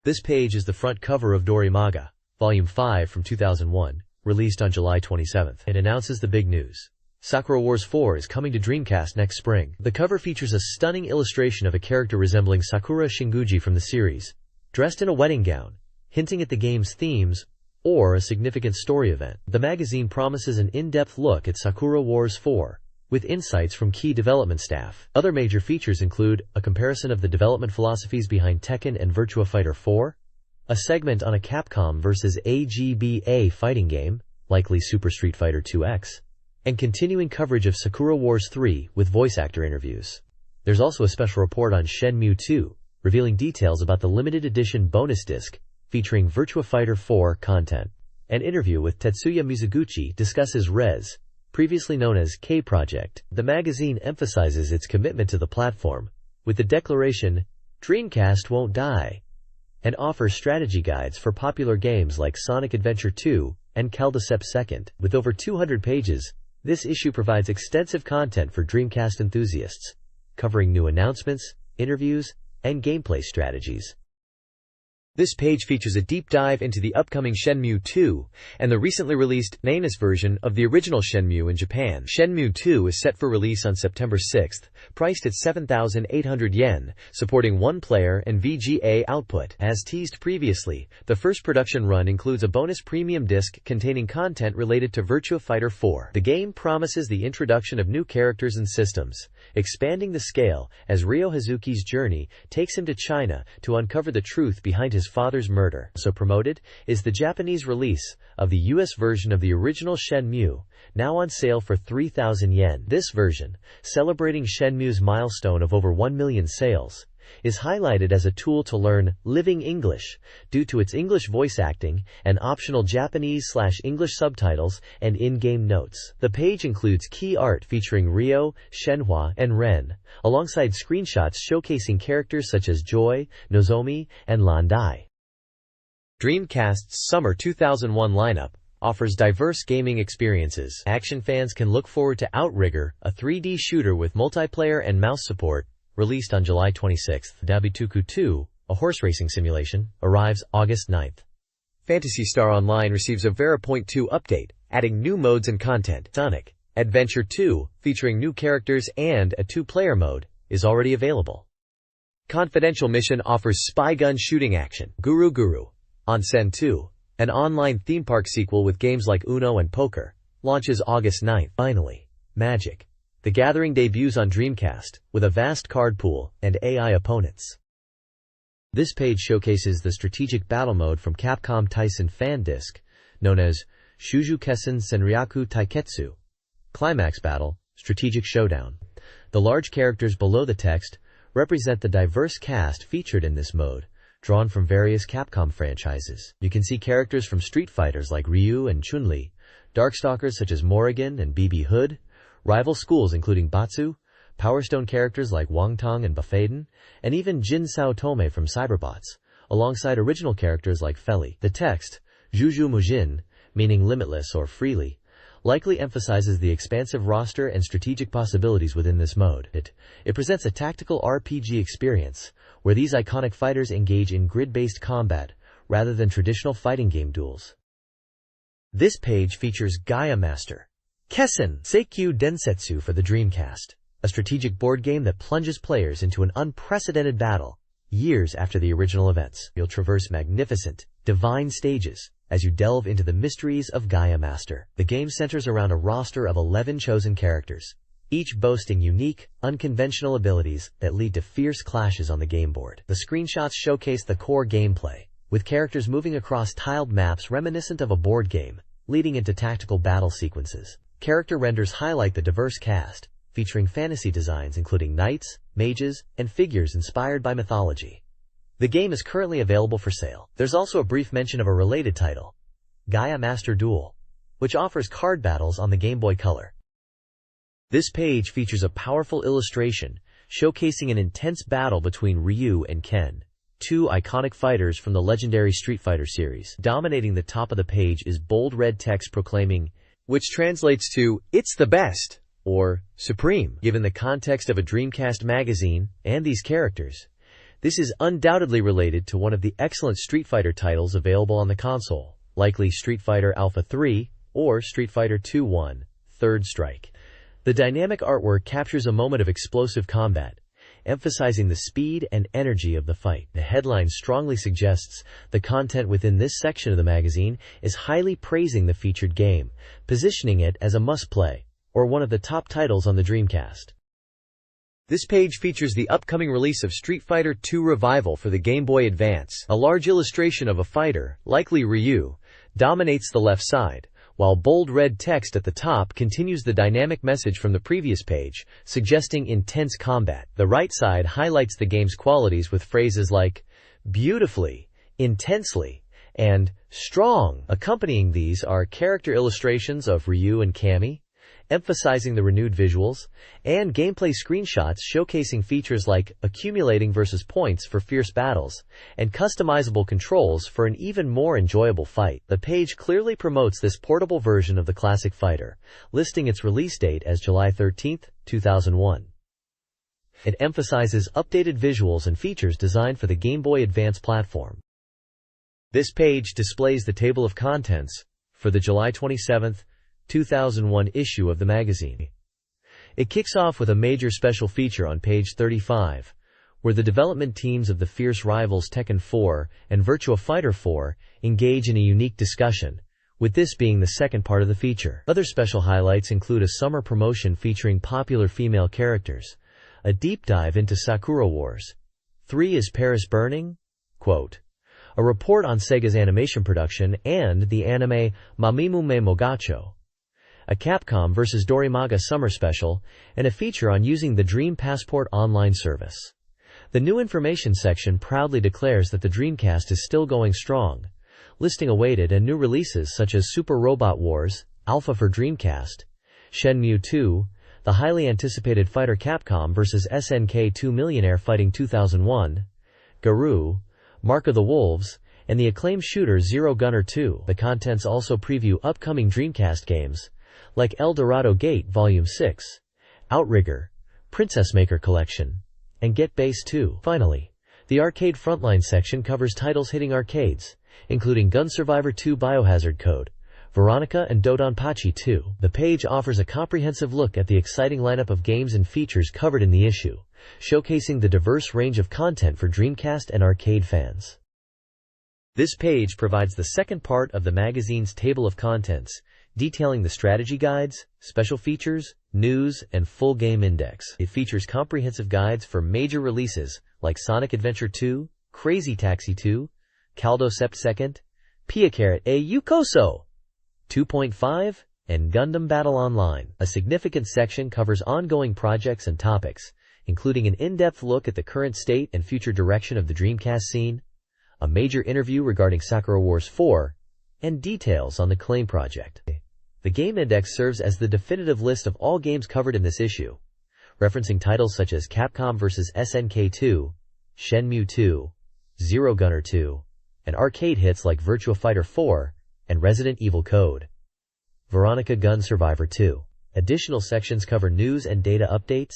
This page is the front cover of Dorimaga, Volume 5 from 2001, released on July 27th. It announces the big news. Sakura Wars 4 is coming to Dreamcast next spring. The cover features a stunning illustration of a character resembling Sakura Shinguji from the series, dressed in a wedding gown, hinting at the game's themes or a significant story event. The magazine promises an in-depth look at Sakura Wars 4, with insights from key development staff. Other major features include a comparison of the development philosophies behind Tekken and Virtua Fighter 4, a segment on a Capcom vs. AGBA fighting game, likely Super Street Fighter 2X, and continuing coverage of Sakura Wars 3 with voice actor interviews. There's also a special report on Shenmue 2, revealing details about the limited edition bonus disc featuring Virtua Fighter 4 content. An interview with Tetsuya Mizuguchi discusses Res, previously known as K-Project. The magazine emphasizes its commitment to the platform, with the declaration, "Dreamcast won't die," and offers strategy guides for popular games like Sonic Adventure 2 and Caldiceps 2nd. With over 200 pages, this issue provides extensive content for Dreamcast enthusiasts, covering new announcements, interviews, and gameplay strategies. This page features a deep dive into the upcoming Shenmue 2 and the recently released NES version of the original Shenmue in Japan. Shenmue 2 is set for release on September 6th, priced at 7,800 yen, supporting one-player and VGA output. As teased previously, the first production run includes a bonus premium disc containing content related to Virtua Fighter 4. The game promises the introduction of new characters and systems, expanding the scale as Ryo Hazuki's journey takes him to China to uncover the truth behind his father's murder. So promoted is the Japanese release of the US version of the original Shenmue, now on sale for 3,000 yen. This version, celebrating Shenmue's milestone of over 1 million sales, is highlighted as a tool to learn living English due to its English voice acting and optional Japanese/English subtitles and in-game notes. The page includes key art featuring Ryo, Shenhua, and Ren, alongside screenshots showcasing characters such as Joy, Nozomi, and Landai. Dreamcast's Summer 2001 lineup offers diverse gaming experiences. Action fans can look forward to Outrigger, a 3D shooter with multiplayer and mouse support, released on July 26th. Dabituku 2, a horse racing simulation, arrives August 9th. Phantasy Star Online receives a Vera.2 update, adding new modes and content. Sonic Adventure 2, featuring new characters and a 2-player mode, is already available. Confidential Mission offers spy gun shooting action. Guru Guru Onsen 2, an online theme park sequel with games like Uno and Poker, launches August 9th. Finally, Magic the Gathering debuts on Dreamcast, with a vast card pool and AI opponents. This page showcases the strategic battle mode from Capcom Tyson fan disc, known as Shuju Kessen Senryaku Taiketsu. Climax Battle, Strategic Showdown. The large characters below the text represent the diverse cast featured in this mode, drawn from various Capcom franchises. You can see characters from Street Fighters like Ryu and Chun-Li, Darkstalkers such as Morrigan and BB Hood, rival schools including Batsu, Power Stone characters like Wangtong and Bufaden, and even Jin Sao Tome from Cyberbots, alongside original characters like Feli. The text, Juju Mujin, meaning limitless or freely, likely emphasizes the expansive roster and strategic possibilities within this mode. It presents a tactical RPG experience, where these iconic fighters engage in grid-based combat, rather than traditional fighting game duels. This page features Gaia Master Kessen Seikyu Densetsu for the Dreamcast, a strategic board game that plunges players into an unprecedented battle, years after the original events. You'll traverse magnificent, divine stages as you delve into the mysteries of Gaia Master. The game centers around a roster of 11 chosen characters, each boasting unique, unconventional abilities that lead to fierce clashes on the game board. The screenshots showcase the core gameplay, with characters moving across tiled maps reminiscent of a board game, leading into tactical battle sequences. Character renders highlight the diverse cast, featuring fantasy designs including knights, mages, and figures inspired by mythology. The game is currently available for sale. There's also a brief mention of a related title, Gaia Master Duel, which offers card battles on the Game Boy Color. This page features a powerful illustration showcasing an intense battle between Ryu and Ken, two iconic fighters from the legendary Street Fighter series. Dominating the top of the page is bold red text proclaiming, which translates to, "It's the best," or "Supreme." Given the context of a Dreamcast magazine and these characters, This is undoubtedly related to one of the excellent Street Fighter titles available on the console, likely Street Fighter Alpha 3 or Street Fighter 2-1, Third Strike. The dynamic artwork captures a moment of explosive combat, emphasizing the speed and energy of the fight. The headline strongly suggests the content within this section of the magazine is highly praising the featured game, positioning it as a must-play, or one of the top titles on the Dreamcast. This page features the upcoming release of Street Fighter II Revival for the Game Boy Advance. A large illustration of a fighter, likely Ryu, dominates the left side, while bold red text at the top continues the dynamic message from the previous page, suggesting intense combat. The right side highlights the game's qualities with phrases like beautifully, intensely, and strong. Accompanying these are character illustrations of Ryu and Cammy, emphasizing the renewed visuals, and gameplay screenshots showcasing features like accumulating versus points for fierce battles, and customizable controls for an even more enjoyable fight. The page clearly promotes this portable version of the classic fighter, listing its release date as July 13, 2001. It emphasizes updated visuals and features designed for the Game Boy Advance platform. This page displays the table of contents for the July 27, 2001 issue of the magazine. It kicks off with a major special feature on page 35, where the development teams of the fierce rivals Tekken 4 and Virtua Fighter 4 engage in a unique discussion, with this being the second part of the feature. Other special highlights include a summer promotion featuring popular female characters, a deep dive into Sakura Wars, 3 Is Paris Burning? Quote, a report on Sega's animation production, and the anime Mamimume Mogacho, a Capcom vs. Dorimaga summer special, and a feature on using the Dream Passport online service. The new information section proudly declares that the Dreamcast is still going strong, listing awaited and new releases such as Super Robot Wars, Alpha for Dreamcast, Shenmue 2, the highly anticipated fighter Capcom vs. SNK 2 Millionaire Fighting 2001, Garou, Mark of the Wolves, and the acclaimed shooter Zero Gunner 2. The contents also preview upcoming Dreamcast games, like El Dorado Gate Volume 6, Outrigger, Princess Maker Collection, and Get Base 2. Finally, the Arcade Frontline section covers titles hitting arcades, including Gun Survivor 2 Biohazard Code, Veronica and Dodonpachi 2. The page offers a comprehensive look at the exciting lineup of games and features covered in the issue, showcasing the diverse range of content for Dreamcast and arcade fans. This page provides the second part of the magazine's table of contents, detailing the strategy guides, special features, news, and full game index. It features comprehensive guides for major releases like Sonic Adventure 2, Crazy Taxi 2, Caldo Sept Second, Pia A Yukoso 2.5, and Gundam Battle Online. A significant section covers ongoing projects and topics, including an in-depth look at the current state and future direction of the Dreamcast scene, a major interview regarding Sakura Wars 4, and details on the Claim project. The Game Index serves as the definitive list of all games covered in this issue, referencing titles such as Capcom vs. SNK 2, Shenmue 2, Zero Gunner 2, and arcade hits like Virtua Fighter 4 and Resident Evil Code Veronica Gun Survivor 2. Additional sections cover news and data updates,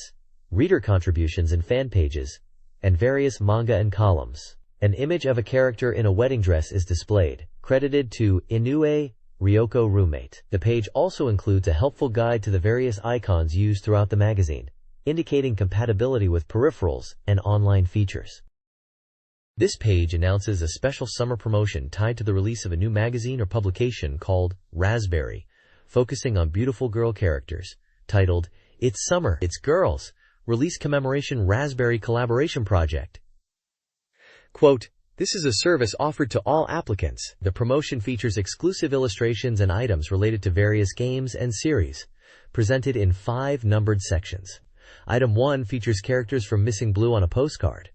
reader contributions and fan pages, and various manga and columns. An image of a character in a wedding dress is displayed, credited to Inoue Ryoko Roommate. The page also includes a helpful guide to the various icons used throughout the magazine, indicating compatibility with peripherals and online features. This page announces a special summer promotion tied to the release of a new magazine or publication called Raspberry, focusing on beautiful girl characters, titled It's Summer, It's Girls, Release Commemoration Raspberry Collaboration Project. Quote, this is a service offered to all applicants. The promotion features exclusive illustrations and items related to various games and series, presented in 5 numbered sections. Item 1 features characters from Missing Blue on a postcard.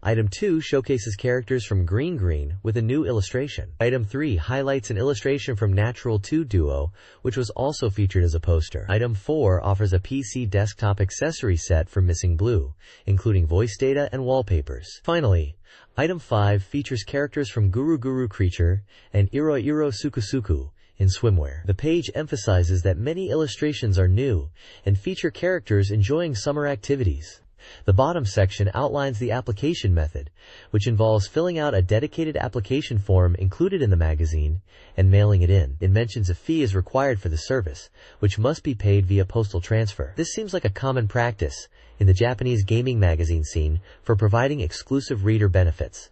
Item 2 showcases characters from Green Green with a new illustration. Item 3 highlights an illustration from Natural 2 Duo, which was also featured as a poster. Item 4 offers a PC desktop accessory set for Missing Blue, including voice data and wallpapers. Finally, Item 5 features characters from Guru Guru Creature and Iro Iro Sukusuku in swimwear. The page emphasizes that many illustrations are new and feature characters enjoying summer activities. The bottom section outlines the application method, which involves filling out a dedicated application form included in the magazine and mailing it in. It mentions a fee is required for the service, which must be paid via postal transfer. This seems like a common practice in the Japanese gaming magazine scene for providing exclusive reader benefits.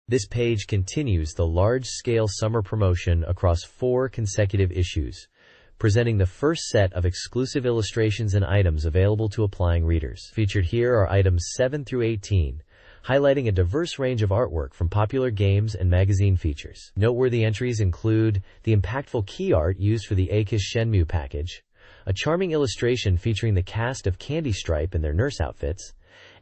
This page continues the large-scale summer promotion across 4 consecutive issues, presenting the first set of exclusive illustrations and items available to applying readers. Featured here are items 7 through 18, highlighting a diverse range of artwork from popular games and magazine features. Noteworthy entries include the impactful key art used for the Akish Shenmue package, a charming illustration featuring the cast of Candy Stripe in their nurse outfits,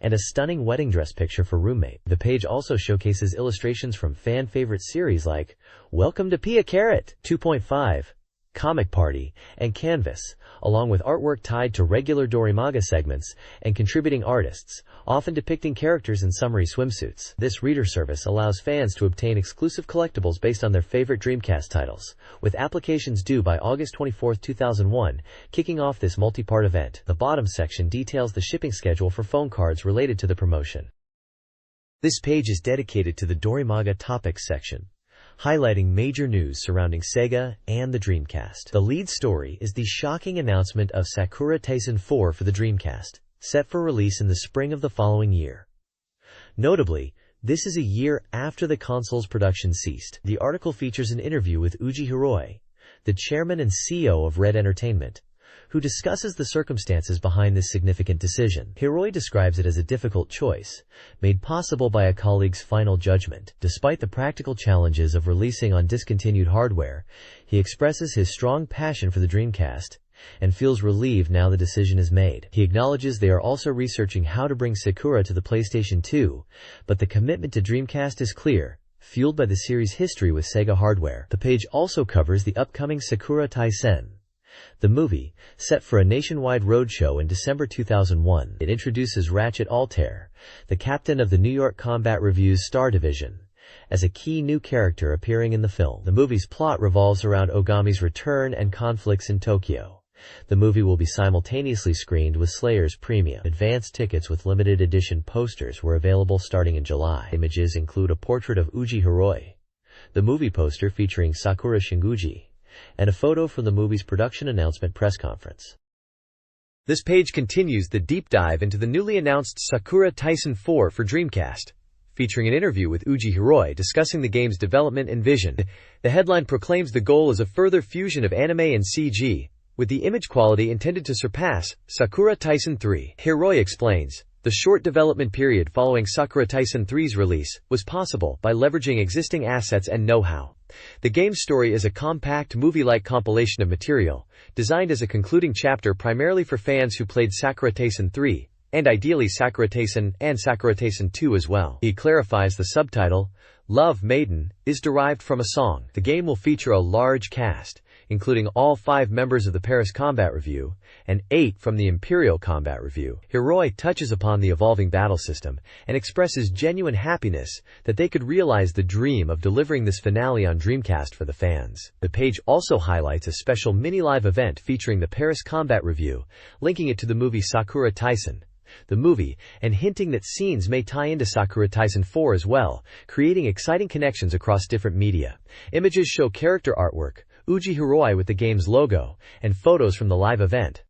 and a stunning wedding dress picture for roommate. The page also showcases illustrations from fan-favorite series like Welcome to Pia Carrot 2.5, Comic Party, and Canvas, along with artwork tied to regular Dorimaga segments and contributing artists, often depicting characters in summery swimsuits. This reader service allows fans to obtain exclusive collectibles based on their favorite Dreamcast titles, with applications due by August 24, 2001, kicking off this multi-part event. The bottom section details the shipping schedule for phone cards related to the promotion. This page is dedicated to the Dorimaga Topics section, highlighting major news surrounding Sega and the Dreamcast. The lead story is the shocking announcement of Sakura Taisen 4 for the Dreamcast, set for release in the spring of the following year. Notably, this is a year after the console's production ceased. The article features an interview with Uji Hiroi, the chairman and CEO of Red Entertainment, who discusses the circumstances behind this significant decision. Hiroi describes it as a difficult choice, made possible by a colleague's final judgment. Despite the practical challenges of releasing on discontinued hardware, he expresses his strong passion for the Dreamcast and feels relieved now the decision is made. He acknowledges they are also researching how to bring Sakura to the PlayStation 2, but the commitment to Dreamcast is clear, fueled by the series' history with Sega hardware. The page also covers the upcoming Sakura Taisen, the movie, set for a nationwide roadshow in December 2001. It introduces Ratchet Altair, the captain of the New York Combat Review's Star Division, as a key new character appearing in the film. The movie's plot revolves around Ogami's return and conflicts in Tokyo. The movie will be simultaneously screened with Slayer's Premium. Advance tickets with limited edition posters were available starting in July. Images include a portrait of Uji Hiroi, the movie poster featuring Sakura Shinguji, and a photo from the movie's production announcement press conference. This page continues the deep dive into the newly announced Sakura Taisen 4 for Dreamcast, featuring an interview with Uji Hiroi discussing the game's development and vision. The headline proclaims the goal is a further fusion of anime and CG, with the image quality intended to surpass Sakura Taisen 3. Hiroi explains, the short development period following Sakura Taisen 3's release was possible by leveraging existing assets and know-how. The game's story is a compact movie-like compilation of material, designed as a concluding chapter primarily for fans who played Sakura Taisen 3, and ideally Sakura Taisen and Sakura Taisen 2 as well. He clarifies the subtitle, Love Maiden, is derived from a song. The game will feature a large cast, including all 5 members of the Paris Combat Review, and 8 from the Imperial Combat Review. Hiroi touches upon the evolving battle system, and expresses genuine happiness that they could realize the dream of delivering this finale on Dreamcast for the fans. The page also highlights a special mini-live event featuring the Paris Combat Review, linking it to the movie Sakura Taisen, the movie, and hinting that scenes may tie into Sakura Taisen 4 as well, creating exciting connections across different media. Images show character artwork, Uji Hiroi with the game's logo, and photos from the live event.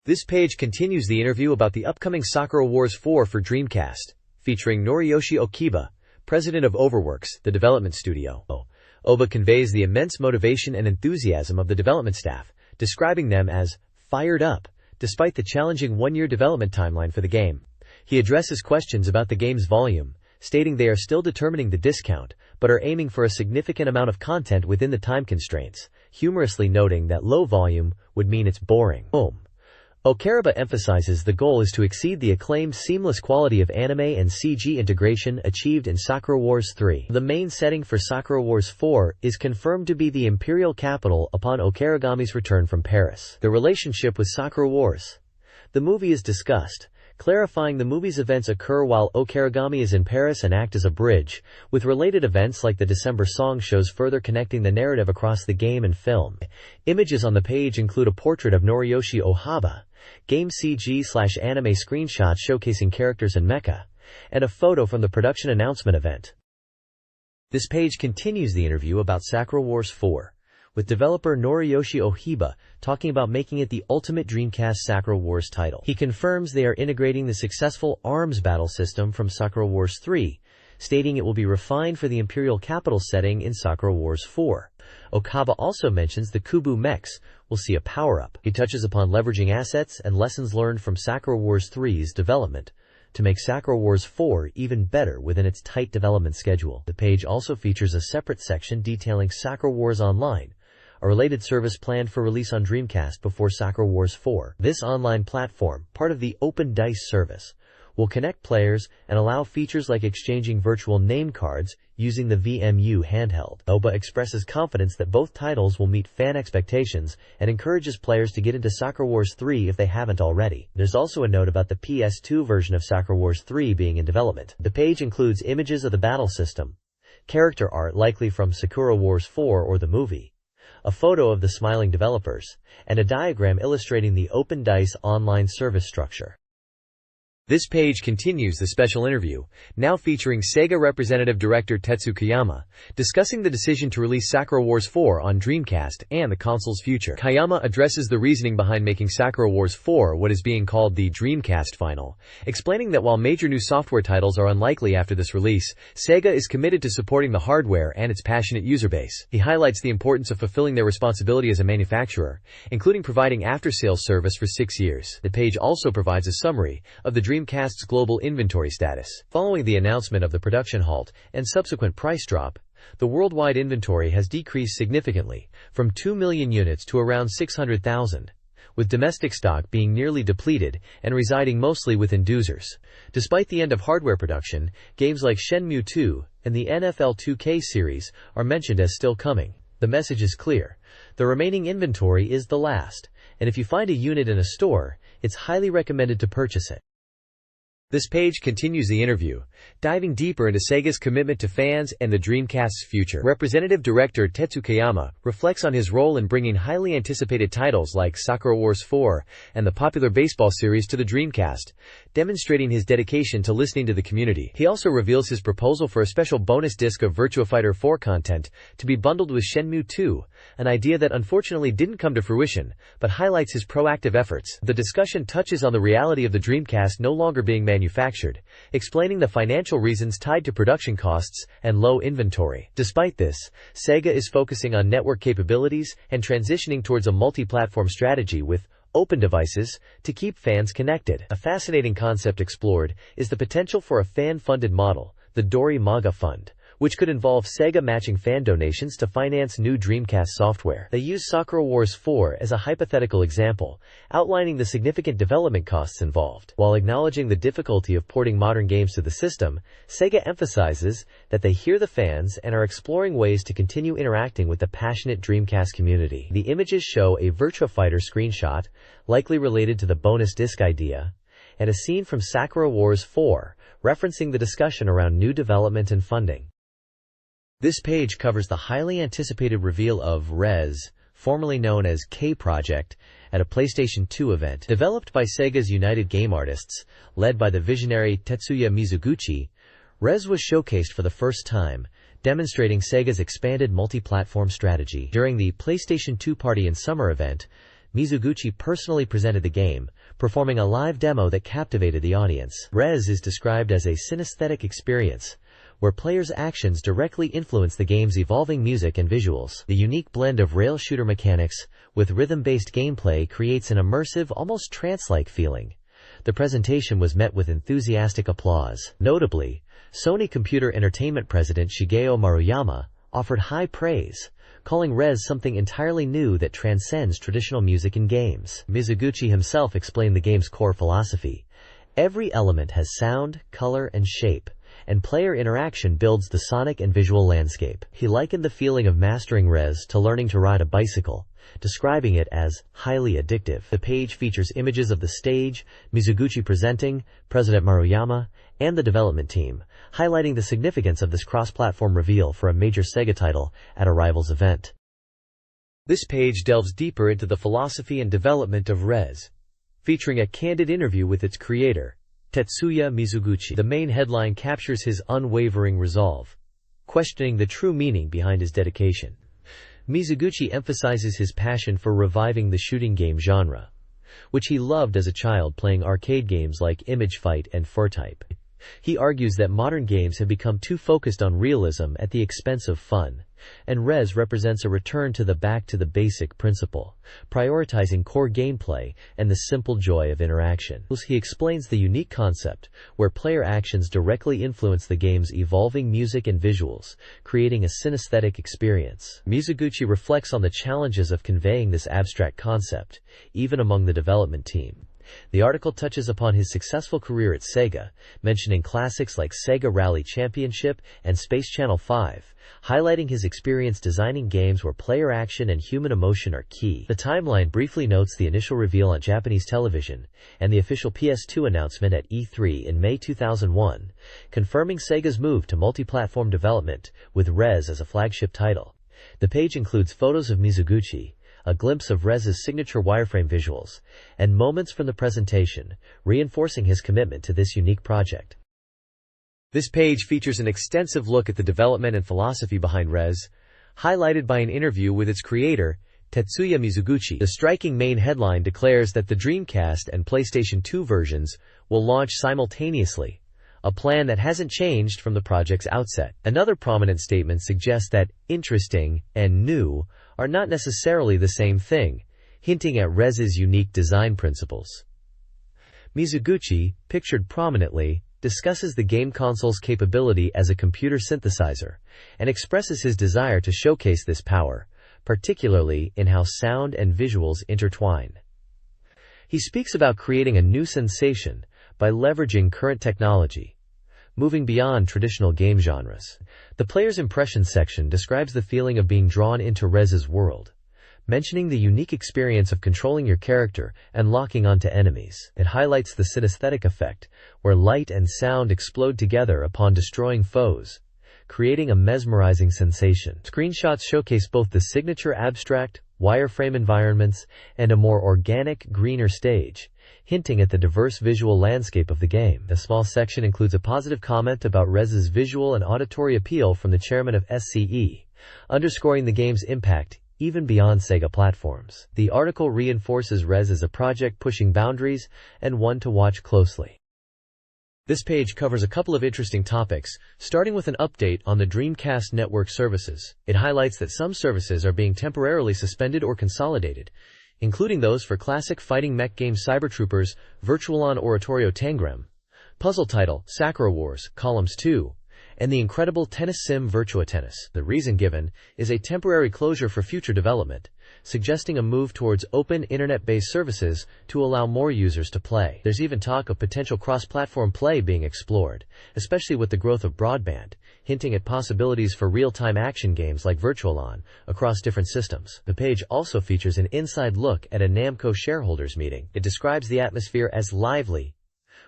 This page continues the interview about the upcoming Sakura Wars 4 for Dreamcast, featuring Noriyoshi Okiba, president of Overworks, the development studio. Oba conveys the immense motivation and enthusiasm of the development staff, describing them as fired up, despite the challenging 1-year development timeline for the game. He addresses questions about the game's volume, stating they are still determining the discount, but are aiming for a significant amount of content within the time constraints, humorously noting that low volume would mean it's boring. Okaraba emphasizes the goal is to exceed the acclaimed seamless quality of anime and CG integration achieved in Sakura Wars 3. The main setting for Sakura Wars 4 is confirmed to be the imperial capital upon Okaragami's return from Paris. The relationship with Sakura Wars, the movie, is discussed, clarifying the movie's events occur while Okaragami is in Paris and act as a bridge, with related events like the December song shows further connecting the narrative across the game and film. Images on the page include a portrait of Noriyoshi Ohaba, game CG/anime screenshots showcasing characters and mecha, and a photo from the production announcement event. This page continues the interview about Sakura Wars 4, with developer Noriyoshi Ohiba talking about making it the ultimate Dreamcast Sakura Wars title. He confirms they are integrating the successful ARMS battle system from Sakura Wars 3, stating it will be refined for the Imperial capital setting in Sakura Wars 4. Okaba also mentions the Kubu mechs will see a power-up. He touches upon leveraging assets and lessons learned from Sakura Wars 3's development to make Sakura Wars 4 even better within its tight development schedule. The page also features a separate section detailing Sakura Wars Online, a related service planned for release on Dreamcast before Sakura Wars 4. This online platform, part of the Open Dice service, will connect players and allow features like exchanging virtual name cards using the VMU handheld. Oba expresses confidence that both titles will meet fan expectations and encourages players to get into Sakura Wars 3 if they haven't already. There's also a note about the PS2 version of Sakura Wars 3 being in development. The page includes images of the battle system, character art likely from Sakura Wars 4 or the movie, a photo of the smiling developers, and a diagram illustrating the Open Dice online service structure. This page continues the special interview, now featuring Sega Representative Director Tetsu Kayama, discussing the decision to release Sakura Wars 4 on Dreamcast and the console's future. Kayama addresses the reasoning behind making Sakura Wars 4 what is being called the Dreamcast Final, explaining that while major new software titles are unlikely after this release, Sega is committed to supporting the hardware and its passionate user base. He highlights the importance of fulfilling their responsibility as a manufacturer, including providing after-sales service for 6 years. The page also provides a summary of the Dreamcast's global inventory status. Following the announcement of the production halt and subsequent price drop, the worldwide inventory has decreased significantly, from 2 million units to around 600,000, with domestic stock being nearly depleted and residing mostly with end users. Despite the end of hardware production, games like Shenmue 2 and the NFL 2K series are mentioned as still coming. The message is clear. The remaining inventory is the last, and if you find a unit in a store, it's highly recommended to purchase it. This page continues the interview, diving deeper into Sega's commitment to fans and the Dreamcast's future. Representative Director Tetsu Kayama reflects on his role in bringing highly anticipated titles like Sakura Wars 4 and the popular baseball series to the Dreamcast, demonstrating his dedication to listening to the community. He also reveals his proposal for a special bonus disc of Virtua Fighter 4 content to be bundled with Shenmue 2, an idea that unfortunately didn't come to fruition, but highlights his proactive efforts. The discussion touches on the reality of the Dreamcast no longer being manufactured, explaining the financial reasons tied to production costs and low inventory. Despite this, Sega is focusing on network capabilities and transitioning towards a multi-platform strategy with open devices to keep fans connected. A fascinating concept explored is the potential for a fan-funded model, the Dorimaga Fund, which could involve Sega matching fan donations to finance new Dreamcast software. They use Sakura Wars 4 as a hypothetical example, outlining the significant development costs involved. While acknowledging the difficulty of porting modern games to the system, Sega emphasizes that they hear the fans and are exploring ways to continue interacting with the passionate Dreamcast community. The images show a Virtua Fighter screenshot, likely related to the bonus disc idea, and a scene from Sakura Wars 4, referencing the discussion around new development and funding. This page covers the highly anticipated reveal of Rez, formerly known as K-Project, at a PlayStation 2 event. Developed by Sega's United Game Artists, led by the visionary Tetsuya Mizuguchi, Rez was showcased for the first time, demonstrating Sega's expanded multi-platform strategy. During the PlayStation 2 Party and Summer event, Mizuguchi personally presented the game, performing a live demo that captivated the audience. Rez is described as a synesthetic experience, where players' actions directly influence the game's evolving music and visuals. The unique blend of rail shooter mechanics with rhythm-based gameplay creates an immersive, almost trance-like feeling. The presentation was met with enthusiastic applause. Notably, Sony Computer Entertainment President Shigeo Maruyama offered high praise, calling Rez something entirely new that transcends traditional music in games. Mizuguchi himself explained the game's core philosophy. Every element has sound, color, and shape, and player interaction builds the sonic and visual landscape. He likened the feeling of mastering Rez to learning to ride a bicycle, describing it as highly addictive. The page features images of the stage, Mizuguchi presenting, President Maruyama, and the development team, highlighting the significance of this cross-platform reveal for a major Sega title at a rival's event. This page delves deeper into the philosophy and development of Rez, featuring a candid interview with its creator, Tetsuya Mizuguchi. The main headline captures his unwavering resolve, questioning the true meaning behind his dedication. Mizuguchi emphasizes his passion for reviving the shooting game genre, which he loved as a child playing arcade games like Image Fight and Fur-Type. He argues that modern games have become too focused on realism at the expense of fun, and Rez represents a return to the back-to-the-basic principle, prioritizing core gameplay and the simple joy of interaction. He explains the unique concept, where player actions directly influence the game's evolving music and visuals, creating a synesthetic experience. Mizuguchi reflects on the challenges of conveying this abstract concept, even among the development team. The article touches upon his successful career at Sega, mentioning classics like Sega Rally Championship and Space Channel 5, highlighting his experience designing games where player action and human emotion are key. The timeline briefly notes the initial reveal on Japanese television and the official PS2 announcement at E3 in May 2001, confirming Sega's move to multi-platform development, with Rez as a flagship title. The page includes photos of Mizuguchi, a glimpse of Rez's signature wireframe visuals, and moments from the presentation, reinforcing his commitment to this unique project. This page features an extensive look at the development and philosophy behind Rez, highlighted by an interview with its creator, Tetsuya Mizuguchi. The striking main headline declares that the Dreamcast and PlayStation 2 versions will launch simultaneously, a plan that hasn't changed from the project's outset. Another prominent statement suggests that interesting and new are not necessarily the same thing, hinting at Rez's unique design principles. Mizuguchi, pictured prominently, discusses the game console's capability as a computer synthesizer, and expresses his desire to showcase this power, particularly in how sound and visuals intertwine. He speaks about creating a new sensation by leveraging current technology, moving beyond traditional game genres. The player's impressions section describes the feeling of being drawn into Rez's world, mentioning the unique experience of controlling your character and locking onto enemies. It highlights the synesthetic effect, where light and sound explode together upon destroying foes, creating a mesmerizing sensation. Screenshots showcase both the signature abstract, wireframe environments and a more organic, greener stage, hinting at the diverse visual landscape of the game. A small section includes a positive comment about Rez's visual and auditory appeal from the chairman of SCE, underscoring the game's impact even beyond Sega platforms. The article reinforces Rez as a project pushing boundaries and one to watch closely. This page covers a couple of interesting topics, starting with an update on the Dreamcast network services. It highlights that some services are being temporarily suspended or consolidated, including those for classic fighting mech game Cybertroopers, Virtualon Oratorio Tangram, puzzle title Sakura Wars, Columns 2, and the incredible tennis sim Virtua Tennis. The reason given is a temporary closure for future development, suggesting a move towards open internet-based services to allow more users to play. There's even talk of potential cross-platform play being explored, especially with the growth of broadband, hinting at possibilities for real-time action games like Virtualon across different systems. The page also features an inside look at a Namco shareholders meeting. It describes the atmosphere as lively,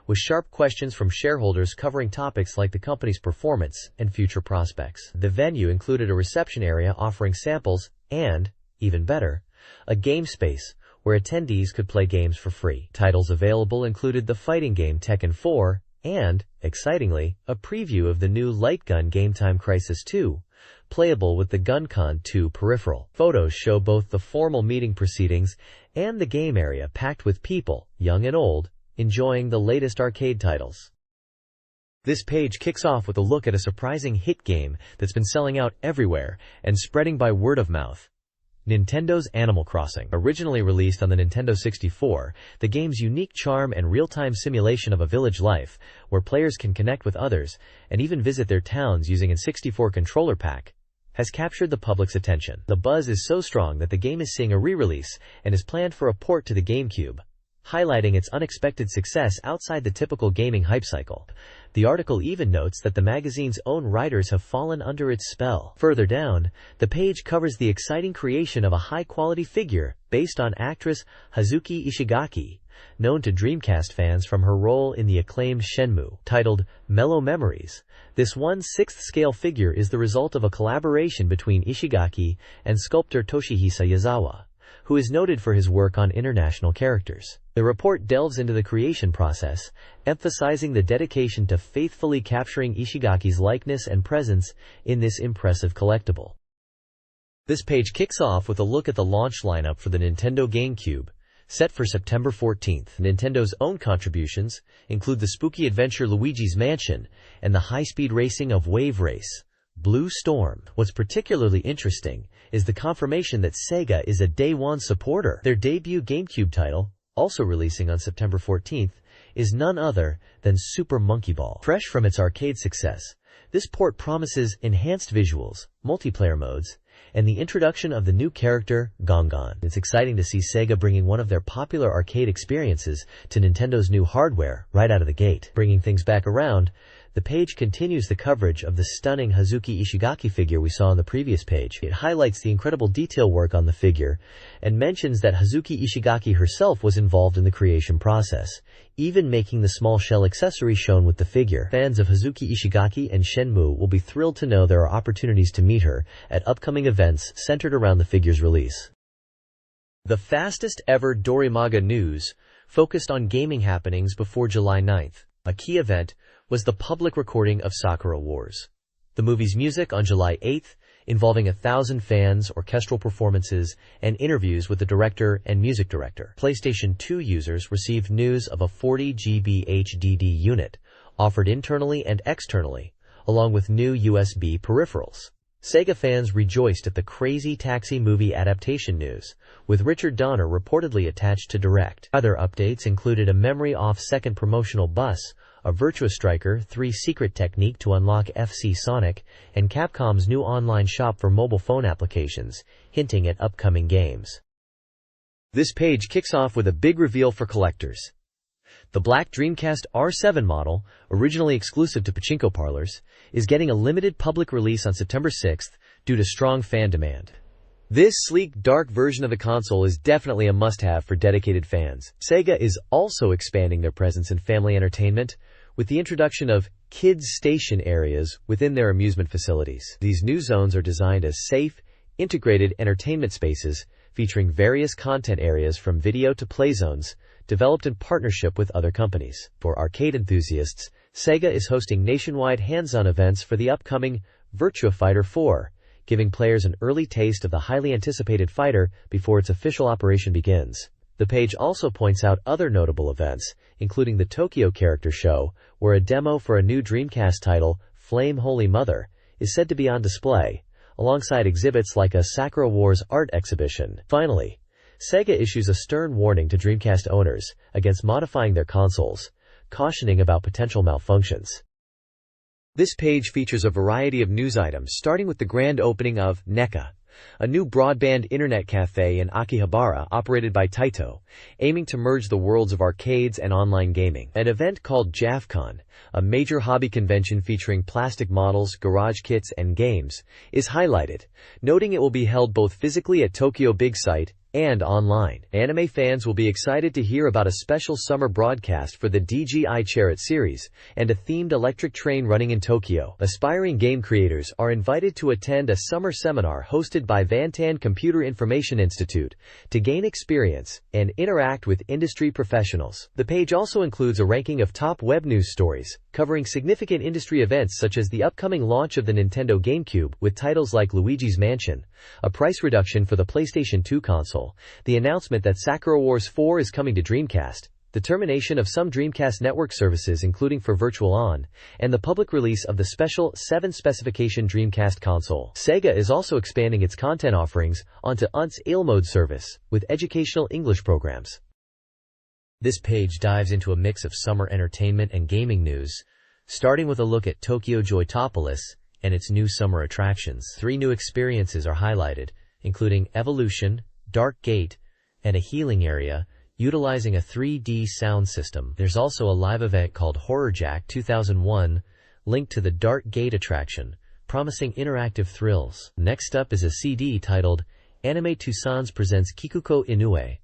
with sharp questions from shareholders covering topics like the company's performance and future prospects. The venue included a reception area offering samples and, even better, a game space where attendees could play games for free. Titles available included the fighting game Tekken 4 and, excitingly, a preview of the new light gun game Time Crisis 2, playable with the GunCon 2 peripheral. Photos show both the formal meeting proceedings and the game area packed with people, young and old, enjoying the latest arcade titles. This page kicks off with a look at a surprising hit game that's been selling out everywhere and spreading by word of mouth. Nintendo's Animal Crossing. Originally released on the Nintendo 64, the game's unique charm and real-time simulation of a village life, where players can connect with others and even visit their towns using a 64 controller pack, has captured the public's attention. The buzz is so strong that the game is seeing a re-release and is planned for a port to the GameCube, highlighting its unexpected success outside the typical gaming hype cycle. The article even notes that the magazine's own writers have fallen under its spell. Further down, the page covers the exciting creation of a high-quality figure based on actress Hazuki Ishigaki, known to Dreamcast fans from her role in the acclaimed Shenmue. Titled Mellow Memories, this 1/6 scale figure is the result of a collaboration between Ishigaki and sculptor Toshihisa Yazawa, who is noted for his work on international characters. The report delves into the creation process, emphasizing the dedication to faithfully capturing Ishigaki's likeness and presence in this impressive collectible. This page kicks off with a look at the launch lineup for the Nintendo GameCube, set for September 14th. Nintendo's own contributions include the spooky adventure Luigi's Mansion and the high-speed racing of Wave Race, Blue Storm. What's particularly interesting is the confirmation that Sega is a Day One supporter. Their debut GameCube title, also releasing on September 14th, is none other than Super Monkey Ball. Fresh from its arcade success, this port promises enhanced visuals, multiplayer modes, and the introduction of the new character, Gongon. It's exciting to see Sega bringing one of their popular arcade experiences to Nintendo's new hardware right out of the gate. Bringing things back around, the page continues the coverage of the stunning Hazuki Ishigaki figure we saw on the previous page. It highlights the incredible detail work on the figure and mentions that Hazuki Ishigaki herself was involved in the creation process, even making the small shell accessory shown with the figure. Fans of Hazuki Ishigaki and Shenmue will be thrilled to know there are opportunities to meet her at upcoming events centered around the figure's release. The fastest ever Dorimaga news focused on gaming happenings before July 9th. A key event was the public recording of Sakura Wars, the movie's music on July 8th, involving 1,000 fans, orchestral performances, and interviews with the director and music director. PlayStation 2 users received news of a 40 GB HDD unit, offered internally and externally, along with new USB peripherals. Sega fans rejoiced at the Crazy Taxi movie adaptation news, with Richard Donner reportedly attached to direct. Other updates included a memory-off second promotional bus, a Virtua Striker 3 secret technique to unlock FC Sonic, and Capcom's new online shop for mobile phone applications, hinting at upcoming games. This page kicks off with a big reveal for collectors. The black Dreamcast R7 model, originally exclusive to pachinko parlors, is getting a limited public release on September 6th due to strong fan demand. This sleek, dark version of the console is definitely a must-have for dedicated fans. Sega is also expanding their presence in family entertainment with the introduction of kids' station areas within their amusement facilities. These new zones are designed as safe, integrated entertainment spaces featuring various content areas from video to play zones, developed in partnership with other companies. For arcade enthusiasts, Sega is hosting nationwide hands-on events for the upcoming Virtua Fighter 4, giving players an early taste of the highly anticipated fighter before its official operation begins. The page also points out other notable events, including the Tokyo Character Show, where a demo for a new Dreamcast title, Flame Holy Mother, is said to be on display, alongside exhibits like a Sakura Wars art exhibition. Finally, Sega issues a stern warning to Dreamcast owners against modifying their consoles, cautioning about potential malfunctions. This page features a variety of news items, starting with the grand opening of NECA, a new broadband internet cafe in Akihabara operated by Taito, aiming to merge the worlds of arcades and online gaming. An event called JAVCon, a major hobby convention featuring plastic models, garage kits, and games, is highlighted, noting it will be held both physically at Tokyo Big Sight and online. Anime fans will be excited to hear about a special summer broadcast for the DGI Chariot series and a themed electric train running in Tokyo. Aspiring game creators are invited to attend a summer seminar hosted by Vantan Computer Information Institute to gain experience and interact with industry professionals. The page also includes a ranking of top web news stories, covering significant industry events such as the upcoming launch of the Nintendo GameCube with titles like Luigi's Mansion, a price reduction for the PlayStation 2 console, the announcement that Sakura Wars 4 is coming to Dreamcast, the termination of some Dreamcast network services including for Virtual On, and the public release of the special 7-specification Dreamcast console. Sega is also expanding its content offerings onto UNT's Ailmode service, with educational English programs. This page dives into a mix of summer entertainment and gaming news, starting with a look at Tokyo Joytopolis and its new summer attractions. 3 new experiences are highlighted, including Evolution, Dark Gate, and a healing area, utilizing a 3D sound system. There's also a live event called Horror Jack 2001, linked to the Dark Gate attraction, promising interactive thrills. Next up is a CD titled Anime Tucson Presents Kikuko Inoue,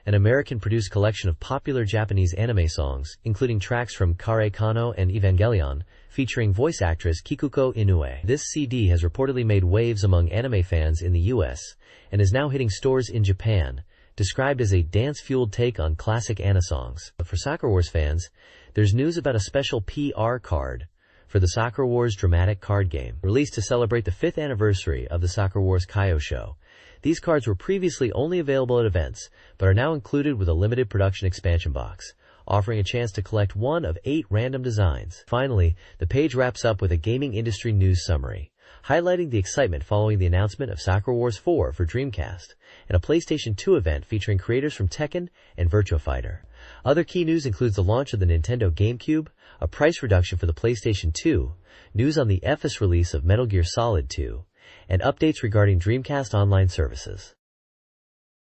an American-produced collection of popular Japanese anime songs, including tracks from Kare Kano and Evangelion, featuring voice actress Kikuko Inoue. This CD has reportedly made waves among anime fans in the US, and is now hitting stores in Japan, described as a dance-fueled take on classic anime songs. But for Sakura Wars fans, there's news about a special PR card for the Sakura Wars dramatic card game, released to celebrate the 5th anniversary of the Sakura Wars Kaiyo show. These cards were previously only available at events, but are now included with a limited production expansion box, offering a chance to collect one of 8 random designs. Finally, the page wraps up with a gaming industry news summary, highlighting the excitement following the announcement of Sakura Wars 4 for Dreamcast, and a PlayStation 2 event featuring creators from Tekken and Virtua Fighter. Other key news includes the launch of the Nintendo GameCube, a price reduction for the PlayStation 2, news on the FS release of Metal Gear Solid 2, and updates regarding Dreamcast Online services.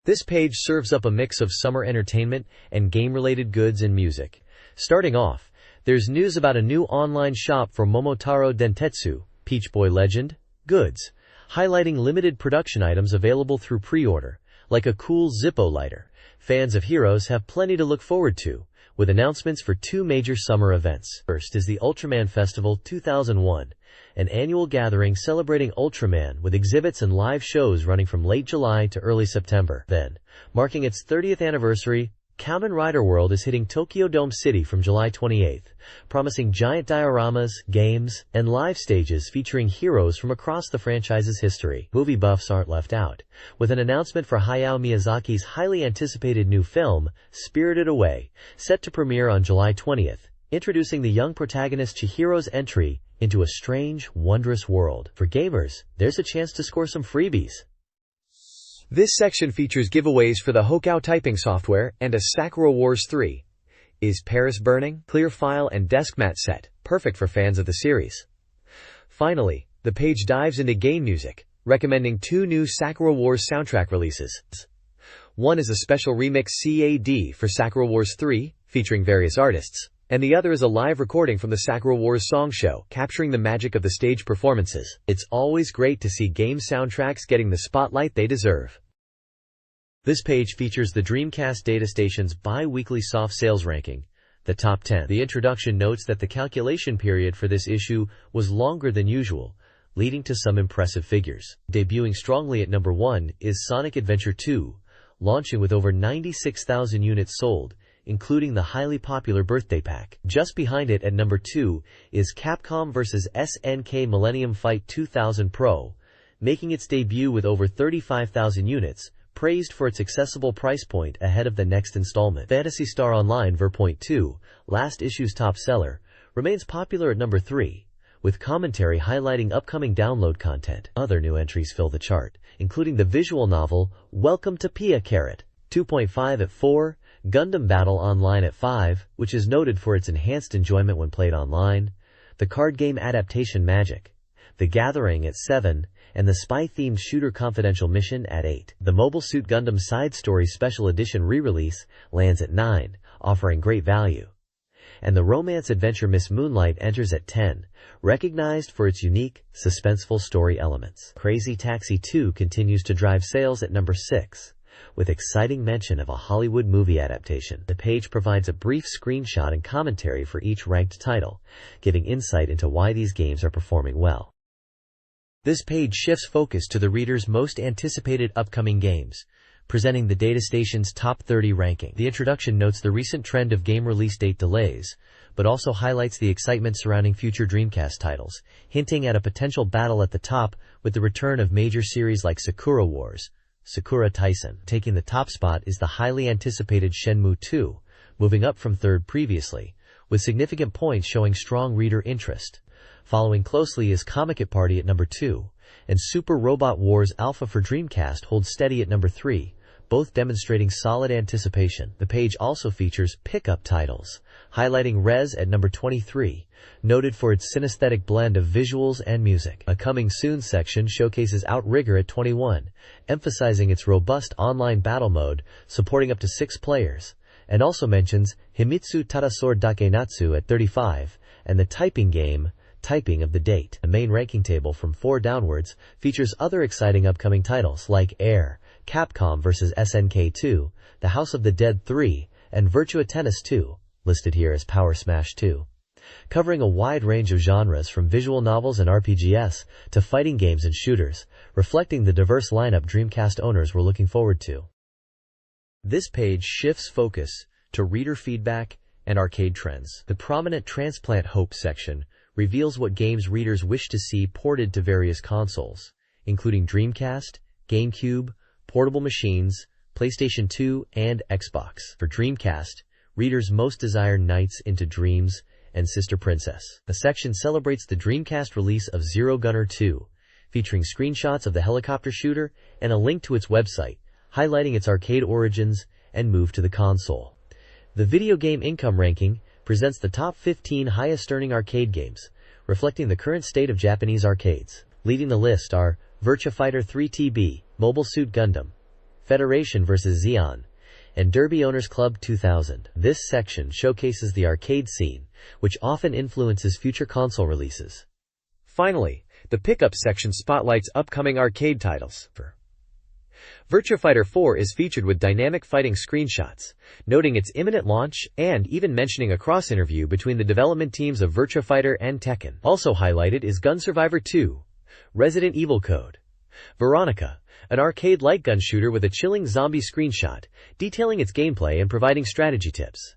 This page serves up a mix of summer entertainment and game-related goods and music. Starting off, there's news about a new online shop for Momotaro Dentetsu, Peach Boy Legend, goods, highlighting limited production items available through pre-order, like a cool Zippo lighter. Fans of Heroes have plenty to look forward to, with announcements for 2 major summer events. First is the Ultraman Festival 2001, an annual gathering celebrating Ultraman with exhibits and live shows running from late July to early September. Then, marking its 30th anniversary, Kamen Rider World is hitting Tokyo Dome City from July 28th, promising giant dioramas, games, and live stages featuring heroes from across the franchise's history. Movie buffs aren't left out, with an announcement for Hayao Miyazaki's highly anticipated new film, Spirited Away, set to premiere on July 20th, introducing the young protagonist Chihiro's entry into a strange, wondrous world. For gamers, there's a chance to score some freebies. This section features giveaways for the Hokao typing software and a Sakura Wars 3. Is Paris Burning? Clear file and desk mat set, perfect for fans of the series. Finally, the page dives into game music, recommending 2 new Sakura Wars soundtrack releases. One is a special remix CAD for Sakura Wars 3, featuring various artists, and the other is a live recording from the Sakura Wars song show, capturing the magic of the stage performances. It's always great to see game soundtracks getting the spotlight they deserve. This page features the Dreamcast Data Station's bi-weekly soft sales ranking, the top 10. The introduction notes that the calculation period for this issue was longer than usual, leading to some impressive figures. Debuting strongly at number 1 is Sonic Adventure 2, launching with over 96,000 units sold, including the highly popular birthday pack. Just behind it at number 2 is Capcom vs. SNK Millennium Fight 2000 Pro, making its debut with over 35,000 units, praised for its accessible price point ahead of the next installment. Phantasy Star Online Verpoint 2, last issue's top seller, remains popular at number 3, with commentary highlighting upcoming download content. Other new entries fill the chart, including the visual novel Welcome to Pia Carrot, 2.5 at 4, Gundam Battle Online at 5, which is noted for its enhanced enjoyment when played online, the card game adaptation Magic, The Gathering at 7, and the spy-themed shooter Confidential Mission at 8. The Mobile Suit Gundam Side Story Special Edition re-release lands at 9, offering great value. And the romance adventure Miss Moonlight enters at 10, recognized for its unique, suspenseful story elements. Crazy Taxi 2 continues to drive sales at number 6, with exciting mention of a Hollywood movie adaptation. The page provides a brief screenshot and commentary for each ranked title, giving insight into why these games are performing well. This page shifts focus to the reader's most anticipated upcoming games, presenting the data station's top 30 ranking. The introduction notes the recent trend of game release date delays, but also highlights the excitement surrounding future Dreamcast titles, hinting at a potential battle at the top with the return of major series like Sakura Wars, Sakura Taisen. Taking the top spot is the highly anticipated Shenmue 2, moving up from 3rd previously, with significant points showing strong reader interest. Following closely is Comic Party at number 2, and Super Robot Wars Alpha for Dreamcast holds steady at number 3, both demonstrating solid anticipation. The page also features pickup titles, highlighting Rez at number 23, noted for its synesthetic blend of visuals and music. A Coming Soon section showcases Outrigger at 21, emphasizing its robust online battle mode, supporting up to 6 players, and also mentions Himitsu Tadasor Dakenatsu at 35, and the typing game typing of the date. The main ranking table from 4 downwards features other exciting upcoming titles like Air, Capcom vs SNK 2, The House of the Dead 3, and Virtua Tennis 2, listed here as Power Smash 2. Covering a wide range of genres from visual novels and RPGs to fighting games and shooters, reflecting the diverse lineup Dreamcast owners were looking forward to. This page shifts focus to reader feedback and arcade trends. The prominent Transplant Hope section reveals what games readers wish to see ported to various consoles, including Dreamcast, GameCube, portable machines, PlayStation 2, and Xbox. For Dreamcast, readers most desire Nights into Dreams and Sister Princess. The section celebrates the Dreamcast release of Zero Gunner 2, featuring screenshots of the helicopter shooter and a link to its website, highlighting its arcade origins and move to the console. The Video Game Income Ranking presents the top 15 highest-earning arcade games, reflecting the current state of Japanese arcades. Leading the list are Virtua Fighter 3 TB, Mobile Suit Gundam, Federation vs. Xeon, and Derby Owners Club 2000. This section showcases the arcade scene, which often influences future console releases. Finally, the Pickup section spotlights upcoming arcade titles. Virtua Fighter 4 is featured with dynamic fighting screenshots, noting its imminent launch and even mentioning a cross-interview between the development teams of Virtua Fighter and Tekken. Also highlighted is Gun Survivor 2, Resident Evil Code, Veronica, an arcade light gun shooter with a chilling zombie screenshot, detailing its gameplay and providing strategy tips.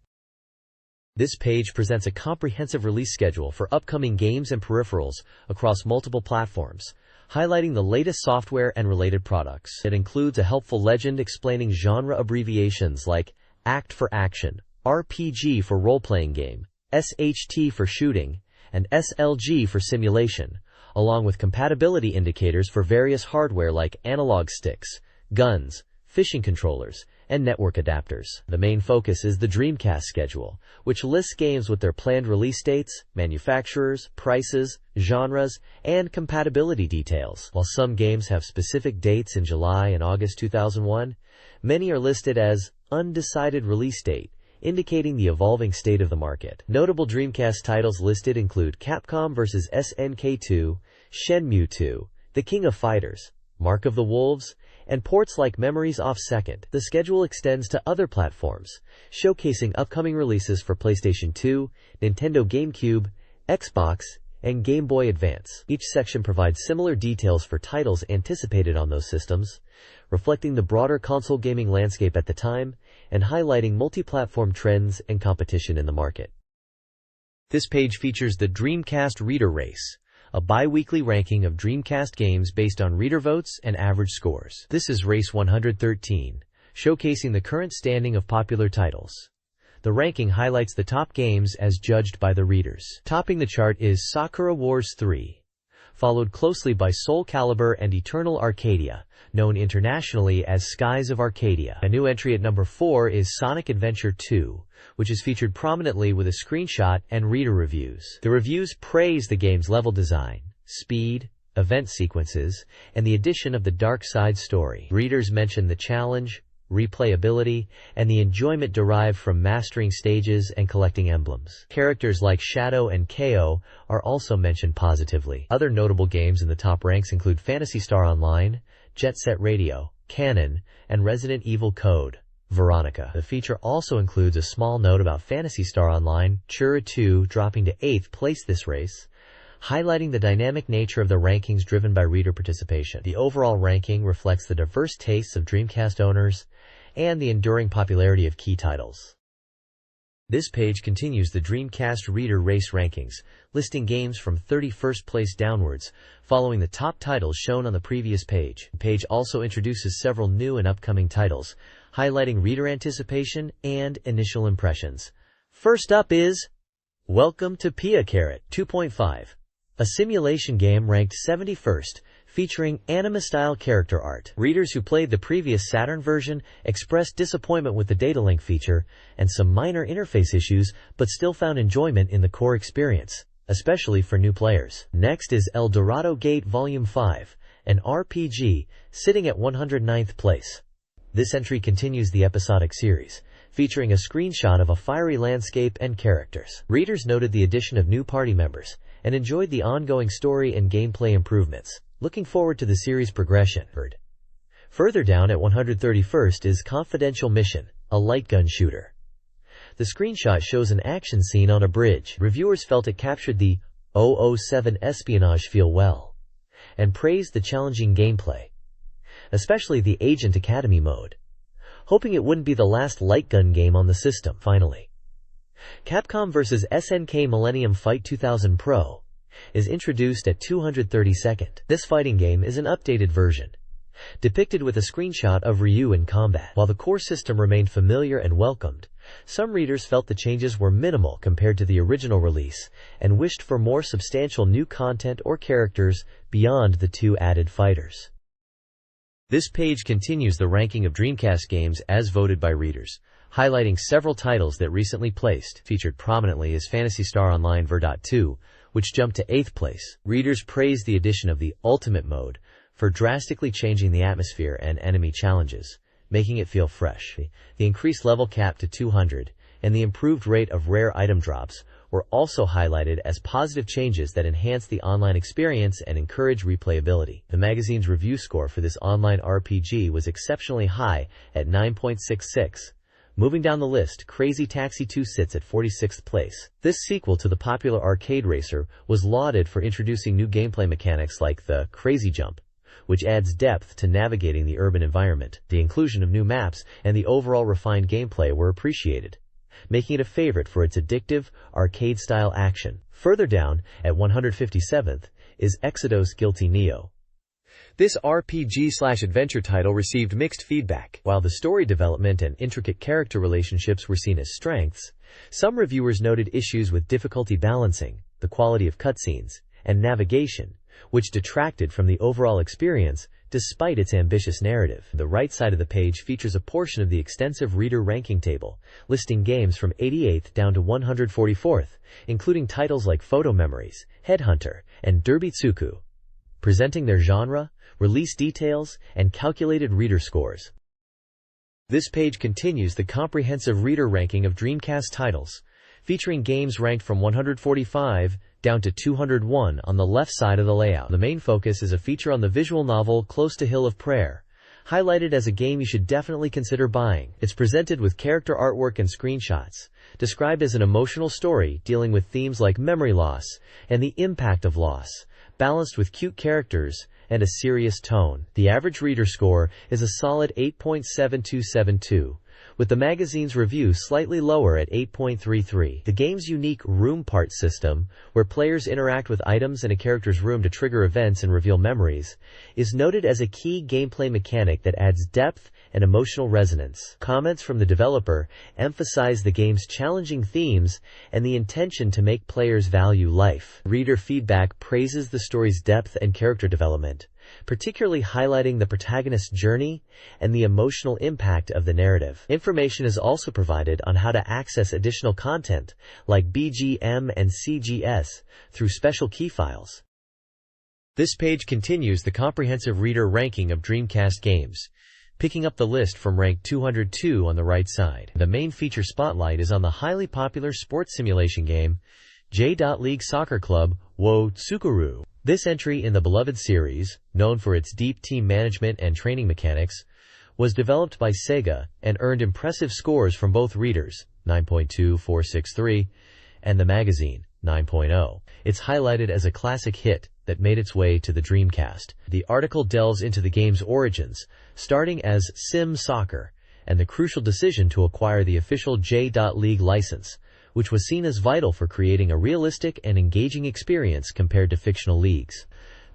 This page presents a comprehensive release schedule for upcoming games and peripherals across multiple platforms, highlighting the latest software and related products. It includes a helpful legend explaining genre abbreviations like ACT for action, RPG for role-playing game, SHT for shooting, and SLG for simulation, along with compatibility indicators for various hardware like analog sticks, guns, fishing controllers, and network adapters. The main focus is the Dreamcast schedule, which lists games with their planned release dates, manufacturers, prices, genres, and compatibility details. While some games have specific dates in July and August 2001, many are listed as undecided release date, indicating the evolving state of the market. Notable Dreamcast titles listed include Capcom vs. SNK 2, Shenmue 2, The King of Fighters, Mark of the Wolves, and ports like Memories Off Second. The schedule extends to other platforms, showcasing upcoming releases for PlayStation 2, Nintendo GameCube, Xbox, and Game Boy Advance. Each section provides similar details for titles anticipated on those systems, reflecting the broader console gaming landscape at the time and highlighting multi-platform trends and competition in the market. This page features the Dreamcast Reader Race, a bi-weekly ranking of Dreamcast games based on reader votes and average scores. This is Race 113, showcasing the current standing of popular titles. The ranking highlights the top games as judged by the readers. Topping the chart is Sakura Wars 3, followed closely by Soul Calibur and Eternal Arcadia, known internationally as Skies of Arcadia. A new entry at number 4 is Sonic Adventure 2, which is featured prominently with a screenshot and reader reviews. The reviews praise the game's level design, speed, event sequences, and the addition of the dark side story. Readers mention the challenge, replayability, and the enjoyment derived from mastering stages and collecting emblems. Characters like Shadow and KO are also mentioned positively. Other notable games in the top ranks include Phantasy Star Online, Jet Set Radio, Canon, and Resident Evil Code, Veronica. The feature also includes a small note about Phantasy Star Online, Chura 2 dropping to 8th place this race, highlighting the dynamic nature of the rankings driven by reader participation. The overall ranking reflects the diverse tastes of Dreamcast owners and the enduring popularity of key titles. This page continues the Dreamcast Reader Race rankings, listing games from 31st place downwards, following the top titles shown on the previous page. The page also introduces several new and upcoming titles, highlighting reader anticipation and initial impressions. First up is Welcome to Pia Carrot 2.5, a simulation game ranked 71st, featuring anime-style character art. Readers who played the previous Saturn version expressed disappointment with the data link feature and some minor interface issues, but still found enjoyment in the core experience, especially for new players. Next is El Dorado Gate Volume 5, an RPG, sitting at 109th place. This entry continues the episodic series, featuring a screenshot of a fiery landscape and characters. Readers noted the addition of new party members and enjoyed the ongoing story and gameplay improvements, looking forward to the series' progression. Further down at 131st is Confidential Mission, a light gun shooter. The screenshot shows an action scene on a bridge. Reviewers felt it captured the 007 espionage feel well, and praised the challenging gameplay, especially the Agent Academy mode, hoping it wouldn't be the last light gun game on the system. Finally, Capcom vs SNK Millennium Fight 2000 Pro is introduced at 232nd. This fighting game is an updated version, depicted with a screenshot of Ryu in combat. While the core system remained familiar and welcomed, some readers felt the changes were minimal compared to the original release and wished for more substantial new content or characters beyond the two added fighters. This page continues the ranking of Dreamcast games as voted by readers, highlighting several titles that recently placed. Featured prominently is Phantasy Star Online Verdot 2, which jumped to 8th place. Readers praised the addition of the Ultimate Mode for drastically changing the atmosphere and enemy challenges, making it feel fresh. The increased level cap to 200 and the improved rate of rare item drops were also highlighted as positive changes that enhance the online experience and encourage replayability. The magazine's review score for this online RPG was exceptionally high at 9.66. Moving down the list, Crazy Taxi 2 sits at 46th place. This sequel to the popular arcade racer was lauded for introducing new gameplay mechanics like the Crazy Jump, which adds depth to navigating the urban environment. The inclusion of new maps and the overall refined gameplay were appreciated, making it a favorite for its addictive, arcade-style action. Further down, at 157th, is Exodus Guilty Neo. This RPG/adventure title received mixed feedback. While the story development and intricate character relationships were seen as strengths, some reviewers noted issues with difficulty balancing, the quality of cutscenes, and navigation, which detracted from the overall experience despite its ambitious narrative. The right side of the page features a portion of the extensive reader ranking table, listing games from 88th down to 144th, including titles like Photo Memories, Headhunter, and Derbitsuku, presenting their genre, release details, and calculated reader scores. This page continues the comprehensive reader ranking of Dreamcast titles, featuring games ranked from 145 down to 201 on the left side of the layout. The main focus is a feature on the visual novel Close to Hill of Prayer, highlighted as a game you should definitely consider buying. It's presented with character artwork and screenshots, described as an emotional story dealing with themes like memory loss and the impact of loss, balanced with cute characters and a serious tone. The average reader score is a solid 8.7272, with the magazine's review slightly lower at 8.33. The game's unique room part system, where players interact with items in a character's room to trigger events and reveal memories, is noted as a key gameplay mechanic that adds depth and emotional resonance. Comments from the developer emphasize the game's challenging themes and the intention to make players value life. Reader feedback praises the story's depth and character development, particularly highlighting the protagonist's journey and the emotional impact of the narrative. Information is also provided on how to access additional content like BGM and CGS through special key files. This page continues the comprehensive reader ranking of Dreamcast games, picking up the list from rank 202 on the right side. The main feature spotlight is on the highly popular sports simulation game J.League Soccer Club Wo Tsukuru. This entry in the beloved series, known for its deep team management and training mechanics, was developed by Sega and earned impressive scores from both readers, 9.2463, and the magazine, 9.0. It's highlighted as a classic hit that made its way to the Dreamcast. The article delves into the game's origins, starting as Sim Soccer, and the crucial decision to acquire the official J.League license, which was seen as vital for creating a realistic and engaging experience compared to fictional leagues.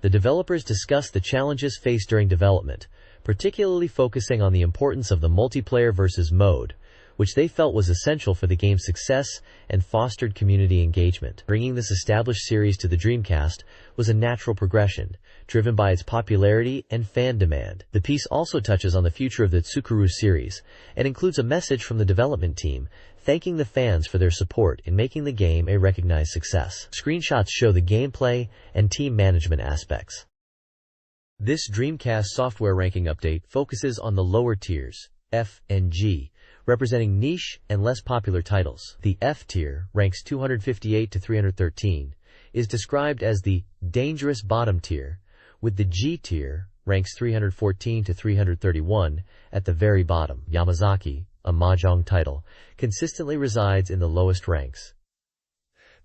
The developers discussed the challenges faced during development, particularly focusing on the importance of the multiplayer versus mode, which they felt was essential for the game's success and fostered community engagement. Bringing this established series to the Dreamcast was a natural progression, driven by its popularity and fan demand. The piece also touches on the future of the Tsukuru series, and includes a message from the development team, thanking the fans for their support in making the game a recognized success. Screenshots show the gameplay and team management aspects. This Dreamcast software ranking update focuses on the lower tiers, F and G, representing niche and less popular titles. The F tier ranks 258 to 313, is described as the dangerous bottom tier, with the G tier, ranks 314 to 331, at the very bottom. Yamazaki, a mahjong title, consistently resides in the lowest ranks.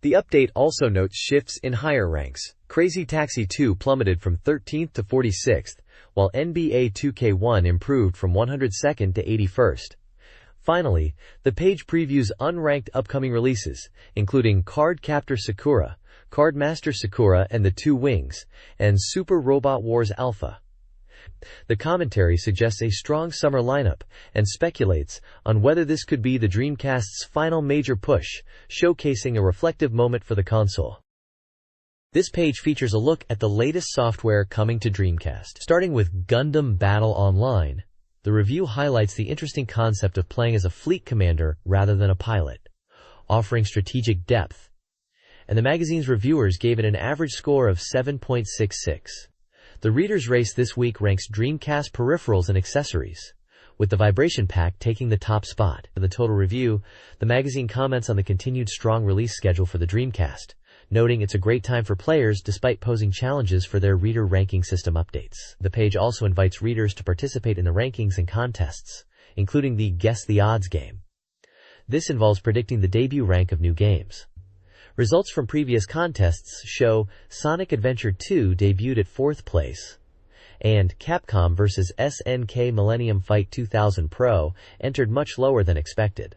The update also notes shifts in higher ranks. Crazy Taxi 2 plummeted from 13th to 46th, while NBA 2K1 improved from 102nd to 81st. Finally, the page previews unranked upcoming releases, including Card Captor Sakura, Card Master Sakura and the Two Wings, and Super Robot Wars Alpha. The commentary suggests a strong summer lineup and speculates on whether this could be the Dreamcast's final major push, showcasing a reflective moment for the console. This page features a look at the latest software coming to Dreamcast. Starting with Gundam Battle Online, the review highlights the interesting concept of playing as a fleet commander rather than a pilot, offering strategic depth. And the magazine's reviewers gave it an average score of 7.66. The Reader's Race this week ranks Dreamcast peripherals and accessories, with the Vibration Pack taking the top spot. In the total review, the magazine comments on the continued strong release schedule for the Dreamcast, noting it's a great time for players despite posing challenges for their reader ranking system updates. The page also invites readers to participate in the rankings and contests, including the Guess the Odds game. This involves predicting the debut rank of new games. Results from previous contests show Sonic Adventure 2 debuted at 4th place, and Capcom vs. SNK Millennium Fight 2000 Pro entered much lower than expected.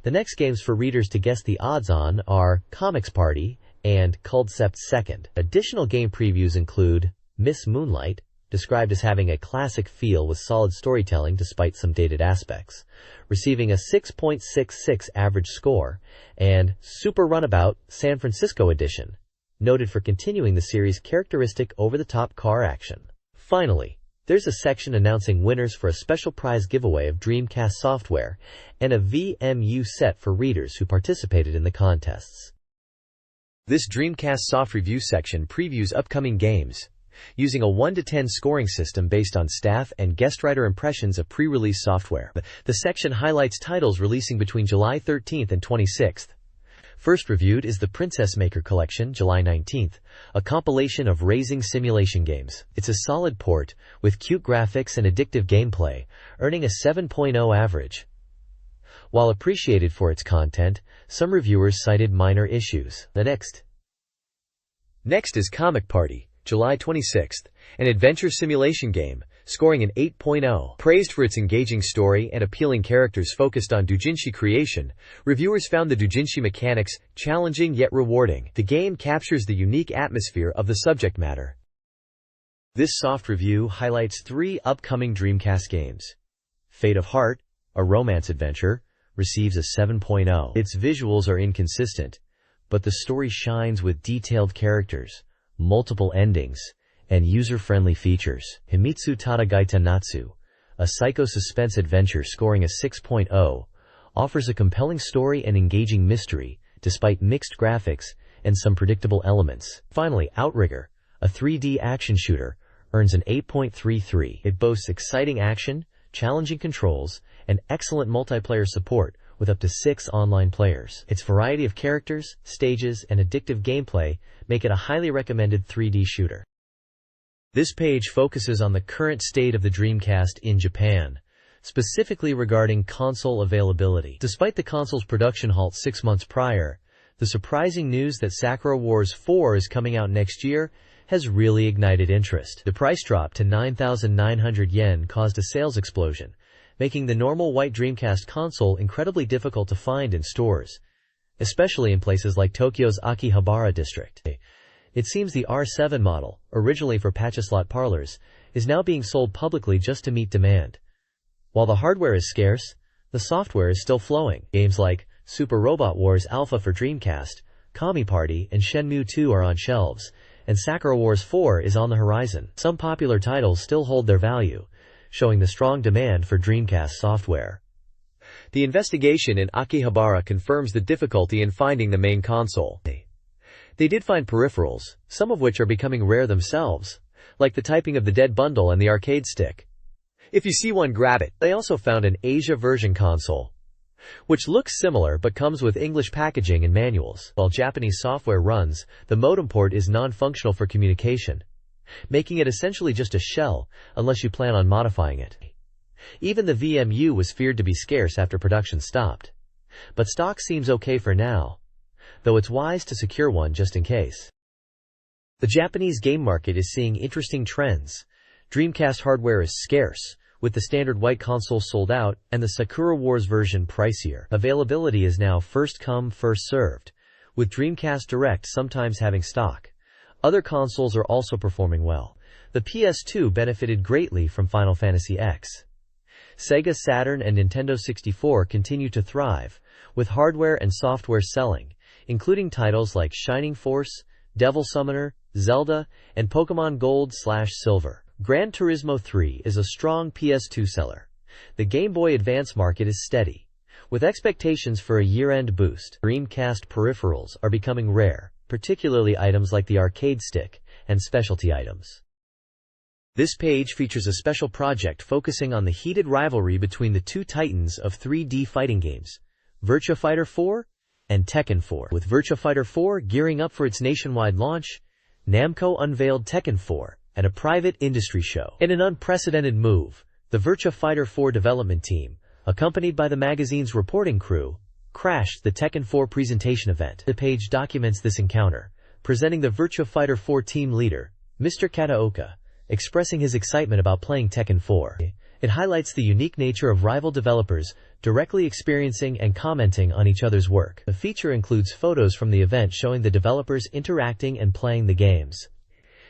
The next games for readers to guess the odds on are Comics Party and Culdcept Second. Additional game previews include Miss Moonlight, described as having a classic feel with solid storytelling despite some dated aspects, receiving a 6.66 average score, and Super Runabout San Francisco Edition, noted for continuing the series' characteristic over-the-top car action. Finally, there's a section announcing winners for a special prize giveaway of Dreamcast software and a VMU set for readers who participated in the contests. This Dreamcast soft review section previews upcoming games, using a 1 to 10 scoring system based on staff and guest writer impressions of pre-release software. The section highlights titles releasing between July 13th and 26th. First reviewed is the Princess Maker Collection, July 19th, a compilation of racing simulation games. It's a solid port, with cute graphics and addictive gameplay, earning a 7.0 average. While appreciated for its content, some reviewers cited minor issues. Next is Comic Party, July 26th, an adventure simulation game, scoring an 8.0. Praised for its engaging story and appealing characters focused on doujinshi creation, reviewers found the doujinshi mechanics challenging yet rewarding. The game captures the unique atmosphere of the subject matter. This soft review highlights 3 upcoming Dreamcast games. Fate of Heart, a romance adventure, receives a 7.0. Its visuals are inconsistent, but the story shines with detailed characters, multiple endings, and user-friendly features. Himitsu Tadagaita Natsu, a psycho-suspense adventure scoring a 6.0, offers a compelling story and engaging mystery, despite mixed graphics and some predictable elements. Finally, Outrigger, a 3D action shooter, earns an 8.33. It boasts exciting action, challenging controls, and excellent multiplayer support, with up to 6 online players. Its variety of characters, stages, and addictive gameplay make it a highly recommended 3D shooter. This page focuses on the current state of the Dreamcast in Japan, specifically regarding console availability. Despite the console's production halt 6 months prior, the surprising news that Sakura Wars 4 is coming out next year has really ignited interest. The price drop to 9,900 yen caused a sales explosion, making the normal white Dreamcast console incredibly difficult to find in stores, especially in places like Tokyo's Akihabara district. It seems the R7 model, originally for Pachislot parlors, is now being sold publicly just to meet demand. While the hardware is scarce, the software is still flowing. Games like Super Robot Wars Alpha for Dreamcast, Kami Party, and Shenmue 2 are on shelves, and Sakura Wars 4 is on the horizon. Some popular titles still hold their value, showing the strong demand for Dreamcast software. The investigation in Akihabara confirms the difficulty in finding the main console. They did find peripherals, some of which are becoming rare themselves, like the typing of the dead bundle and the arcade stick. If you see one, grab it. They also found an Asia version console. which looks similar but comes with English packaging and manuals. While Japanese software runs, the modem port is non-functional for communication, making it essentially just a shell, unless you plan on modifying it. Even the VMU was feared to be scarce after production stopped. But stock seems okay for now, though it's wise to secure one just in case. The Japanese game market is seeing interesting trends. Dreamcast hardware is scarce, with the standard white console sold out and the Sakura Wars version pricier. Availability is now first come, first served, with Dreamcast Direct sometimes having stock. Other consoles are also performing well. The PS2 benefited greatly from Final Fantasy X. Sega Saturn and Nintendo 64 continue to thrive, with hardware and software selling, including titles like Shining Force, Devil Summoner, Zelda, and Pokémon Gold/Silver. Gran Turismo 3 is a strong PS2 seller. The Game Boy Advance market is steady, with expectations for a year-end boost. Dreamcast peripherals are becoming rare, particularly items like the arcade stick and specialty items. This page features a special project focusing on the heated rivalry between the two titans of 3D fighting games, Virtua Fighter 4 and Tekken 4. With Virtua Fighter 4 gearing up for its nationwide launch, Namco unveiled Tekken 4 at a private industry show. In an unprecedented move, the Virtua Fighter 4 development team, accompanied by the magazine's reporting crew, crashed the Tekken 4 presentation event. The page documents this encounter, presenting the Virtua Fighter 4 team leader, Mr. Kataoka, expressing his excitement about playing Tekken 4. It highlights the unique nature of rival developers directly experiencing and commenting on each other's work. The feature includes photos from the event showing the developers interacting and playing the games.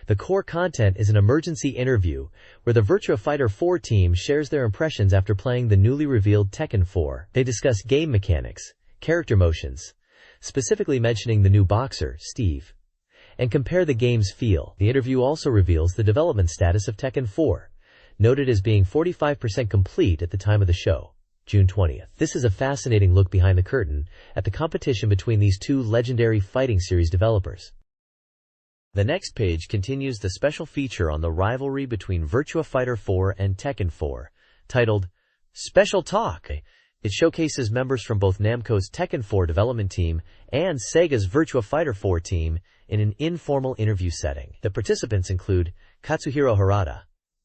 The core content is an emergency interview where the Virtua Fighter 4 team shares their impressions after playing the newly revealed Tekken 4. They discuss game mechanics, character motions, specifically mentioning the new boxer, Steve, and compare the game's feel. The interview also reveals the development status of Tekken 4, noted as being 45% complete at the time of the show, June 20th. This is a fascinating look behind the curtain at the competition between these two legendary fighting series developers. The next page continues the special feature on the rivalry between Virtua Fighter 4 and Tekken 4, titled Special Talk. It showcases members from both Namco's Tekken 4 development team and Sega's Virtua Fighter 4 team in an informal interview setting. The participants include Katsuhiro Harada,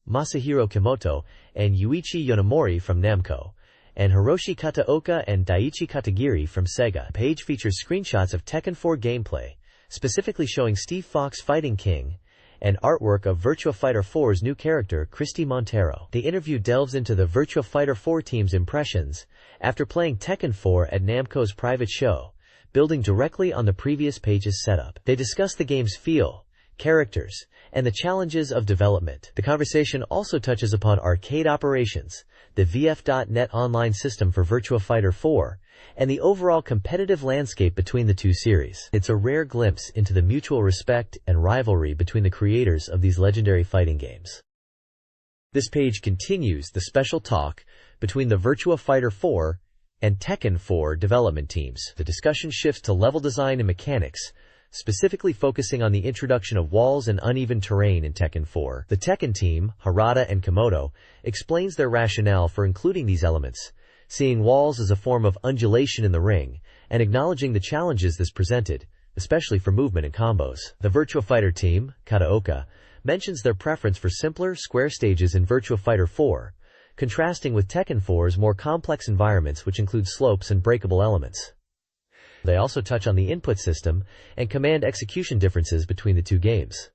Masahiro Kimoto, and Yuichi Yonemori from Namco, and Hiroshi Kataoka and Daiichi Katagiri from Sega. The page features screenshots of Tekken 4 gameplay, specifically showing Steve Fox fighting King, and artwork of Virtua Fighter 4's new character, Christy Montero. The interview delves into the Virtua Fighter 4 team's impressions after playing Tekken 4 at Namco's private show, building directly on the previous page's setup. They discuss the game's feel, characters, and the challenges of development. The conversation also touches upon arcade operations, the VF.net online system for Virtua Fighter 4, and the overall competitive landscape between the two series. It's a rare glimpse into the mutual respect and rivalry between the creators of these legendary fighting games. This page continues the special talk between the Virtua Fighter 4 and Tekken 4 development teams. The discussion shifts to level design and mechanics, specifically focusing on the introduction of walls and uneven terrain in Tekken 4. The Tekken team, Harada and Komodo, explains their rationale for including these elements, seeing walls as a form of undulation in the ring, and acknowledging the challenges this presented, especially for movement and combos. The Virtua Fighter team, Kataoka, mentions their preference for simpler, square stages in Virtua Fighter 4, contrasting with Tekken 4's more complex environments which include slopes and breakable elements. They also touch on the input system and command execution differences between the two games.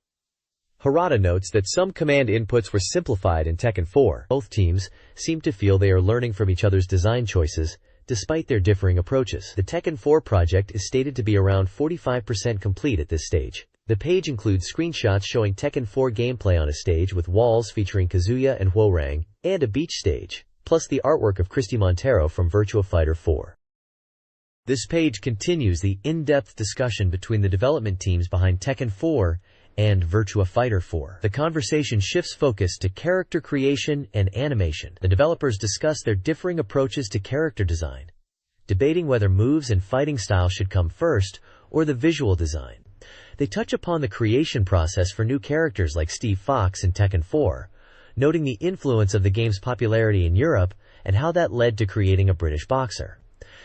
Harada notes that some command inputs were simplified in Tekken 4. Both teams seem to feel they are learning from each other's design choices, despite their differing approaches. The Tekken 4 project is stated to be around 45% complete at this stage. The page includes screenshots showing Tekken 4 gameplay on a stage with walls featuring Kazuya and Hwoarang, and a beach stage, plus the artwork of Christy Montero from Virtua Fighter 4. This page continues the in-depth discussion between the development teams behind Tekken 4 and Virtua Fighter 4. The conversation shifts focus to character creation and animation. The developers discuss their differing approaches to character design, debating whether moves and fighting style should come first or the visual design. They touch upon the creation process for new characters like Steve Fox in Tekken 4, noting the influence of the game's popularity in Europe and how that led to creating a British boxer.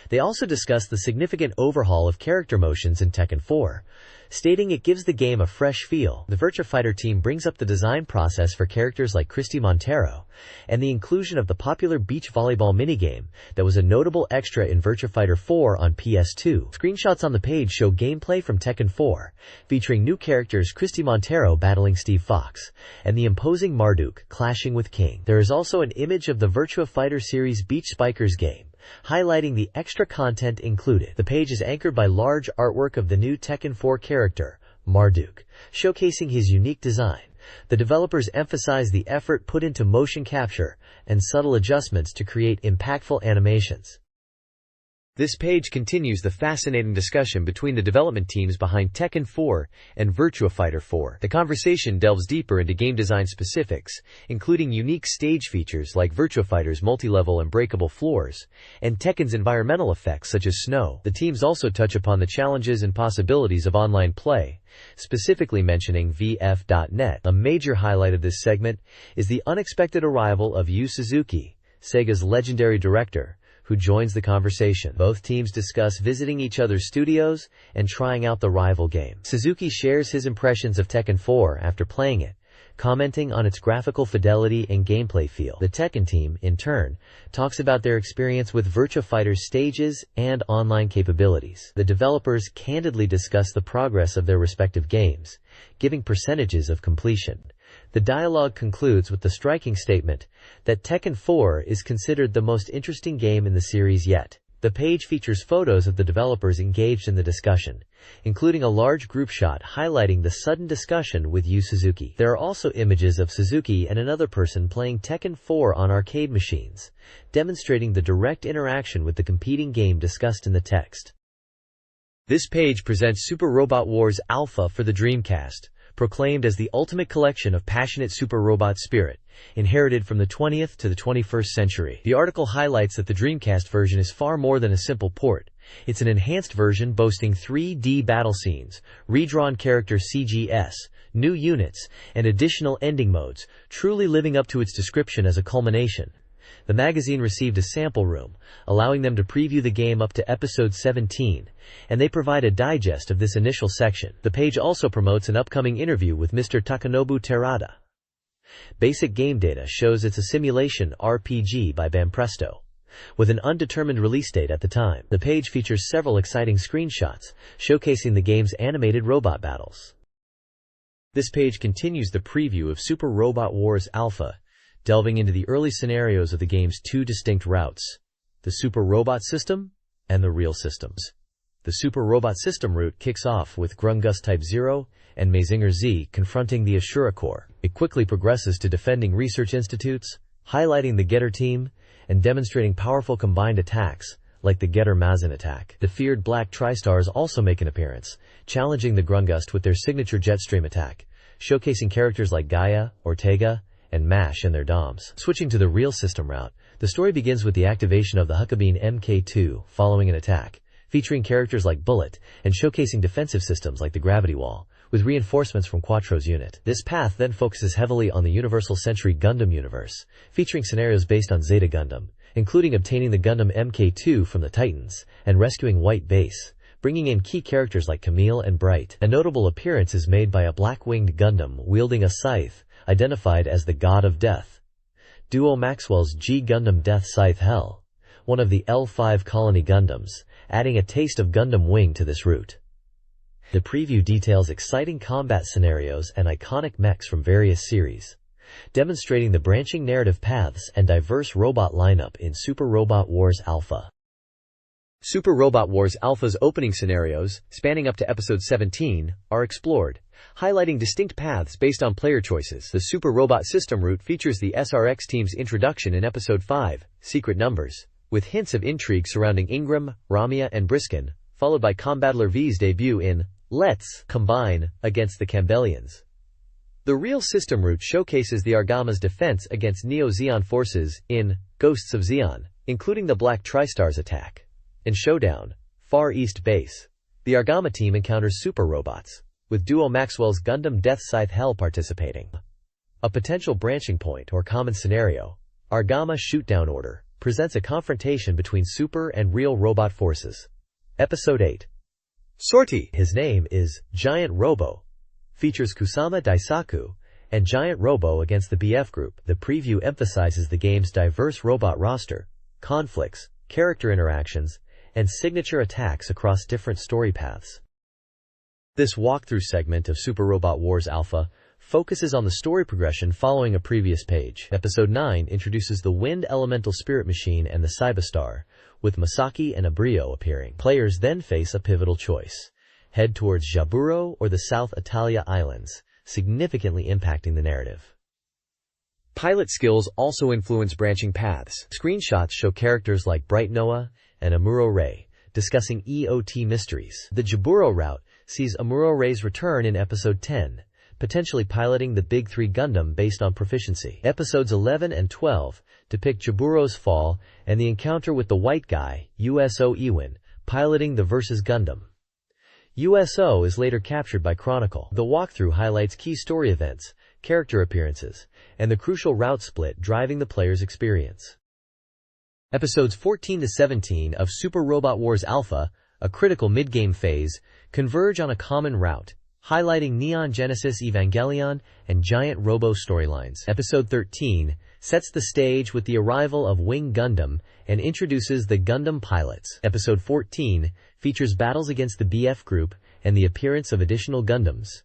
They also discuss the significant overhaul of character motions in Tekken 4, stating it gives the game a fresh feel. The Virtua Fighter team brings up the design process for characters like Christy Montero, and the inclusion of the popular beach volleyball minigame that was a notable extra in Virtua Fighter 4 on PS2. Screenshots on the page show gameplay from Tekken 4, featuring new characters Christy Montero battling Steve Fox, and the imposing Marduk clashing with King. There is also an image of the Virtua Fighter series Beach Spikers game, highlighting the extra content included. The page is anchored by large artwork of the new Tekken 4 character, Marduk, showcasing his unique design. The developers emphasize the effort put into motion capture and subtle adjustments to create impactful animations. This page continues the fascinating discussion between the development teams behind Tekken 4 and Virtua Fighter 4. The conversation delves deeper into game design specifics, including unique stage features like Virtua Fighter's multi-level and breakable floors, and Tekken's environmental effects such as snow. The teams also touch upon the challenges and possibilities of online play, specifically mentioning VF.net. A major highlight of this segment is the unexpected arrival of Yu Suzuki, Sega's legendary director, who joins the conversation. Both teams discuss visiting each other's studios and trying out the rival game. Suzuki shares his impressions of Tekken 4 after playing it, commenting on its graphical fidelity and gameplay feel. The Tekken team, in turn, talks about their experience with Virtua Fighter's stages and online capabilities. The developers candidly discuss the progress of their respective games, giving percentages of completion. The dialogue concludes with the striking statement that Tekken 4 is considered the most interesting game in the series yet. The page features photos of the developers engaged in the discussion, including a large group shot highlighting the sudden discussion with Yu Suzuki. There are also images of Suzuki and another person playing Tekken 4 on arcade machines, demonstrating the direct interaction with the competing game discussed in the text. This page presents Super Robot Wars Alpha for the Dreamcast, proclaimed as the ultimate collection of passionate super robot spirit, inherited from the 20th to the 21st century. The article highlights that the Dreamcast version is far more than a simple port. It's an enhanced version boasting 3D battle scenes, redrawn character CGS, new units, and additional ending modes, truly living up to its description as a culmination. The magazine received a sample room, allowing them to preview the game up to episode 17, and they provide a digest of this initial section. The page also promotes an upcoming interview with Mr. Takanobu Terada. Basic game data shows it's a simulation RPG by Banpresto, with an undetermined release date at the time. The page features several exciting screenshots, showcasing the game's animated robot battles. This page continues the preview of Super Robot Wars Alpha, delving into the early scenarios of the game's two distinct routes, the Super Robot System and the Real Systems. The Super Robot System route kicks off with Grungus Type 0 and Mazinger Z confronting the Ashura Corps. It quickly progresses to defending research institutes, highlighting the Getter team, and demonstrating powerful combined attacks, like the Getter Mazin attack. The feared Black Tri-Stars also make an appearance, challenging the Grungust with their signature Jetstream attack, showcasing characters like Gaia, Ortega, and MASH and their DOMs. Switching to the Real System route, the story begins with the activation of the Huckabee MK2 following an attack, featuring characters like Bullet, and showcasing defensive systems like the Gravity Wall, with reinforcements from Quattro's unit. This path then focuses heavily on the Universal Century Gundam universe, featuring scenarios based on Zeta Gundam, including obtaining the Gundam MK2 from the Titans, and rescuing White Base, bringing in key characters like Camille and Bright. A notable appearance is made by a black-winged Gundam wielding a scythe, identified as the God of Death, Duo Maxwell's G Gundam Death Scythe Hell, one of the L5 Colony Gundams, adding a taste of Gundam Wing to this route. The preview details exciting combat scenarios and iconic mechs from various series, demonstrating the branching narrative paths and diverse robot lineup in Super Robot Wars Alpha. Super Robot Wars Alpha's opening scenarios, spanning up to episode 17, are explored, highlighting distinct paths based on player choices. The Super Robot System route features the SRX team's introduction in episode 5, Secret Numbers, with hints of intrigue surrounding Ingram, Ramia, and Briskin, followed by Combattler V's debut in Let's Combine against the Campbellians. The Real System route showcases the Argama's defense against Neo-Zeon forces in Ghosts of Zeon, including the Black Tri-Stars attack. In Showdown, Far East Base, the Argama team encounters super robots, with Duo Maxwell's Gundam Death Scythe Hell participating. A potential branching point or common scenario, Argama Shootdown Order, presents a confrontation between super and real robot forces. Episode 8. Sortie. His name is Giant Robo. Features Kusama Daisaku and Giant Robo against the BF Group. The preview emphasizes the game's diverse robot roster, conflicts, character interactions, and signature attacks across different story paths. This walkthrough segment of Super Robot Wars Alpha focuses on the story progression following a previous page. Episode 9 introduces the Wind Elemental Spirit Machine and the Cybastar, with Masaki and Abrio appearing. Players then face a pivotal choice: head towards Jaburo or the South Italia Islands, significantly impacting the narrative. Pilot skills also influence branching paths. Screenshots show characters like Bright Noah and Amuro Ray discussing EOT mysteries. The Jaburo route sees Amuro Ray's return in Episode 10, potentially piloting the Big 3 Gundam based on proficiency. Episodes 11 and 12 depict Jaburo's fall and the encounter with the White Guy, USO Ewin, piloting the Versus Gundam. USO is later captured by Chronicle. The walkthrough highlights key story events, character appearances, and the crucial route split driving the player's experience. Episodes 14 to 17 of Super Robot Wars Alpha, a critical mid-game phase, converge on a common route, highlighting Neon Genesis Evangelion and Giant Robo storylines. Episode 13 sets the stage with the arrival of Wing Gundam and introduces the Gundam pilots. Episode 14 features battles against the BF Group and the appearance of additional Gundams.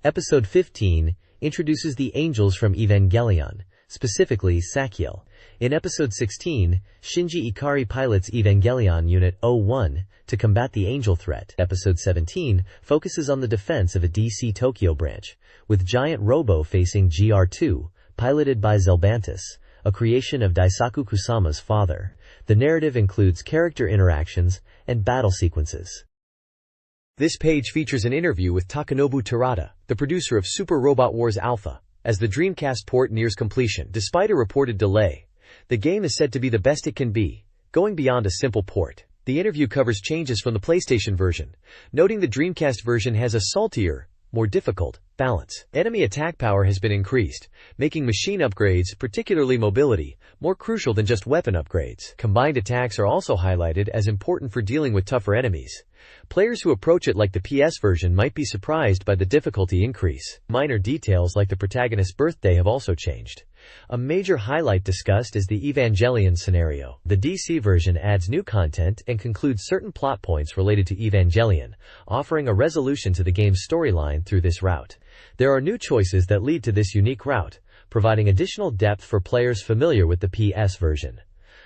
Episode 15 introduces the Angels from Evangelion, specifically Sakiel. In Episode 16, Shinji Ikari pilots Evangelion Unit 01 to combat the Angel threat. Episode 17 focuses on the defense of a DC Tokyo branch, with Giant Robo facing GR2, piloted by Zelbantis, a creation of Daisaku Kusama's father. The narrative includes character interactions and battle sequences. This page features an interview with Takanobu Terada, the producer of Super Robot Wars Alpha, as the Dreamcast port nears completion. Despite a reported delay, the game is said to be the best it can be, going beyond a simple port. The interview covers changes from the PlayStation version, noting the Dreamcast version has a saltier, more difficult balance. Enemy attack power has been increased, making machine upgrades, particularly mobility, more crucial than just weapon upgrades. Combined attacks are also highlighted as important for dealing with tougher enemies. Players who approach it like the PS version might be surprised by the difficulty increase. Minor details like the protagonist's birthday have also changed. A major highlight discussed is the Evangelion scenario. The DC version adds new content and concludes certain plot points related to Evangelion, offering a resolution to the game's storyline through this route. There are new choices that lead to this unique route, providing additional depth for players familiar with the PS version.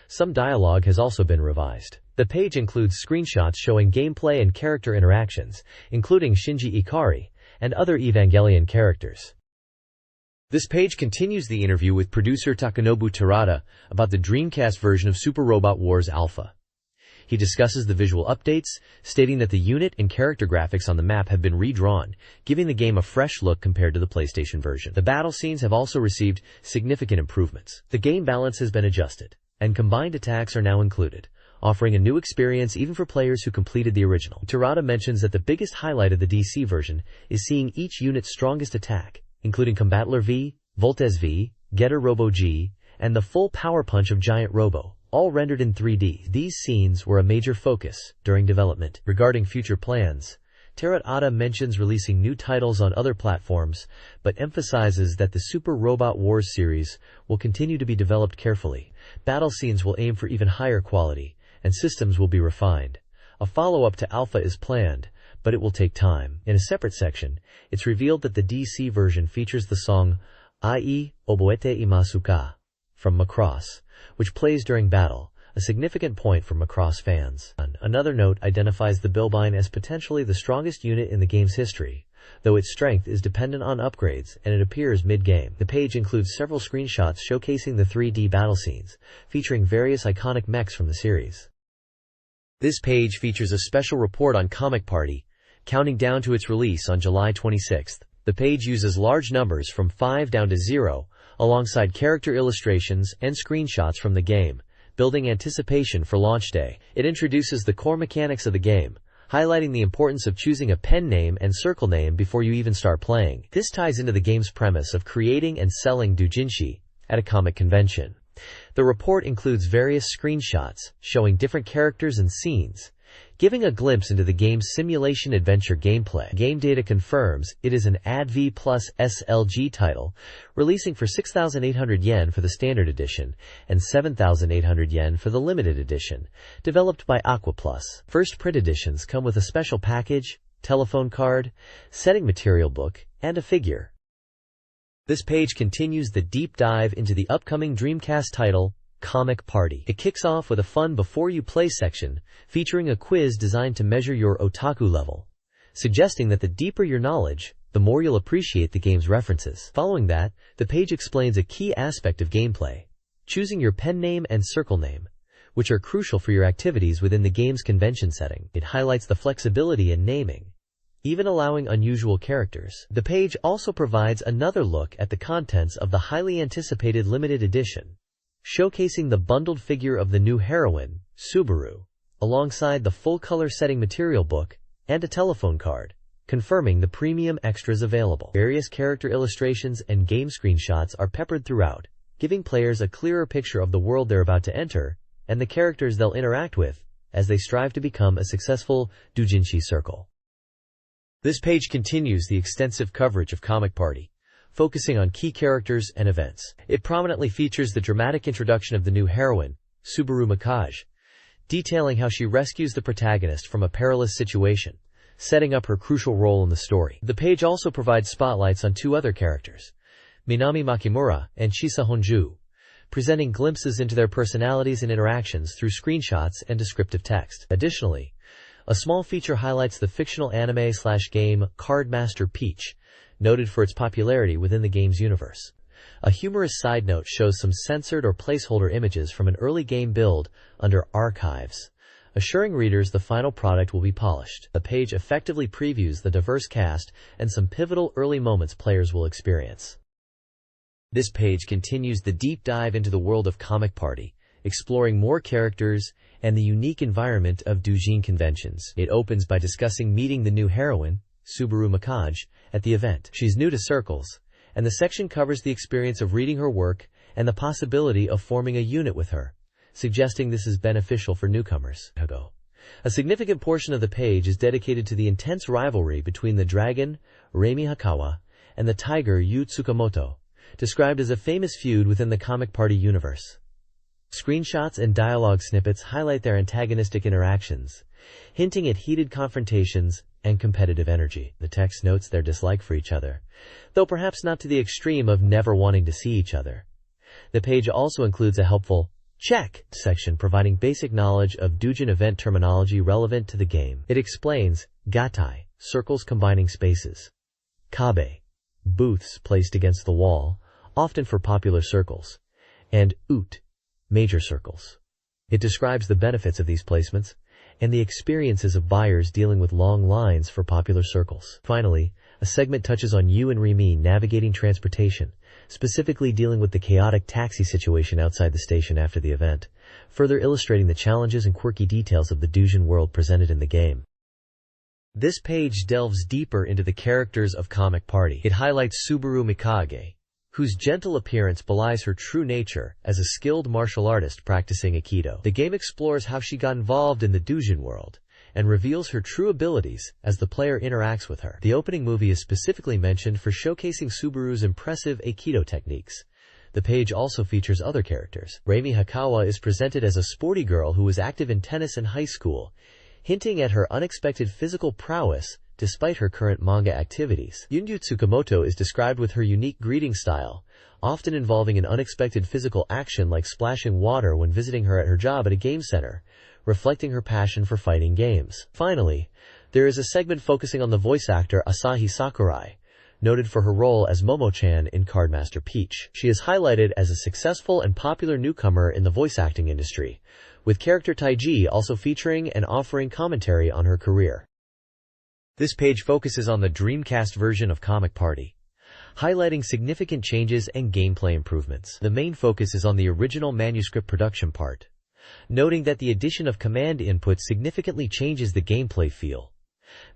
Some dialogue has also been revised. The page includes screenshots showing gameplay and character interactions, including Shinji Ikari and other Evangelion characters. This page continues the interview with producer Takanobu Terada about the Dreamcast version of Super Robot Wars Alpha. He discusses the visual updates, stating that the unit and character graphics on the map have been redrawn, giving the game a fresh look compared to the PlayStation version. The battle scenes have also received significant improvements. The game balance has been adjusted, and combined attacks are now included, offering a new experience even for players who completed the original. Terada mentions that the biggest highlight of the DC version is seeing each unit's strongest attack, including Combattler V, Voltes V, Getter Robo G, and the full power punch of Giant Robo, all rendered in 3D. These scenes were a major focus during development. Regarding future plans, Terada mentions releasing new titles on other platforms, but emphasizes that the Super Robot Wars series will continue to be developed carefully. Battle scenes will aim for even higher quality, and systems will be refined. A follow-up to Alpha is planned, but it will take time. In a separate section, it's revealed that the DC version features the song Ai Oboete Imasuka from Macross, which plays during battle, a significant point for Macross fans. Another note identifies the Bilbine as potentially the strongest unit in the game's history, though its strength is dependent on upgrades and it appears mid-game. The page includes several screenshots showcasing the 3D battle scenes, featuring various iconic mechs from the series. This page features a special report on Comic Party, counting down to its release on July 26th. The page uses large numbers from 5 down to 0, alongside character illustrations and screenshots from the game, building anticipation for launch day. It introduces the core mechanics of the game, highlighting the importance of choosing a pen name and circle name before you even start playing. This ties into the game's premise of creating and selling doujinshi at a comic convention. The report includes various screenshots showing different characters and scenes, giving a glimpse into the game's simulation adventure gameplay. Game data confirms it is an ADV Plus SLG title, releasing for 6,800 yen for the standard edition and 7,800 yen for the limited edition, developed by Aqua Plus. First print editions come with a special package, telephone card, setting material book, and a figure. This page continues the deep dive into the upcoming Dreamcast title, Comic Party. It kicks off with a fun before you play section, featuring a quiz designed to measure your otaku level, suggesting that the deeper your knowledge, the more you'll appreciate the game's references. Following that, the page explains a key aspect of gameplay, choosing your pen name and circle name, which are crucial for your activities within the game's convention setting. It highlights the flexibility in naming, even allowing unusual characters. The page also provides another look at the contents of the highly anticipated limited edition, showcasing the bundled figure of the new heroine, Subaru, alongside the full-color setting material book and a telephone card, confirming the premium extras available. Various character illustrations and game screenshots are peppered throughout, giving players a clearer picture of the world they're about to enter and the characters they'll interact with as they strive to become a successful doujinshi circle. This page continues the extensive coverage of Comic Party, focusing on key characters and events. It prominently features the dramatic introduction of the new heroine, Subaru Mikage, detailing how she rescues the protagonist from a perilous situation, setting up her crucial role in the story. The page also provides spotlights on two other characters, Minami Makimura and Chisa Honju, presenting glimpses into their personalities and interactions through screenshots and descriptive text. Additionally, a small feature highlights the fictional anime/game Cardmaster Peach, noted for its popularity within the game's universe. A humorous side note shows some censored or placeholder images from an early game build under Archives, assuring readers the final product will be polished. The page effectively previews the diverse cast and some pivotal early moments players will experience. This page continues the deep dive into the world of Comic Party, exploring more characters and the unique environment of doujin conventions. It opens by discussing meeting the new heroine, Subaru Mikage, at the event. She's new to circles, and the section covers the experience of reading her work and the possibility of forming a unit with her, suggesting this is beneficial for newcomers. A significant portion of the page is dedicated to the intense rivalry between the dragon, Reimi Hakawa, and the tiger, Yu Tsukamoto, described as a famous feud within the Comic Party universe. Screenshots and dialogue snippets highlight their antagonistic interactions, hinting at heated confrontations and competitive energy. The text notes their dislike for each other, though perhaps not to the extreme of never wanting to see each other. The page also includes a helpful check section providing basic knowledge of doujin event terminology relevant to the game. It explains gatai, circles combining spaces, kabe, booths placed against the wall, often for popular circles, and ut, major circles. It describes the benefits of these placements and the experiences of buyers dealing with long lines for popular circles. Finally, a segment touches on Yu and Rimi navigating transportation, specifically dealing with the chaotic taxi situation outside the station after the event, further illustrating the challenges and quirky details of the doujin world presented in the game. This page delves deeper into the characters of Comic Party. It highlights Subaru Mikage, whose gentle appearance belies her true nature as a skilled martial artist practicing Aikido. The game explores how she got involved in the doujin world and reveals her true abilities as the player interacts with her. The opening movie is specifically mentioned for showcasing Subaru's impressive Aikido techniques. The page also features other characters. Reimi Hakawa is presented as a sporty girl who was active in tennis in high school, hinting at her unexpected physical prowess despite her current manga activities. Yunju Tsukamoto is described with her unique greeting style, often involving an unexpected physical action like splashing water when visiting her at her job at a game center, reflecting her passion for fighting games. Finally, there is a segment focusing on the voice actor Asahi Sakurai, noted for her role as Momo-chan in Cardmaster Peach. She is highlighted as a successful and popular newcomer in the voice acting industry, with character Taiji also featuring and offering commentary on her career. This page focuses on the Dreamcast version of Comic Party, highlighting significant changes and gameplay improvements. The main focus is on the original manuscript production part, noting that the addition of command input significantly changes the gameplay feel,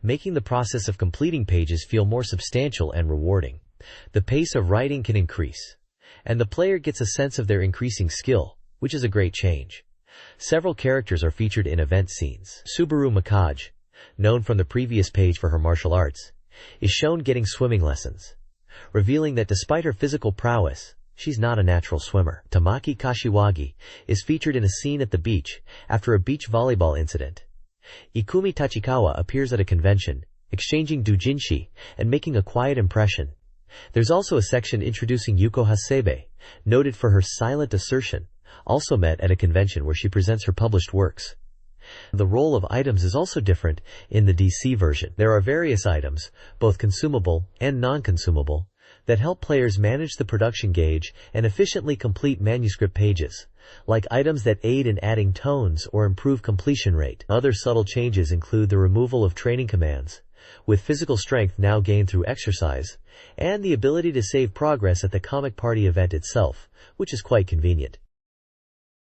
making the process of completing pages feel more substantial and rewarding. The pace of writing can increase, and the player gets a sense of their increasing skill, which is a great change. Several characters are featured in event scenes. Subaru Makaj, known from the previous page for her martial arts, is shown getting swimming lessons, revealing that despite her physical prowess, she's not a natural swimmer. Tamaki Kashiwagi is featured in a scene at the beach after a beach volleyball incident. Ikumi Tachikawa appears at a convention, exchanging doujinshi and making a quiet impression. There's also a section introducing Yuko Hasebe, noted for her silent assertion, also met at a convention where she presents her published works. The role of items is also different in the DC version. There are various items, both consumable and non-consumable, that help players manage the production gauge and efficiently complete manuscript pages, like items that aid in adding tones or improve completion rate. Other subtle changes include the removal of training commands, with physical strength now gained through exercise, and the ability to save progress at the comic party event itself, which is quite convenient.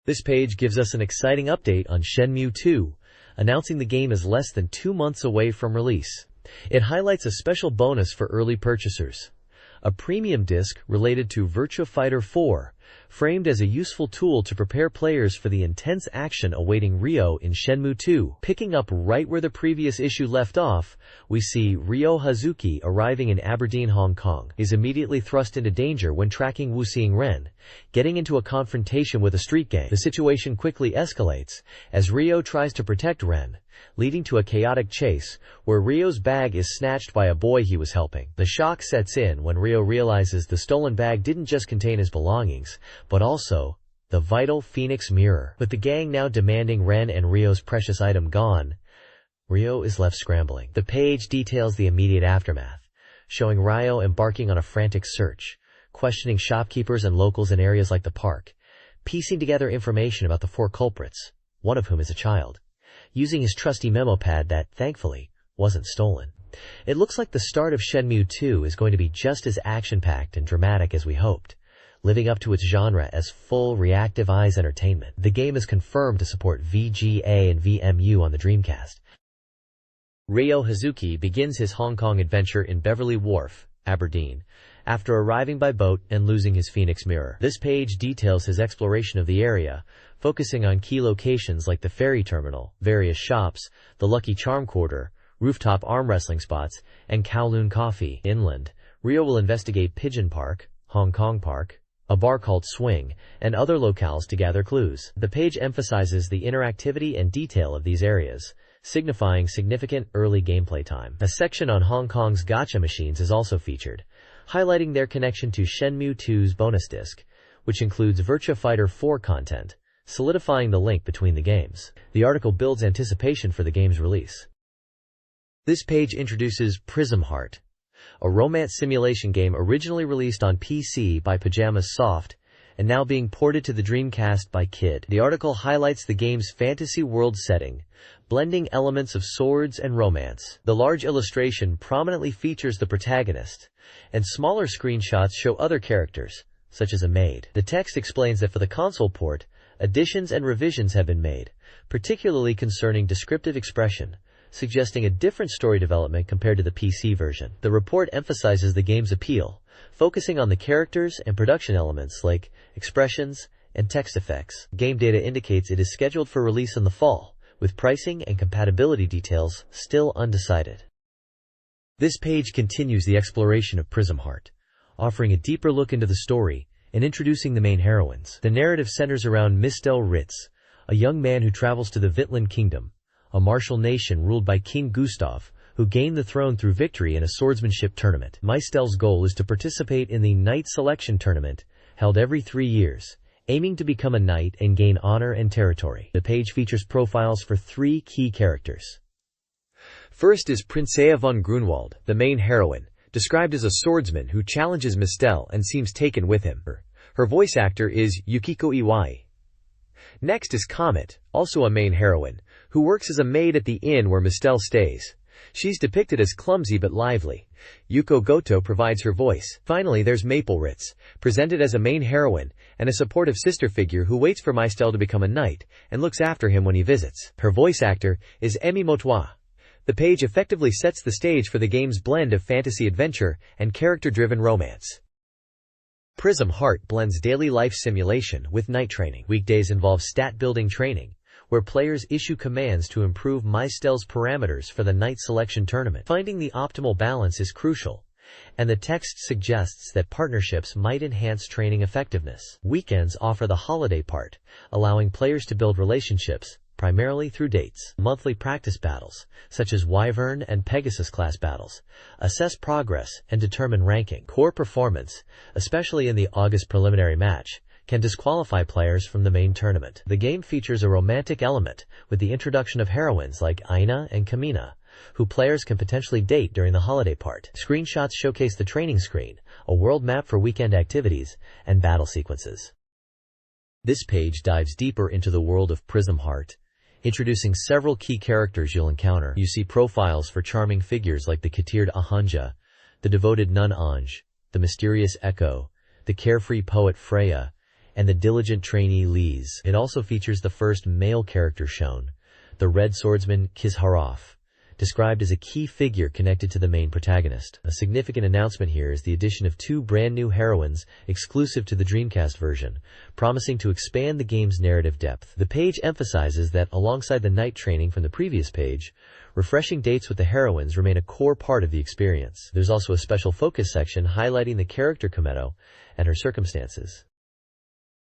This page gives us an exciting update on Shenmue 2, announcing the game is less than 2 months away from release. It highlights a special bonus for early purchasers, a premium disc related to Virtua Fighter 4, framed as a useful tool to prepare players for the intense action awaiting Ryo in Shenmue 2. Picking up right where the previous issue left off, we see Ryo Hazuki arriving in Aberdeen, Hong Kong. He is immediately thrust into danger when tracking Wu Xing-ren, getting into a confrontation with a street gang. The situation quickly escalates as Ryo tries to protect Ren, leading to a chaotic chase where Ryo's bag is snatched by a boy he was helping. The shock sets in when Ryo realizes the stolen bag didn't just contain his belongings, but also the vital Phoenix mirror. With the gang now demanding Ren and Ryo's precious item gone, Ryo is left scrambling. The page details the immediate aftermath, showing Ryo embarking on a frantic search, questioning shopkeepers and locals in areas like the park, piecing together information about the 4 culprits, one of whom is a child, using his trusty memo pad that, thankfully, wasn't stolen. It looks like the start of Shenmue 2 is going to be just as action-packed and dramatic as we hoped, living up to its genre as full reactive eyes entertainment. The game is confirmed to support VGA and VMU on the Dreamcast. Ryo Hazuki begins his Hong Kong adventure in Beverly Wharf, Aberdeen, after arriving by boat and losing his Phoenix mirror. This page details his exploration of the area, focusing on key locations like the ferry terminal, various shops, the Lucky Charm Quarter, rooftop arm wrestling spots, and Kowloon Coffee. Inland, Ryo will investigate Pigeon Park, Hong Kong Park, a bar called Swing, and other locales to gather clues. The page emphasizes the interactivity and detail of these areas, signifying significant early gameplay time. A section on Hong Kong's gacha machines is also featured, highlighting their connection to Shenmue 2's bonus disc, which includes Virtua Fighter 4 content, solidifying the link between the games. The article builds anticipation for the game's release. This page introduces Prism Heart, a romance simulation game originally released on PC by Pajamas Soft and now being ported to the Dreamcast by Kid. The article highlights the game's fantasy world setting, blending elements of swords and romance. The large illustration prominently features the protagonist, and smaller screenshots show other characters, such as a maid. The text explains that for the console port, additions and revisions have been made, particularly concerning descriptive expression, suggesting a different story development compared to the PC version. The report emphasizes the game's appeal, focusing on the characters and production elements like expressions and text effects. Game data indicates it is scheduled for release in the fall, with pricing and compatibility details still undecided. This page continues the exploration of Prism Heart, offering a deeper look into the story and introducing the main heroines. The narrative centers around Mistel Ritz, a young man who travels to the Vitland Kingdom, a martial nation ruled by King Gustav, who gained the throne through victory in a swordsmanship tournament. Mistel's goal is to participate in the Knight Selection Tournament, held every 3 years, aiming to become a knight and gain honor and territory. The page features profiles for 3 key characters. First is Princea von Grunwald, the main heroine, described as a swordsman who challenges Mistel and seems taken with him. Her voice actor is Yukiko Iwai. Next is Comet, also a main heroine, who works as a maid at the inn where Mistel stays. She's depicted as clumsy but lively. Yuko Goto provides her voice. Finally, there's Maple Ritz, presented as a main heroine and a supportive sister figure who waits for Mistel to become a knight and looks after him when he visits. Her voice actor is Emi Motois. The page effectively sets the stage for the game's blend of fantasy adventure and character-driven romance. Prism Heart blends daily life simulation with night training. Weekdays involve stat-building training, where players issue commands to improve Mystel's parameters for the night selection tournament. Finding the optimal balance is crucial, and the text suggests that partnerships might enhance training effectiveness. Weekends offer the holiday part, allowing players to build relationships, primarily through dates. Monthly practice battles, such as Wyvern and Pegasus class battles, assess progress and determine ranking. Core performance, especially in the August preliminary match, can disqualify players from the main tournament. The game features a romantic element with the introduction of heroines like Aina and Kamina, who players can potentially date during the holiday part. Screenshots showcase the training screen, a world map for weekend activities, and battle sequences. This page dives deeper into the world of Prism Heart, introducing several key characters you'll encounter. You see profiles for charming figures like the Katird Ahanja, the devoted nun Anj, the mysterious Echo, the carefree poet Freya, and the diligent trainee Lise. It also features the first male character shown, the red swordsman Kizharov, described as a key figure connected to the main protagonist. A significant announcement here is the addition of 2 brand new heroines exclusive to the Dreamcast version, promising to expand the game's narrative depth. The page emphasizes that, alongside the night training from the previous page, refreshing dates with the heroines remain a core part of the experience. There's also a special focus section highlighting the character Kometo and her circumstances.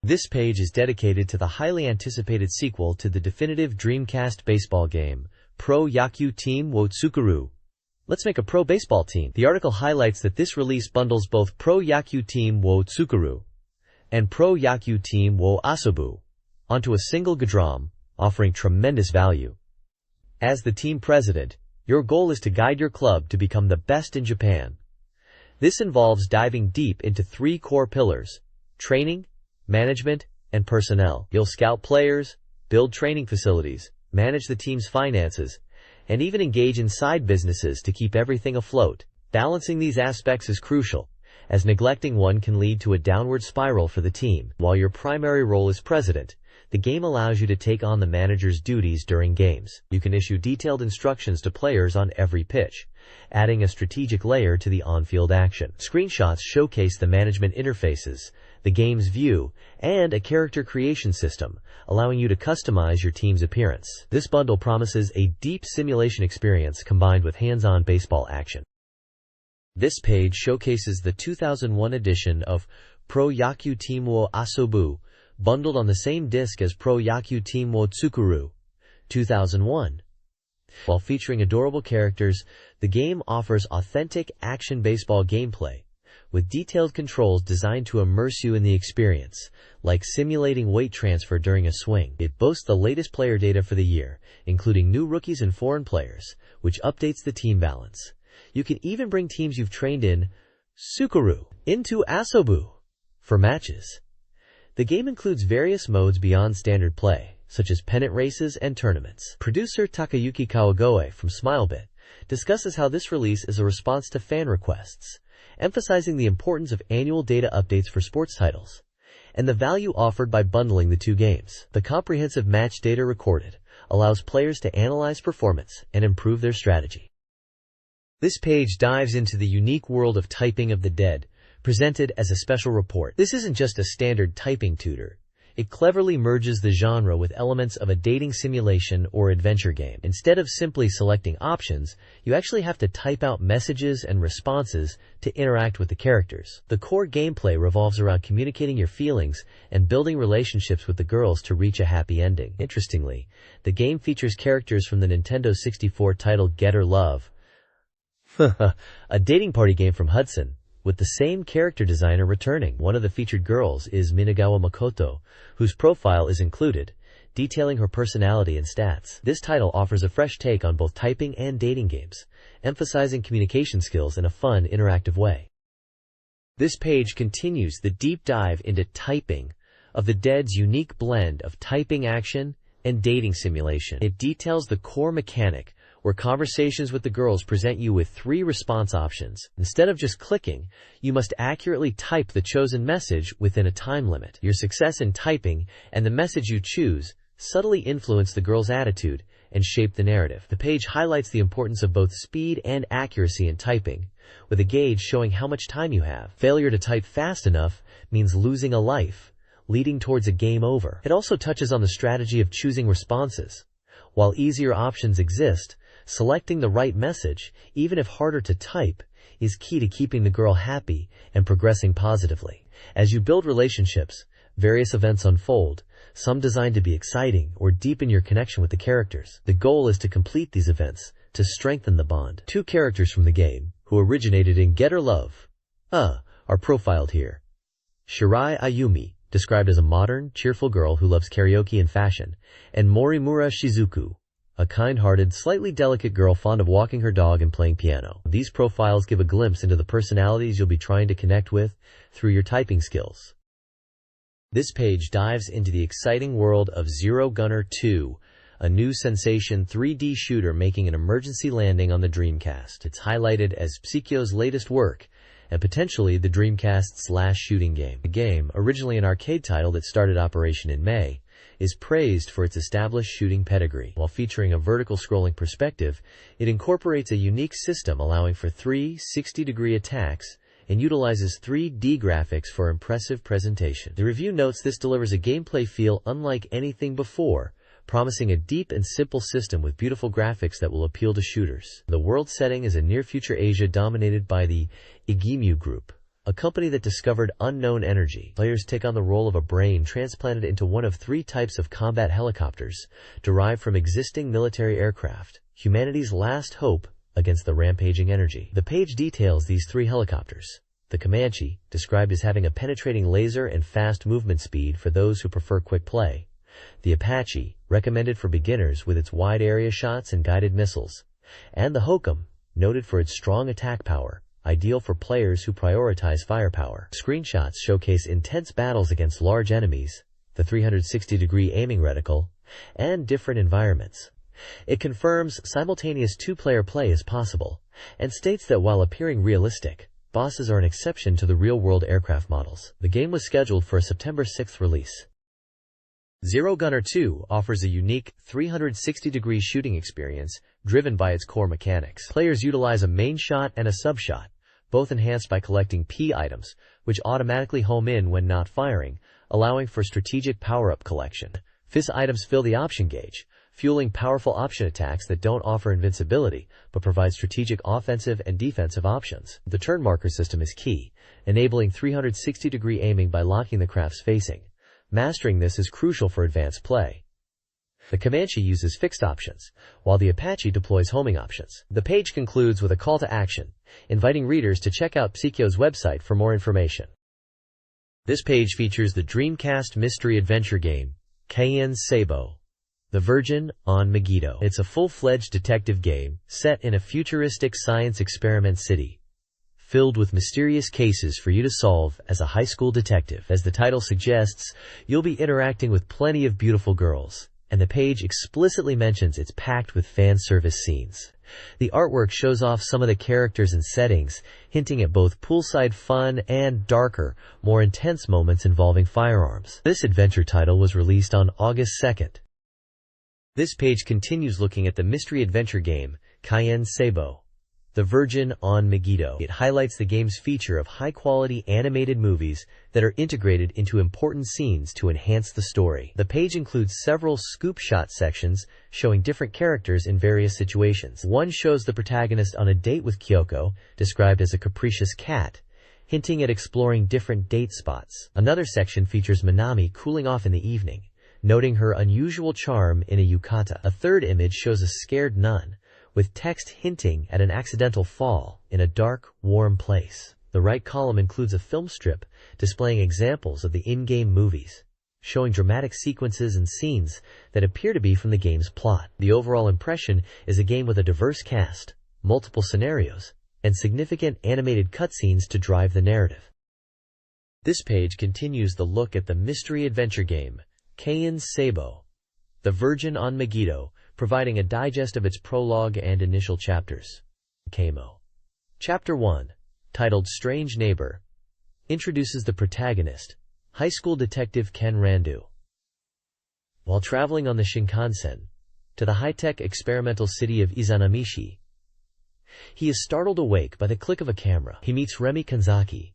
This page is dedicated to the highly anticipated sequel to the definitive Dreamcast baseball game, Pro Yaku Team wo Tsukuru. Let's make a pro baseball team. The article highlights that this release bundles both Pro Yaku Team wo Tsukuru and Pro Yaku Team wo Asobu onto a single GDROM, offering tremendous value. As the team president, your goal is to guide your club to become the best in Japan. This involves diving deep into 3 core pillars: training, management, and personnel. You'll scout players, build training facilities, manage the team's finances, and even engage in side businesses to keep everything afloat. Balancing these aspects is crucial, as neglecting one can lead to a downward spiral for the team. While your primary role is president, the game allows you to take on the manager's duties during games. You can issue detailed instructions to players on every pitch, adding a strategic layer to the on-field action. Screenshots showcase the management interfaces, the game's view, and a character creation system, allowing you to customize your team's appearance. This bundle promises a deep simulation experience combined with hands-on baseball action. This page showcases the 2001 edition of Pro Yaku Team wo Asobu, bundled on the same disc as Pro Yaku Team wo Tsukuru, 2001. While featuring adorable characters, the game offers authentic action baseball gameplay, with detailed controls designed to immerse you in the experience, like simulating weight transfer during a swing. It boasts the latest player data for the year, including new rookies and foreign players, which updates the team balance. You can even bring teams you've trained in Tsukuru into Asobu for matches. The game includes various modes beyond standard play, such as pennant races and tournaments. Producer Takayuki Kawagoe from Smilebit discusses how this release is a response to fan requests, emphasizing the importance of annual data updates for sports titles, and the value offered by bundling the 2 games. The comprehensive match data recorded allows players to analyze performance and improve their strategy. This page dives into the unique world of Typing of the Dead, presented as a special report. This isn't just a standard typing tutor. It cleverly merges the genre with elements of a dating simulation or adventure game. Instead of simply selecting options, you actually have to type out messages and responses to interact with the characters. The core gameplay revolves around communicating your feelings and building relationships with the girls to reach a happy ending. Interestingly, the game features characters from the Nintendo 64 title Getter Love, a dating party game from Hudson, with the same character designer returning. One of the featured girls is Minagawa Makoto, whose profile is included, detailing her personality and stats. This title offers a fresh take on both typing and dating games, emphasizing communication skills in a fun, interactive way. This page continues the deep dive into Typing of the Dead's unique blend of typing action and dating simulation. It details the core mechanic, where conversations with the girls present you with 3 response options. Instead of just clicking, you must accurately type the chosen message within a time limit. Your success in typing and the message you choose subtly influence the girl's attitude and shape the narrative. The page highlights the importance of both speed and accuracy in typing, with a gauge showing how much time you have. Failure to type fast enough means losing a life, leading towards a game over. It also touches on the strategy of choosing responses. While easier options exist, selecting the right message, even if harder to type, is key to keeping the girl happy and progressing positively. As you build relationships, various events unfold, some designed to be exciting or deepen your connection with the characters. The goal is to complete these events to strengthen the bond. 2 characters from the game, who originated in Get or Love, are profiled here. Shirai Ayumi, described as a modern, cheerful girl who loves karaoke and fashion, and Morimura Shizuku, a kind-hearted, slightly delicate girl fond of walking her dog and playing piano. These profiles give a glimpse into the personalities you'll be trying to connect with through your typing skills. This page dives into the exciting world of Zero Gunner 2, a new sensation 3D shooter making an emergency landing on the Dreamcast. It's highlighted as Psikyo's latest work, and potentially the Dreamcast's last shooting game. The game, originally an arcade title that started operation in May, is praised for its established shooting pedigree. While featuring a vertical scrolling perspective, it incorporates a unique system allowing for 360-degree attacks and utilizes 3D graphics for impressive presentation. The review notes this delivers a gameplay feel unlike anything before, promising a deep and simple system with beautiful graphics that will appeal to shooters. The world setting is a near-future Asia dominated by the Igemu Group, a company that discovered unknown energy. Players take on the role of a brain transplanted into one of 3 types of combat helicopters, derived from existing military aircraft, humanity's last hope against the rampaging energy. The page details these 3 helicopters. The Comanche, described as having a penetrating laser and fast movement speed for those who prefer quick play. The Apache, recommended for beginners with its wide area shots and guided missiles. And the Hokum, noted for its strong attack power, ideal for players who prioritize firepower. Screenshots showcase intense battles against large enemies, the 360-degree aiming reticle, and different environments. It confirms simultaneous 2-player play is possible, and states that while appearing realistic, bosses are an exception to the real-world aircraft models. The game was scheduled for a September 6th release. Zero Gunner 2 offers a unique 360-degree shooting experience driven by its core mechanics. Players utilize a main shot and a sub-shot, both enhanced by collecting P items, which automatically home in when not firing, allowing for strategic power-up collection. FIS items fill the option gauge, fueling powerful option attacks that don't offer invincibility, but provide strategic offensive and defensive options. The turn marker system is key, enabling 360-degree aiming by locking the craft's facing. Mastering this is crucial for advanced play. The Comanche uses fixed options, while the Apache deploys homing options. The page concludes with a call to action, inviting readers to check out Psikyo's website for more information. This page features the Dreamcast mystery adventure game, Kaien Seibo, The Virgin on Megiddo. It's a full-fledged detective game set in a futuristic science experiment city, filled with mysterious cases for you to solve as a high school detective. As the title suggests, you'll be interacting with plenty of beautiful girls, and the page explicitly mentions it's packed with fan service scenes. The artwork shows off some of the characters and settings, hinting at both poolside fun and darker, more intense moments involving firearms. This adventure title was released on August 2nd. This page continues looking at the mystery adventure game, Kaien Seibo, The Virgin on Megiddo. It highlights the game's feature of high-quality animated movies that are integrated into important scenes to enhance the story. The page includes several scoop shot sections showing different characters in various situations. One shows the protagonist on a date with Kyoko, described as a capricious cat, hinting at exploring different date spots. Another section features Minami cooling off in the evening, noting her unusual charm in a yukata. A third image shows a scared nun, with text hinting at an accidental fall in a dark, warm place. The right column includes a film strip displaying examples of the in-game movies, showing dramatic sequences and scenes that appear to be from the game's plot. The overall impression is a game with a diverse cast, multiple scenarios, and significant animated cutscenes to drive the narrative. This page continues the look at the mystery adventure game, Kaien Seibo, The Virgin on Megiddo, providing a digest of its prologue and initial chapters. Kamo. Chapter 1, titled Strange Neighbor, introduces the protagonist, high school detective Ken Randu. While traveling on the Shinkansen to the high-tech experimental city of Izanamishi, He is startled awake by the click of a camera. He meets Remi Kanzaki,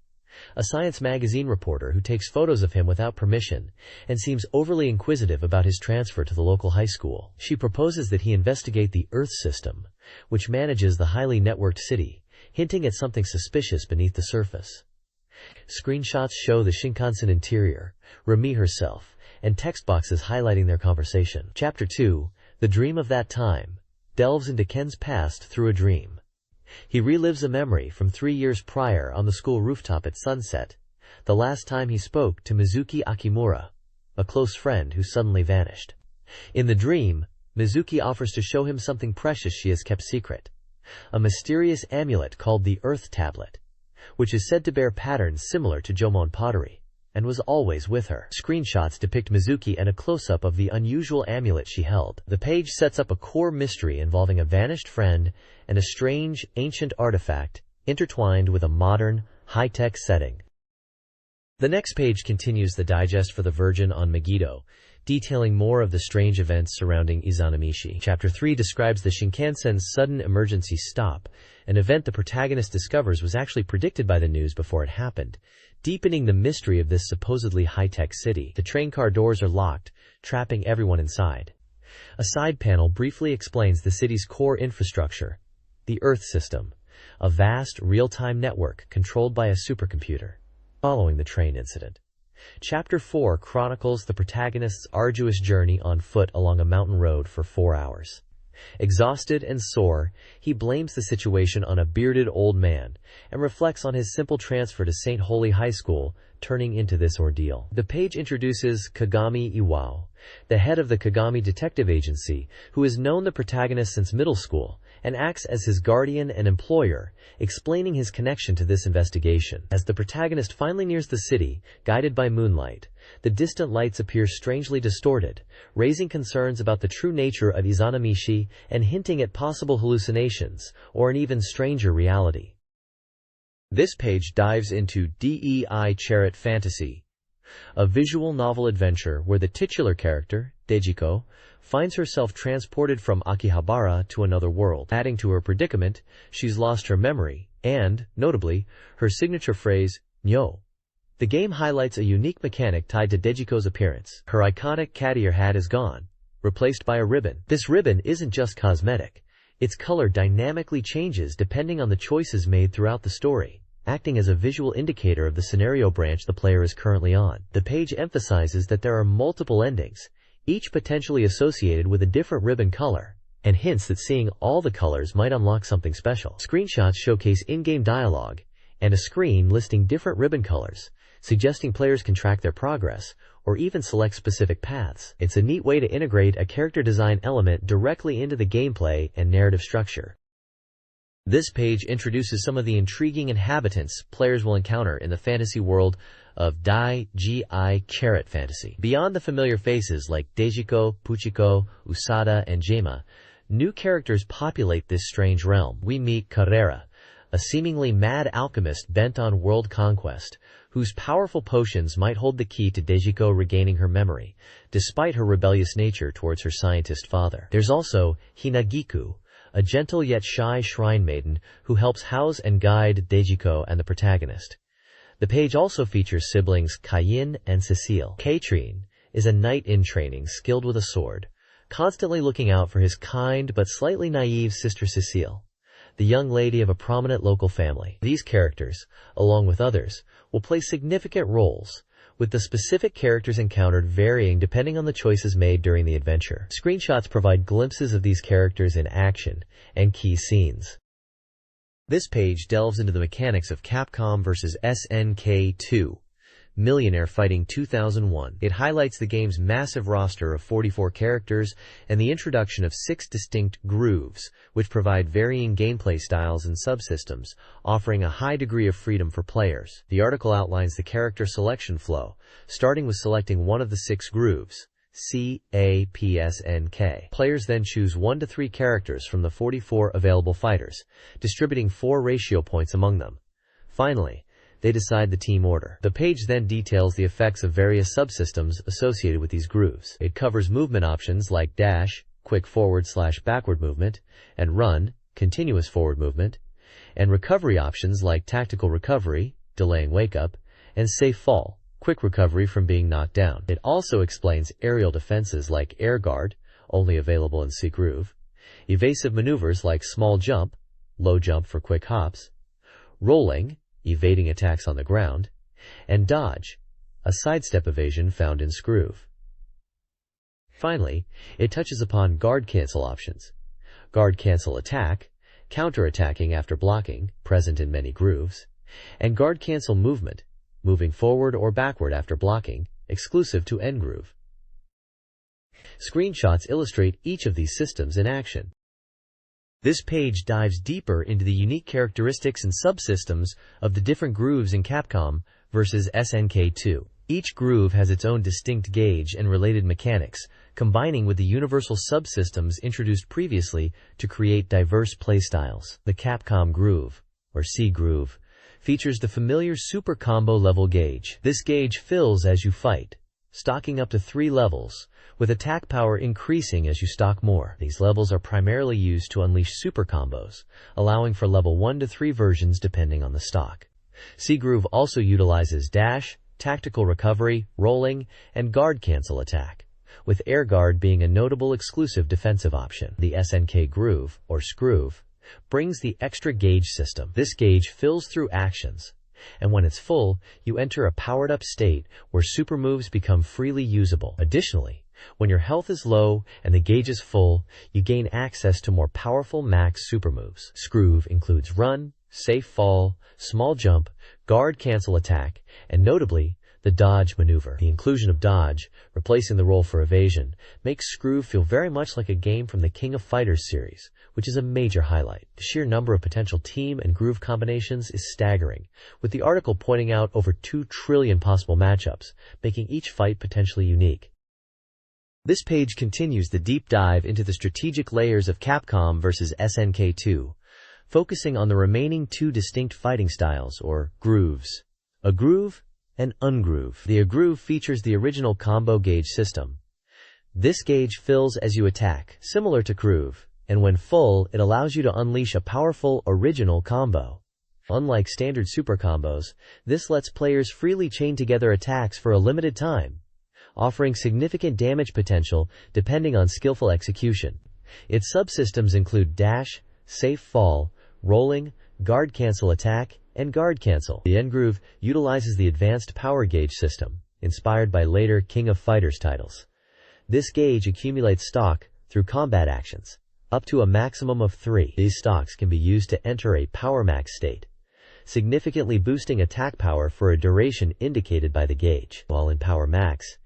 a Science magazine reporter who takes photos of him without permission and seems overly inquisitive about his transfer to the local high school. She proposes that he investigate the Earth system, which manages the highly networked city, hinting at something suspicious beneath the surface. Screenshots show the Shinkansen interior, Remi herself, and text boxes highlighting their conversation. Chapter 2, The Dream of That Time, delves into Ken's past through a dream. He relives a memory from 3 years prior on the school rooftop at sunset, the last time he spoke to Mizuki Akimura, a close friend who suddenly vanished. In the dream, Mizuki offers to show him something precious she has kept secret, a mysterious amulet called the Earth Tablet, which is said to bear patterns similar to Jomon pottery, and was always with her. Screenshots depict Mizuki and a close-up of the unusual amulet she held. The page sets up a core mystery involving a vanished friend and a strange, ancient artifact intertwined with a modern, high-tech setting. The next page continues the digest for the Virgin on Megiddo, detailing more of the strange events surrounding Izanamichi. Chapter 3 describes the Shinkansen's sudden emergency stop, an event the protagonist discovers was actually predicted by the news before it happened, deepening the mystery of this supposedly high-tech city. The train car doors are locked, trapping everyone inside. A side panel briefly explains the city's core infrastructure, the Earth system, a vast, real-time network controlled by a supercomputer. Following the train incident, Chapter 4 chronicles the protagonist's arduous journey on foot along a mountain road for 4 hours. Exhausted and sore, he blames the situation on a bearded old man and reflects on his simple transfer to St. Holy High School, turning into this ordeal. The page introduces Kagami Iwao, the head of the Kagami Detective Agency, who has known the protagonist since middle school and acts as his guardian and employer, explaining his connection to this investigation. As the protagonist finally nears the city, guided by moonlight, the distant lights appear strangely distorted, raising concerns about the true nature of Izanamichi and hinting at possible hallucinations or an even stranger reality. This page dives into DEI Chariot Fantasy, a visual novel adventure where the titular character, Dejiko, finds herself transported from Akihabara to another world. Adding to her predicament, she's lost her memory and, notably, her signature phrase, Nyo. The game highlights a unique mechanic tied to Dejiko's appearance. Her iconic cat ear hat is gone, replaced by a ribbon. This ribbon isn't just cosmetic. Its color dynamically changes depending on the choices made throughout the story, acting as a visual indicator of the scenario branch the player is currently on. The page emphasizes that there are multiple endings, each potentially associated with a different ribbon color, and hints that seeing all the colors might unlock something special. Screenshots showcase in-game dialogue and a screen listing different ribbon colors, suggesting players can track their progress or even select specific paths. It's a neat way to integrate a character design element directly into the gameplay and narrative structure. This page introduces some of the intriguing inhabitants players will encounter in the fantasy world of DEI Chariot Fantasy. Beyond the familiar faces like Dejiko, Puchiko, Usada, and Jema, new characters populate this strange realm. We meet Carrera, a seemingly mad alchemist bent on world conquest, whose powerful potions might hold the key to Dejiko regaining her memory, despite her rebellious nature towards her scientist father. There's also Hinagiku, a gentle yet shy shrine maiden who helps house and guide Dejiko and the protagonist. The page also features siblings Kayin and Cecile. Katrine is a knight in training skilled with a sword, constantly looking out for his kind but slightly naive sister Cecile, the young lady of a prominent local family. These characters, along with others, will play significant roles, with the specific characters encountered varying depending on the choices made during the adventure. Screenshots provide glimpses of these characters in action and key scenes. This page delves into the mechanics of Capcom vs. SNK 2, Millionaire Fighting 2001. It highlights the game's massive roster of 44 characters and the introduction of 6 distinct grooves, which provide varying gameplay styles and subsystems, offering a high degree of freedom for players. The article outlines the character selection flow, starting with selecting one of the 6 grooves, CAPSNK. Players then choose 1 to 3 characters from the 44 available fighters, distributing 4 ratio points among them. Finally, they decide the team order. The page then details the effects of various subsystems associated with these grooves. It covers movement options like dash, quick forward/backward movement, and run, continuous forward movement, and recovery options like tactical recovery, delaying wake-up, and safe fall, quick recovery from being knocked down. It also explains aerial defenses like air guard, only available in C groove, evasive maneuvers like small jump, low jump for quick hops, rolling, evading attacks on the ground, and dodge, a sidestep evasion found in groove. Finally, it touches upon guard cancel options. Guard cancel attack, counter-attacking after blocking, present in many grooves, and guard cancel movement, moving forward or backward after blocking, exclusive to N groove. Screenshots illustrate each of these systems in action. This page dives deeper into the unique characteristics and subsystems of the different grooves in Capcom vs. SNK 2. Each groove has its own distinct gauge and related mechanics, combining with the universal subsystems introduced previously to create diverse playstyles. The Capcom groove, or C groove, features the familiar super combo level gauge. This gauge fills as you fight, stocking up to 3 levels, with attack power increasing as you stock more. These levels are primarily used to unleash super combos, allowing for level 1 to 3 versions depending on the stock. C groove also utilizes dash, tactical recovery, rolling, and guard cancel attack, with air guard being a notable exclusive defensive option. The SNK groove, or Scroove, brings the extra gauge system. This gauge fills through actions, and when it's full, you enter a powered-up state where super moves become freely usable. Additionally, when your health is low and the gauge is full, you gain access to more powerful max super moves. Scroove includes run, safe fall, small jump, guard cancel attack, and notably, the dodge maneuver. The inclusion of dodge, replacing the role for evasion, makes Scroove feel very much like a game from the King of Fighters series, which is a major highlight. The sheer number of potential team and groove combinations is staggering, with the article pointing out over 2 trillion possible matchups, making each fight potentially unique. This page continues the deep dive into the strategic layers of Capcom vs. SNK 2, focusing on the remaining 2 distinct fighting styles, or grooves. A groove and ungroove. The groove features the original combo gauge system. This gauge fills as you attack, similar to groove, and when full, it allows you to unleash a powerful original combo. Unlike standard super combos, this lets players freely chain together attacks for a limited time, offering significant damage potential depending on skillful execution. Its subsystems include dash, safe fall, rolling, guard cancel attack, and guard cancel. The N groove utilizes the advanced power gauge system, inspired by later King of Fighters titles. This gauge accumulates stock through combat actions, up to a maximum of 3. These stocks can be used to enter a power max state, significantly boosting attack power for a duration indicated by the gauge. While in power max,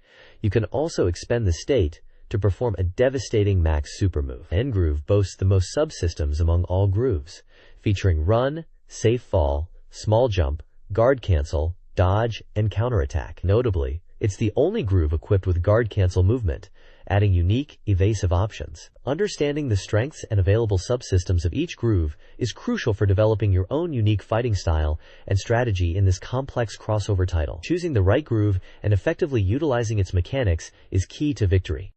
you can also expend the state to perform a devastating max super move. N groove boasts the most subsystems among all grooves, featuring run, safe fall, small jump, guard cancel, dodge, and counterattack. Notably, it's the only groove equipped with guard cancel movement, adding unique, evasive options. Understanding the strengths and available subsystems of each groove is crucial for developing your own unique fighting style and strategy in this complex crossover title. Choosing the right groove and effectively utilizing its mechanics is key to victory.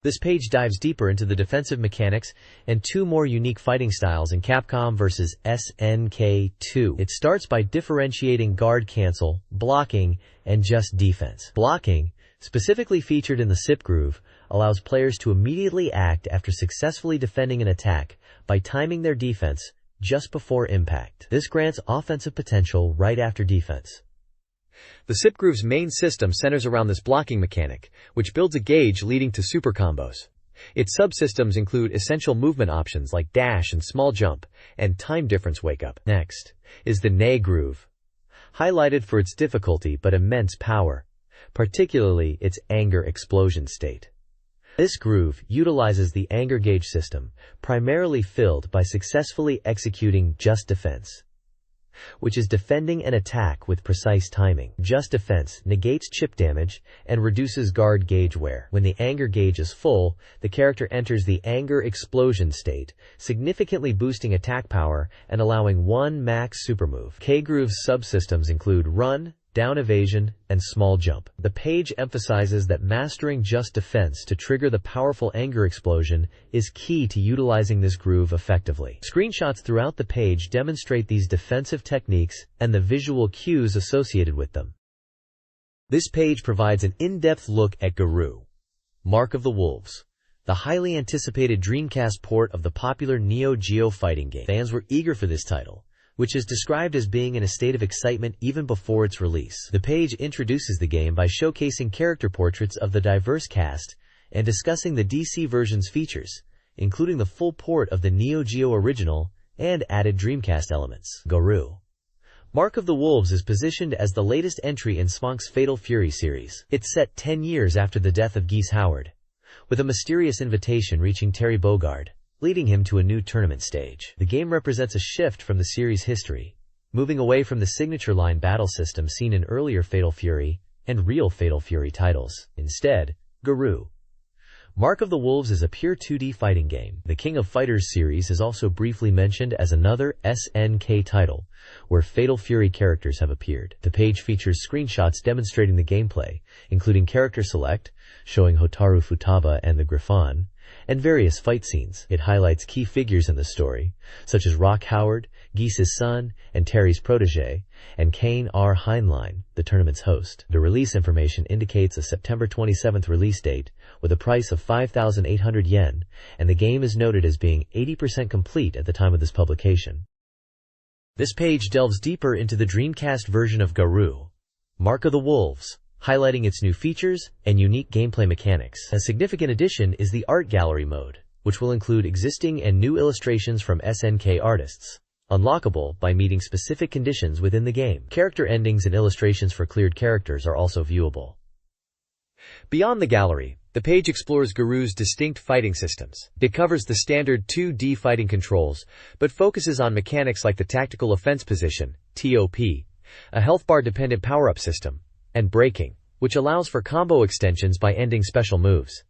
This page dives deeper into the defensive mechanics and 2 more unique fighting styles in Capcom vs. SNK 2. It starts by differentiating guard cancel, blocking, and just defense. Blocking, specifically featured in the SIP groove, allows players to immediately act after successfully defending an attack by timing their defense just before impact. This grants offensive potential right after defense. The SIP groove's main system centers around this blocking mechanic, which builds a gauge leading to super combos. Its subsystems include essential movement options like dash and small jump, and time difference wake-up. Next is the Nay groove, highlighted for its difficulty but immense power, particularly its anger explosion state. This groove utilizes the anger gauge system, primarily filled by successfully executing just defense, which is defending an attack with precise timing. Just defense negates chip damage and reduces guard gauge wear. When the anger gauge is full, the character enters the anger explosion state, significantly boosting attack power and allowing 1 max super move. K groove's subsystems include run, down evasion, and small jump. The page emphasizes that mastering just defense to trigger the powerful anger explosion is key to utilizing this groove effectively. Screenshots throughout the page demonstrate these defensive techniques and the visual cues associated with them. This page provides an in-depth look at Garou, Mark of the Wolves, the highly anticipated Dreamcast port of the popular Neo Geo fighting game. Fans were eager for this title, which is described as being in a state of excitement even before its release. The page introduces the game by showcasing character portraits of the diverse cast and discussing the DC version's features, including the full port of the Neo Geo original and added Dreamcast elements. Garou, Mark of the Wolves is positioned as the latest entry in Smonk's Fatal Fury series. It's set 10 years after the death of Geese Howard, with a mysterious invitation reaching Terry Bogard, leading him to a new tournament stage. The game represents a shift from the series' history, moving away from the signature line battle system seen in earlier Fatal Fury and real Fatal Fury titles. Instead, Garou, Mark of the Wolves is a pure 2D fighting game. The King of Fighters series is also briefly mentioned as another SNK title, where Fatal Fury characters have appeared. The page features screenshots demonstrating the gameplay, including character select, showing Hotaru Futaba and the Griffon, and various fight scenes. It highlights key figures in the story, such as Rock Howard, Geese's son, and Terry's protege, and Kane R. Heinlein, the tournament's host. The release information indicates a September 27th release date, with a price of 5,800 yen, and the game is noted as being 80% complete at the time of this publication. This page delves deeper into the Dreamcast version of Garou, Mark of the Wolves, highlighting its new features and unique gameplay mechanics. A significant addition is the Art Gallery mode, which will include existing and new illustrations from SNK artists, unlockable by meeting specific conditions within the game. Character endings and illustrations for cleared characters are also viewable. Beyond the gallery, the page explores Garou's distinct fighting systems. It covers the standard 2D fighting controls, but focuses on mechanics like the tactical offense position, TOP, a health bar-dependent power-up system, and breaking, which allows for combo extensions by ending special moves.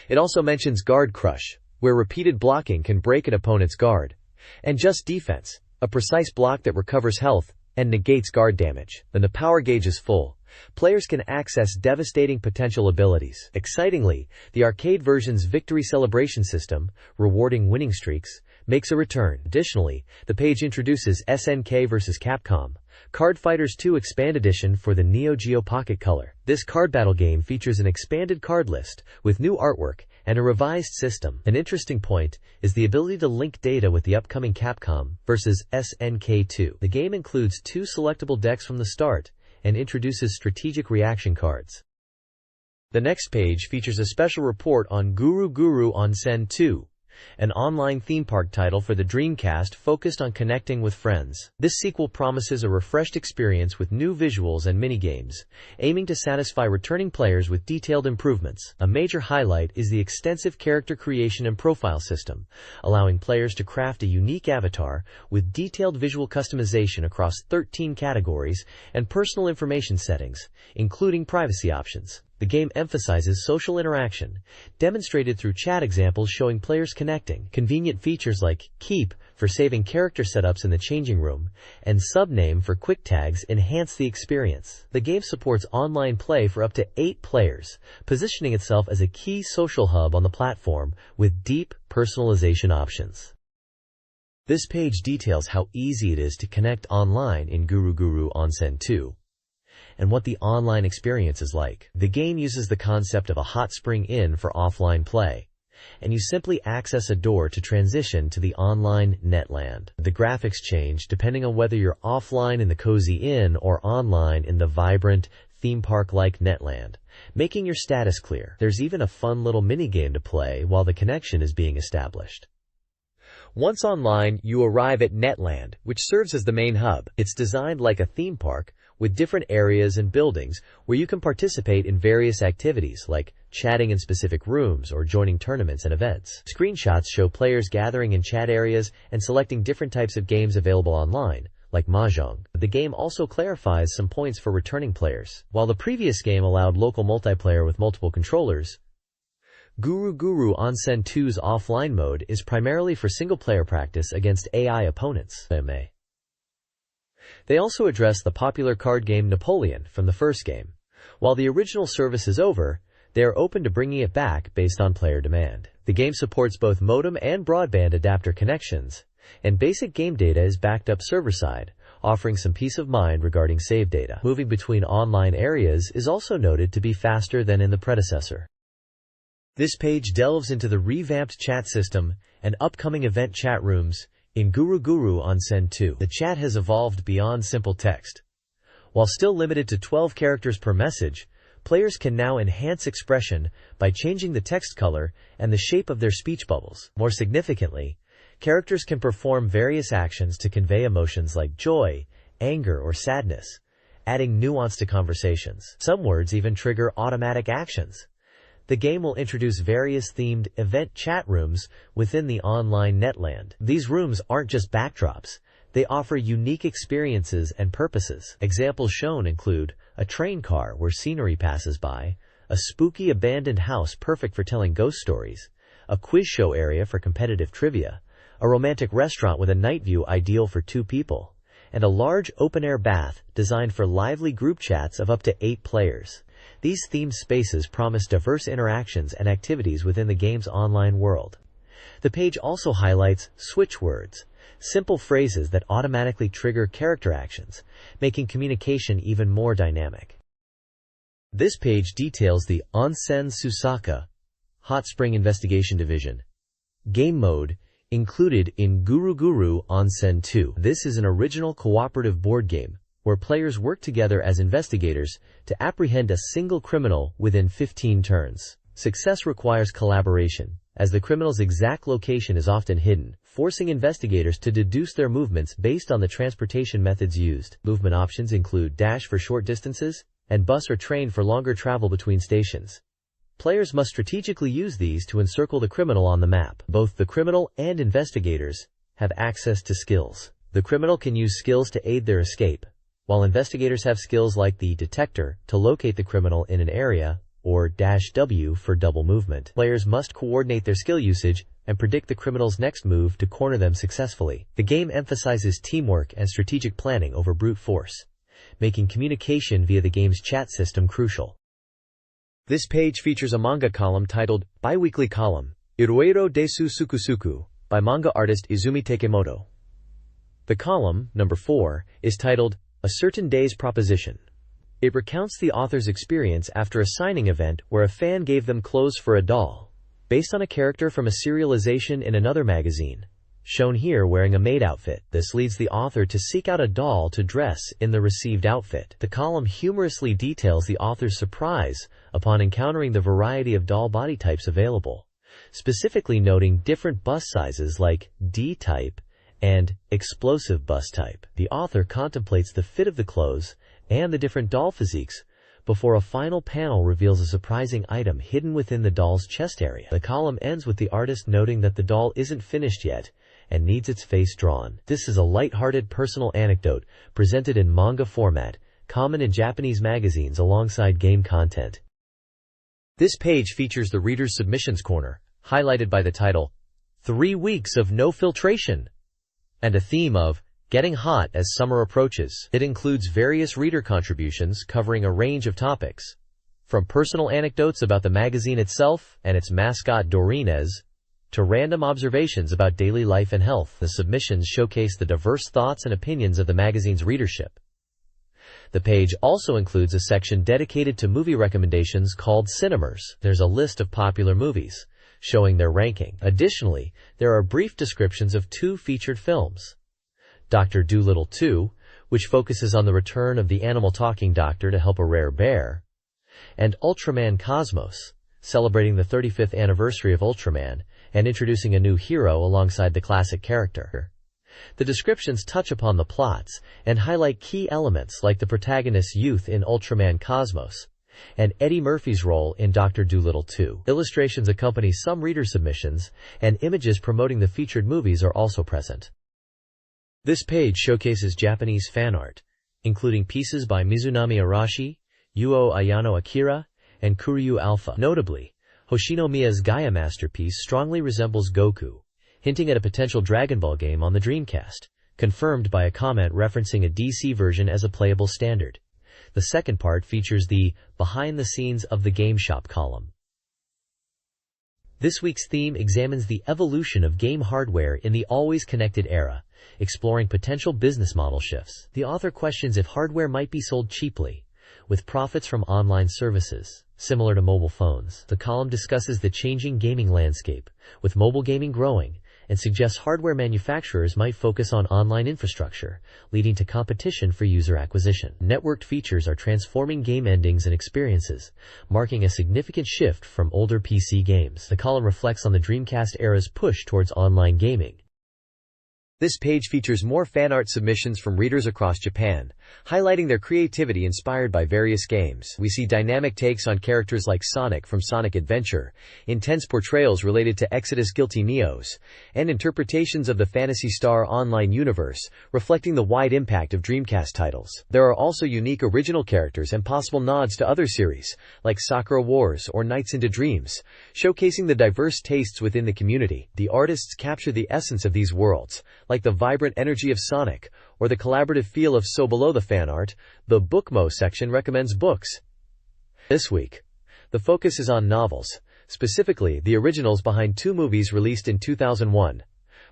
It also mentions guard crush, where repeated blocking can break an opponent's guard, and just defense, a precise block that recovers health and negates guard damage. When the power gauge is full, players can access devastating potential abilities. Excitingly, the arcade version's victory celebration system, rewarding winning streaks, makes a return. Additionally, the page introduces SNK vs. Capcom, Card Fighters 2 Expand Edition for the Neo Geo Pocket Color. This card battle game features an expanded card list with new artwork and a revised system. An interesting point is the ability to link data with the upcoming Capcom vs. SNK 2. The game includes 2 selectable decks from the start and introduces strategic reaction cards. The next page features a special report on Guru Guru Onsen 2, an online theme park title for the Dreamcast focused on connecting with friends. This sequel promises a refreshed experience with new visuals and minigames, aiming to satisfy returning players with detailed improvements. A major highlight is the extensive character creation and profile system, allowing players to craft a unique avatar with detailed visual customization across 13 categories and personal information settings, including privacy options. The game emphasizes social interaction, demonstrated through chat examples showing players connecting. Convenient features like Keep for saving character setups in the changing room and Subname for quick tags enhance the experience. The game supports online play for up to 8 players, positioning itself as a key social hub on the platform with deep personalization options. This page details how easy it is to connect online in Guru Guru Onsen 2. And what the online experience is like. The game uses the concept of a hot spring inn for offline play, and you simply access a door to transition to the online netland. The graphics change depending on whether you're offline in the cozy inn or online in the vibrant, theme park-like netland, making your status clear. There's even a fun little mini-game to play while the connection is being established. Once online, you arrive at Netland, which serves as the main hub. It's designed like a theme park, with different areas and buildings where you can participate in various activities like chatting in specific rooms or joining tournaments and events. Screenshots show players gathering in chat areas and selecting different types of games available online, like Mahjong. The game also clarifies some points for returning players. While the previous game allowed local multiplayer with multiple controllers, Guru Guru Onsen 2's offline mode is primarily for single-player practice against AI opponents. They also address the popular card game Napoleon from the first game. While the original service is over, they are open to bringing it back based on player demand. The game supports both modem and broadband adapter connections, and basic game data is backed up server-side, offering some peace of mind regarding save data. Moving between online areas is also noted to be faster than in the predecessor. This page delves into the revamped chat system and upcoming event chat rooms in Guru Guru Onsen 2. The chat has evolved beyond simple text. While still limited to 12 characters per message, players can now enhance expression by changing the text color and the shape of their speech bubbles. More significantly, characters can perform various actions to convey emotions like joy, anger, or sadness, adding nuance to conversations. Some words even trigger automatic actions. The game will introduce various themed event chat rooms within the online netland. These rooms aren't just backdrops. They offer unique experiences and purposes. Examples shown include a train car where scenery passes by, a spooky abandoned house perfect for telling ghost stories, a quiz show area for competitive trivia, a romantic restaurant with a night view ideal for 2 people, and a large open-air bath designed for lively group chats of up to 8 players. These themed spaces promise diverse interactions and activities within the game's online world. The page also highlights switch words, simple phrases that automatically trigger character actions, making communication even more dynamic. This page details the Onsen Susaka Hot Spring Investigation Division game mode included in Guru Guru Onsen 2. This is an original cooperative board game where players work together as investigators to apprehend a single criminal within 15 turns. Success requires collaboration, as the criminal's exact location is often hidden, forcing investigators to deduce their movements based on the transportation methods used. Movement options include dash for short distances and bus or train for longer travel between stations. Players must strategically use these to encircle the criminal on the map. Both the criminal and investigators have access to skills. The criminal can use skills to aid their escape, while investigators have skills like the detector to locate the criminal in an area, or -W for double movement. Players must coordinate their skill usage and predict the criminal's next move to corner them successfully. The game emphasizes teamwork and strategic planning over brute force, making communication via the game's chat system crucial. This page features a manga column titled Biweekly Column, Iroiro Desu Sukusuku, by manga artist Izumi Takemoto. The column, number 4, is titled A Certain Day's Proposition. It recounts the author's experience after a signing event where a fan gave them clothes for a doll, based on a character from a serialization in another magazine, shown here wearing a maid outfit. This leads the author to seek out a doll to dress in the received outfit. The column humorously details the author's surprise upon encountering the variety of doll body types available, specifically noting different bust sizes like D-type and explosive bust type. The author contemplates the fit of the clothes and the different doll physiques before a final panel reveals a surprising item hidden within the doll's chest area. The column ends with the artist noting that the doll isn't finished yet and needs its face drawn. This is a light-hearted personal anecdote presented in manga format, common in Japanese magazines alongside game content. This page features the Reader's Submissions Corner, highlighted by the title, 3 Weeks of No Filtration, and a theme of Getting Hot as Summer Approaches. It includes various reader contributions covering a range of topics, from personal anecdotes about the magazine itself and its mascot Dorines, to random observations about daily life and health. The submissions showcase the diverse thoughts and opinions of the magazine's readership. The page also includes a section dedicated to movie recommendations called Cinemers. There's a list of popular movies, showing their ranking. Additionally, there are brief descriptions of 2 featured films. Dr. Dolittle 2, which focuses on the return of the animal talking doctor to help a rare bear, and Ultraman Cosmos, celebrating the 35th anniversary of Ultraman and introducing a new hero alongside the classic character. The descriptions touch upon the plots and highlight key elements like the protagonist's youth in Ultraman Cosmos and Eddie Murphy's role in Dr. Dolittle 2. Illustrations accompany some reader submissions, and images promoting the featured movies are also present. This page showcases Japanese fan art, including pieces by Mizunami Arashi, Yuo Ayano Akira, and Kuryu Alpha. Notably, Hoshinomiya's Gaia masterpiece strongly resembles Goku, hinting at a potential Dragon Ball game on the Dreamcast. confirmed by a comment referencing a DC version as a playable standard. The second part features the behind the scenes of the game shop column. This week's theme examines the evolution of game hardware in the always connected era, exploring potential business model shifts. The author questions if hardware might be sold cheaply, with profits from online services, similar to mobile phones. The column discusses the changing gaming landscape, with mobile gaming growing, and suggests hardware manufacturers might focus on online infrastructure, leading to competition for user acquisition. Networked features are transforming game endings and experiences, marking a significant shift from older PC games. The column reflects on the Dreamcast era's push towards online gaming. This page features more fan art submissions from readers across Japan, highlighting their creativity inspired by various games. We see dynamic takes on characters like Sonic from Sonic Adventure, intense portrayals related to Exodus Guilty Neos, and interpretations of the Phantasy Star Online universe, reflecting the wide impact of Dreamcast titles. There are also unique original characters and possible nods to other series, like Sakura Wars or Nights into Dreams, showcasing the diverse tastes within the community. The artists capture the essence of these worlds, like the vibrant energy of Sonic, or the collaborative feel of So Below the fan art. The Bookmo section recommends books. This week, the focus is on novels, specifically the originals behind two movies released in 2001,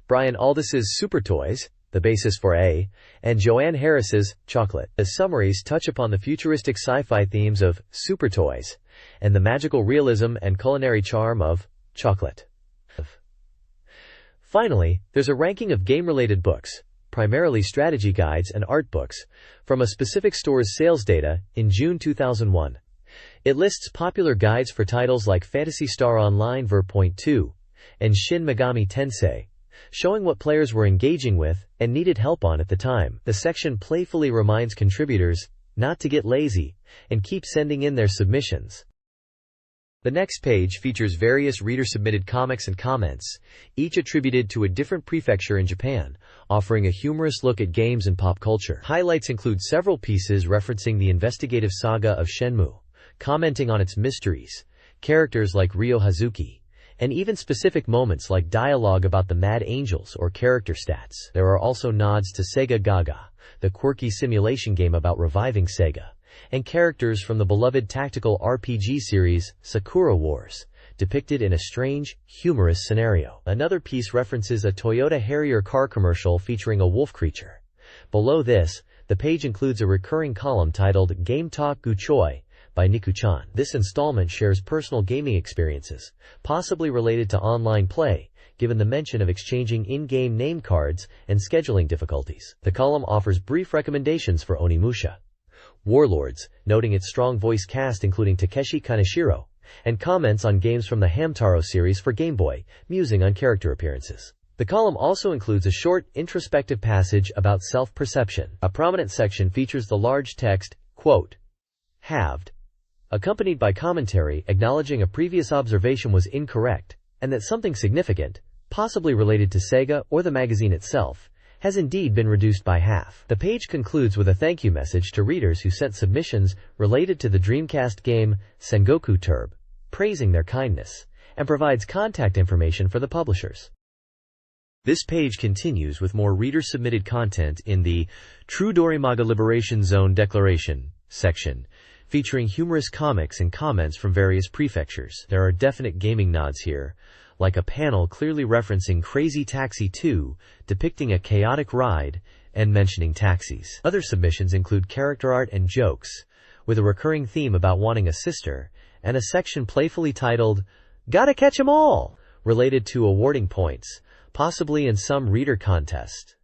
Brian Aldiss's Super Toys, the basis for A, and Joanne Harris's Chocolate. The summaries touch upon the futuristic sci-fi themes of Super Toys, and the magical realism and culinary charm of Chocolate. Finally, there's a ranking of game-related books, primarily strategy guides and art books, from a specific store's sales data in June 2001. It lists popular guides for titles like Phantasy Star Online Ver.2 and Shin Megami Tensei, showing what players were engaging with and needed help on at the time. The section playfully reminds contributors not to get lazy and keep sending in their submissions. The next page features various reader-submitted comics and comments, each attributed to a different prefecture in Japan, offering a humorous look at games and pop culture. Highlights include several pieces referencing the investigative saga of Shenmue, commenting on its mysteries, characters like Ryo Hazuki, and even specific moments like dialogue about the Mad Angels or character stats. There are also nods to Sega Gaga, the quirky simulation game about reviving Sega, and characters from the beloved tactical RPG series Sakura Wars, depicted in a strange, humorous scenario. Another piece references a Toyota Harrier car commercial featuring a wolf creature. Below this, the page includes a recurring column titled Game Talk Guchoi by Niku-chan. This installment shares personal gaming experiences, possibly related to online play, given the mention of exchanging in-game name cards and scheduling difficulties. The column offers brief recommendations for Onimusha Warlords, noting its strong voice cast including Takeshi Kaneshiro, and comments on games from the Hamtaro series for Game Boy, musing on character appearances. The column also includes a short, introspective passage about self-perception. A prominent section features the large text, quote, halved, accompanied by commentary acknowledging a previous observation was incorrect, and that something significant, possibly related to Sega or the magazine itself, has indeed been reduced by half. The page concludes with a thank you message to readers who sent submissions related to the Dreamcast game Sengoku Turb, praising their kindness, and provides contact information for the publishers. This page continues with more reader-submitted content in the True Dorimaga Liberation Zone Declaration section, featuring humorous comics and comments from various prefectures. There are definite gaming nods here, like a panel clearly referencing Crazy Taxi 2, depicting a chaotic ride, and mentioning taxis. Other submissions include character art and jokes, with a recurring theme about wanting a sister, and a section playfully titled, Gotta Catch 'Em All, related to awarding points, possibly in some reader context.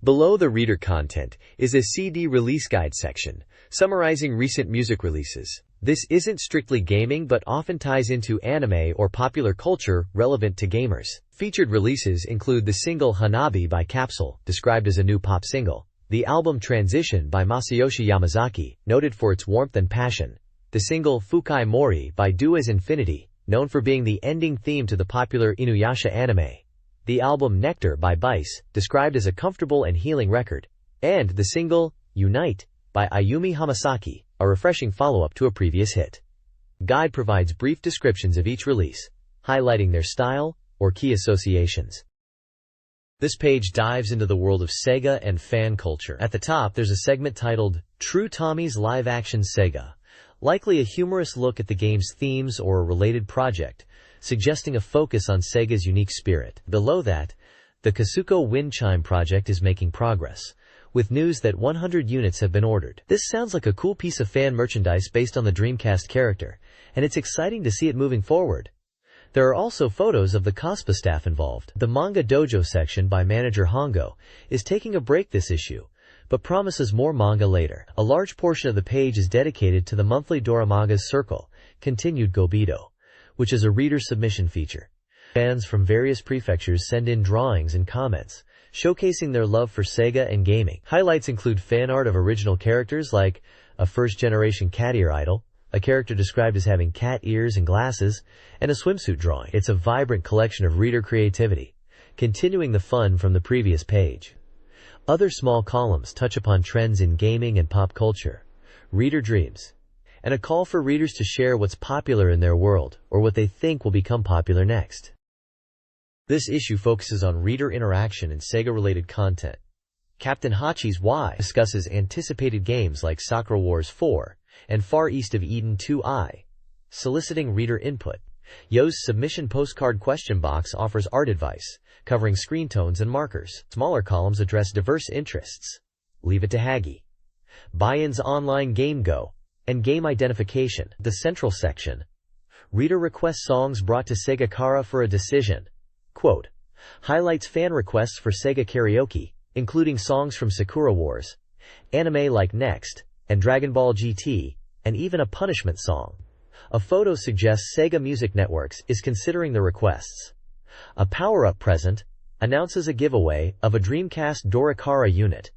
Below the reader content is a CD release guide section, summarizing recent music releases. This isn't strictly gaming but often ties into anime or popular culture relevant to gamers. Featured releases include the single Hanabi by Capsule, described as a new pop single, the album Transition by Masayoshi Yamazaki, noted for its warmth and passion, the single Fukai Mori by Duas Infinity, known for being the ending theme to the popular Inuyasha anime, the album Nectar by Bice, described as a comfortable and healing record, and the single Unite by Ayumi Hamasaki, a refreshing follow-up to a previous hit. Guide provides brief descriptions of each release, highlighting their style or key associations. This page dives into the world of Sega and fan culture. At the top, there's a segment titled True Tommy's Live-Action Sega, likely a humorous look at the game's themes or a related project, suggesting a focus on Sega's unique spirit. Below that, the Kazuko Wind Chime project is making progress, with news that 100 units have been ordered. This sounds like a cool piece of fan merchandise based on the Dreamcast character, and it's exciting to see it moving forward. There are also photos of the COSPA staff involved. The Manga Dojo section by manager Hongo is taking a break this issue, but promises more manga later. A large portion of the page is dedicated to the monthly Dorimaga's Circle, continued Gobido, which is a reader submission feature. Fans from various prefectures send in drawings and comments, showcasing their love for Sega and gaming. Highlights include fan art of original characters like a first-generation cat ear idol, a character described as having cat ears and glasses, and a swimsuit drawing. It's a vibrant collection of reader creativity, continuing the fun from the previous page. Other small columns touch upon trends in gaming and pop culture, reader dreams, and a call for readers to share what's popular in their world or what they think will become popular next. This issue focuses on reader interaction and Sega-related content. Captain Hachi's Y discusses anticipated games like Sakura Wars 4 and Far East of Eden 2i, soliciting reader input. Yo's submission postcard question box offers art advice, covering screen tones and markers. Smaller columns address diverse interests. Leave it to Hagi. Buy-ins online game go, and game identification. The central section. Reader request songs brought to Sega Kara for a decision. Quote, highlights fan requests for Sega karaoke, including songs from Sakura Wars, anime like Next, and Dragon Ball GT, and even a punishment song. A photo suggests Sega Music Networks is considering the requests. A power-up present announces a giveaway of a Dreamcast Dorikara unit.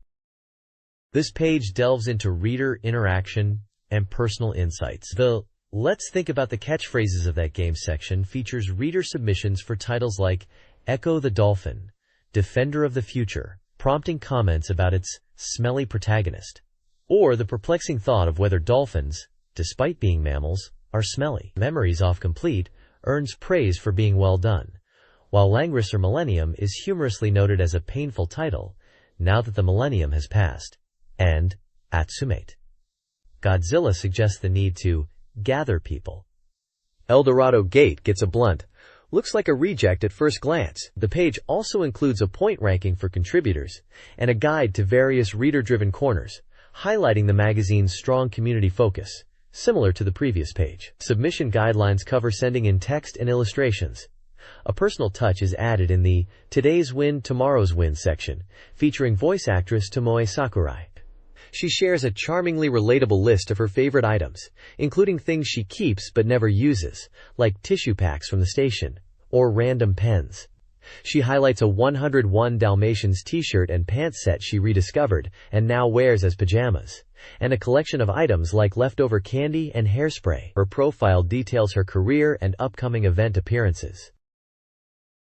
This page delves into reader interaction and personal insights. The Let's Think About the Catchphrases of That Game section features reader submissions for titles like Echo the Dolphin, Defender of the Future, prompting comments about its smelly protagonist, or the perplexing thought of whether dolphins, despite being mammals, are smelly. Memories Off Complete earns praise for being well done, while Langrisser Millennium is humorously noted as a painful title, now that the millennium has passed. And Atsumate. Godzilla suggests the need to gather people. Eldorado Gate gets a blunt, looks like a reject at first glance. The page also includes a point ranking for contributors and a guide to various reader-driven corners, highlighting the magazine's strong community focus, similar to the previous page. Submission guidelines cover sending in text and illustrations. A personal touch is added in the Today's Win, Tomorrow's Win section, featuring voice actress Tomoe Sakurai. She shares a charmingly relatable list of her favorite items, including things she keeps but never uses, like tissue packs from the station, or random pens. She highlights a 101 Dalmatians t-shirt and pants set she rediscovered and now wears as pajamas, and a collection of items like leftover candy and hairspray. Her profile details her career and upcoming event appearances.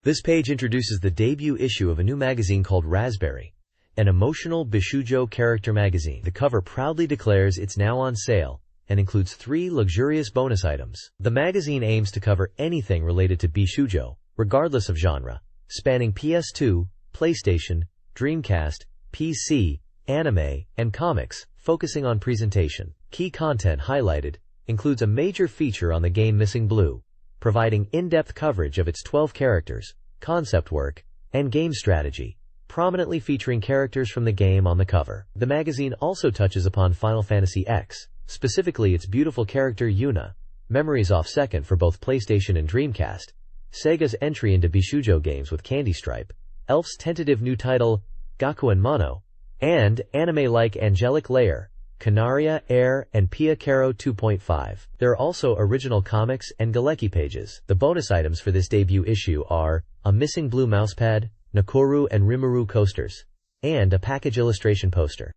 This page introduces the debut issue of a new magazine called Raspberry, an emotional Bishoujo character magazine. The cover proudly declares it's now on sale and includes 3 luxurious bonus items. The magazine aims to cover anything related to Bishoujo, regardless of genre, spanning PS2, PlayStation, Dreamcast, PC, anime, and comics, focusing on presentation. Key content highlighted includes a major feature on the game Missing Blue, providing in-depth coverage of its 12 characters, concept work, and game strategy, prominently featuring characters from the game on the cover. The magazine also touches upon Final Fantasy X, specifically its beautiful character Yuna, Memories Off Second for both PlayStation and Dreamcast, Sega's entry into Bishoujo games with Candy Stripe, Elf's tentative new title, Gakuen Mono, and anime-like Angelic Layer, Canaria, Air, and Pia Caro 2.5. There are also original comics and Galecki pages. The bonus items for this debut issue are a Missing Blue mousepad, Nakoru and Rimuru coasters, and a package illustration poster.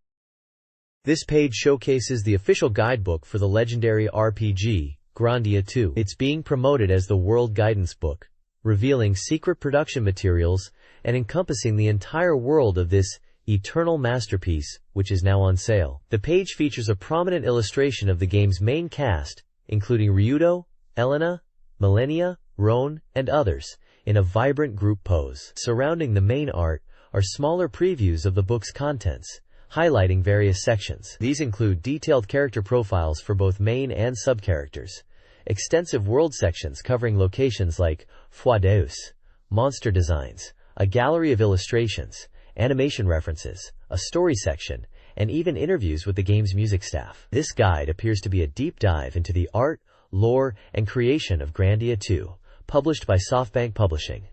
This page showcases the official guidebook for the legendary RPG, Grandia 2. It's being promoted as the World Guidance Book, revealing secret production materials and encompassing the entire world of this eternal masterpiece, which is now on sale. The page features a prominent illustration of the game's main cast, including Ryudo, Elena, Millennia, Roan, and others, in a vibrant group pose. Surrounding the main art are smaller previews of the book's contents, highlighting various sections. These include detailed character profiles for both main and sub-characters, extensive world sections covering locations like Foi Deus, monster designs, a gallery of illustrations, animation references, a story section, and even interviews with the game's music staff. This guide appears to be a deep dive into the art, lore, and creation of Grandia 2, published by SoftBank Publishing.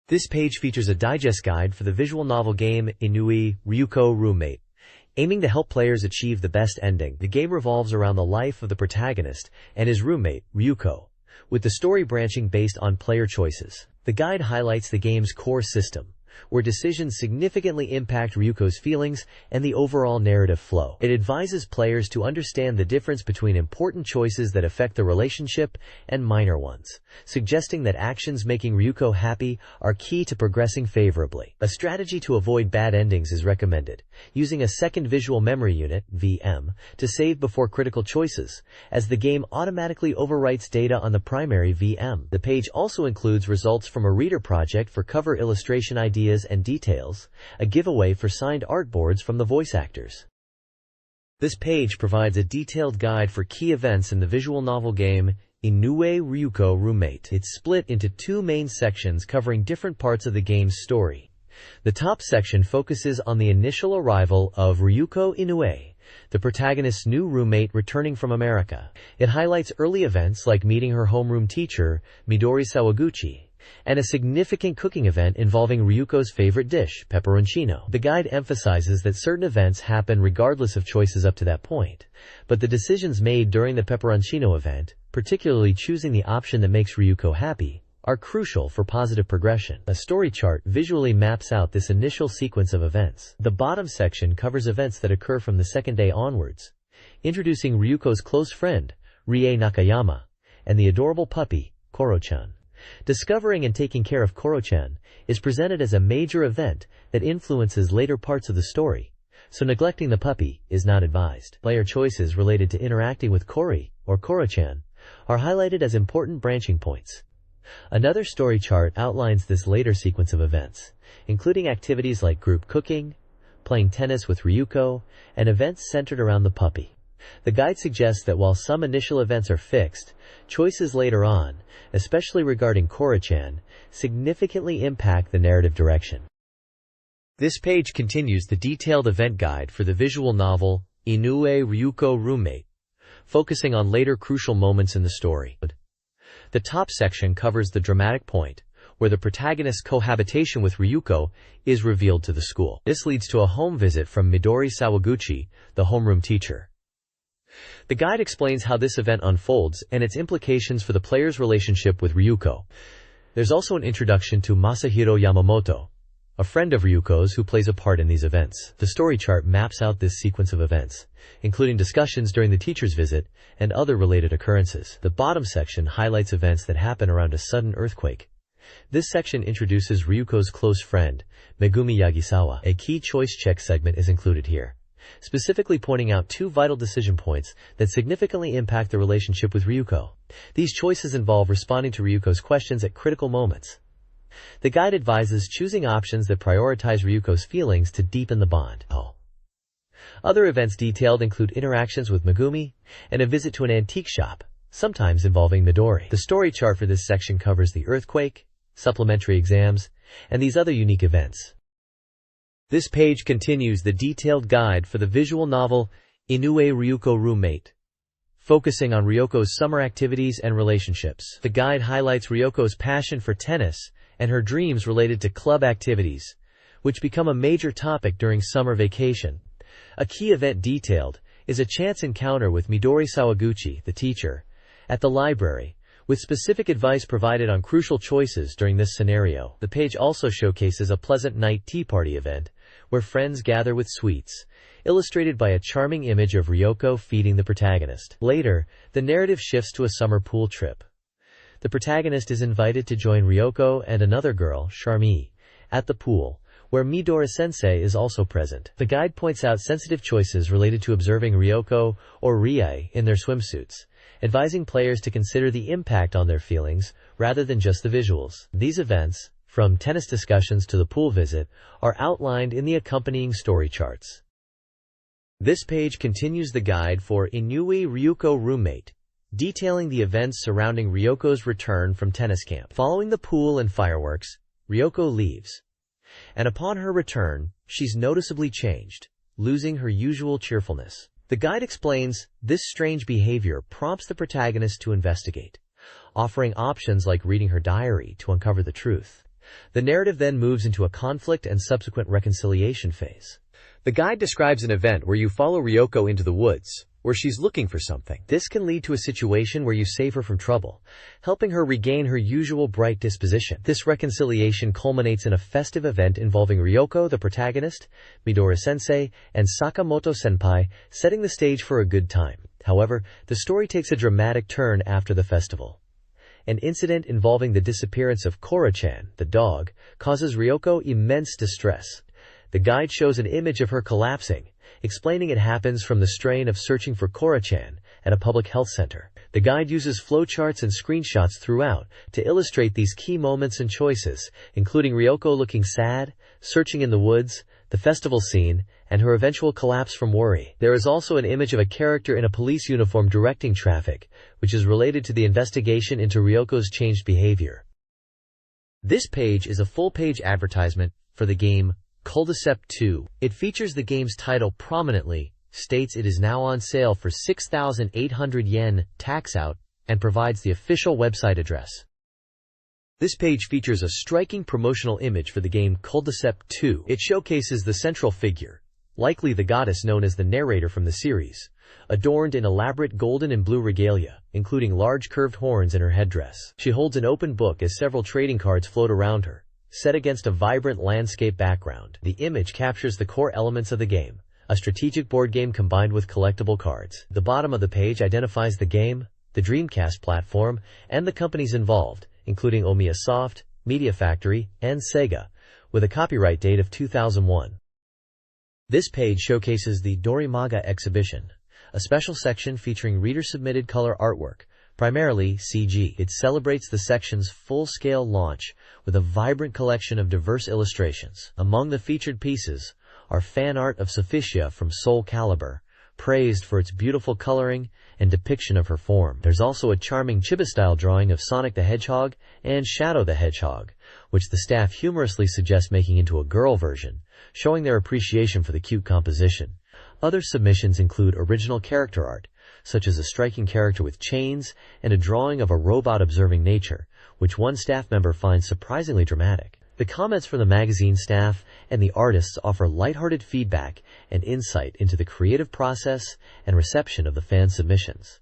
This page features a digest guide for the visual novel game Inui Ryuko Roommate. Aiming to help players achieve the best ending, the game revolves around the life of the protagonist and his roommate, Ryuko, with the story branching based on player choices. The guide highlights the game's core system, where decisions significantly impact Ryuko's feelings and the overall narrative flow. It advises players to understand the difference between important choices that affect the relationship and minor ones, suggesting that actions making Ryuko happy are key to progressing favorably. A strategy to avoid bad endings is recommended, using a second visual memory unit (VM) to save before critical choices, as the game automatically overwrites data on the primary VM. The page also includes results from a reader project for cover illustration ideas and details, a giveaway for signed artboards from the voice actors. This page provides a detailed guide for key events in the visual novel game Inui Ryuko Roommate. It's split into two main sections covering different parts of the game's story. The top section focuses on the initial arrival of Ryuko Inoue, the protagonist's new roommate returning from America. It highlights early events like meeting her homeroom teacher, Midori Sawaguchi, and a significant cooking event involving Ryuko's favorite dish, pepperoncino. The guide emphasizes that certain events happen regardless of choices up to that point, but the decisions made during the pepperoncino event, particularly choosing the option that makes Ryuko happy, are crucial for positive progression. A story chart visually maps out this initial sequence of events. The bottom section covers events that occur from the second day onwards, introducing Ryuko's close friend, Rie Nakayama, and the adorable puppy, Koro-chan. Discovering and taking care of Koro-chan is presented as a major event that influences later parts of the story, so neglecting the puppy is not advised. Player choices related to interacting with Kori, or Koro-chan, are highlighted as important branching points. Another story chart outlines this later sequence of events, including activities like group cooking, playing tennis with Ryuko, and events centered around the puppy. The guide suggests that while some initial events are fixed, choices later on, especially regarding Koro-chan, significantly impact the narrative direction. This page continues the detailed event guide for the visual novel Inui Ryuko Roommate, focusing on later crucial moments in the story. The top section covers the dramatic point, where the protagonist's cohabitation with Ryuko is revealed to the school. This leads to a home visit from Midori Sawaguchi, the homeroom teacher. The guide explains how this event unfolds and its implications for the player's relationship with Ryuko. There's also an introduction to Masahiro Yamamoto, a friend of Ryuko's who plays a part in these events. The story chart maps out this sequence of events, including discussions during the teacher's visit and other related occurrences. The bottom section highlights events that happen around a sudden earthquake. This section introduces Ryuko's close friend, Megumi Yagisawa. A key choice check segment is included here, specifically pointing out two vital decision points that significantly impact the relationship with Ryuko. These choices involve responding to Ryuko's questions at critical moments. The guide advises choosing options that prioritize Ryuko's feelings to deepen the bond. Other events detailed include interactions with Megumi and a visit to an antique shop, sometimes involving Midori. The story chart for this section covers the earthquake, supplementary exams, and these other unique events. This page continues the detailed guide for the visual novel Inui Ryuko Roommate, focusing on Ryoko's summer activities and relationships. The guide highlights Ryoko's passion for tennis and her dreams related to club activities, which become a major topic during summer vacation. A key event detailed is a chance encounter with Midori Sawaguchi, the teacher, at the library, with specific advice provided on crucial choices during this scenario. The page also showcases a pleasant night tea party event, where friends gather with sweets, illustrated by a charming image of Ryuko feeding the protagonist. Later, the narrative shifts to a summer pool trip. The protagonist is invited to join Ryuko and another girl, Charmi, at the pool, where Midori-sensei is also present. The guide points out sensitive choices related to observing Ryuko or Rie in their swimsuits, advising players to consider the impact on their feelings rather than just the visuals. These events, from tennis discussions to the pool visit, are outlined in the accompanying story charts. This page continues the guide for Inui Ryuko Roommate, detailing the events surrounding Ryoko's return from tennis camp. Following the pool and fireworks, Ryoko leaves, and upon her return, she's noticeably changed, losing her usual cheerfulness. The guide explains this strange behavior prompts the protagonist to investigate, offering options like reading her diary to uncover the truth. The narrative then moves into a conflict and subsequent reconciliation phase. The guide describes an event where you follow Ryoko into the woods, where she's looking for something. This can lead to a situation where you save her from trouble, helping her regain her usual bright disposition. This reconciliation culminates in a festive event involving Ryoko, the protagonist, Midori-sensei, and Sakamoto-senpai, setting the stage for a good time. However, the story takes a dramatic turn after the festival. An incident involving the disappearance of Kora-chan, the dog, causes Ryoko immense distress. The guide shows an image of her collapsing, explaining it happens from the strain of searching for Kora-chan at a public health center. The guide uses flowcharts and screenshots throughout to illustrate these key moments and choices, including Ryoko looking sad, searching in the woods, the festival scene, and her eventual collapse from worry. There is also an image of a character in a police uniform directing traffic, which is related to the investigation into Ryoko's changed behavior. This page is a full-page advertisement for the game Cul-de-sac 2. It features the game's title prominently, states it is now on sale for 6,800 yen, tax out, and provides the official website address. This page features a striking promotional image for the game Cul-de-sac 2. It showcases the central figure, likely the goddess known as the narrator from the series, adorned in elaborate golden and blue regalia, including large curved horns in her headdress. She holds an open book as several trading cards float around her, set against a vibrant landscape background. The image captures the core elements of the game, a strategic board game combined with collectible cards. The bottom of the page identifies the game, the Dreamcast platform, and the companies involved, including Omiya Soft, Media Factory, and Sega, with a copyright date of 2001. This page showcases the Dorimaga exhibition, a special section featuring reader-submitted color artwork, primarily CG. It celebrates the section's full-scale launch with a vibrant collection of diverse illustrations. Among the featured pieces are fan art of Sophicia from Soul Calibur, praised for its beautiful coloring and depiction of her form. There's also a charming Chiba-style drawing of Sonic the Hedgehog and Shadow the Hedgehog, which the staff humorously suggests making into a girl version, showing their appreciation for the cute composition. Other submissions include original character art, such as a striking character with chains and a drawing of a robot observing nature, which one staff member finds surprisingly dramatic. The comments from the magazine staff and the artists offer lighthearted feedback and insight into the creative process and reception of the fan submissions.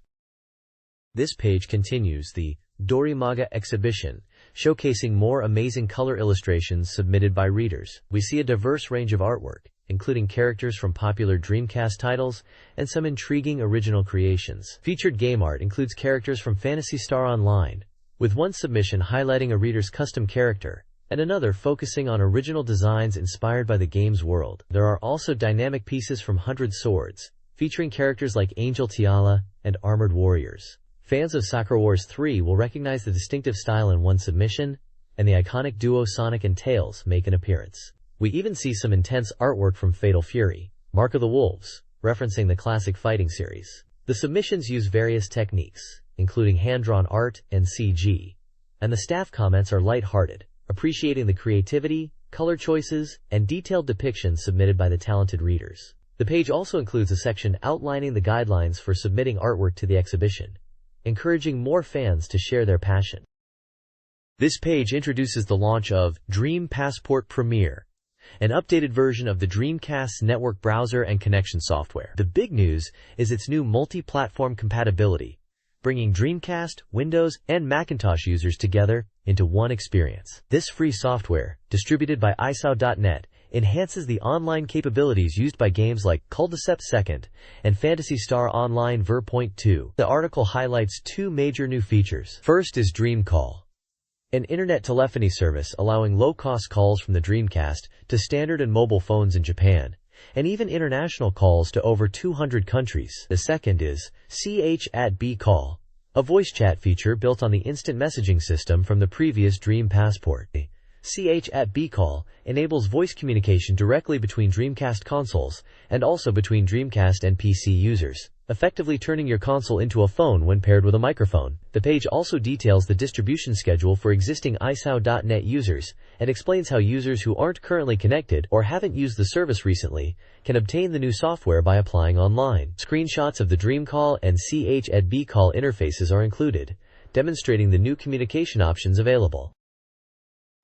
This page continues the Dorimaga exhibition, showcasing more amazing color illustrations submitted by readers. We see a diverse range of artwork, including characters from popular Dreamcast titles and some intriguing original creations. Featured game art includes characters from Phantasy Star Online, with one submission highlighting a reader's custom character, and another focusing on original designs inspired by the game's world. There are also dynamic pieces from 100 Swords, featuring characters like Angel Tiala and Armored Warriors. Fans of Sakura Wars 3 will recognize the distinctive style in one submission, and the iconic duo Sonic and Tails make an appearance. We even see some intense artwork from Fatal Fury, Mark of the Wolves, referencing the classic fighting series. The submissions use various techniques, including hand-drawn art and CG, and the staff comments are light-hearted, appreciating the creativity, color choices, and detailed depictions submitted by the talented readers. The page also includes a section outlining the guidelines for submitting artwork to the exhibition, encouraging more fans to share their passion. This page introduces the launch of Dream Passport Premiere, an updated version of the Dreamcast's network browser and connection software. The big news is its new multi-platform compatibility, bringing Dreamcast, Windows, and Macintosh users together into one experience. This free software, distributed by isao.net, enhances the online capabilities used by games like Cul-de-sac 2nd and Phantasy Star Online Ver.2. The article highlights two major new features. First is Dream Call, an internet telephony service allowing low-cost calls from the Dreamcast to standard and mobile phones in Japan, and even international calls to over 200 countries. The second is CH@B Call, a voice chat feature built on the instant messaging system from the previous Dream Passport. CH@B call enables voice communication directly between Dreamcast consoles and also between Dreamcast and PC users, effectively turning your console into a phone when paired with a microphone. The page also details the distribution schedule for existing iSow.net users and explains how users who aren't currently connected or haven't used the service recently can obtain the new software by applying online. Screenshots of the Dreamcall and CH@B call interfaces are included, demonstrating the new communication options available.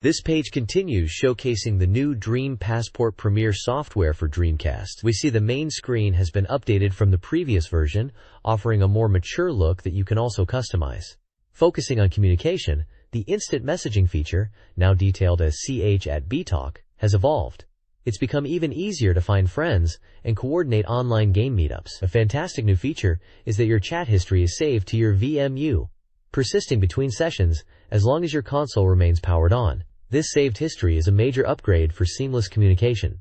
This page continues showcasing the new Dream Passport Premier software for Dreamcast. We see the main screen has been updated from the previous version, offering a more mature look that you can also customize. Focusing on communication, the instant messaging feature, now detailed as CH@B Talk, has evolved. It's become even easier to find friends and coordinate online game meetups. A fantastic new feature is that your chat history is saved to your VMU, persisting between sessions as long as your console remains powered on. This saved history is a major upgrade for seamless communication.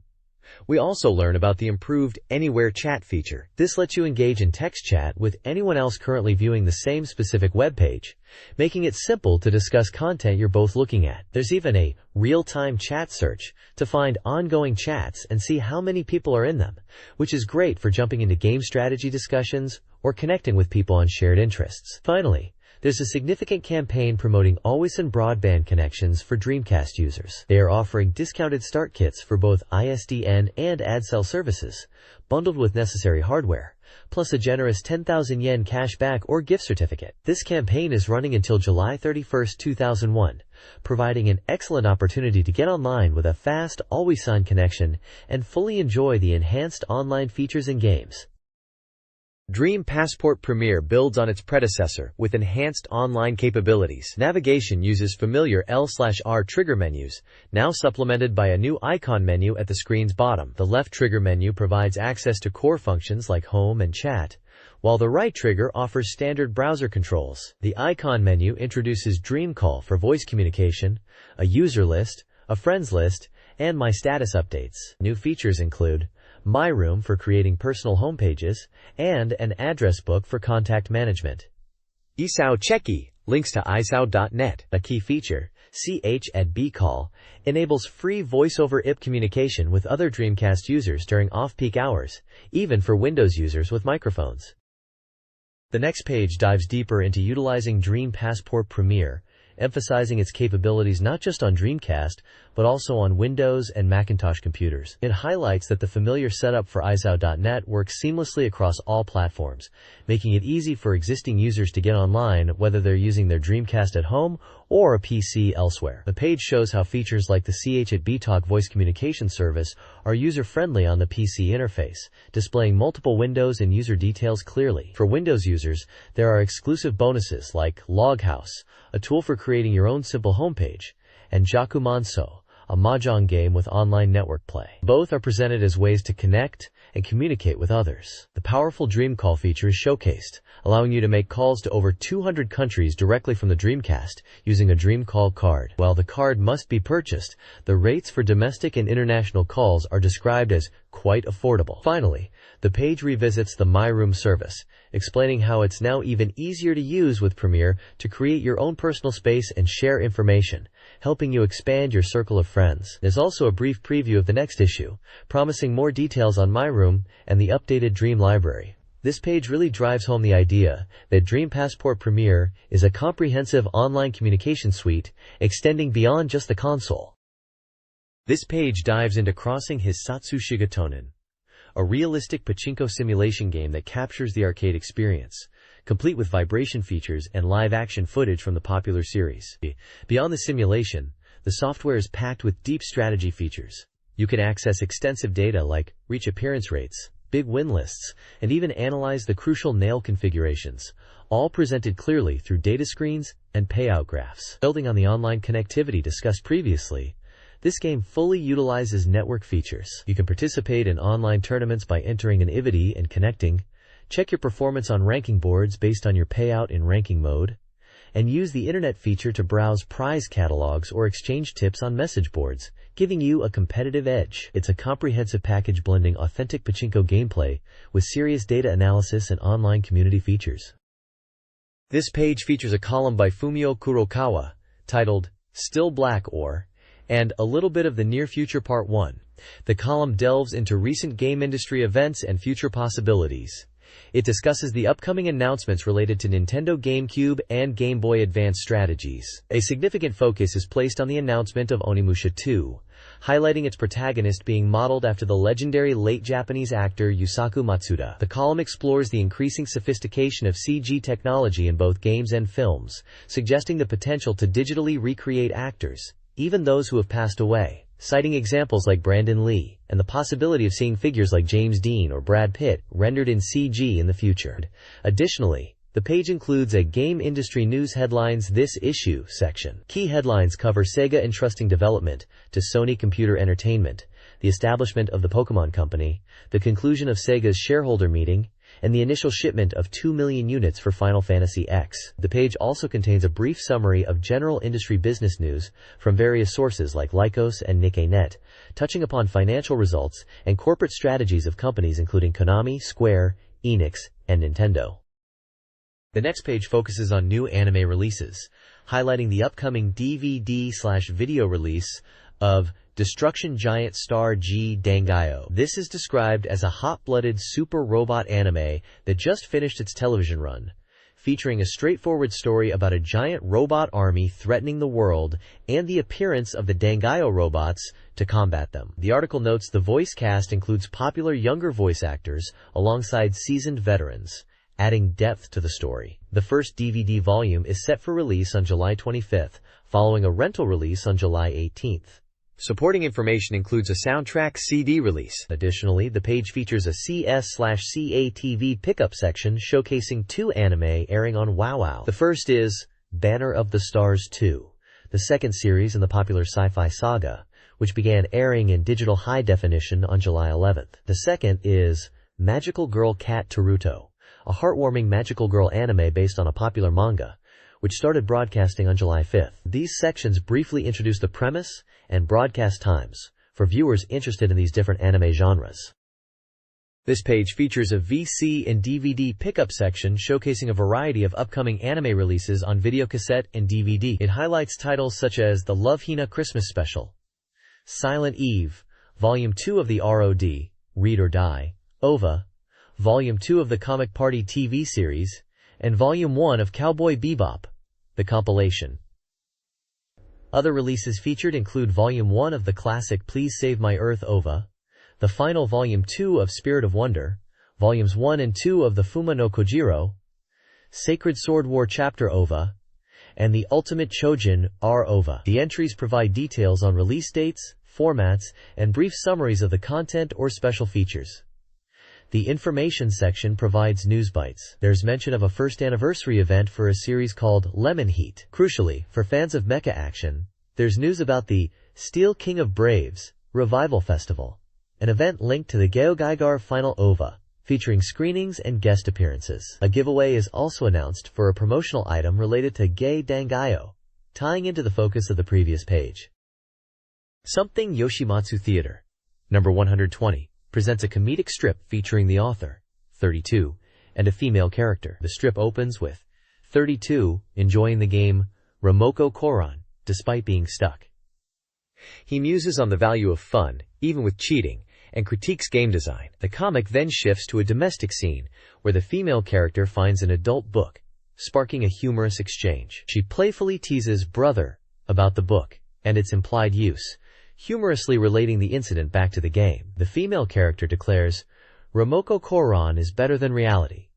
We also learn about the improved Anywhere Chat feature. This lets you engage in text chat with anyone else currently viewing the same specific web page, making it simple to discuss content you're both looking at. There's even a real-time chat search to find ongoing chats and see how many people are in them, which is great for jumping into game strategy discussions or connecting with people on shared interests. Finally, there's a significant campaign promoting always-on broadband connections for Dreamcast users. They are offering discounted start kits for both ISDN and ADSL services, bundled with necessary hardware, plus a generous 10,000 yen cash back or gift certificate. This campaign is running until July 31, 2001, providing an excellent opportunity to get online with a fast, always-on connection and fully enjoy the enhanced online features and games. Dream Passport Premier builds on its predecessor with enhanced online capabilities. Navigation uses familiar L/R trigger menus, now supplemented by a new icon menu at the screen's bottom. The left trigger menu provides access to core functions like home and chat, while the right trigger offers standard browser controls. The icon menu introduces Dreamcall for voice communication, a user list, a friends list, and My Status updates. New features include My Room for creating personal homepages, and an address book for contact management. Isao Cheki links to iSow.net. A key feature, CH@B call, enables free voice-over IP communication with other Dreamcast users during off-peak hours, even for Windows users with microphones. The next page dives deeper into utilizing Dream Passport Premier, emphasizing its capabilities not just on Dreamcast, but also on Windows and Macintosh computers. It highlights that the familiar setup for iSow.net works seamlessly across all platforms, making it easy for existing users to get online whether they're using their Dreamcast at home or a PC elsewhere. The page shows how features like the CH@B Talk voice communication service are user-friendly on the PC interface, displaying multiple windows and user details clearly. For Windows users, there are exclusive bonuses like Loghouse, a tool for creating your own simple homepage, and Jakumanso, a mahjong game with online network play. Both are presented as ways to connect and communicate with others. The powerful Dreamcall feature is showcased, allowing you to make calls to over 200 countries directly from the Dreamcast using a Dreamcall card. While the card must be purchased, the rates for domestic and international calls are described as quite affordable. Finally, the page revisits the My Room service, explaining how it's now even easier to use with Premiere to create your own personal space and share information, helping you expand your circle of friends. There's also a brief preview of the next issue, promising more details on My Room and the updated Dream Library. This page really drives home the idea that Dream Passport Premier is a comprehensive online communication suite extending beyond just the console. This page dives into Crossing Hisatsu Shigatonen, a realistic pachinko simulation game that captures the arcade experience, complete with vibration features and live-action footage from the popular series. Beyond the simulation, the software is packed with deep strategy features. You can access extensive data like reach appearance rates, big win lists, and even analyze the crucial nail configurations, all presented clearly through data screens and payout graphs. Building on the online connectivity discussed previously, this game fully utilizes network features. You can participate in online tournaments by entering an IVD and connecting, check your performance on ranking boards based on your payout in ranking mode, and use the internet feature to browse prize catalogs or exchange tips on message boards, giving you a competitive edge. It's a comprehensive package blending authentic pachinko gameplay with serious data analysis and online community features. This page features a column by Fumio Kurokawa, titled Still Black or and A Little Bit of the Near Future Part 1. The column delves into recent game industry events and future possibilities. It discusses the upcoming announcements related to Nintendo GameCube and Game Boy Advance strategies. A significant focus is placed on the announcement of Onimusha 2, highlighting its protagonist being modeled after the legendary late Japanese actor Yusaku Matsuda. The column explores the increasing sophistication of CG technology in both games and films, suggesting the potential to digitally recreate actors, even those who have passed away, citing examples like Brandon Lee, and the possibility of seeing figures like James Dean or Brad Pitt rendered in CG in the future. Additionally, the page includes a Game Industry News Headlines This Issue section. Key headlines cover Sega entrusting development to Sony Computer Entertainment, the establishment of the Pokémon Company, the conclusion of Sega's shareholder meeting, and the initial shipment of 2 million units for Final Fantasy X. The page also contains a brief summary of general industry business news from various sources like Lycos and Nikkei.net, touching upon financial results and corporate strategies of companies including Konami, Square, Enix, and Nintendo. The next page focuses on new anime releases, highlighting the upcoming DVD/video release of Destruction Giant Star G Dangaio. This is described as a hot-blooded super robot anime that just finished its television run, featuring a straightforward story about a giant robot army threatening the world and the appearance of the Dangaio robots to combat them. The article notes the voice cast includes popular younger voice actors alongside seasoned veterans, adding depth to the story. The first DVD volume is set for release on July 25th, following a rental release on July 18th. Supporting information includes a soundtrack CD release. Additionally, the page features a CS/CATV pickup section showcasing 2 anime airing on WoWow. The first is Banner of the Stars 2, the second series in the popular sci-fi saga, which began airing in digital high definition on July 11th. The second is Magical Girl Cat Taruto, a heartwarming magical girl anime based on a popular manga, which started broadcasting on July 5th. These sections briefly introduce the premise and broadcast times for viewers interested in these different anime genres. This page features a VC and DVD pickup section showcasing a variety of upcoming anime releases on videocassette and DVD. It highlights titles such as the Love Hina Christmas Special, Silent Eve, Volume 2 of the ROD, Read or Die, OVA, Volume 2 of the Comic Party TV series, and Volume 1 of Cowboy Bebop, the compilation. Other releases featured include Volume 1 of the classic Please Save My Earth OVA, the final Volume 2 of Spirit of Wonder, Volumes 1 and 2 of the Fuma no Kojiro, Sacred Sword War Chapter OVA, and the Ultimate Chojin R OVA. The entries provide details on release dates, formats, and brief summaries of the content or special features. The information section provides news bites. There's mention of a first anniversary event for a series called Lemon Heat. Crucially, for fans of mecha action, there's news about the Steel King of Braves Revival Festival, an event linked to the Geogaigar Final OVA, featuring screenings and guest appearances. A giveaway is also announced for a promotional item related to Gei Dangaio, tying into the focus of the previous page. Something Yoshimatsu Theater, number 120. Presents a comedic strip featuring the author, 32, and a female character. The strip opens with 32 enjoying the game Romoko Koran, despite being stuck. He muses on the value of fun, even with cheating, and critiques game design. The comic then shifts to a domestic scene, where the female character finds an adult book, sparking a humorous exchange. She playfully teases Brother about the book and its implied use, humorously relating the incident back to the game. The female character declares, Romoko Koran is better than reality,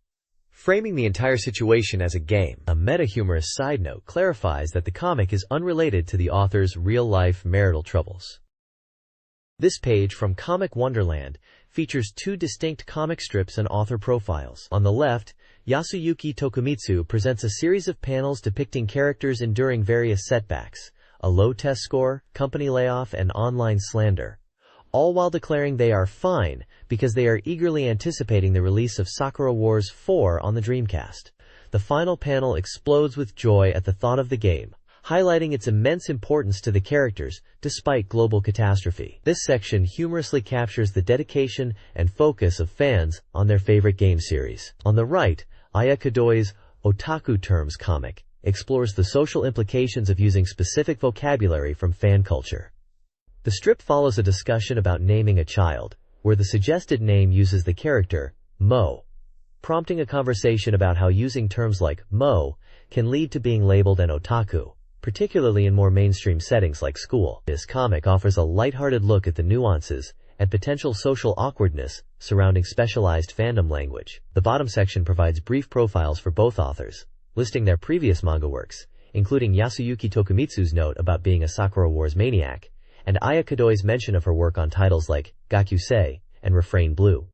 framing the entire situation as a game. A meta-humorous side note clarifies that the comic is unrelated to the author's real-life marital troubles. This page from Comic Wonderland features 2 distinct comic strips and author profiles. On the left, Yasuyuki Tokumitsu presents a series of panels depicting characters enduring various setbacks, a low test score, company layoff, and online slander, all while declaring they are fine because they are eagerly anticipating the release of Sakura Wars 4 on the Dreamcast. The final panel explodes with joy at the thought of the game, highlighting its immense importance to the characters despite global catastrophe. This section humorously captures the dedication and focus of fans on their favorite game series. On the right, Aya Kadoi's Otaku Terms comic explores the social implications of using specific vocabulary from fan culture. The strip follows a discussion about naming a child, where the suggested name uses the character, Mo, prompting a conversation about how using terms like Mo can lead to being labeled an otaku, particularly in more mainstream settings like school. This comic offers a lighthearted look at the nuances and potential social awkwardness surrounding specialized fandom language. The bottom section provides brief profiles for both authors, listing their previous manga works, including Yasuyuki Tokumitsu's note about being a Sakura Wars maniac, and Aya Kadoi's mention of her work on titles like Gakusei and Refrain Blue.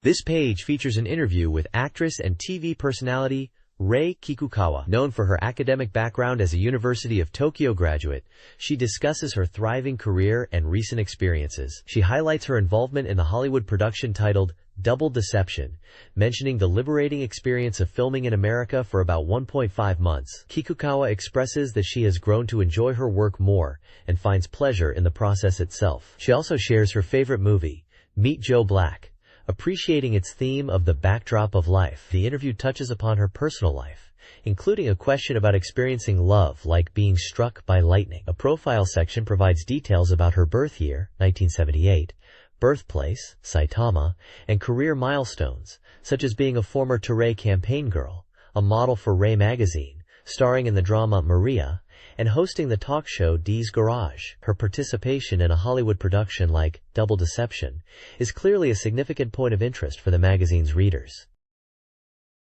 This page features an interview with actress and TV personality Rei Kikukawa. Known for her academic background as a University of Tokyo graduate, she discusses her thriving career and recent experiences. She highlights her involvement in the Hollywood production titled Double Deception, mentioning the liberating experience of filming in America for about 1.5 months. Kikukawa expresses that she has grown to enjoy her work more and finds pleasure in the process itself. She also shares her favorite movie, Meet Joe Black, appreciating its theme of the backdrop of life. The interview touches upon her personal life, including a question about experiencing love like being struck by lightning. A profile section provides details about her birth year, 1978, birthplace, Saitama, and career milestones, such as being a former Toray campaign girl, a model for Ray magazine, starring in the drama Maria, and hosting the talk show Dee's Garage. Her participation in a Hollywood production like Double Deception is clearly a significant point of interest for the magazine's readers.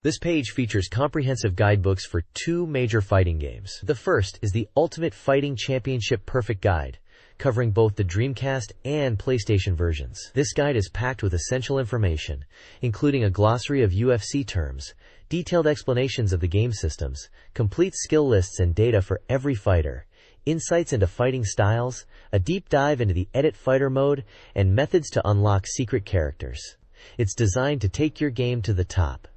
This page features comprehensive guidebooks for 2 major fighting games. The first is the Ultimate Fighting Championship Perfect Guide, covering both the Dreamcast and PlayStation versions. This guide is packed with essential information, including a glossary of UFC terms, detailed explanations of the game systems, complete skill lists and data for every fighter, insights into fighting styles, a deep dive into the Edit Fighter mode, and methods to unlock secret characters. It's designed to take your game to the top.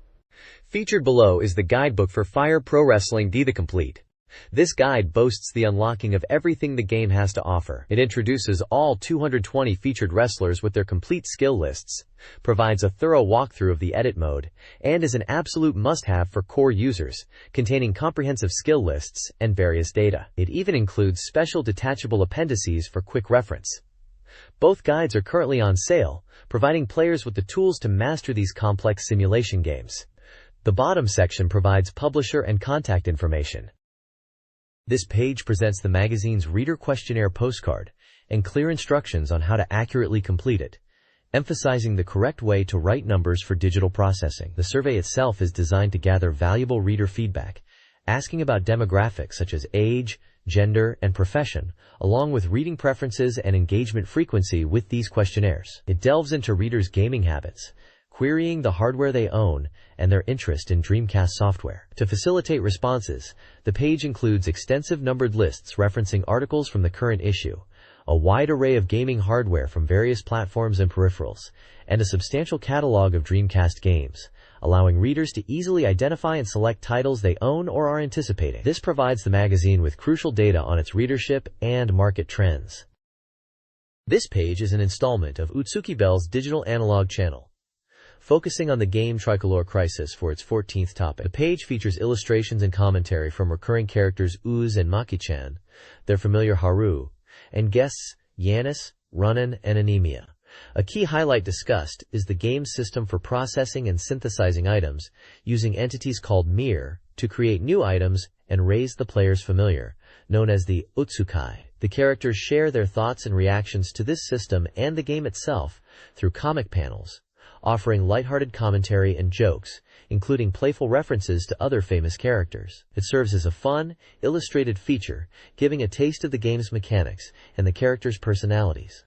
Featured below is the guidebook for Fire Pro Wrestling D: The Complete. This guide boasts the unlocking of everything the game has to offer. It introduces all 220 featured wrestlers with their complete skill lists, provides a thorough walkthrough of the edit mode, and is an absolute must-have for core users, containing comprehensive skill lists and various data. It even includes special detachable appendices for quick reference. Both guides are currently on sale, providing players with the tools to master these complex simulation games. The bottom section provides publisher and contact information. This page presents the magazine's reader questionnaire postcard and clear instructions on how to accurately complete it, emphasizing the correct way to write numbers for digital processing. The survey itself is designed to gather valuable reader feedback, asking about demographics such as age, gender, and profession, along with reading preferences and engagement frequency with these questionnaires. It delves into readers' gaming habits, querying the hardware they own and their interest in Dreamcast software. To facilitate responses, the page includes extensive numbered lists referencing articles from the current issue, a wide array of gaming hardware from various platforms and peripherals, and a substantial catalog of Dreamcast games, allowing readers to easily identify and select titles they own or are anticipating. This provides the magazine with crucial data on its readership and market trends. This page is an installment of Utsuki Bell's digital analog channel, focusing on the game Tricolor Crisis for its 14th topic. The page features illustrations and commentary from recurring characters Uz and Maki-chan, their familiar Haru, and guests Yanis, Runan, and Anemia. A key highlight discussed is the game's system for processing and synthesizing items, using entities called mirror to create new items and raise the player's familiar, known as the Utsukai. The characters share their thoughts and reactions to this system and the game itself through comic panels, offering lighthearted commentary and jokes, including playful references to other famous characters. It serves as a fun, illustrated feature, giving a taste of the game's mechanics and the characters' personalities.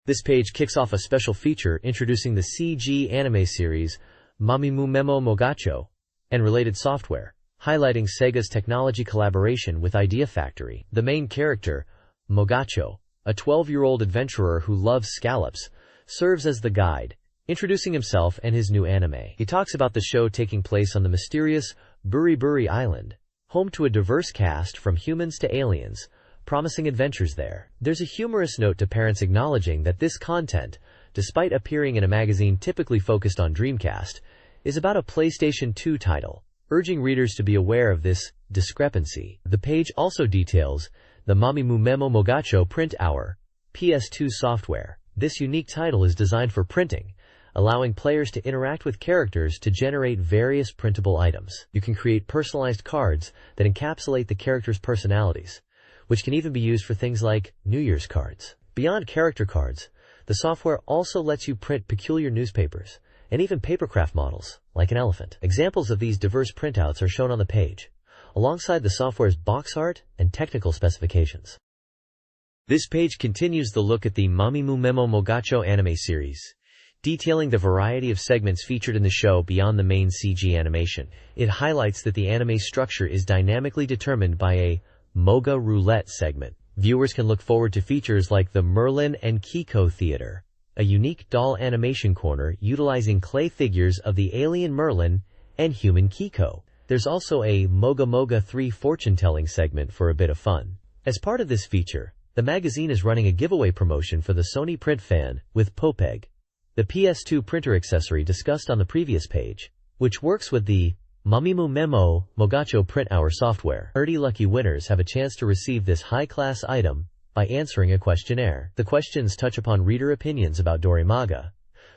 This page kicks off a special feature introducing the CG anime series Mamimu Memo Mogacho and related software, highlighting Sega's technology collaboration with Idea Factory. The main character, Mogacho, a 12-year-old adventurer who loves scallops, serves as the guide, introducing himself and his new anime. He talks about the show taking place on the mysterious Buri Island, home to a diverse cast from humans to aliens, promising adventures there. There's a humorous note to parents acknowledging that this content, despite appearing in a magazine typically focused on Dreamcast, is about a PlayStation 2 title, urging readers to be aware of this discrepancy. The page also details the Mamimu Memo Mogacho Print Hour, PS2 software. This unique title is designed for printing, allowing players to interact with characters to generate various printable items. You can create personalized cards that encapsulate the characters' personalities, which can even be used for things like New Year's cards. Beyond character cards, the software also lets you print peculiar newspapers and even papercraft models, like an elephant. Examples of these diverse printouts are shown on the page, alongside the software's box art and technical specifications. This page continues the look at the Mamimu Memo Mogacho anime series, detailing the variety of segments featured in the show beyond the main CG animation. It highlights that the anime structure is dynamically determined by a Moga Roulette segment. Viewers can look forward to features like the Merlin and Kiko Theater, a unique doll animation corner utilizing clay figures of the alien Merlin and human Kiko. There's also a Moga Moga 3 fortune-telling segment for a bit of fun. As part of this feature, the magazine is running a giveaway promotion for the Sony Print fan with Popeg, the PS2 printer accessory discussed on the previous page, which works with the Mamimu Memo Mogacho Print Hour software. 30 lucky winners have a chance to receive this high-class item by answering a questionnaire. The questions touch upon reader opinions about Dorimaga,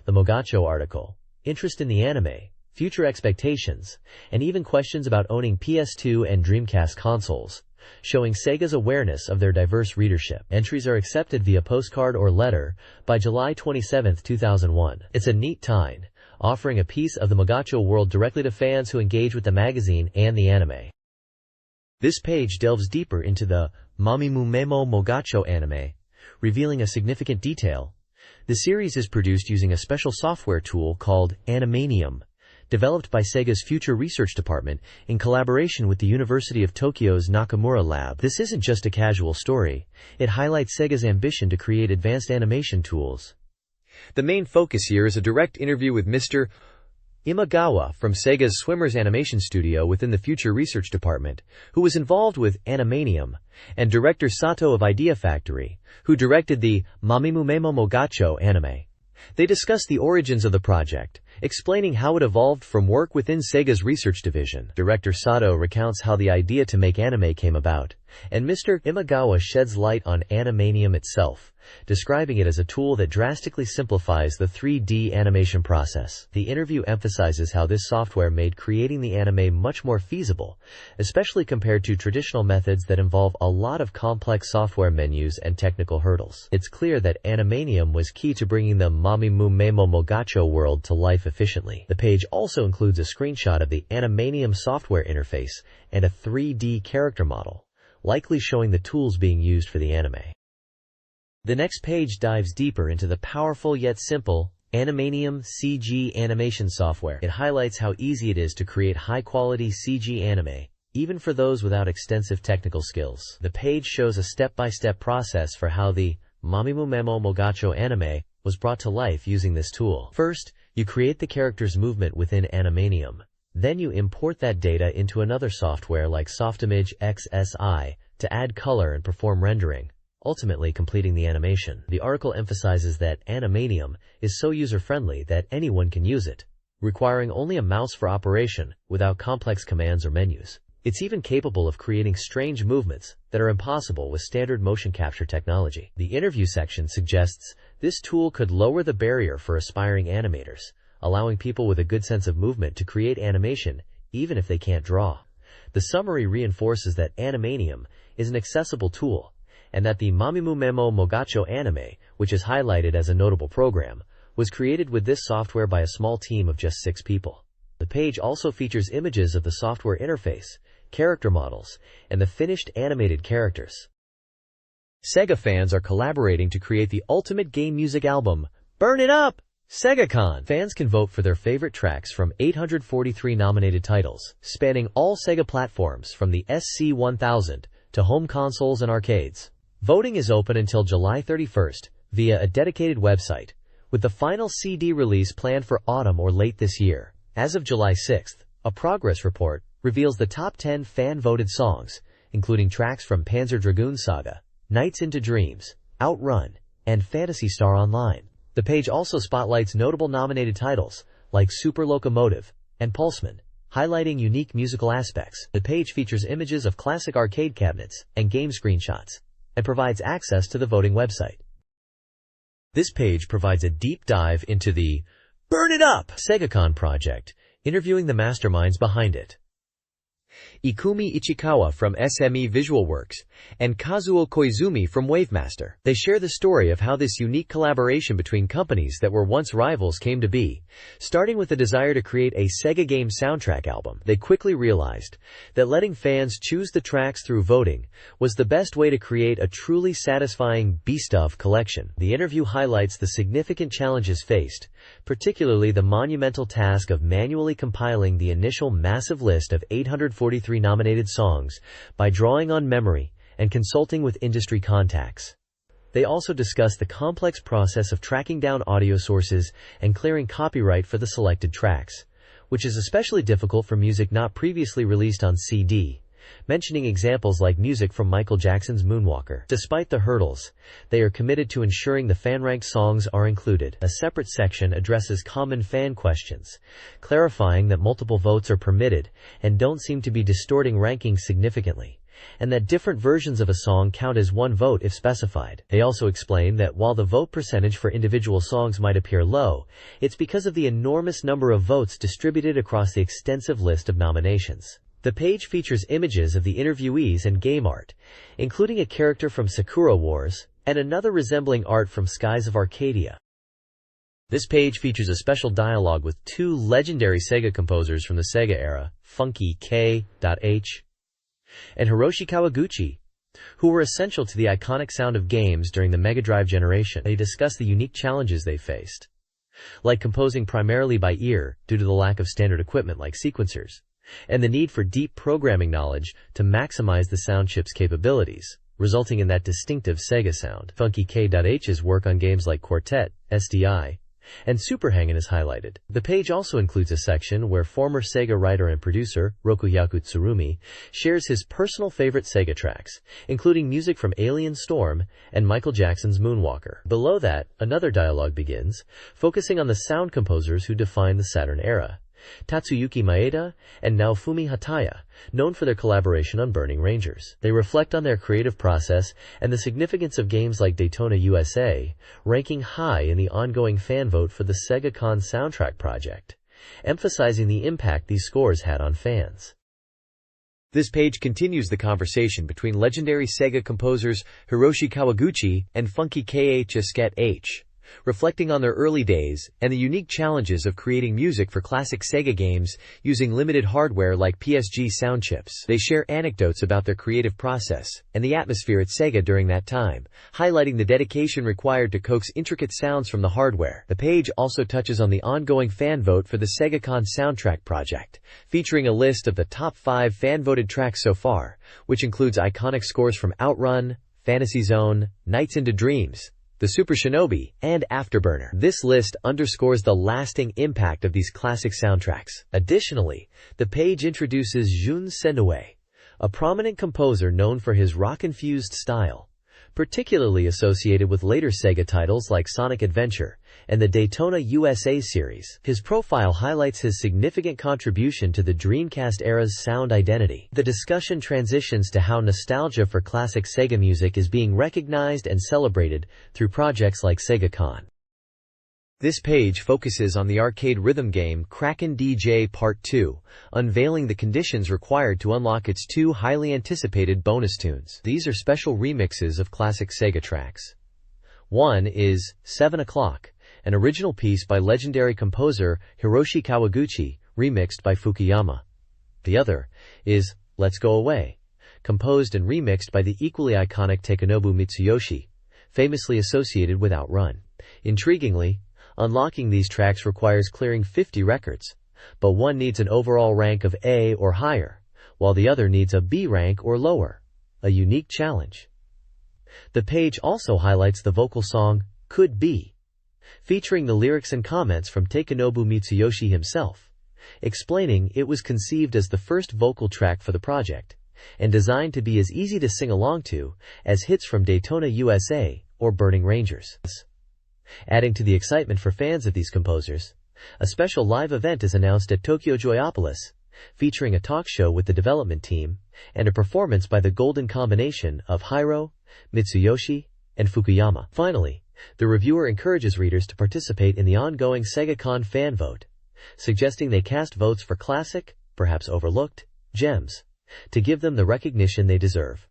the Mogacho article, interest in the anime, future expectations, and even questions about owning PS2 and Dreamcast consoles, showing Sega's awareness of their diverse readership. Entries are accepted via postcard or letter by July 27, 2001. It's a neat time, offering a piece of the Mogacho world directly to fans who engage with the magazine and the anime. This page delves deeper into the Mamimu Memo Mogacho anime, revealing a significant detail. The series is produced using a special software tool called Animanium, developed by Sega's Future Research Department in collaboration with the University of Tokyo's Nakamura Lab. This isn't just a casual story. It highlights Sega's ambition to create advanced animation tools. The main focus here is a direct interview with Mr. Imagawa from Sega's Swimmers Animation Studio within the Future Research Department, who was involved with Animanium, and director Sato of Idea Factory, who directed the Mamimu Memo Mogacho anime. They discuss the origins of the project, explaining how it evolved from work within Sega's research division. Director Sato recounts how the idea to make anime came about, and Mr. Imagawa sheds light on Animanium itself, describing it as a tool that drastically simplifies the 3D animation process. The interview emphasizes how this software made creating the anime much more feasible, especially compared to traditional methods that involve a lot of complex software menus and technical hurdles. It's clear that Animanium was key to bringing the Mamimu Memo Mogacho world to life efficiently. The page also includes a screenshot of the Animanium software interface and a 3D character model, likely showing the tools being used for the anime. The next page dives deeper into the powerful yet simple Animanium CG animation software. It highlights how easy it is to create high-quality CG anime, even for those without extensive technical skills. The page shows a step-by-step process for how the Mamimu Memo Mogacho anime was brought to life using this tool. First, you create the character's movement within Animanium. Then you import that data into another software like Softimage XSI to add color and perform rendering, ultimately completing the animation. The article emphasizes that Animanium is so user-friendly that anyone can use it, requiring only a mouse for operation without complex commands or menus. It's even capable of creating strange movements that are impossible with standard motion capture technology. The interview section suggests this tool could lower the barrier for aspiring animators, allowing people with a good sense of movement to create animation even if they can't draw. The summary reinforces that Animanium is an accessible tool, and that the Mamimu Memo Mogacho anime, which is highlighted as a notable program, was created with this software by a small team of just 6 people. The page also features images of the software interface, character models, and the finished animated characters. Sega fans are collaborating to create the ultimate game music album, Burn It Up! SegaCon! Fans can vote for their favorite tracks from 843 nominated titles, spanning all Sega platforms from the SC-1000 to home consoles and arcades. Voting is open until July 31st via a dedicated website, with the final CD release planned for autumn or late this year. As of July 6th, a progress report reveals the top 10 fan-voted songs, including tracks from Panzer Dragoon Saga, Nights into Dreams, Outrun, and Phantasy Star Online. The page also spotlights notable nominated titles like Super Locomotive and Pulseman, highlighting unique musical aspects. The page features images of classic arcade cabinets and game screenshots, and provides access to the voting website. This page provides a deep dive into the Burn It Up SegaCon project, interviewing the masterminds behind it. Ikumi Ichikawa from SME Visual Works, and Kazuo Koizumi from Wavemaster. They share the story of how this unique collaboration between companies that were once rivals came to be. Starting with the desire to create a Sega game soundtrack album, they quickly realized that letting fans choose the tracks through voting was the best way to create a truly satisfying best-of collection. The interview highlights the significant challenges faced, particularly the monumental task of manually compiling the initial massive list of 843 nominated songs by drawing on memory and consulting with industry contacts. They also discuss the complex process of tracking down audio sources and clearing copyright for the selected tracks, which is especially difficult for music not previously released on CD, mentioning examples like music from Michael Jackson's Moonwalker. Despite the hurdles, they are committed to ensuring the fan-ranked songs are included. A separate section addresses common fan questions, clarifying that multiple votes are permitted and don't seem to be distorting rankings significantly, and that different versions of a song count as one vote if specified. They also explain that while the vote percentage for individual songs might appear low, it's because of the enormous number of votes distributed across the extensive list of nominations. The page features images of the interviewees and game art, including a character from Sakura Wars, and another resembling art from Skies of Arcadia. This page features a special dialogue with two legendary Sega composers from the Sega era, Funky K.H. and Hiroshi Kawaguchi, who were essential to the iconic sound of games during the Mega Drive generation. They discuss the unique challenges they faced, like composing primarily by ear due to the lack of standard equipment like sequencers, and the need for deep programming knowledge to maximize the sound chip's capabilities, resulting in that distinctive Sega sound. Funky K.H's work on games like Quartet, SDI, and Super Hang-In is highlighted. The page also includes a section where former Sega writer and producer, Rokuyaku Tsurumi, shares his personal favorite Sega tracks, including music from Alien Storm and Michael Jackson's Moonwalker. Below that, another dialogue begins, focusing on the sound composers who defined the Saturn era: Tatsuyuki Maeda and Naofumi Hataya, known for their collaboration on Burning Rangers. They reflect on their creative process and the significance of games like Daytona USA, ranking high in the ongoing fan vote for the SegaCon soundtrack project, emphasizing the impact these scores had on fans. This page continues the conversation between legendary Sega composers Hiroshi Kawaguchi and Funky K.H. reflecting on their early days and the unique challenges of creating music for classic Sega games using limited hardware like PSG sound chips. They share anecdotes about their creative process and the atmosphere at Sega during that time, highlighting the dedication required to coax intricate sounds from the hardware. The page also touches on the ongoing fan vote for the SegaCon soundtrack project, featuring a list of the top 5 fan-voted tracks so far, which includes iconic scores from Outrun, Fantasy Zone, Nights into Dreams, The Super Shinobi, and Afterburner. This list underscores the lasting impact of these classic soundtracks. Additionally, the page introduces Jun Senoue, a prominent composer known for his rock-infused style, particularly associated with later Sega titles like Sonic Adventure and the Daytona USA series. His profile highlights his significant contribution to the Dreamcast era's sound identity. The discussion transitions to how nostalgia for classic Sega music is being recognized and celebrated through projects like SegaCon. This page focuses on the arcade rhythm game Kraken DJ Part 2, unveiling the conditions required to unlock its 2 highly anticipated bonus tunes. These are special remixes of classic Sega tracks. One is 7 O'Clock, an original piece by legendary composer Hiroshi Kawaguchi, remixed by Fukuyama. The other is Let's Go Away, composed and remixed by the equally iconic Takenobu Mitsuyoshi, famously associated with Outrun. Intriguingly, unlocking these tracks requires clearing 50 records, but one needs an overall rank of A or higher, while the other needs a B rank or lower, a unique challenge. The page also highlights the vocal song, Could Be, featuring the lyrics and comments from Takenobu Mitsuyoshi himself, explaining it was conceived as the first vocal track for the project, and designed to be as easy to sing along to as hits from Daytona USA or Burning Rangers. Adding to the excitement for fans of these composers, a special live event is announced at Tokyo Joyopolis, featuring a talk show with the development team, and a performance by the golden combination of Hiro, Mitsuyoshi, and Fukuyama. Finally, the reviewer encourages readers to participate in the ongoing SegaCon fan vote, suggesting they cast votes for classic, perhaps overlooked, gems, to give them the recognition they deserve.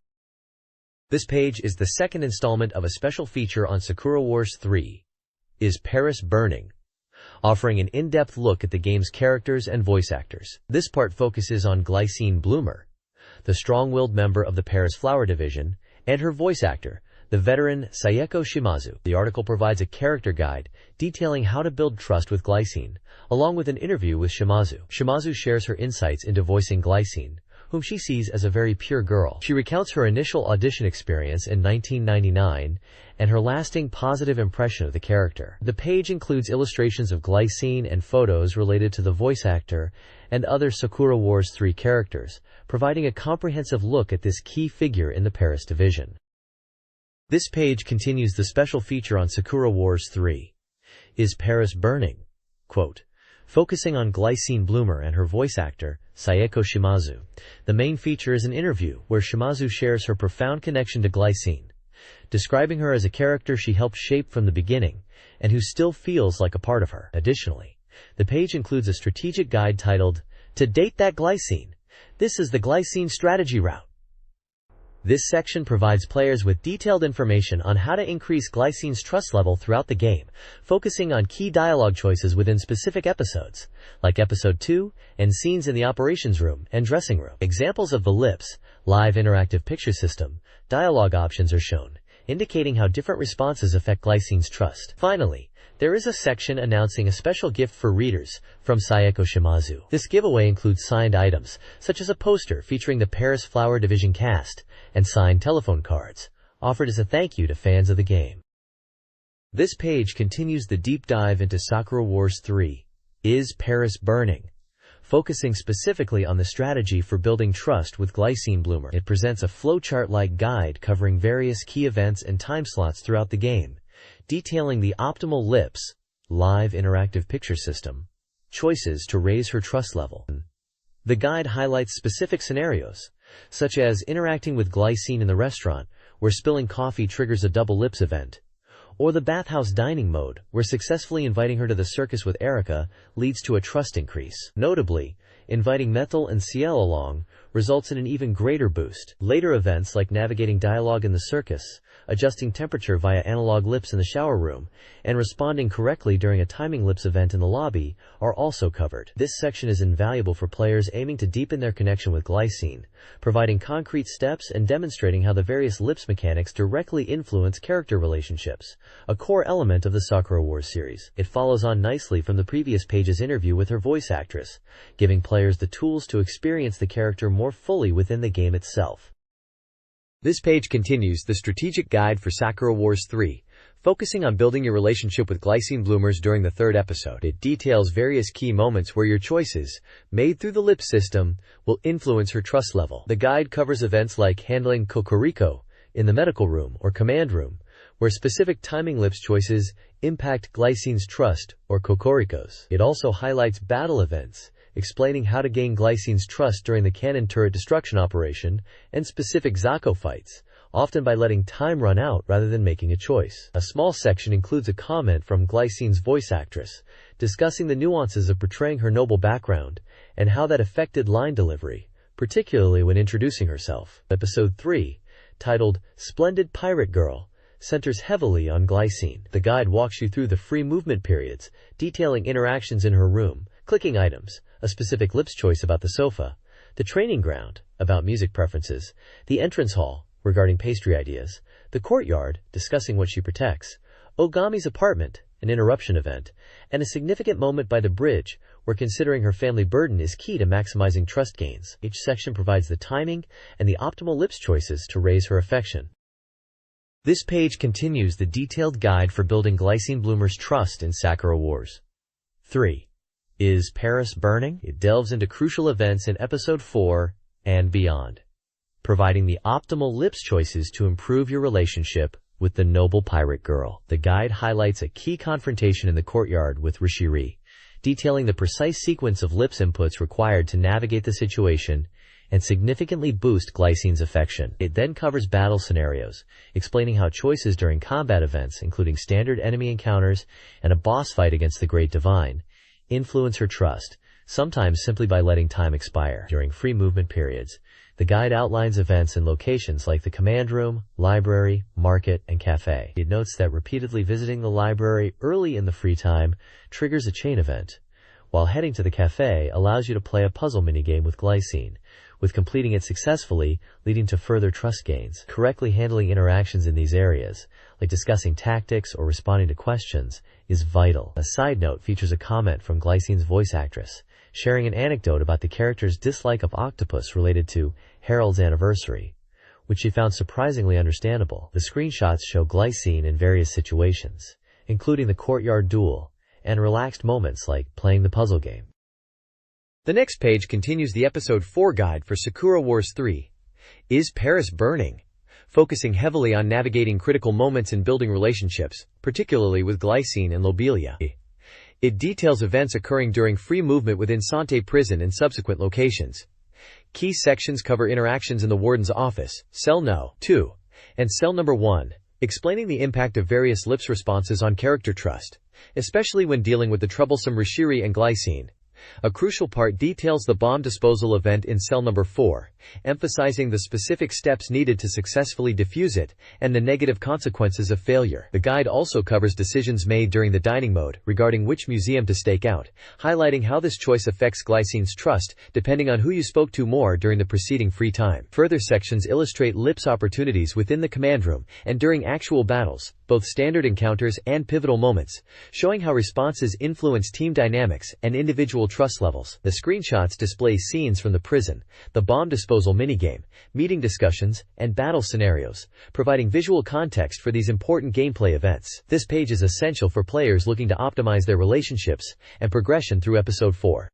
This page is the second installment of a special feature on Sakura Wars 3, Is Paris Burning?, offering an in-depth look at the game's characters and voice actors. This part focuses on Glycine Bloomer, the strong-willed member of the Paris Flower Division, and her voice actor, the veteran Saeko Shimazu. The article provides a character guide detailing how to build trust with Glycine, along with an interview with Shimazu. Shimazu shares her insights into voicing Glycine, whom she sees as a very pure girl. She recounts her initial audition experience in 1999 and her lasting positive impression of the character. The page includes illustrations of Glycine and photos related to the voice actor and other Sakura Wars 3 characters, providing a comprehensive look at this key figure in the Paris division. This page continues the special feature on Sakura Wars 3, Is Paris Burning? Quote, focusing on Glycine Bloomer and her voice actor, Saeko Shimazu. The main feature is an interview where Shimazu shares her profound connection to Glycine, describing her as a character she helped shape from the beginning and who still feels like a part of her. Additionally, the page includes a strategic guide titled, To Date That Glycine. This is the Glycine Strategy Route. This section provides players with detailed information on how to increase Glycine's trust level throughout the game, focusing on key dialogue choices within specific episodes, like Episode 2 and scenes in the operations room and dressing room. Examples of the LIPS, live interactive picture system, dialogue options are shown, indicating how different responses affect Glycine's trust. Finally, there is a section announcing a special gift for readers from Saeko Shimazu. This giveaway includes signed items, such as a poster featuring the Paris Flower Division cast, and signed telephone cards, offered as a thank you to fans of the game. This page continues the deep dive into Sakura Wars 3, Is Paris Burning?, focusing specifically on the strategy for building trust with Glycine Bloomer. It presents a flowchart-like guide covering various key events and time slots throughout the game, detailing the optimal LIPS, live interactive picture system, choices to raise her trust level. The guide highlights specific scenarios, such as interacting with Glycine in the restaurant, where spilling coffee triggers a double LIPS event, or the bathhouse dining mode, where successfully inviting her to the circus with Erica leads to a trust increase. Notably, inviting Methil and Ciel along results in an even greater boost. Later events like navigating dialogue in the circus, adjusting temperature via analog LIPS in the shower room, and responding correctly during a timing LIPS event in the lobby are also covered. This section is invaluable for players aiming to deepen their connection with Glycine, providing concrete steps and demonstrating how the various LIPS mechanics directly influence character relationships, a core element of the Sakura Wars series. It follows on nicely from the previous page's interview with her voice actress, giving players the tools to experience the character more fully within the game itself. This page continues the strategic guide for Sakura Wars 3, focusing on building your relationship with Glycine Bloomers during the third episode. It details various key moments where your choices, made through the LIPS system, will influence her trust level. The guide covers events like handling Kokoriko in the medical room or command room, where specific timing LIPS choices impact Glycine's trust or Kokoriko's. It also highlights battle events, explaining how to gain Glycine's trust during the cannon turret destruction operation, and specific Zako fights, often by letting time run out rather than making a choice. A small section includes a comment from Glycine's voice actress, discussing the nuances of portraying her noble background, and how that affected line delivery, particularly when introducing herself. Episode 3, titled Splendid Pirate Girl, centers heavily on Glycine. The guide walks you through the free movement periods, detailing interactions in her room, clicking items, a specific LIPS choice about the sofa, the training ground, about music preferences, the entrance hall, regarding pastry ideas, the courtyard, discussing what she protects, Ogami's apartment, an interruption event, and a significant moment by the bridge, where considering her family burden is key to maximizing trust gains. Each section provides the timing and the optimal LIPS choices to raise her affection. This page continues the detailed guide for building Glycine Bloomer's trust in Sakura Wars 3. Is Paris Burning? It delves into crucial events in Episode 4 and beyond, providing the optimal LIPS choices to improve your relationship with the noble pirate girl. The guide highlights a key confrontation in the courtyard with Rishiri, detailing the precise sequence of lips inputs required to navigate the situation and significantly boost Glycine's affection. It then covers battle scenarios, explaining how choices during combat events, including standard enemy encounters and a boss fight against the Great Divine, influence her trust, sometimes simply by letting time expire. During free movement periods, the guide outlines events and locations like the command room, library, market, and cafe. It notes that repeatedly visiting the library early in the free time triggers a chain event, while heading to the cafe allows you to play a puzzle minigame with Glycine, with completing it successfully leading to further trust gains. Correctly handling interactions in these areas, like discussing tactics or responding to questions, is vital. A side note features a comment from Glycine's voice actress, sharing an anecdote about the character's dislike of octopus related to Harold's anniversary, which she found surprisingly understandable. The screenshots show Glycine in various situations, including the courtyard duel, and relaxed moments like playing the puzzle game. The next page continues the Episode 4 guide for Sakura Wars 3, Is Paris Burning?, focusing heavily on navigating critical moments in building relationships, particularly with Glycine and Lobelia. It details events occurring during free movement within Sante Prison and subsequent locations. Key sections cover interactions in the Warden's office, Cell No. 2, and Cell Number 1, explaining the impact of various lips responses on character trust, especially when dealing with the troublesome Rishiri and Glycine. A crucial part details the bomb disposal event in Cell Number 4, emphasizing the specific steps needed to successfully defuse it and the negative consequences of failure. The guide also covers decisions made during the dining mode regarding which museum to stake out, highlighting how this choice affects Glycine's trust depending on who you spoke to more during the preceding free time. Further sections illustrate lips opportunities within the command room and during actual battles, both standard encounters and pivotal moments, showing how responses influence team dynamics and individual trust levels. The screenshots display scenes from the prison, the bomb disposal minigame, meeting discussions, and battle scenarios, providing visual context for these important gameplay events. This page is essential for players looking to optimize their relationships and progression through Episode 4.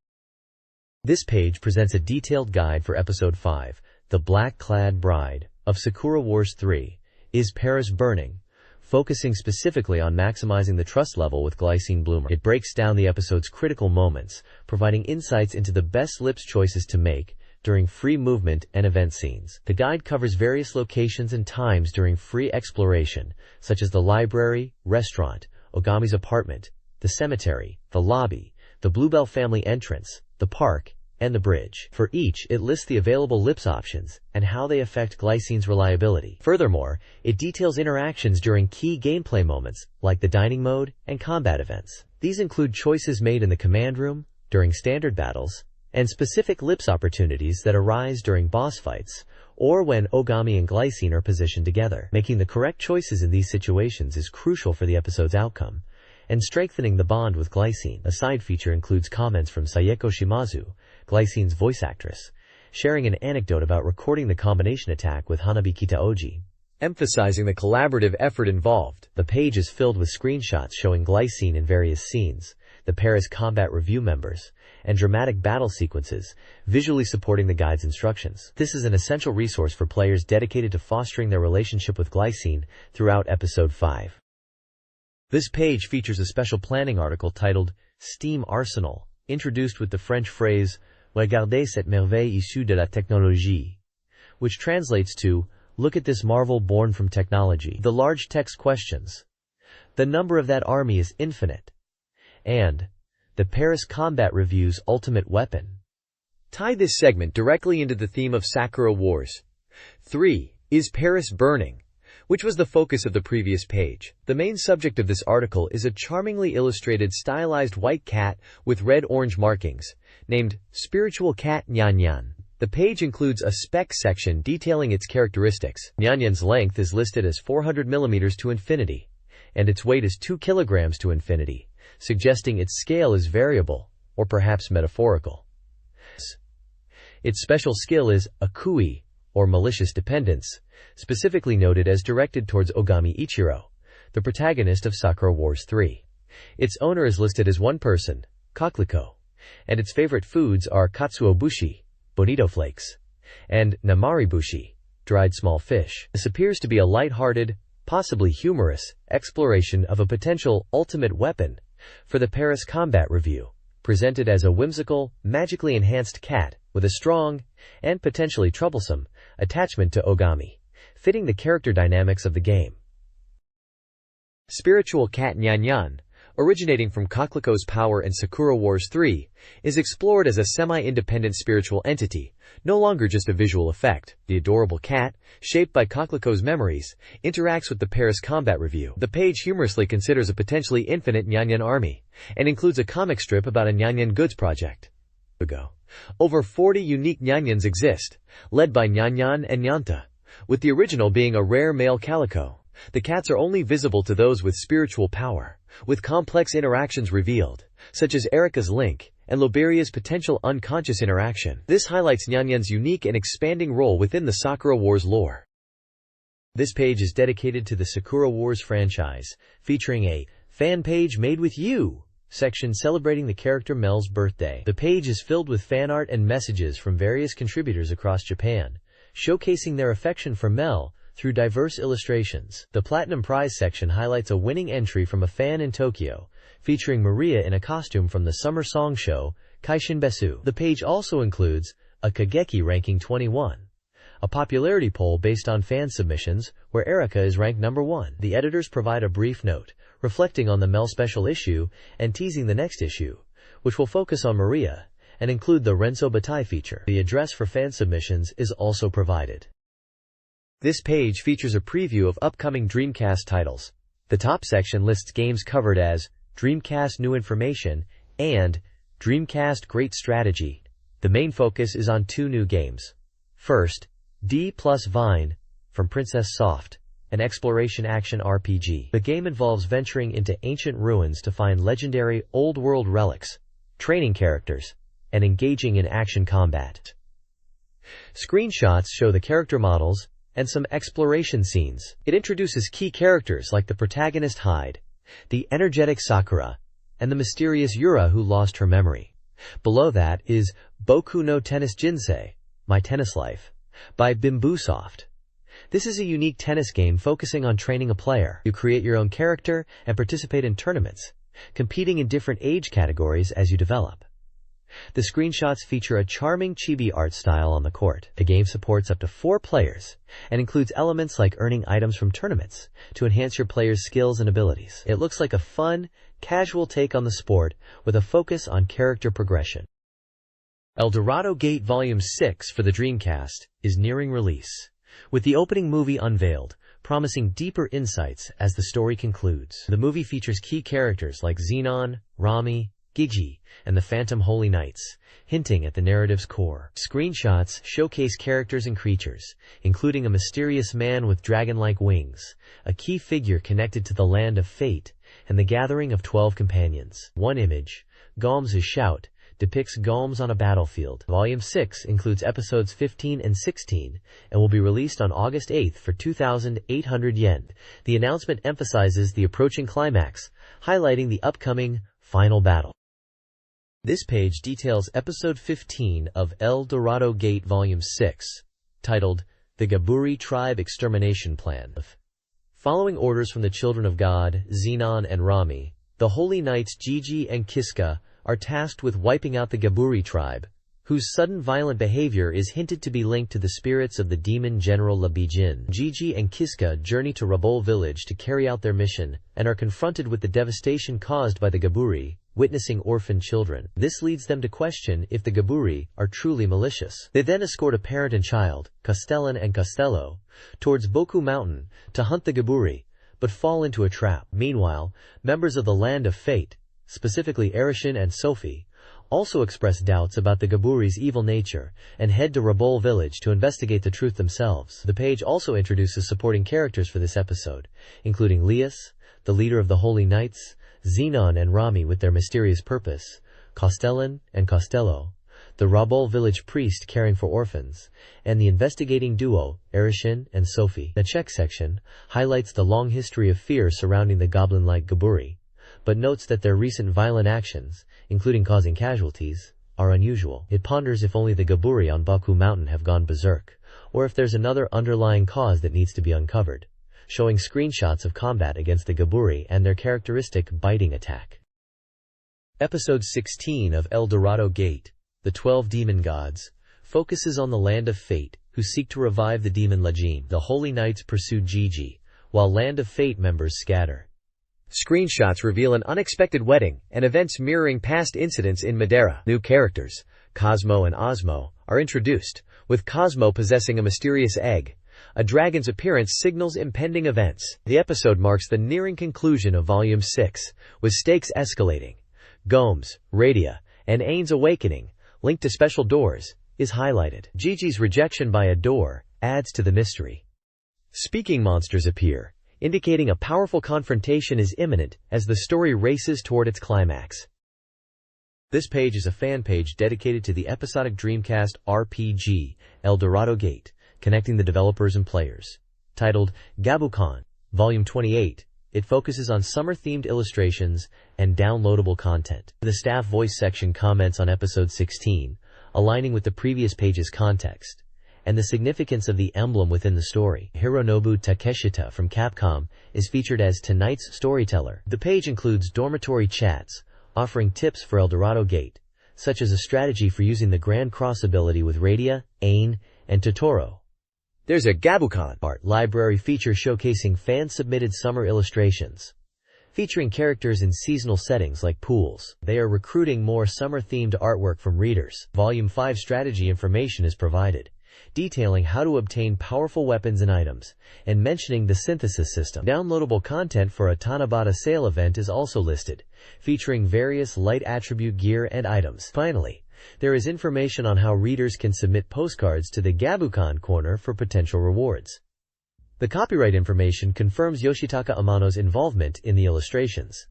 This page presents a detailed guide for Episode 5, The Black-Clad Bride, of Sakura Wars 3, Is Paris Burning?, focusing specifically on maximizing the trust level with Glycine Bloomer. It breaks down the episode's critical moments, providing insights into the best lips choices to make during free movement and event scenes. The guide covers various locations and times during free exploration, such as the library, restaurant, Ogami's apartment, the cemetery, the lobby, the Bluebell family entrance, the park, and the bridge. For each, it lists the available lips options and how they affect Glycine's reliability. Furthermore, it details interactions during key gameplay moments, like the dining mode and combat events. These include choices made in the command room, during standard battles, and specific lips opportunities that arise during boss fights, or when Ogami and Glycine are positioned together. Making the correct choices in these situations is crucial for the episode's outcome, and strengthening the bond with Glycine. A side feature includes comments from Sayeko Shimazu, Glycine's voice actress, sharing an anecdote about recording the combination attack with Hanabi Kitaoji, emphasizing the collaborative effort involved. The page is filled with screenshots showing Glycine in various scenes, the Paris Combat Review members, and dramatic battle sequences, visually supporting the guide's instructions. This is an essential resource for players dedicated to fostering their relationship with Glycine throughout Episode 5. This page features a special planning article titled Steam Arsenal, introduced with the French phrase Regardez cette merveille issue de la technologie, which translates to, look at this marvel born from technology. The large text questions, the number of that army is infinite, and the Paris Combat Review's ultimate weapon, tie this segment directly into the theme of Sakura Wars 3, Is Paris Burning?, which was the focus of the previous page. The main subject of this article is a charmingly illustrated stylized white cat with red-orange markings, named Spiritual Cat Nyan Nyan. The page includes a spec section detailing its characteristics. Nyan Nyan's length is listed as 400 mm to infinity, and its weight is 2 kilograms to infinity, suggesting its scale is variable, or perhaps metaphorical. Its special skill is Akui, or malicious dependence, specifically noted as directed towards Ogami Ichiro, the protagonist of Sakura Wars 3. Its owner is listed as one person, Coquelicot, and its favorite foods are Katsuo Bushi, bonito flakes, and Namari Bushi, dried small fish. This appears to be a light-hearted, possibly humorous, exploration of a potential ultimate weapon for the Paris Combat Review, presented as a whimsical, magically enhanced cat with a strong, and potentially troublesome, attachment to Ogami, fitting the character dynamics of the game. Spiritual cat Nyan Nyan, originating from Coquelicot's power in Sakura Wars 3, is explored as a semi-independent spiritual entity, no longer just a visual effect. The adorable cat, shaped by Coquelicot's memories, interacts with the Paris Combat Review. The page humorously considers a potentially infinite Nyan Nyan army, and includes a comic strip about a Nyan Nyan goods project. Over 40 unique Nyan Nyans exist, led by Nyan Nyan and Nyanta, with the original being a rare male calico. The cats are only visible to those with spiritual power, with complex interactions revealed, such as Erika's link, and Loberia's potential unconscious interaction. This highlights Nyan Nyan's unique and expanding role within the Sakura Wars lore. This page is dedicated to the Sakura Wars franchise, featuring a fan page made with you section celebrating the character Mel's birthday. The page is filled with fan art and messages from various contributors across Japan, showcasing their affection for Mel through diverse illustrations. The Platinum Prize section highlights a winning entry from a fan in Tokyo, featuring Maria in a costume from the summer song show, Kaishin Besu. The page also includes a Kageki ranking 21, a popularity poll based on fan submissions, where Erika is ranked number 1. The editors provide a brief note, reflecting on the Mel special issue, and teasing the next issue, which will focus on Maria, and include the Renzo Batai feature. The address for fan submissions is also provided. This page features a preview of upcoming Dreamcast titles. The top section lists games covered as Dreamcast New Information and Dreamcast Great Strategy. The main focus is on 2 new games. First, D+ Vine, from Princess Soft, an exploration action RPG. The game involves venturing into ancient ruins to find legendary old-world relics, training characters, and engaging in action combat. Screenshots show the character models and some exploration scenes. It introduces key characters like the protagonist Hyde, the energetic Sakura, and the mysterious Yura who lost her memory. Below that is Boku no Tennis Jinsei, My Tennis Life, by Bimbusoft. This is a unique tennis game focusing on training a player. You create your own character and participate in tournaments, competing in different age categories as you develop. The screenshots feature a charming chibi art style on the court. The game supports up to 4 players and includes elements like earning items from tournaments to enhance your player's skills and abilities. It looks like a fun, casual take on the sport with a focus on character progression. El Dorado Gate Volume 6 for the Dreamcast is nearing release, with the opening movie unveiled, promising deeper insights as the story concludes. The movie features key characters like Xenon, Rami, Gigi, and the Phantom Holy Knights, hinting at the narrative's core. Screenshots showcase characters and creatures, including a mysterious man with dragon-like wings, a key figure connected to the Land of Fate, and the gathering of 12 companions. One image, Galms' Shout, depicts Galms on a battlefield. Volume 6 includes episodes 15 and 16, and will be released on August 8 for 2,800 yen. The announcement emphasizes the approaching climax, highlighting the upcoming final battle. This page details episode 15 of El Dorado Gate Volume 6, titled The Gaburi Tribe Extermination Plan. Following orders from the Children of God, Xenon and Rami, the Holy Knights Gigi and Kiska are tasked with wiping out the Gaburi tribe, whose sudden violent behavior is hinted to be linked to the spirits of the demon General Labijin. Gigi and Kiska journey to Rabol village to carry out their mission, and are confronted with the devastation caused by the Gaburi, witnessing orphaned children. This leads them to question if the Gaburi are truly malicious. They then escort a parent and child, Castellan and Costello, towards Boku Mountain to hunt the Gaburi, but fall into a trap. Meanwhile, members of the Land of Fate, specifically Arishin and Sophie, also express doubts about the Gaburi's evil nature and head to Rabol village to investigate the truth themselves. The page also introduces supporting characters for this episode, including Lias, the leader of the Holy Knights, Xenon and Rami with their mysterious purpose, Castellan and Costello, the Rabol village priest caring for orphans, and the investigating duo, Arishin and Sophie. The check section highlights the long history of fear surrounding the goblin-like Gaburi, but notes that their recent violent actions, including causing casualties, are unusual. It ponders if only the Gaburi on Boku Mountain have gone berserk, or if there's another underlying cause that needs to be uncovered, showing screenshots of combat against the Gaburi and their characteristic biting attack. Episode 16 of El Dorado Gate, The 12 Demon Gods, focuses on the Land of Fate, who seek to revive the demon Legine. The Holy Knights pursue Gigi, while Land of Fate members scatter. Screenshots reveal an unexpected wedding and events mirroring past incidents in Madeira. New characters, Cosmo and Osmo, are introduced, with Cosmo possessing a mysterious egg. A dragon's appearance signals impending events. The episode marks the nearing conclusion of Volume 6, with stakes escalating. Gomes, Radia, and Ain's awakening, linked to special doors, is highlighted. Gigi's rejection by a door adds to the mystery. Speaking monsters appear, indicating a powerful confrontation is imminent as the story races toward its climax. This page is a fan page dedicated to the episodic Dreamcast RPG, El Dorado Gate, connecting the developers and players. Titled Gabukan, Volume 28, it focuses on summer-themed illustrations and downloadable content. The staff voice section comments on Episode 16, aligning with the previous page's context, and the significance of the emblem within the story. Hironobu Takeshita from Capcom is featured as tonight's storyteller. The page includes dormitory chats, offering tips for El Dorado Gate, such as a strategy for using the Grand Cross ability with Radia, Ain, and Totoro. There's a Gabukan art library feature showcasing fan-submitted summer illustrations, featuring characters in seasonal settings like pools. They are recruiting more summer-themed artwork from readers. Volume 5 strategy information is provided, detailing how to obtain powerful weapons and items, and mentioning the synthesis system. Downloadable content for a Tanabata sale event is also listed, featuring various light attribute gear and items. Finally, there is information on how readers can submit postcards to the Gabukan corner for potential rewards. The copyright information confirms Yoshitaka Amano's involvement in the illustrations.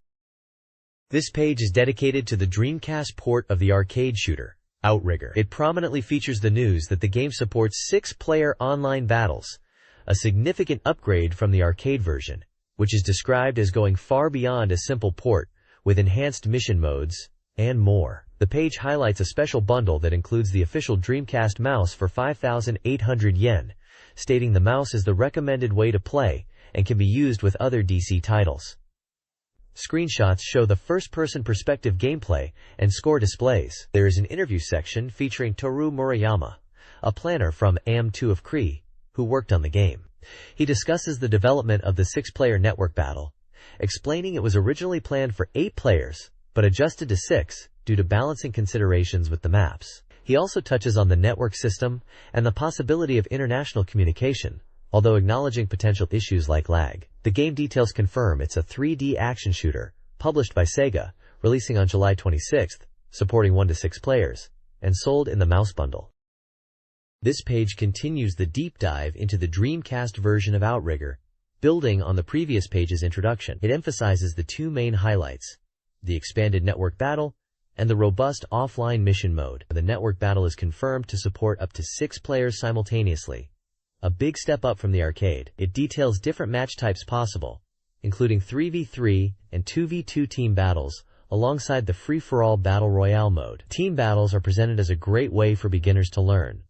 This page is dedicated to the Dreamcast port of the arcade shooter, Outrigger. It prominently features the news that the game supports 6-player online battles, a significant upgrade from the arcade version, which is described as going far beyond a simple port, with enhanced mission modes, and more. The page highlights a special bundle that includes the official Dreamcast mouse for 5,800 yen, stating the mouse is the recommended way to play and can be used with other DC titles. Screenshots show the first-person perspective gameplay and score displays. There is an interview section featuring Toru Murayama, a planner from AM2 of Cree, who worked on the game. He discusses the development of the 6-player network battle, explaining it was originally planned for 8 players, but adjusted to 6 due to balancing considerations with the maps. He also touches on the network system and the possibility of international communication, although acknowledging potential issues like lag. The game details confirm it's a 3D action shooter, published by Sega, releasing on July 26th, supporting 1 to 6 players, and sold in the mouse bundle. This page continues the deep dive into the Dreamcast version of Outrigger, building on the previous page's introduction. It emphasizes the 2 main highlights: the expanded network battle and the robust offline mission mode. The network battle is confirmed to support up to 6 players simultaneously, a big step up from the arcade. It details different match types possible, including 3v3 and 2v2 team battles, alongside the free-for-all battle royale mode. Team battles are presented as a great way for beginners to learn,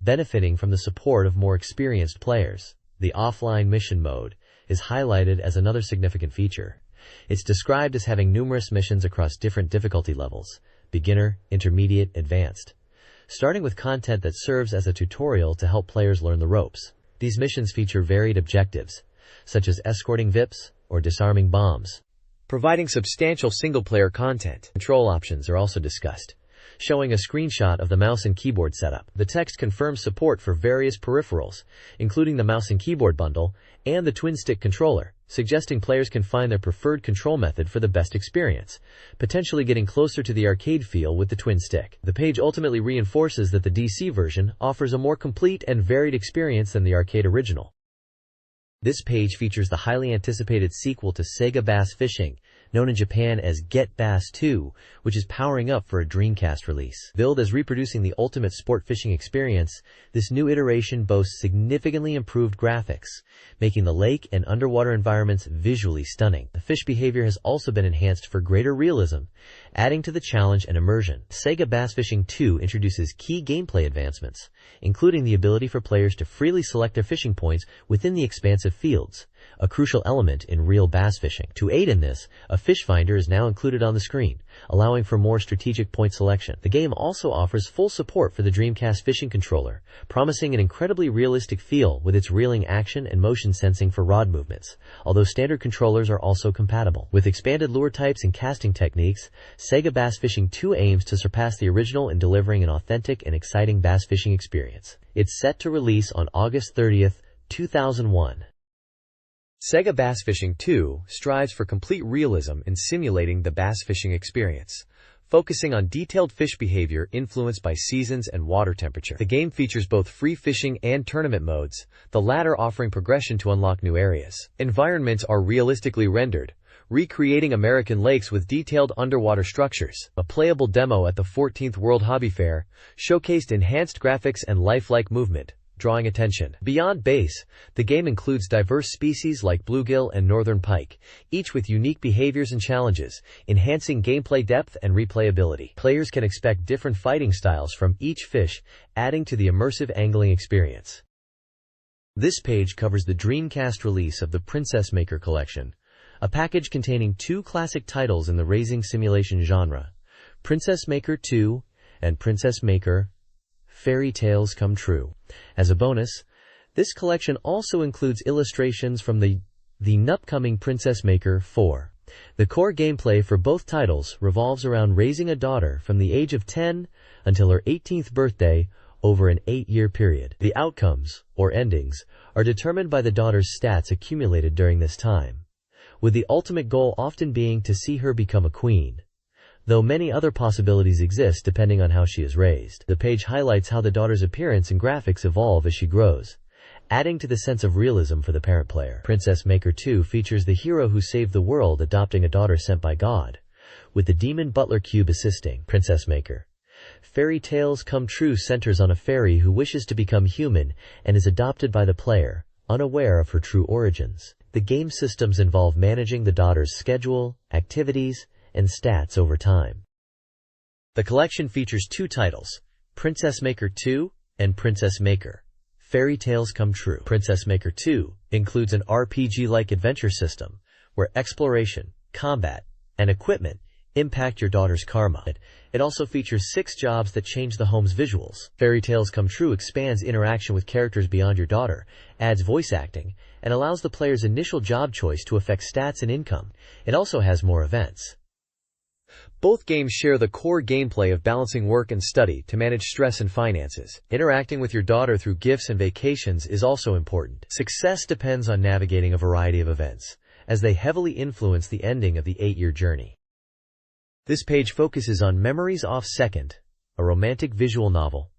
benefiting from the support of more experienced players. The offline mission mode is highlighted as another significant feature. It's described as having numerous missions across different difficulty levels: beginner, intermediate, advanced, starting with content that serves as a tutorial to help players learn the ropes. These missions feature varied objectives, such as escorting VIPs or disarming bombs, providing substantial single-player content. Control options are also discussed, showing a screenshot of the mouse and keyboard setup. The text confirms support for various peripherals, including the mouse and keyboard bundle and the twin-stick controller, suggesting players can find their preferred control method for the best experience, potentially getting closer to the arcade feel with the twin stick. The page ultimately reinforces that the DC version offers a more complete and varied experience than the arcade original. This page features the highly anticipated sequel to Sega Bass Fishing, known in Japan as Get Bass 2, which is powering up for a Dreamcast release. Billed as reproducing the ultimate sport fishing experience, this new iteration boasts significantly improved graphics, making the lake and underwater environments visually stunning. The fish behavior has also been enhanced for greater realism, adding to the challenge and immersion. Sega Bass Fishing 2 introduces key gameplay advancements, including the ability for players to freely select their fishing points within the expansive fields, a crucial element in real bass fishing. To aid in this, a fish finder is now included on the screen, allowing for more strategic point selection. The game also offers full support for the Dreamcast fishing controller, promising an incredibly realistic feel with its reeling action and motion sensing for rod movements, although standard controllers are also compatible. With expanded lure types and casting techniques, Sega Bass Fishing 2 aims to surpass the original in delivering an authentic and exciting bass fishing experience. It's set to release on August 30th, 2001. Sega Bass Fishing 2 strives for complete realism in simulating the bass fishing experience, focusing on detailed fish behavior influenced by seasons and water temperature. The game features both free fishing and tournament modes, the latter offering progression to unlock new areas. Environments are realistically rendered, recreating American lakes with detailed underwater structures. A playable demo at the 14th World Hobby Fair showcased enhanced graphics and lifelike movement, drawing attention. Beyond bass, the game includes diverse species like bluegill and northern pike, each with unique behaviors and challenges, enhancing gameplay depth and replayability. Players can expect different fighting styles from each fish, adding to the immersive angling experience. This page covers the Dreamcast release of the Princess Maker Collection, a package containing 2 classic titles in the racing simulation genre, Princess Maker 2 and Princess Maker Fairy Tales Come True. As a bonus, this collection also includes illustrations from the upcoming Princess Maker 4. The core gameplay for both titles revolves around raising a daughter from the age of 10 until her 18th birthday over an 8-year period. The outcomes, or endings, are determined by the daughter's stats accumulated during this time, with the ultimate goal often being to see her become a queen, though many other possibilities exist depending on how she is raised. The page highlights how the daughter's appearance and graphics evolve as she grows, adding to the sense of realism for the parent player. Princess Maker 2 features the hero who saved the world adopting a daughter sent by God, with the demon butler cube assisting. Princess Maker Fairy Tales Come True centers on a fairy who wishes to become human and is adopted by the player, unaware of her true origins. The game systems involve managing the daughter's schedule, activities, and stats over time. The collection features 2 titles, Princess Maker 2 and Princess Maker Fairy Tales Come True. Princess Maker 2 includes an RPG-like adventure system where exploration, combat, and equipment impact your daughter's karma. It also features 6 jobs that change the home's visuals. Fairy Tales Come True expands interaction with characters beyond your daughter, adds voice acting, and allows the player's initial job choice to affect stats and income. It also has more events. Both games share the core gameplay of balancing work and study to manage stress and finances. Interacting with your daughter through gifts and vacations is also important. Success depends on navigating a variety of events, as they heavily influence the ending of the 8-year journey. This page focuses on Memories Off Second, a romantic visual novel.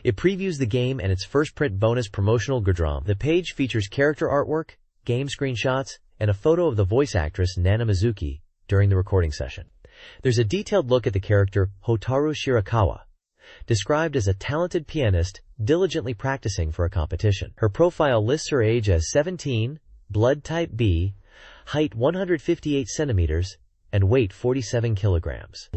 It previews the game and its first print bonus promotional gudram. The page features character artwork, game screenshots, and a photo of the voice actress Nana Mizuki during the recording session. There's a detailed look at the character Hotaru Shirakawa, described as a talented pianist diligently practicing for a competition. Her profile lists her age as 17, blood type B, height 158 centimeters, and weight 47 kilograms.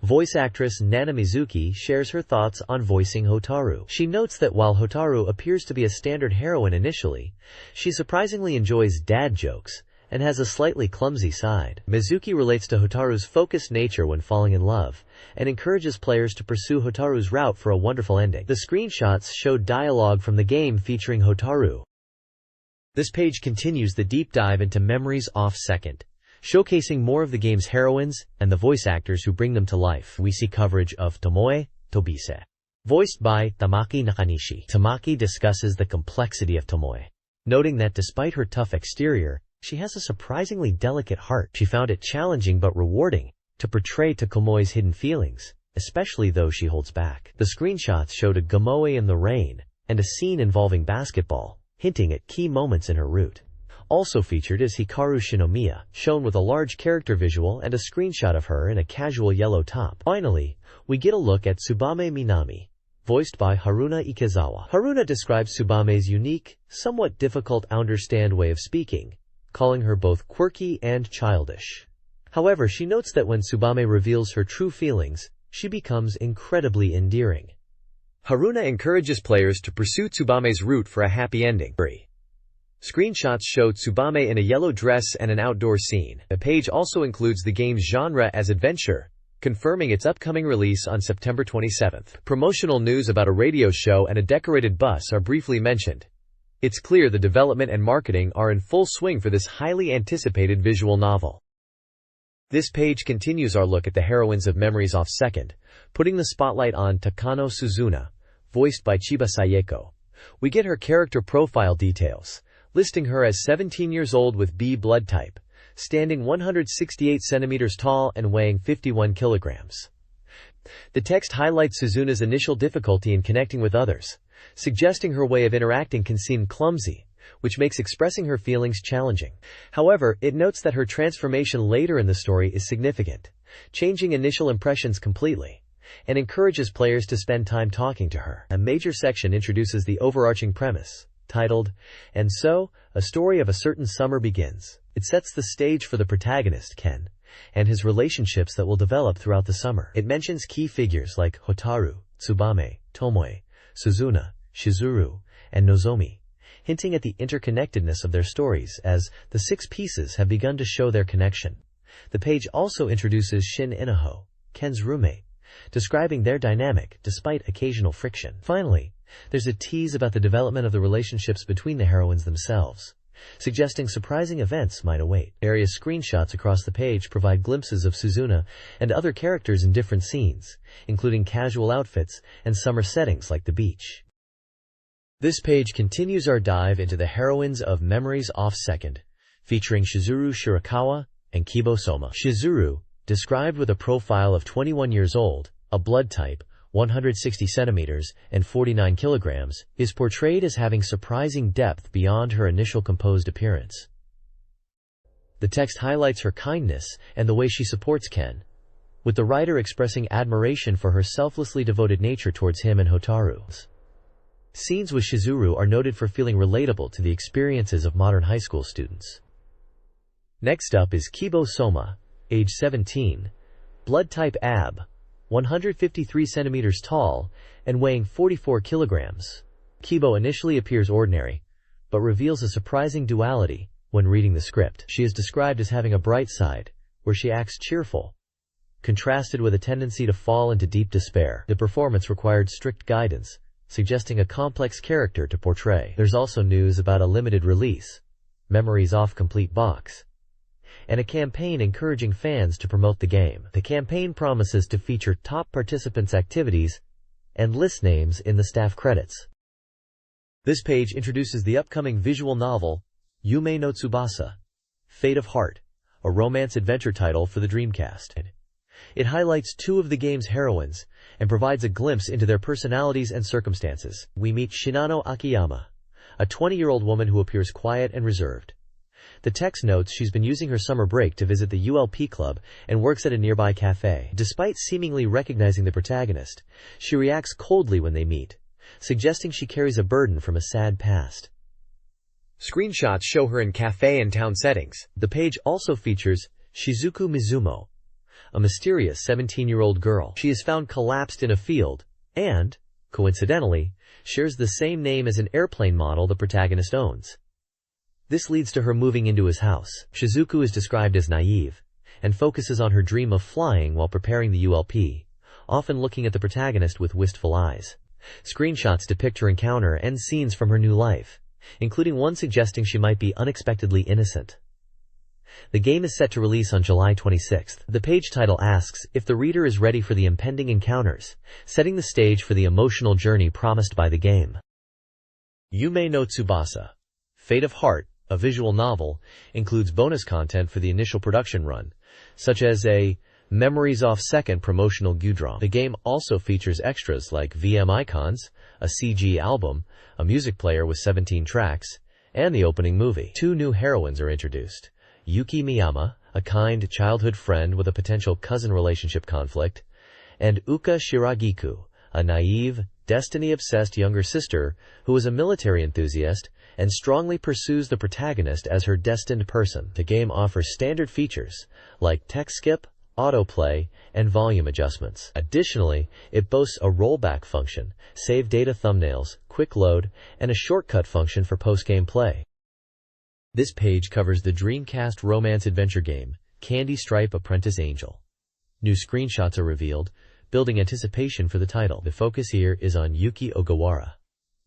Voice actress Nana Mizuki shares her thoughts on voicing Hotaru. She notes that while Hotaru appears to be a standard heroine initially, she surprisingly enjoys dad jokes and has a slightly clumsy side. Mizuki relates to Hotaru's focused nature when falling in love, and encourages players to pursue Hotaru's route for a wonderful ending. The screenshots show dialogue from the game featuring Hotaru. This page continues the deep dive into Memories Off Second, showcasing more of the game's heroines and the voice actors who bring them to life. We see coverage of Tomoe Tobise, voiced by Tamaki Nakanishi. Tamaki discusses the complexity of Tomoe, noting that despite her tough exterior, she has a surprisingly delicate heart. She found it challenging but rewarding to portray Tomoe's hidden feelings, especially those she holds back. The screenshots showed a Gamoe in the rain and a scene involving basketball, hinting at key moments in her route. Also featured is Hikaru Shinomiya, shown with a large character visual and a screenshot of her in a casual yellow top. Finally, we get a look at Tsubame Minami, voiced by Haruna Ikezawa. Haruna describes Tsubame's unique, somewhat difficult to understand way of speaking, calling her both quirky and childish. However, she notes that when Tsubame reveals her true feelings, she becomes incredibly endearing. Haruna encourages players to pursue Tsubame's route for a happy ending. Screenshots show Tsubame in a yellow dress and an outdoor scene. The page also includes the game's genre as adventure, confirming its upcoming release on September 27th. Promotional news about a radio show and a decorated bus are briefly mentioned. It's clear the development and marketing are in full swing for this highly anticipated visual novel. This page continues our look at the heroines of Memories Off Second, putting the spotlight on Takano Suzuna, voiced by Chiba Sayeko. We get her character profile details, listing her as 17 years old with B blood type, standing 168 centimeters tall and weighing 51 kilograms. The text highlights Suzuna's initial difficulty in connecting with others, suggesting her way of interacting can seem clumsy, which makes expressing her feelings challenging. However, it notes that her transformation later in the story is significant, changing initial impressions completely, and encourages players to spend time talking to her. A major section introduces the overarching premise, titled, "And So, a Story of a Certain Summer Begins." It sets the stage for the protagonist, Ken, and his relationships that will develop throughout the summer. It mentions key figures like Hotaru, Tsubame, Tomoe, Suzuna, Shizuru, and Nozomi, hinting at the interconnectedness of their stories as the 6 pieces have begun to show their connection. The page also introduces Shin Inaho, Ken's roommate, describing their dynamic despite occasional friction. Finally, there's a tease about the development of the relationships between the heroines themselves, suggesting surprising events might await. Various screenshots across the page provide glimpses of Suzuna and other characters in different scenes, including casual outfits and summer settings like the beach. This page continues our dive into the heroines of Memories Off Second, featuring Shizuru Shirakawa and Kibo Soma. Shizuru, described with a profile of 21 years old, a blood type, 160 centimeters, and 49 kilograms, is portrayed as having surprising depth beyond her initial composed appearance. The text highlights her kindness and the way she supports Ken, with the writer expressing admiration for her selflessly devoted nature towards him and Hotaru. Scenes with Shizuru are noted for feeling relatable to the experiences of modern high school students. Next up is Kibo Soma, age 17, blood type AB, 153 centimeters tall, and weighing 44 kilograms. Kibo initially appears ordinary, but reveals a surprising duality when reading the script. She is described as having a bright side, where she acts cheerful, contrasted with a tendency to fall into deep despair. The performance required strict guidance, suggesting a complex character to portray. There's also news about a limited release, Memories Off Complete Box, and a campaign encouraging fans to promote the game. The campaign promises to feature top participants' activities and list names in the staff credits. This page introduces the upcoming visual novel, Yume no Tsubasa, Fate of Heart, a romance-adventure title for the Dreamcast. It highlights 2 of the game's heroines and provides a glimpse into their personalities and circumstances. We meet Shinano Akiyama, a 20-year-old woman who appears quiet and reserved. The text notes she's been using her summer break to visit the ULP club and works at a nearby cafe. Despite seemingly recognizing the protagonist, she reacts coldly when they meet, suggesting she carries a burden from a sad past. Screenshots show her in cafe and town settings. The page also features Shizuku Mizumo, a mysterious 17-year-old girl. She is found collapsed in a field and, coincidentally, shares the same name as an airplane model the protagonist owns. This leads to her moving into his house. Shizuku is described as naive and focuses on her dream of flying while preparing the ULP, often looking at the protagonist with wistful eyes. Screenshots depict her encounter and scenes from her new life, including one suggesting she might be unexpectedly innocent. The game is set to release on July 26th. The page title asks if the reader is ready for the impending encounters, setting the stage for the emotional journey promised by the game. Yume no Tsubasa, Fate of Heart, a visual novel, includes bonus content for the initial production run, such as a Memories Off Second promotional Gudron. The game also features extras like VM icons, a CG album, a music player with 17 tracks, and the opening movie. 2 new heroines are introduced: Yuki Miyama, a kind childhood friend with a potential cousin relationship conflict, and Uka Shiragiku, a naive, destiny-obsessed younger sister who is a military enthusiast and strongly pursues the protagonist as her destined person. The game offers standard features like text skip, autoplay, and volume adjustments. Additionally, it boasts a rollback function, save data thumbnails, quick load, and a shortcut function for post-game play. This page covers the Dreamcast romance-adventure game, Candy Stripe Apprentice Angel. New screenshots are revealed, building anticipation for the title. The focus here is on Yuki Ogawara,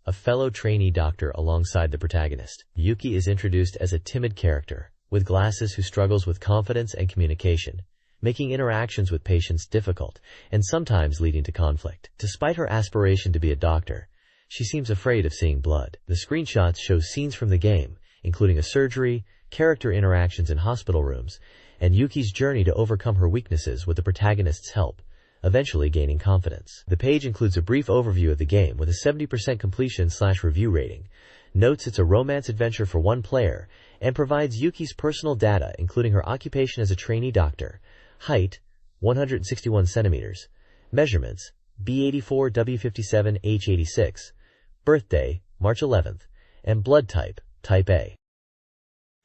a fellow trainee doctor alongside the protagonist. Yuki is introduced as a timid character, with glasses who struggles with confidence and communication, making interactions with patients difficult and sometimes leading to conflict. Despite her aspiration to be a doctor, she seems afraid of seeing blood. The screenshots show scenes from the game, including a surgery, character interactions in hospital rooms, and Yuki's journey to overcome her weaknesses with the protagonist's help, eventually gaining confidence. The page includes a brief overview of the game with a 70% completion/review rating, notes it's a romance adventure for one player, and provides Yuki's personal data including her occupation as a trainee doctor, height 161 centimeters, measurements B84 W57 H86, birthday March 11th, and blood type type A.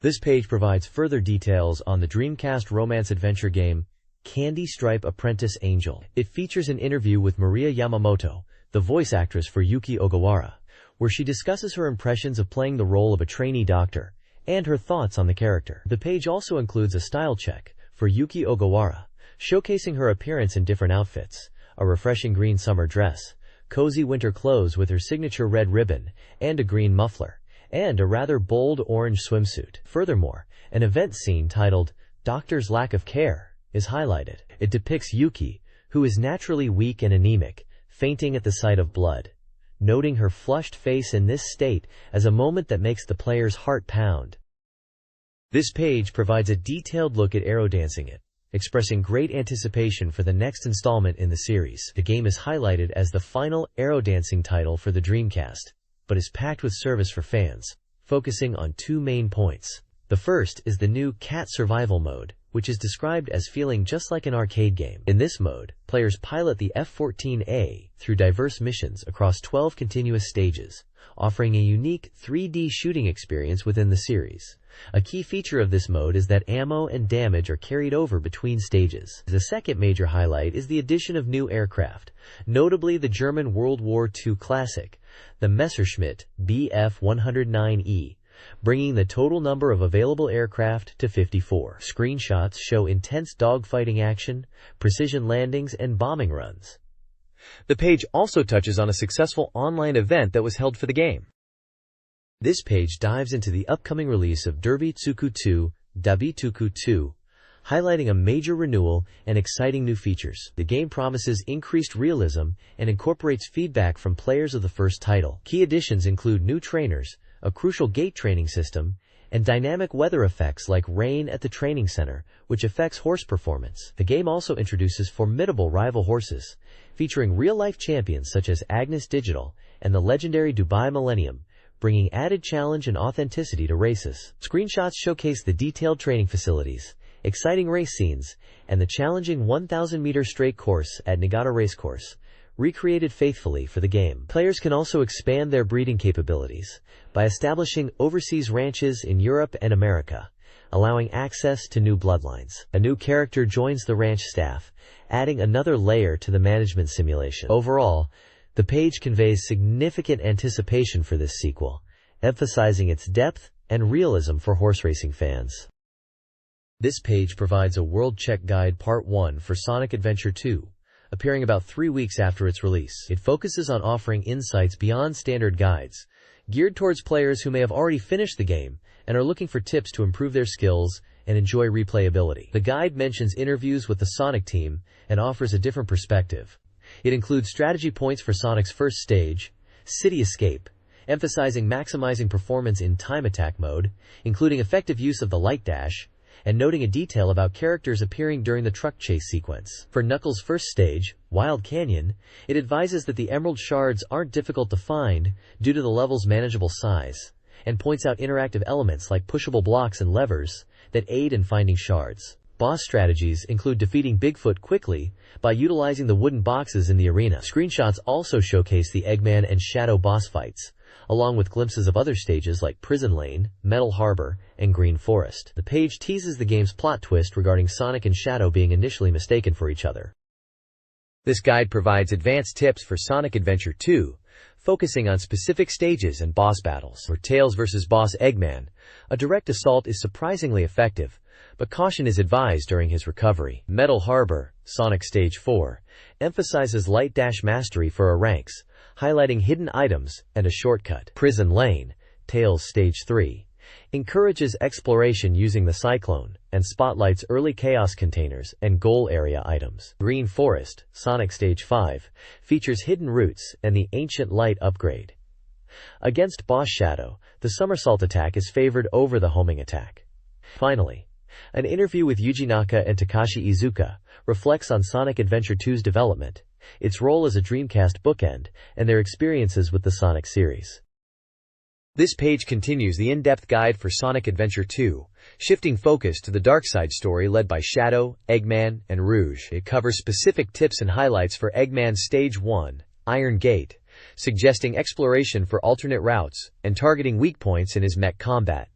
This page provides further details on the Dreamcast romance adventure game Candy Stripe Apprentice Angel. It features an interview with Maria Yamamoto, the voice actress for Yuki Ogawara, where she discusses her impressions of playing the role of a trainee doctor and her thoughts on the character. The page also includes a style check for Yuki Ogawara, showcasing her appearance in different outfits, a refreshing green summer dress, cozy winter clothes with her signature red ribbon and a green muffler, and a rather bold orange swimsuit. Furthermore, an event scene titled Doctor's Lack of Care is highlighted. It depicts Yuki, who is naturally weak and anemic, fainting at the sight of blood, noting her flushed face in this state as a moment that makes the player's heart pound. This page provides a detailed look at Aerodancing It, expressing great anticipation for the next installment in the series. The game is highlighted as the final Aerodancing title for the Dreamcast, but is packed with service for fans, focusing on two main points. The first is the new Cat Survival mode, which is described as feeling just like an arcade game. In this mode, players pilot the F-14A through diverse missions across 12 continuous stages, offering a unique 3D shooting experience within the series. A key feature of this mode is that ammo and damage are carried over between stages. The second major highlight is the addition of new aircraft, notably the German World War II classic, the Messerschmitt Bf-109E, bringing the total number of available aircraft to 54. Screenshots show intense dogfighting action, precision landings, and bombing runs. The page also touches on a successful online event that was held for the game. This page dives into the upcoming release of Derby Tsuku 2, Dabituku 2, highlighting a major renewal and exciting new features. The game promises increased realism and incorporates feedback from players of the first title. Key additions include new trainers, a crucial gate training system, and dynamic weather effects like rain at the training center, which affects horse performance. The game also introduces formidable rival horses, featuring real-life champions such as Agnes Digital and the legendary Dubai Millennium, bringing added challenge and authenticity to races. Screenshots showcase the detailed training facilities, exciting race scenes, and the challenging 1,000-meter straight course at Niigata Racecourse, recreated faithfully for the game. Players can also expand their breeding capabilities by establishing overseas ranches in Europe and America, allowing access to new bloodlines. A new character joins the ranch staff, adding another layer to the management simulation. Overall, the page conveys significant anticipation for this sequel, emphasizing its depth and realism for horse racing fans. This page provides a World Check Guide Part 1 for Sonic Adventure 2, appearing about 3 weeks after its release. It focuses on offering insights beyond standard guides, geared towards players who may have already finished the game and are looking for tips to improve their skills and enjoy replayability. The guide mentions interviews with the Sonic team and offers a different perspective. It includes strategy points for Sonic's first stage, City Escape, emphasizing maximizing performance in time attack mode, including effective use of the light dash, and noting a detail about characters appearing during the truck chase sequence. For Knuckles' first stage, Wild Canyon, it advises that the emerald shards aren't difficult to find due to the level's manageable size, and points out interactive elements like pushable blocks and levers that aid in finding shards. Boss strategies include defeating Bigfoot quickly by utilizing the wooden boxes in the arena. Screenshots also showcase the Eggman and Shadow boss fights, along with glimpses of other stages like Prison Lane, Metal Harbor, and Green Forest. The page teases the game's plot twist regarding Sonic and Shadow being initially mistaken for each other. This guide provides advanced tips for Sonic Adventure 2, focusing on specific stages and boss battles. For Tails vs. Boss Eggman, a direct assault is surprisingly effective, but caution is advised during his recovery. Metal Harbor, Sonic Stage 4, emphasizes light dash mastery for our ranks, highlighting hidden items and a shortcut. Prison Lane, Tails Stage 3, encourages exploration using the Cyclone and spotlights early chaos containers and goal area items. Green Forest, Sonic Stage 5, features hidden routes and the Ancient Light upgrade. Against Boss Shadow, the somersault attack is favored over the homing attack. Finally, an interview with Yuji Naka and Takashi Iizuka reflects on Sonic Adventure 2's development, its role as a Dreamcast bookend, and their experiences with the Sonic series. This page continues the in-depth guide for Sonic Adventure 2, shifting focus to the dark side story led by Shadow, Eggman, and Rouge. It covers specific tips and highlights for Eggman's Stage 1, Iron Gate, suggesting exploration for alternate routes and targeting weak points in his mech combat.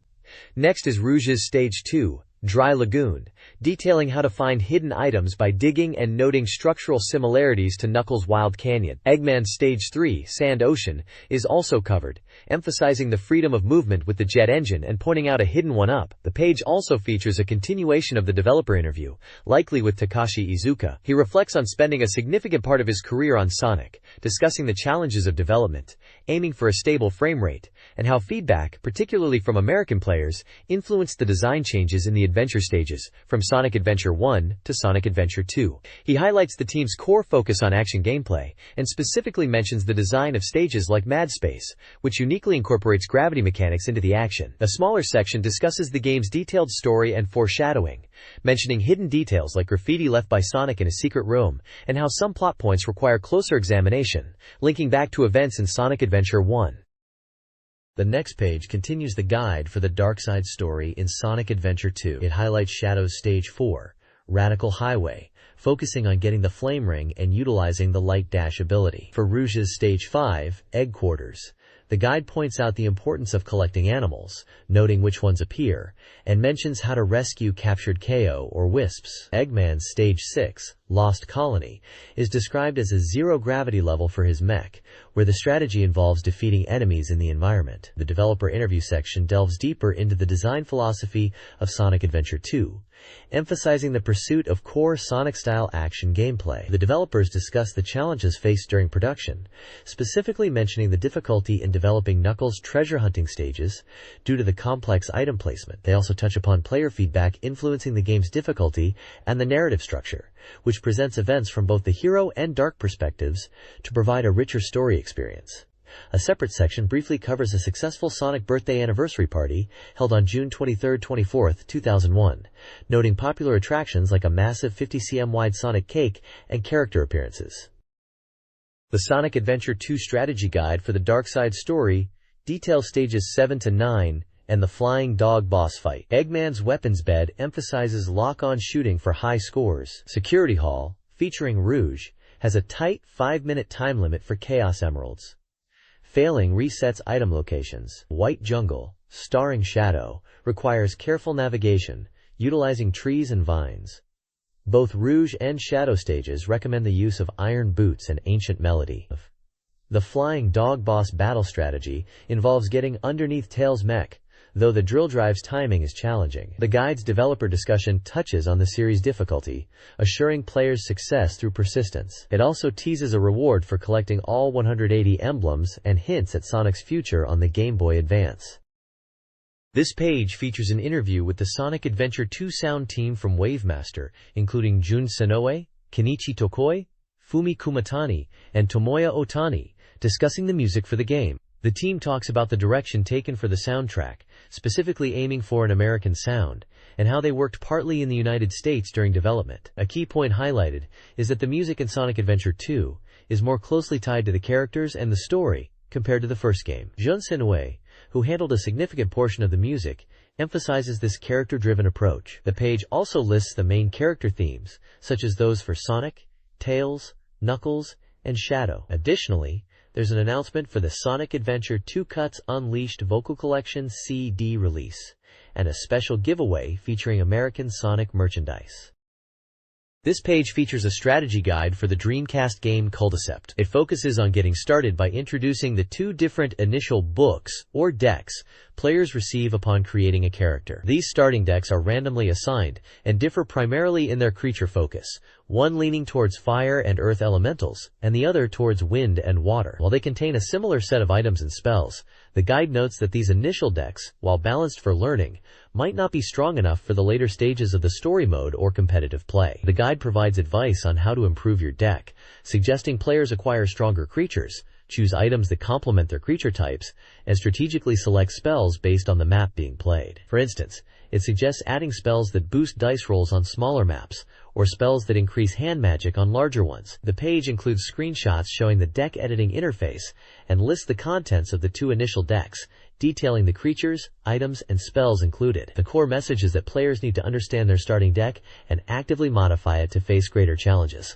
Next is Rouge's Stage 2, Dry Lagoon, detailing how to find hidden items by digging and noting structural similarities to Knuckles' Wild Canyon. Eggman's Stage 3, Sand Ocean, is also covered, emphasizing the freedom of movement with the jet engine and pointing out a hidden one-up. The page also features a continuation of the developer interview, likely with Takashi Iizuka. He reflects on spending a significant part of his career on Sonic, discussing the challenges of development, aiming for a stable frame rate, and how feedback, particularly from American players, influenced the design changes in the adventure stages, from Sonic Adventure 1 to Sonic Adventure 2. He highlights the team's core focus on action gameplay, and specifically mentions the design of stages like Mad Space, which uniquely incorporates gravity mechanics into the action. A smaller section discusses the game's detailed story and foreshadowing, mentioning hidden details like graffiti left by Sonic in a secret room, and how some plot points require closer examination, linking back to events in Sonic Adventure 1. The next page continues the guide for the dark side story in Sonic Adventure 2. It highlights Shadow's Stage 4, Radical Highway, focusing on getting the Flame Ring and utilizing the Light Dash ability. For Rouge's Stage 5, Egg Quarters, the guide points out the importance of collecting animals, noting which ones appear, and mentions how to rescue captured KO or wisps. Eggman's Stage 6, Lost Colony, is described as a zero-gravity level for his mech, where the strategy involves defeating enemies in the environment. The developer interview section delves deeper into the design philosophy of Sonic Adventure 2, emphasizing the pursuit of core Sonic-style action gameplay. The developers discuss the challenges faced during production, specifically mentioning the difficulty in developing Knuckles' treasure hunting stages due to the complex item placement. They also touch upon player feedback influencing the game's difficulty and the narrative structure, which presents events from both the hero and dark perspectives to provide a richer story experience. A separate section briefly covers a successful Sonic birthday anniversary party held on June 23-24, 2001, noting popular attractions like a massive 50 cm wide Sonic cake and character appearances. The Sonic Adventure 2 strategy guide for the Dark Side story details stages 7 to 9 and the Flying Dog boss fight. Eggman's weapons bed emphasizes lock-on shooting for high scores. Security Hall, featuring Rouge, has a tight 5-minute time limit for Chaos Emeralds. Failing resets item locations. White Jungle, starring Shadow, requires careful navigation, utilizing trees and vines. Both Rouge and Shadow stages recommend the use of Iron Boots and Ancient Melody. The Flying Dog boss battle strategy involves getting underneath Tails' mech, though the drill drive's timing is challenging. The guide's developer discussion touches on the series' difficulty, assuring players' success through persistence. It also teases a reward for collecting all 180 emblems and hints at Sonic's future on the Game Boy Advance. This page features an interview with the Sonic Adventure 2 sound team from Wavemaster, including Jun Sonoe, Kenichi Tokoi, Fumi Kumatani, and Tomoya Otani, discussing the music for the game. The team talks about the direction taken for the soundtrack, specifically aiming for an American sound, and how they worked partly in the United States during development. A key point highlighted is that the music in Sonic Adventure 2 is more closely tied to the characters and the story compared to the first game. Jun Sonoe, who handled a significant portion of the music, emphasizes this character-driven approach. The page also lists the main character themes, such as those for Sonic, Tails, Knuckles, and Shadow. Additionally, there's an announcement for the Sonic Adventure 2 Cuts Unleashed Vocal Collection CD release, and a special giveaway featuring American Sonic merchandise. This page features a strategy guide for the Dreamcast game Culticept. It focuses on getting started by introducing the two different initial books, or decks, players receive upon creating a character. These starting decks are randomly assigned, and differ primarily in their creature focus, one leaning towards fire and earth elementals, and the other towards wind and water. While they contain a similar set of items and spells, the guide notes that these initial decks, while balanced for learning, might not be strong enough for the later stages of the story mode or competitive play. The guide provides advice on how to improve your deck, suggesting players acquire stronger creatures, choose items that complement their creature types, and strategically select spells based on the map being played. For instance, it suggests adding spells that boost dice rolls on smaller maps, or spells that increase hand magic on larger ones. The page includes screenshots showing the deck editing interface and lists the contents of the two initial decks, detailing the creatures, items, and spells included. The core message is that players need to understand their starting deck and actively modify it to face greater challenges.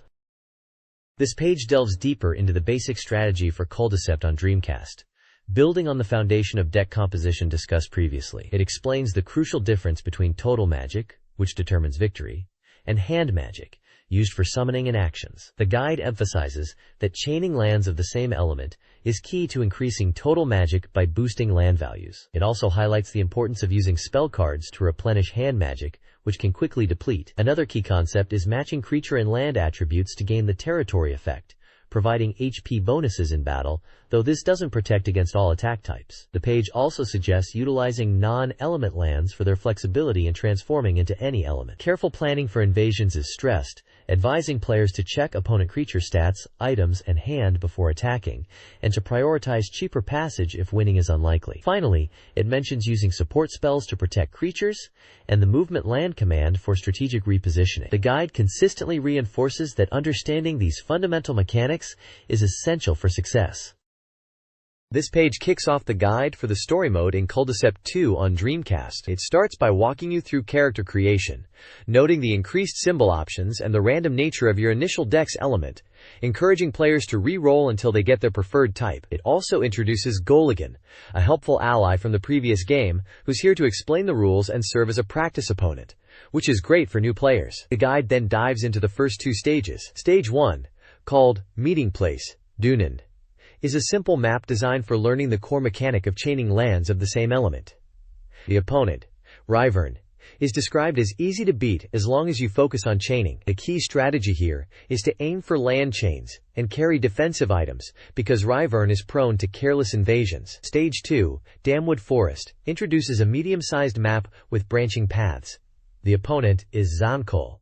This page delves deeper into the basic strategy for Culticept on Dreamcast. Building on the foundation of deck composition discussed previously, it explains the crucial difference between total magic, which determines victory, and hand magic, used for summoning and actions. The guide emphasizes that chaining lands of the same element is key to increasing total magic by boosting land values. It also highlights the importance of using spell cards to replenish hand magic, which can quickly deplete. Another key concept is matching creature and land attributes to gain the territory effect, providing HP bonuses in battle, though this doesn't protect against all attack types. The page also suggests utilizing non-element lands for their flexibility in transforming into any element. Careful planning for invasions is stressed, advising players to check opponent creature stats, items, and hand before attacking, and to prioritize cheaper passage if winning is unlikely. Finally, it mentions using support spells to protect creatures, and the movement land command for strategic repositioning. The guide consistently reinforces that understanding these fundamental mechanics is essential for success. This page kicks off the guide for the story mode in Culticept 2 on Dreamcast. It starts by walking you through character creation, noting the increased symbol options and the random nature of your initial deck's element, encouraging players to re-roll until they get their preferred type. It also introduces Goligan, a helpful ally from the previous game, who's here to explain the rules and serve as a practice opponent, which is great for new players. The guide then dives into the first two stages. Stage 1, called Meeting Place, Dunan, is a simple map designed for learning the core mechanic of chaining lands of the same element. The opponent, Ryvern, is described as easy to beat as long as you focus on chaining. The key strategy here is to aim for land chains and carry defensive items, because Ryvern is prone to careless invasions. Stage 2, Damwood Forest, introduces a medium-sized map with branching paths. The opponent is Zankol,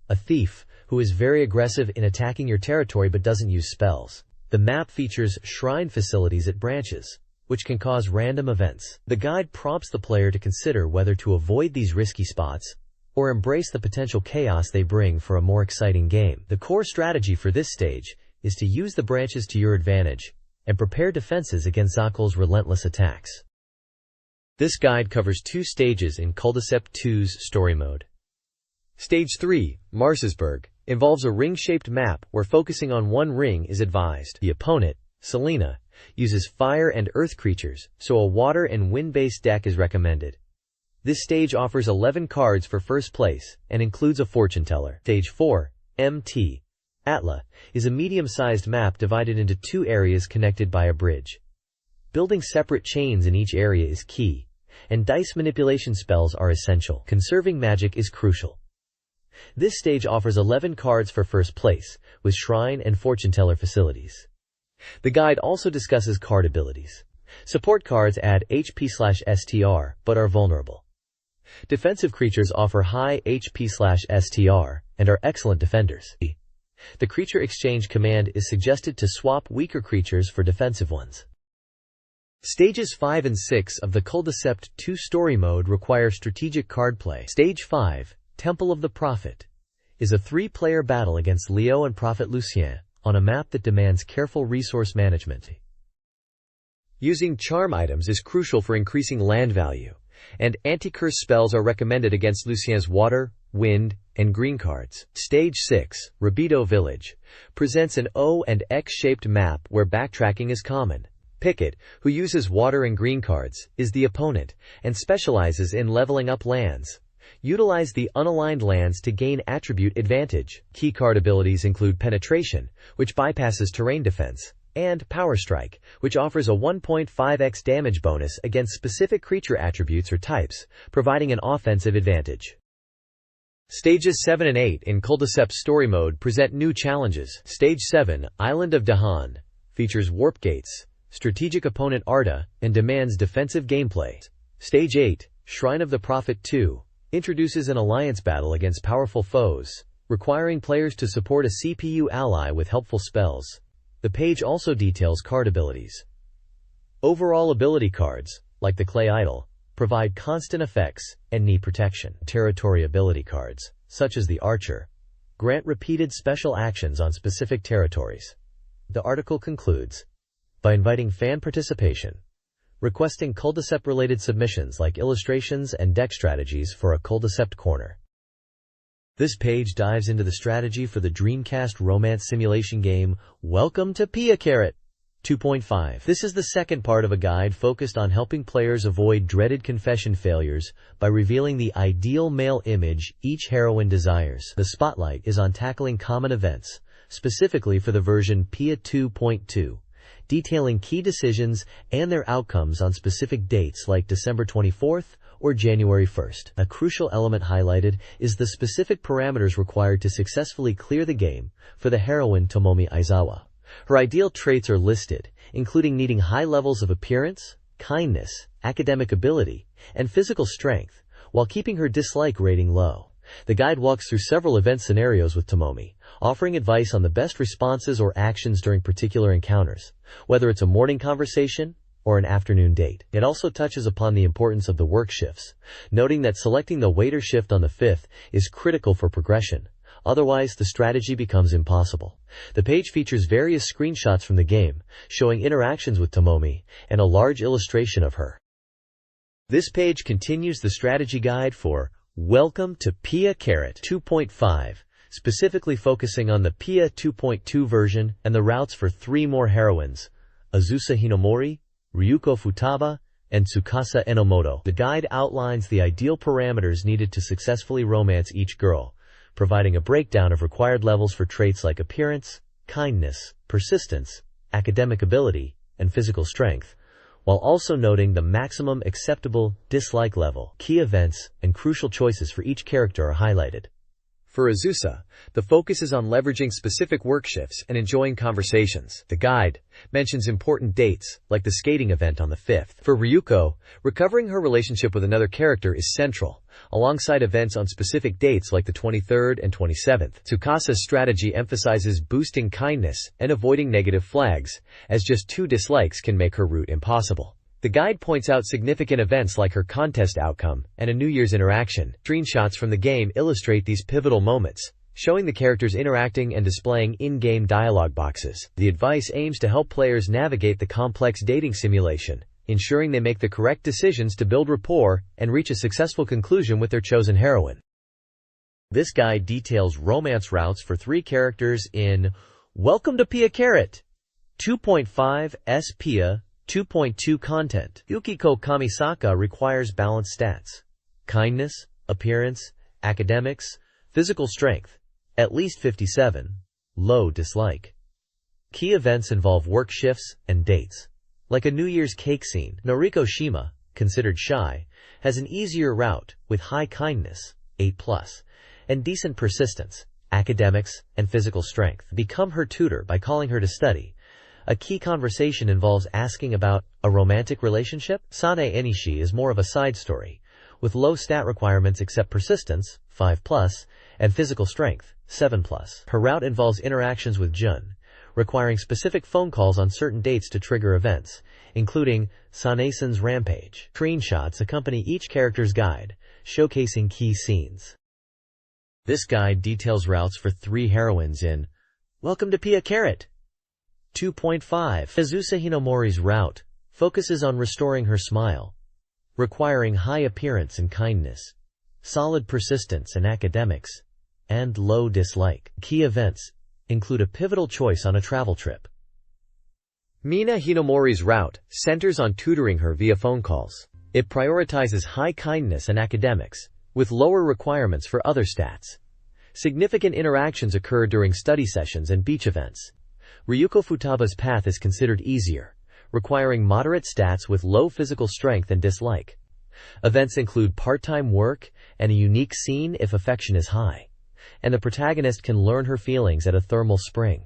a thief who is very aggressive in attacking your territory but doesn't use spells. The map features shrine facilities at branches, which can cause random events. The guide prompts the player to consider whether to avoid these risky spots or embrace the potential chaos they bring for a more exciting game. The core strategy for this stage is to use the branches to your advantage and prepare defenses against Zankol's relentless attacks. This guide covers two stages in Culticept 2's story mode. Stage 3, Marsesburg, involves a ring-shaped map where focusing on one ring is advised. The opponent, Selena, uses fire and earth creatures, so a water and wind-based deck is recommended. This stage offers 11 cards for first place and includes a fortune teller. Stage 4, MT, Atla, is a medium-sized map divided into two areas connected by a bridge. Building separate chains in each area is key, and dice manipulation spells are essential. Conserving magic is crucial. This stage offers 11 cards for first place, with shrine and fortune teller facilities. The guide also discusses card abilities. Support cards add HP/STR, but are vulnerable. Defensive creatures offer high HP/STR, and are excellent defenders. The creature exchange command is suggested to swap weaker creatures for defensive ones. Stages 5 and 6 of the Culticept 2 story mode require strategic card play. Stage 5, Temple of the Prophet, is a 3-player battle against Leo and Prophet Lucien on a map that demands careful resource management. Using charm items is crucial for increasing land value, and anti-curse spells are recommended against Lucien's water, wind, and green cards. Stage 6, Rabito Village, presents an O and X-shaped map where backtracking is common. Pickett, who uses water and green cards, is the opponent, and specializes in leveling up lands. Utilize the unaligned lands to gain attribute advantage. Key card abilities include Penetration, which bypasses terrain defense, and Power Strike, which offers a 1.5x damage bonus against specific creature attributes or types, providing an offensive advantage. Stages 7 and 8 in Culdicept Story Mode present new challenges. Stage 7, Island of Dahan, features warp gates, strategic opponent Arda, and demands defensive gameplay. Stage 8, Shrine of the Prophet 2, introduces an alliance battle against powerful foes, requiring players to support a CPU ally with helpful spells. The page also details card abilities. Overall ability cards, like the Clay Idol, provide constant effects and knee protection. Territory ability cards, such as the Archer, grant repeated special actions on specific territories. The article concludes by inviting fan participation, requesting Culdicept-related submissions like illustrations and deck strategies for a Culdicept Corner. This page dives into the strategy for the Dreamcast romance simulation game, Welcome to Pia Carrot 2.5. This is the second part of a guide focused on helping players avoid dreaded confession failures by revealing the ideal male image each heroine desires. The spotlight is on tackling common events, specifically for the version Pia 2.2, detailing key decisions and their outcomes on specific dates like December 24th or January 1st. A crucial element highlighted is the specific parameters required to successfully clear the game for the heroine Tomomi Aizawa. Her ideal traits are listed, including needing high levels of appearance, kindness, academic ability, and physical strength, while keeping her dislike rating low. The guide walks through several event scenarios with Tomomi, offering advice on the best responses or actions during particular encounters, whether it's a morning conversation or an afternoon date. It also touches upon the importance of the work shifts, noting that selecting the waiter shift on the 5th is critical for progression. Otherwise, the strategy becomes impossible. The page features various screenshots from the game, showing interactions with Tomomi, and a large illustration of her. This page continues the strategy guide for Welcome to Pia Carrot 2.5, specifically focusing on the Pia 2.2 version and the routes for 3 more heroines, Azusa Hinomori, Ryuko Futaba, and Tsukasa Enomoto. The guide outlines the ideal parameters needed to successfully romance each girl, providing a breakdown of required levels for traits like appearance, kindness, persistence, academic ability, and physical strength, while also noting the maximum acceptable dislike level. Key events and crucial choices for each character are highlighted. For Azusa, the focus is on leveraging specific work shifts and enjoying conversations. The guide mentions important dates, like the skating event on the 5th. For Ryuko, recovering her relationship with another character is central, alongside events on specific dates like the 23rd and 27th. Tsukasa's strategy emphasizes boosting kindness and avoiding negative flags, as just 2 dislikes can make her route impossible. The guide points out significant events like her contest outcome and a New Year's interaction. Screenshots from the game illustrate these pivotal moments, showing the characters interacting and displaying in-game dialogue boxes. The advice aims to help players navigate the complex dating simulation, ensuring they make the correct decisions to build rapport and reach a successful conclusion with their chosen heroine. This guide details romance routes for 3 characters in Welcome to Pia Carrot 2.5 S Pia 2.2 content. Yukiko Kamisaka requires balanced stats: kindness, appearance, academics, physical strength, at least 57, low dislike. Key events involve work shifts and dates. Like a New Year's cake scene, Noriko Shima, considered shy, has an easier route with high kindness, 8+, and decent persistence, academics, and physical strength. Become her tutor by calling her to study. A key conversation involves asking about a romantic relationship. Sane Enishi is more of a side story, with low stat requirements except persistence, 5+, and physical strength, 7+. Her route involves interactions with Jun, requiring specific phone calls on certain dates to trigger events, including Sane-san's rampage. Screenshots accompany each character's guide, showcasing key scenes. This guide details routes for 3 heroines in Welcome to Pia Carrot 2.5. Azusa Hinomori's route focuses on restoring her smile, requiring high appearance and kindness, solid persistence and academics, and low dislike. Key events include a pivotal choice on a travel trip. Mina Hinomori's route centers on tutoring her via phone calls. It prioritizes high kindness and academics, with lower requirements for other stats. Significant interactions occur during study sessions and beach events. Ryuko Futaba's path is considered easier, requiring moderate stats with low physical strength and dislike. Events include part-time work and a unique scene if affection is high, and the protagonist can learn her feelings at a thermal spring.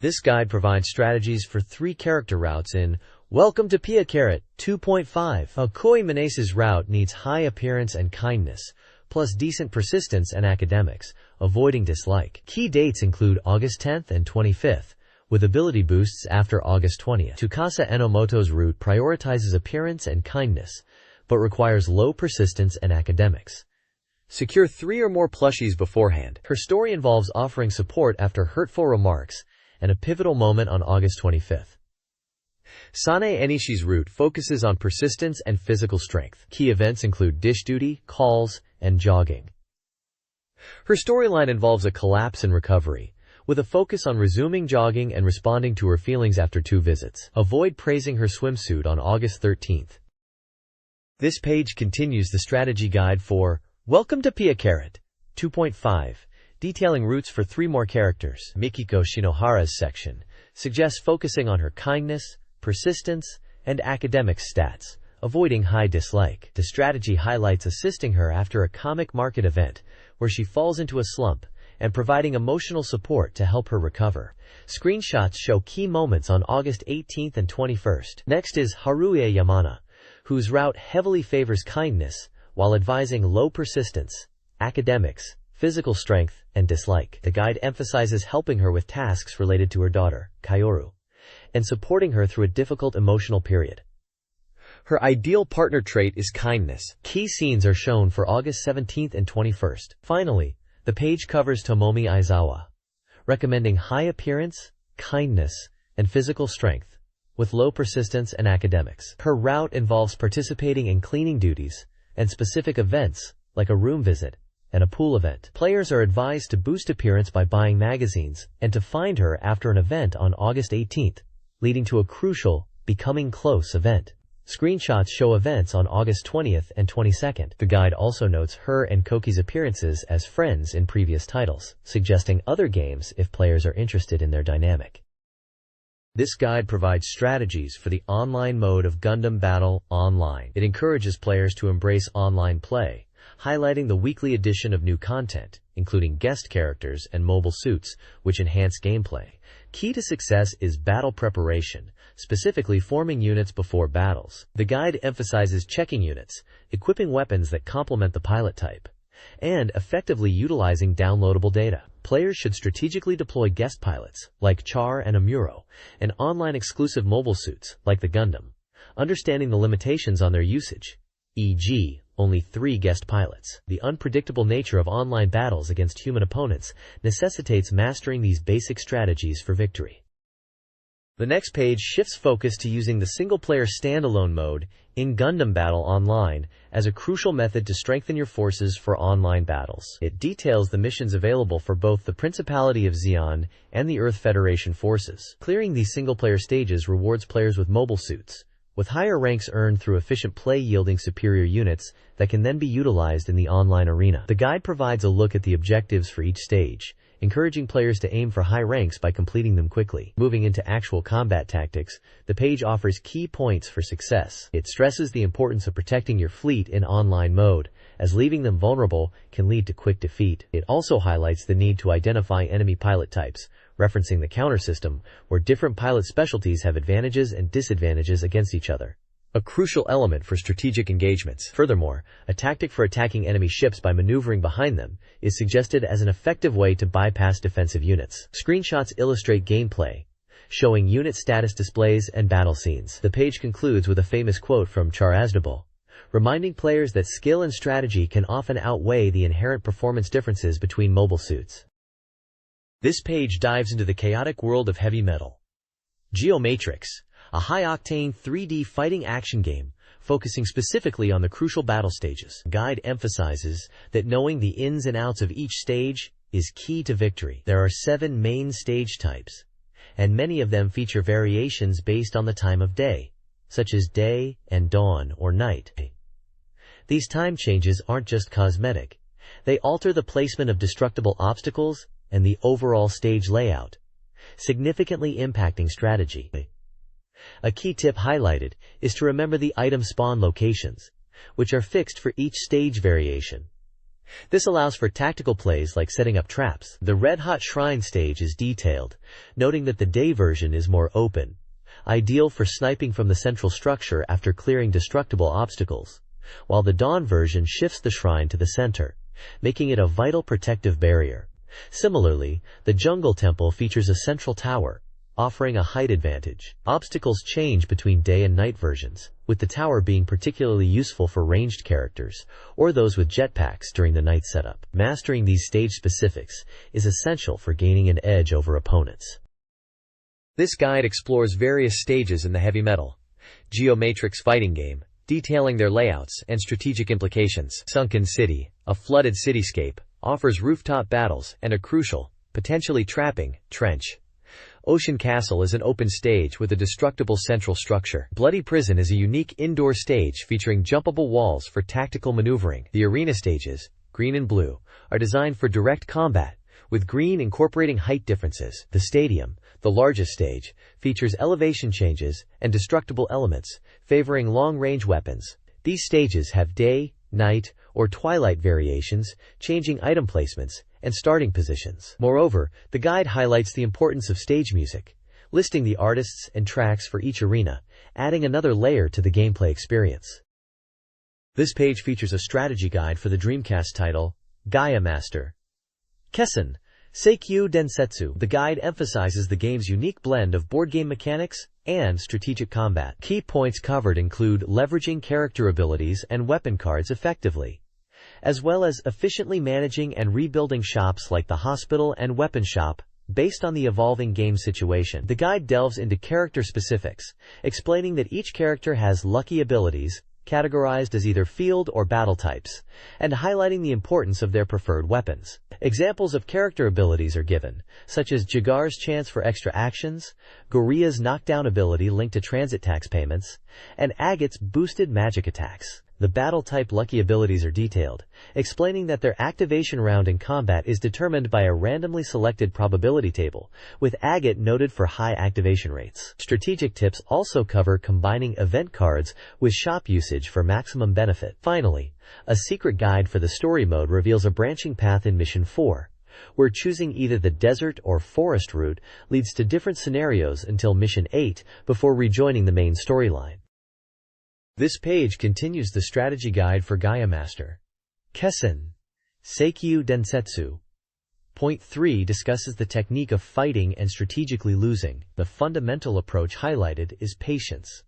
This guide provides strategies for 3 character routes in Welcome to Pia 2.5. A Koi Menace's route needs high appearance and kindness, plus decent persistence and academics, avoiding dislike. Key dates include August 10th and 25th, with ability boosts after August 20th. Tsukasa Enomoto's route prioritizes appearance and kindness, but requires low persistence and academics. Secure 3 or more plushies beforehand. Her story involves offering support after hurtful remarks and a pivotal moment on August 25th. Sane Enishi's route focuses on persistence and physical strength. Key events include dish duty, calls, and jogging. Her storyline involves a collapse and recovery, with a focus on resuming jogging and responding to her feelings after 2 visits. Avoid praising her swimsuit on August 13th. This page continues the strategy guide for Welcome to Pia 2.5, detailing routes for 3 more characters. Mikiko Shinohara's section suggests focusing on her kindness, persistence, and academic stats, avoiding high dislike. The strategy highlights assisting her after a comic market event where she falls into a slump and providing emotional support to help her recover. Screenshots show key moments on August 18th and 21st. Next is Haruie Yamana, whose route heavily favors kindness while advising low persistence, academics, physical strength, and dislike. The guide emphasizes helping her with tasks related to her daughter, Kaoru, and supporting her through a difficult emotional period. Her ideal partner trait is kindness. Key scenes are shown for August 17th and 21st. Finally, the page covers Tomomi Aizawa, recommending high appearance, kindness, and physical strength, with low persistence and academics. Her route involves participating in cleaning duties and specific events, like a room visit and a pool event. Players are advised to boost appearance by buying magazines and to find her after an event on August 18th, leading to a crucial, becoming close event. Screenshots show events on August 20th and 22nd. The guide also notes her and Koki's appearances as friends in previous titles, suggesting other games if players are interested in their dynamic. This guide provides strategies for the online mode of Gundam Battle Online. It encourages players to embrace online play, highlighting the weekly addition of new content, including guest characters and mobile suits, which enhance gameplay. Key to success is battle preparation, specifically forming units before battles. The guide emphasizes checking units, equipping weapons that complement the pilot type, and effectively utilizing downloadable data. Players should strategically deploy guest pilots, like Char and Amuro, and online exclusive mobile suits, like the Gundam, understanding the limitations on their usage, e.g., only 3 guest pilots. The unpredictable nature of online battles against human opponents necessitates mastering these basic strategies for victory. The next page shifts focus to using the single-player standalone mode in Gundam Battle Online as a crucial method to strengthen your forces for online battles. It details the missions available for both the Principality of Zeon and the Earth Federation forces. Clearing these single-player stages rewards players with mobile suits, with higher ranks earned through efficient play yielding superior units that can then be utilized in the online arena. The guide provides a look at the objectives for each stage, encouraging players to aim for high ranks by completing them quickly. Moving into actual combat tactics, the page offers key points for success. It stresses the importance of protecting your fleet in online mode, as leaving them vulnerable can lead to quick defeat. It also highlights the need to identify enemy pilot types, referencing the counter system, where different pilot specialties have advantages and disadvantages against each other, a crucial element for strategic engagements. Furthermore, a tactic for attacking enemy ships by maneuvering behind them is suggested as an effective way to bypass defensive units. Screenshots illustrate gameplay, showing unit status displays and battle scenes. The page concludes with a famous quote from Char Aznavour, reminding players that skill and strategy can often outweigh the inherent performance differences between mobile suits. This page dives into the chaotic world of heavy metal. Geomatrix, a high-octane 3D fighting action game, focusing specifically on the crucial battle stages. The guide emphasizes that knowing the ins and outs of each stage is key to victory. There are 7 main stage types, and many of them feature variations based on the time of day, such as day and dawn or night. These time changes aren't just cosmetic. They alter the placement of destructible obstacles and the overall stage layout, significantly impacting strategy. A key tip highlighted is to remember the item spawn locations, which are fixed for each stage variation. This allows for tactical plays like setting up traps. The Red Hot Shrine stage is detailed, noting that the day version is more open, ideal for sniping from the central structure after clearing destructible obstacles, while the Dawn version shifts the shrine to the center, making it a vital protective barrier. Similarly, the Jungle Temple features a central tower, offering a height advantage. Obstacles change between day and night versions, with the tower being particularly useful for ranged characters or those with jetpacks during the night setup. Mastering these stage specifics is essential for gaining an edge over opponents. This guide explores various stages in the heavy metal Geomatrix fighting game, detailing their layouts and strategic implications. Sunken City, a flooded cityscape, offers rooftop battles and a crucial, potentially trapping, trench. Ocean Castle is an open stage with a destructible central structure. Bloody Prison is a unique indoor stage featuring jumpable walls for tactical maneuvering. The arena stages, green and blue, are designed for direct combat, with green incorporating height differences. The Stadium, the largest stage, features elevation changes and destructible elements, favoring long-range weapons. These stages have day, night, or twilight variations, changing item placements and starting positions. Moreover, the guide highlights the importance of stage music, listing the artists and tracks for each arena, adding another layer to the gameplay experience. This page features a strategy guide for the Dreamcast title, Gaia Master. Kessen, Seikyu Densetsu. The guide emphasizes the game's unique blend of board game mechanics and strategic combat. Key points covered include leveraging character abilities and weapon cards effectively, as well as efficiently managing and rebuilding shops like the hospital and weapon shop, based on the evolving game situation. The guide delves into character specifics, explaining that each character has lucky abilities, categorized as either field or battle types, and highlighting the importance of their preferred weapons. Examples of character abilities are given, such as Jagar's chance for extra actions, Goria's knockdown ability linked to transit tax payments, and Agate's boosted magic attacks. The battle-type lucky abilities are detailed, explaining that their activation round in combat is determined by a randomly selected probability table, with Agate noted for high activation rates. Strategic tips also cover combining event cards with shop usage for maximum benefit. Finally, a secret guide for the story mode reveals a branching path in Mission 4, where choosing either the desert or forest route leads to different scenarios until Mission 8 before rejoining the main storyline. This page continues the strategy guide for Gaia Master. Kessen, Seikyu Densetsu. Point 3 discusses the technique of fighting and strategically losing. The fundamental approach highlighted is patience,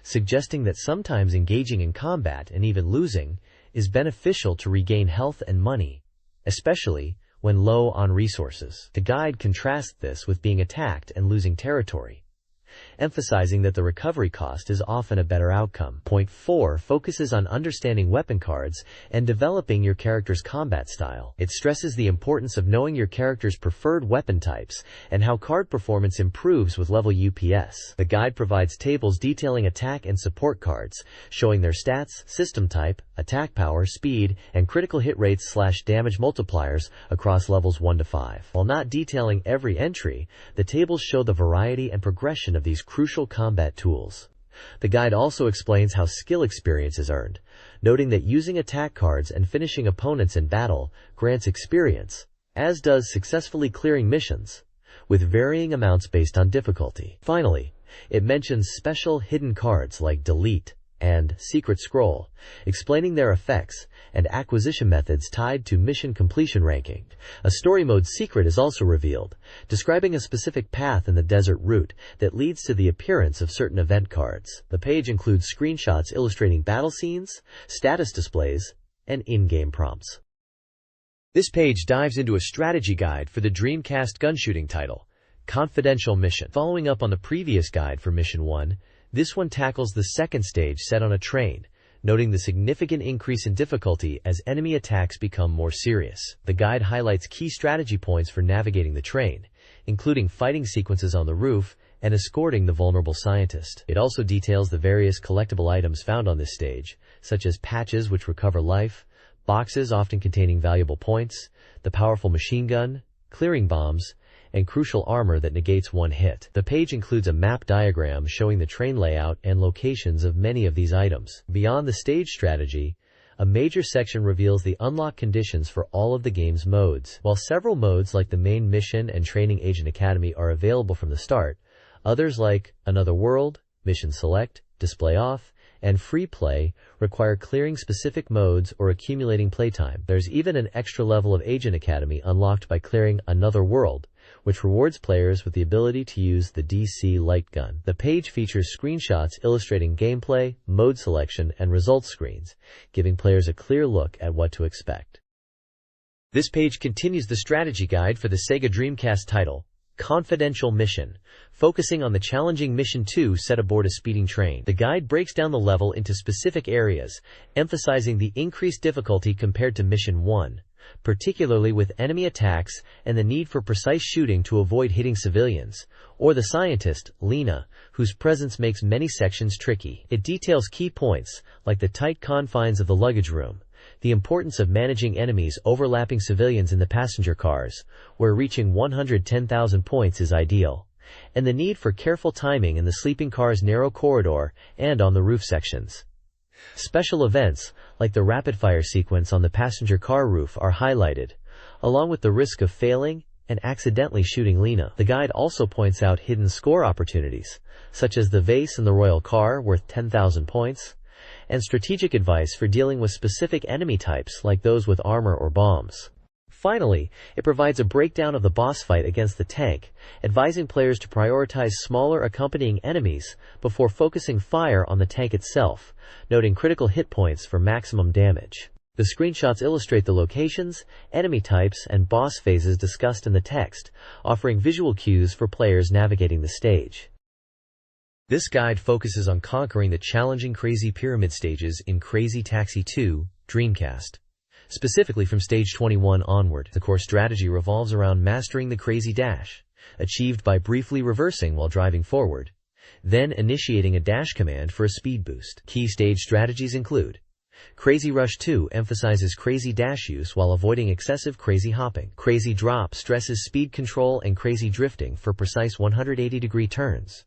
suggesting that sometimes engaging in combat and even losing is beneficial to regain health and money, especially when low on resources. The guide contrasts this with being attacked and losing territory, emphasizing that the recovery cost is often a better outcome. Point 4 focuses on understanding weapon cards and developing your character's combat style. It stresses the importance of knowing your character's preferred weapon types and how card performance improves with level UPS. The guide provides tables detailing attack and support cards, showing their stats, system type, attack power, speed, and critical hit rates / damage multipliers across levels 1 to 5. While not detailing every entry, the tables show the variety and progression of these crucial combat tools. The guide also explains how skill experience is earned, noting that using attack cards and finishing opponents in battle grants experience, as does successfully clearing missions, with varying amounts based on difficulty. Finally, it mentions special hidden cards like Delete and Secret Scroll, explaining their effects and acquisition methods tied to mission completion ranking. A story mode secret is also revealed, describing a specific path in the desert route that leads to the appearance of certain event cards. The page includes screenshots illustrating battle scenes, status displays, and in-game prompts. This page dives into a strategy guide for the Dreamcast gunshooting title, Confidential Mission. Following up on the previous guide for Mission 1, this one tackles the second stage set on a train, noting the significant increase in difficulty as enemy attacks become more serious. The guide highlights key strategy points for navigating the train, including fighting sequences on the roof and escorting the vulnerable scientist. It also details the various collectible items found on this stage, such as patches which recover life, boxes often containing valuable points, the powerful machine gun, clearing bombs, and crucial armor that negates one hit. The page includes a map diagram showing the train layout and locations of many of these items. Beyond the stage strategy, a major section reveals the unlock conditions for all of the game's modes. While several modes like the main mission and Training Agent Academy are available from the start, others like Another World, Mission Select, Display Off, and Free Play require clearing specific modes or accumulating playtime. There's even an extra level of Agent Academy unlocked by clearing Another World, which rewards players with the ability to use the DC light gun. The page features screenshots illustrating gameplay, mode selection, and results screens, giving players a clear look at what to expect. This page continues the strategy guide for the Sega Dreamcast title, Confidential Mission, focusing on the challenging Mission 2 set aboard a speeding train. The guide breaks down the level into specific areas, emphasizing the increased difficulty compared to Mission 1, particularly with enemy attacks and the need for precise shooting to avoid hitting civilians, or the scientist, Lena, whose presence makes many sections tricky. It details key points, like the tight confines of the luggage room, the importance of managing enemies overlapping civilians in the passenger cars, where reaching 110,000 points is ideal, and the need for careful timing in the sleeping car's narrow corridor and on the roof sections. Special events, like the rapid-fire sequence on the passenger car roof, are highlighted, along with the risk of failing and accidentally shooting Lena. The guide also points out hidden score opportunities, such as the vase in the royal car worth 10,000 points, and strategic advice for dealing with specific enemy types like those with armor or bombs. Finally, it provides a breakdown of the boss fight against the tank, advising players to prioritize smaller accompanying enemies before focusing fire on the tank itself, noting critical hit points for maximum damage. The screenshots illustrate the locations, enemy types, and boss phases discussed in the text, offering visual cues for players navigating the stage. This guide focuses on conquering the challenging Crazy Pyramid stages in Crazy Taxi 2, Dreamcast. Specifically from stage 21 onward, the core strategy revolves around mastering the Crazy Dash, achieved by briefly reversing while driving forward, then initiating a dash command for a speed boost. Key stage strategies include Crazy Rush 2 emphasizes Crazy Dash use while avoiding excessive crazy hopping. Crazy Drop stresses speed control and crazy drifting for precise 180-degree turns.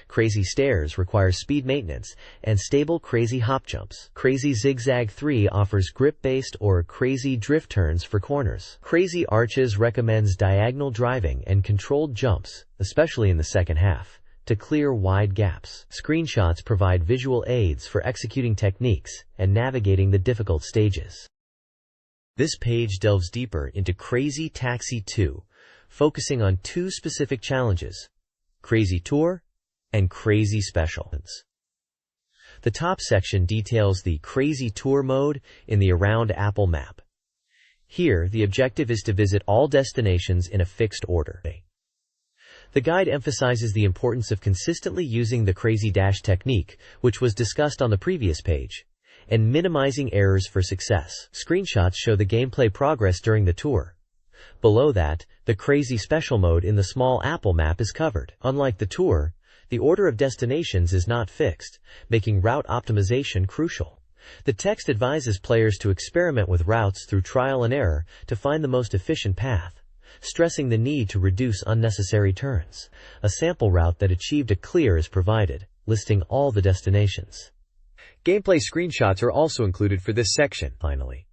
Crazy Stairs requires speed maintenance and stable crazy hop jumps. Crazy Zigzag 3 offers grip-based or crazy drift turns for corners. Crazy Arches recommends diagonal driving and controlled jumps, especially in the second half, to clear wide gaps. Screenshots provide visual aids for executing techniques and navigating the difficult stages. This page delves deeper into Crazy Taxi 2, focusing on two specific challenges: Crazy Tour and Crazy Special. The top section details the Crazy Tour mode in the Around Apple map. Here, the objective is to visit all destinations in a fixed order. The guide emphasizes the importance of consistently using the Crazy Dash technique, which was discussed on the previous page, and minimizing errors for success. Screenshots show the gameplay progress during the tour. Below that, the Crazy Special mode in the small Apple map is covered. Unlike the tour, the order of destinations is not fixed, making route optimization crucial. The text advises players to experiment with routes through trial and error to find the most efficient path, stressing the need to reduce unnecessary turns. A sample route that achieved a clear is provided, listing all the destinations. Gameplay screenshots are also included for this section. Finally,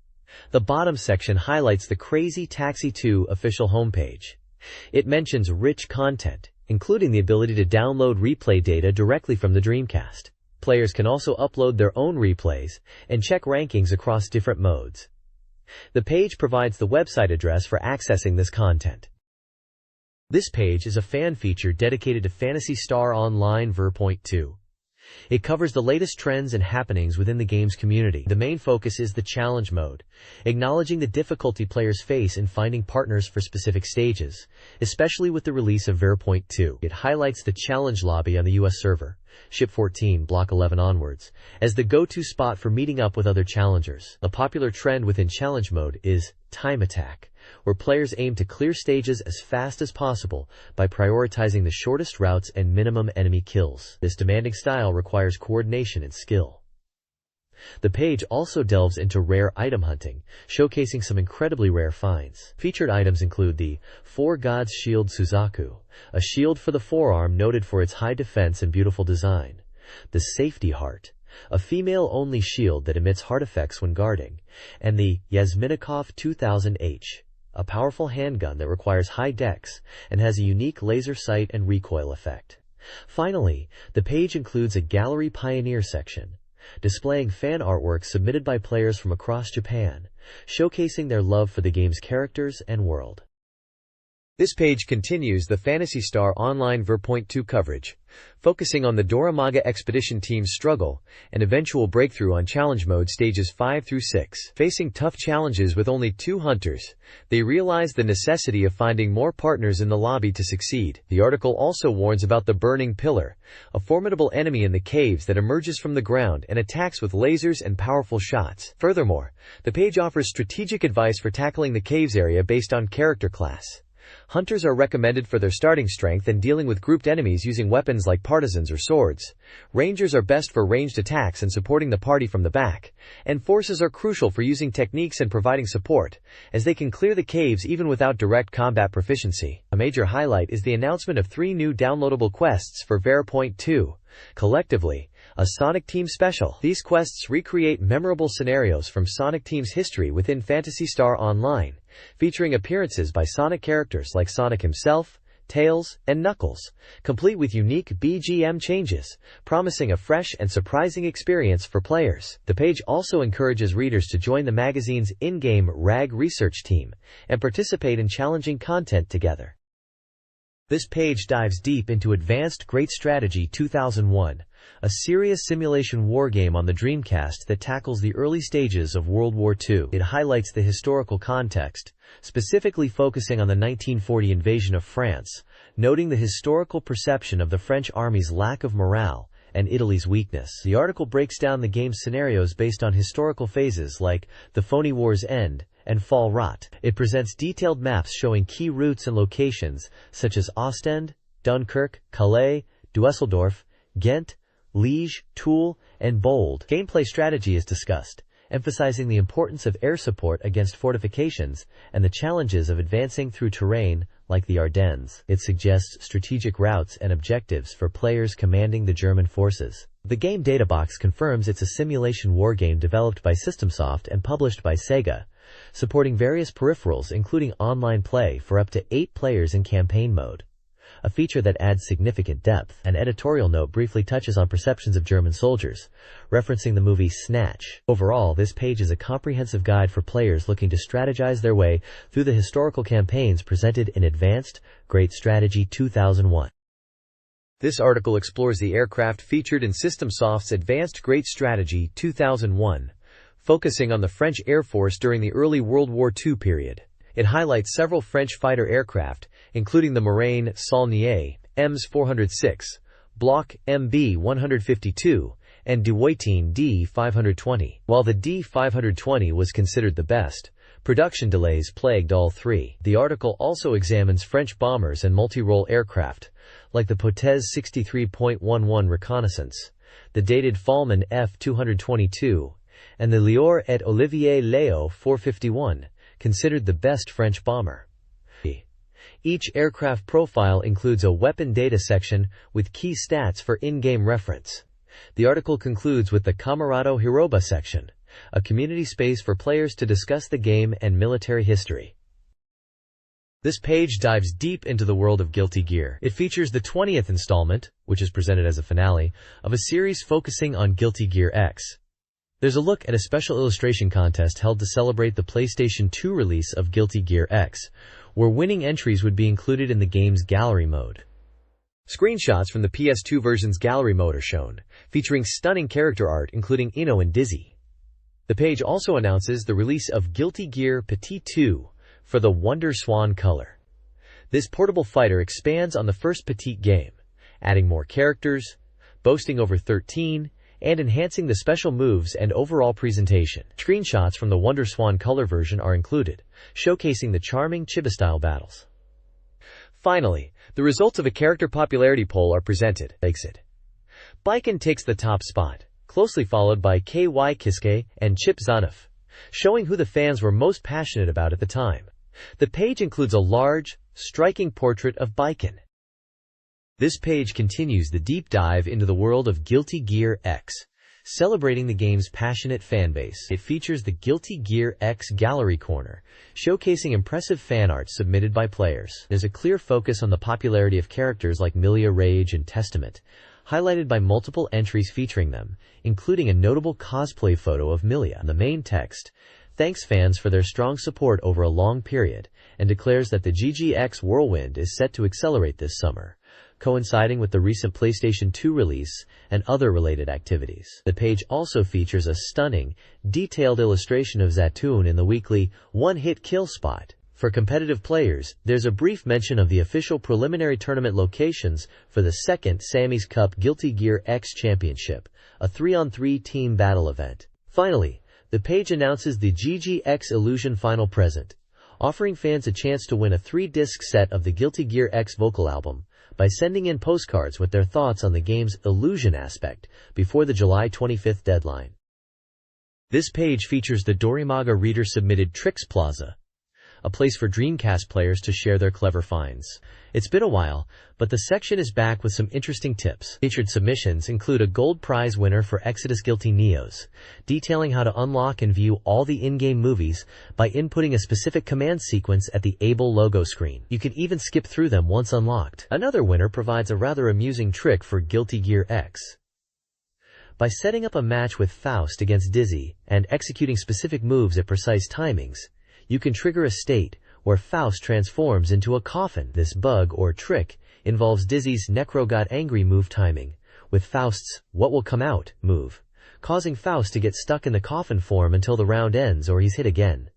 the bottom section highlights the Crazy Taxi 2 official homepage. It mentions rich content, including the ability to download replay data directly from the Dreamcast. Players can also upload their own replays and check rankings across different modes. The page provides the website address for accessing this content. This page is a fan feature dedicated to Phantasy Star Online Verpoint 2. It covers the latest trends and happenings within the game's community. The main focus is the challenge mode, acknowledging the difficulty players face in finding partners for specific stages, especially with the release of Verpoint 2. It highlights the challenge lobby on the US server, Ship 14, Block 11 onwards, as the go-to spot for meeting up with other challengers. A popular trend within challenge mode is time attack, where players aim to clear stages as fast as possible by prioritizing the shortest routes and minimum enemy kills. This demanding style requires coordination and skill. The page also delves into rare item hunting, showcasing some incredibly rare finds. Featured items include the Four Gods Shield Suzaku, a shield for the forearm noted for its high defense and beautiful design; the Safety Heart, a female-only shield that emits heart effects when guarding; and the Yasminikov 2000H, a powerful handgun that requires high dex and has a unique laser sight and recoil effect. Finally, the page includes a Gallery Pioneer section, displaying fan artwork submitted by players from across Japan, showcasing their love for the game's characters and world. This page continues the Phantasy Star Online Ver.2 coverage, focusing on the Dorimaga expedition team's struggle and eventual breakthrough on challenge mode stages 5 through 6. Facing tough challenges with only 2 hunters, they realize the necessity of finding more partners in the lobby to succeed. The article also warns about the Burning Pillar, a formidable enemy in the caves that emerges from the ground and attacks with lasers and powerful shots. Furthermore, the page offers strategic advice for tackling the caves area based on character class. Hunters are recommended for their starting strength and dealing with grouped enemies using weapons like partisans or swords. Rangers are best for ranged attacks and supporting the party from the back. And forces are crucial for using techniques and providing support, as they can clear the caves even without direct combat proficiency. A major highlight is the announcement of 3 new downloadable quests for Ver.2. Collectively, a Sonic Team special. These quests recreate memorable scenarios from Sonic Team's history within Phantasy Star Online, featuring appearances by Sonic characters like Sonic himself, Tails, and Knuckles, complete with unique BGM changes, promising a fresh and surprising experience for players. The page also encourages readers to join the magazine's in-game RAG research team and participate in challenging content together. This page dives deep into Advanced Great Strategy 2001, a serious simulation wargame on the Dreamcast that tackles the early stages of World War II. It highlights the historical context, specifically focusing on the 1940 invasion of France, noting the historical perception of the French army's lack of morale and Italy's weakness. The article breaks down the game's scenarios based on historical phases like the Phoney War's end and Fall Rot. It presents detailed maps showing key routes and locations such as Ostend, Dunkirk, Calais, Dusseldorf, Ghent, Liège, Toul, and Bold. Gameplay strategy is discussed, emphasizing the importance of air support against fortifications and the challenges of advancing through terrain like the Ardennes. It suggests strategic routes and objectives for players commanding the German forces. The game databox confirms it's a simulation wargame developed by SystemSoft and published by Sega, supporting various peripherals including online play for up to 8 players in campaign mode, a feature that adds significant depth. An editorial note briefly touches on perceptions of German soldiers, referencing the movie Snatch. Overall, this page is a comprehensive guide for players looking to strategize their way through the historical campaigns presented in Advanced Great Strategy 2001. This article explores the aircraft featured in SystemSoft's Advanced Great Strategy 2001, focusing on the French Air Force during the early World War II period. It highlights several French fighter aircraft, including the Morane Saulnier, EMS 406, Block MB 152, and De Woytine D 520. While the D 520 was considered the best, production delays plagued all 3. The article also examines French bombers and multi-role aircraft, like the Potez 63.11 Reconnaissance, the dated Fallman F-222, and the Lior et Olivier Léo 451, considered the best French bomber. Each aircraft profile includes a weapon data section with key stats for in-game reference. The article concludes with the Camarado Hiroba section, a community space for players to discuss the game and military history. This page dives deep into the world of Guilty Gear. It features the 20th installment, which is presented as a finale, of a series focusing on Guilty Gear X. There's a look at a special illustration contest held to celebrate the PlayStation 2 release of Guilty Gear X, where winning entries would be included in the game's gallery mode. Screenshots from the PS2 version's gallery mode are shown, featuring stunning character art including Ino and Dizzy. The page also announces the release of Guilty Gear Petit 2 for the Wonder Swan color. This portable fighter expands on the first Petit game, adding more characters, boasting over 13, and enhancing the special moves and overall presentation. Screenshots from the WonderSwan color version are included, showcasing the charming Chibi-style battles. Finally, the results of a character popularity poll are presented. Exit. Baiken takes the top spot, closely followed by KY Kisuke and Chip Zanuff, showing who the fans were most passionate about at the time. The page includes a large, striking portrait of Baiken. This page continues the deep dive into the world of Guilty Gear X, celebrating the game's passionate fanbase. It features the Guilty Gear X Gallery Corner, showcasing impressive fan art submitted by players. There's a clear focus on the popularity of characters like Milia Rage and Testament, highlighted by multiple entries featuring them, including a notable cosplay photo of Milia. The main text thanks fans for their strong support over a long period and declares that the GGX Whirlwind is set to accelerate this summer, coinciding with the recent PlayStation 2 release and other related activities. The page also features a stunning, detailed illustration of Zatoon in the weekly one-hit kill spot. For competitive players, there's a brief mention of the official preliminary tournament locations for the second Sammy's Cup Guilty Gear X Championship, a 3-on-3 team battle event. Finally, the page announces the GGX Illusion Final Present, offering fans a chance to win a 3-disc set of the Guilty Gear X vocal album by sending in postcards with their thoughts on the game's illusion aspect before the July 25th deadline. This page features the Dorimaga reader-submitted Tricks Plaza, a place for Dreamcast players to share their clever finds. It's been a while, but the section is back with some interesting tips. Featured submissions include a gold prize winner for Exodus Guilty Neos, detailing how to unlock and view all the in-game movies by inputting a specific command sequence at the Able logo screen. You can even skip through them once unlocked. Another winner provides a rather amusing trick for Guilty Gear X. By setting up a match with Faust against Dizzy and executing specific moves at precise timings, you can trigger a state where Faust transforms into a coffin. This bug or trick involves Dizzy's Necro Got Angry move timing, with Faust's What Will Come Out move, causing Faust to get stuck in the coffin form until the round ends or he's hit again.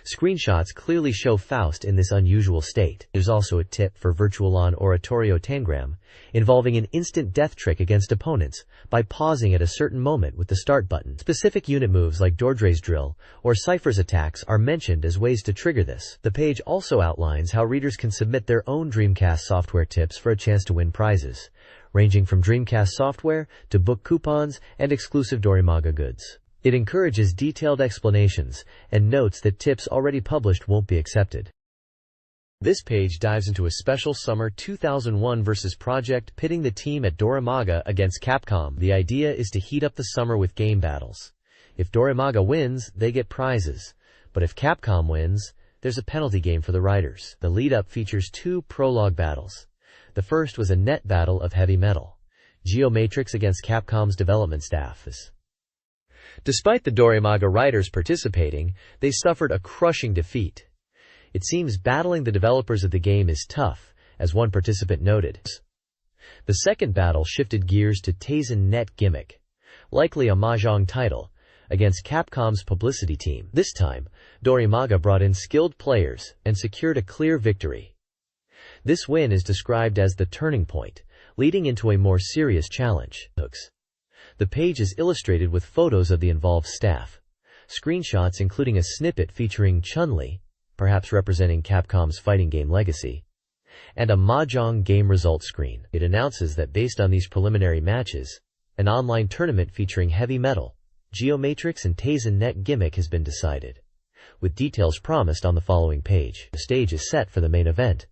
Screenshots clearly show Faust in this unusual state. There's also a tip for Virtualon Oratorio Tangram, involving an instant death trick against opponents by pausing at a certain moment with the start button. Specific unit moves like Dordre's drill or Cypher's attacks are mentioned as ways to trigger this. The page also outlines how readers can submit their own Dreamcast software tips for a chance to win prizes, ranging from Dreamcast software to book coupons and exclusive Dorimaga goods. It encourages detailed explanations and notes that tips already published won't be accepted. This page dives into a special summer 2001 versus project pitting the team at Dorimaga against Capcom. The idea is to heat up the summer with game battles. If Dorimaga wins, they get prizes, but if Capcom wins, there's a penalty game for the writers. The lead-up features 2 prologue battles. The first was a net battle of heavy metal, Geomatrix against Capcom's development staff. Despite the Dorimaga writers participating, they suffered a crushing defeat. It seems battling the developers of the game is tough, as one participant noted. The second battle shifted gears to Taisen Net Gimmick, likely a Mahjong title, against Capcom's publicity team. This time, Dorimaga brought in skilled players and secured a clear victory. This win is described as the turning point, leading into a more serious challenge. The page is illustrated with photos of the involved staff, screenshots including a snippet featuring Chun-Li, perhaps representing Capcom's fighting game legacy, and a Mahjong game results screen. It announces that based on these preliminary matches, an online tournament featuring heavy metal, Geomatrix and Taisen Net Gimmick has been decided, with details promised on the following page. The stage is set for the main event.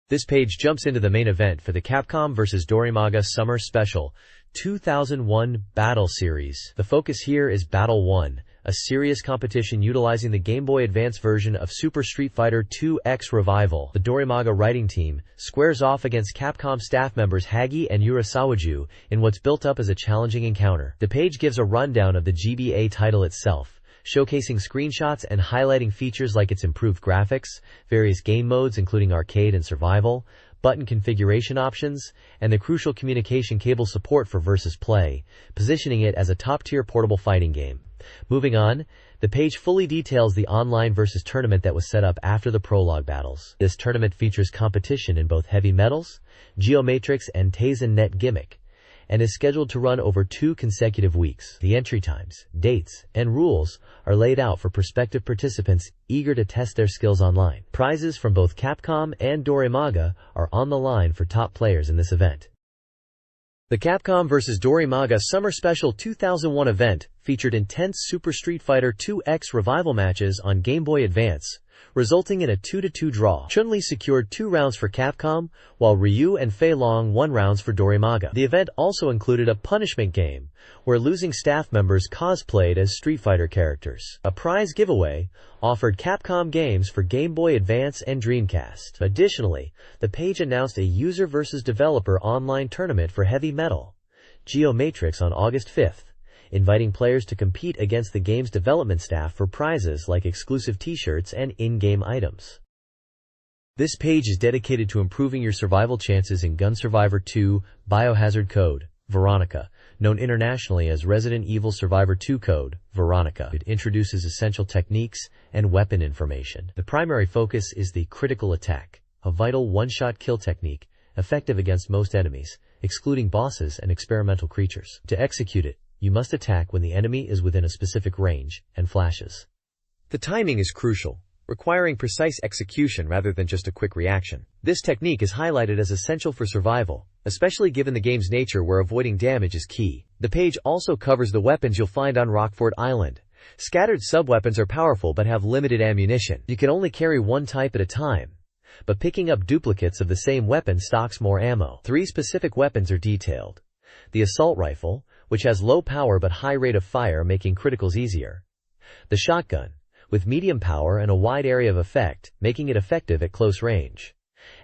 This page jumps into the main event for the Capcom vs. Dorimaga Summer Special 2001 Battle Series. The focus here is Battle 1, a serious competition utilizing the Game Boy Advance version of Super Street Fighter II X Revival. The Dorimaga writing team squares off against Capcom staff members Hagi and Urasawa in what's built up as a challenging encounter. The page gives a rundown of the GBA title itself, showcasing screenshots and highlighting features like its improved graphics, various game modes including arcade and survival, button configuration options, and the crucial communication cable support for versus play, positioning it as a top-tier portable fighting game. Moving on, the page fully details the online versus tournament that was set up after the prologue battles. This tournament features competition in both heavy metals, Geomatrix and Taisen Net Gimmick, and is scheduled to run over 2 consecutive weeks. The entry times, dates, and rules are laid out for prospective participants eager to test their skills online. Prizes from both Capcom and Dorimaga are on the line for top players in this event. The Capcom vs. Dorimaga Summer Special 2001 event featured intense Super Street Fighter 2X revival matches on Game Boy Advance, resulting in a 2-2 draw. Chun-Li secured 2 rounds for Capcom, while Ryu and Fei Long won rounds for Dorimaga. The event also included a punishment game, where losing staff members cosplayed as Street Fighter characters. A prize giveaway offered Capcom games for Game Boy Advance and Dreamcast. Additionally, the page announced a user versus developer online tournament for Heavy Metal Geomatrix on August 5th, inviting players to compete against the game's development staff for prizes like exclusive t-shirts and in-game items. This page is dedicated to improving your survival chances in Gun Survivor 2 Biohazard Code, Veronica, known internationally as Resident Evil Survivor 2 Code, Veronica. It introduces essential techniques and weapon information. The primary focus is the critical attack, a vital one-shot kill technique, effective against most enemies, excluding bosses and experimental creatures. To execute it, you must attack when the enemy is within a specific range and flashes. The timing is crucial, requiring precise execution rather than just a quick reaction. This technique is highlighted as essential for survival, especially given the game's nature where avoiding damage is key. The page also covers the weapons you'll find on Rockfort Island. Scattered sub-weapons are powerful but have limited ammunition. You can only carry one type at a time, but picking up duplicates of the same weapon stocks more ammo. 3 specific weapons are detailed. The assault rifle, which has low power but high rate of fire, making criticals easier. The shotgun, with medium power and a wide area of effect, making it effective at close range.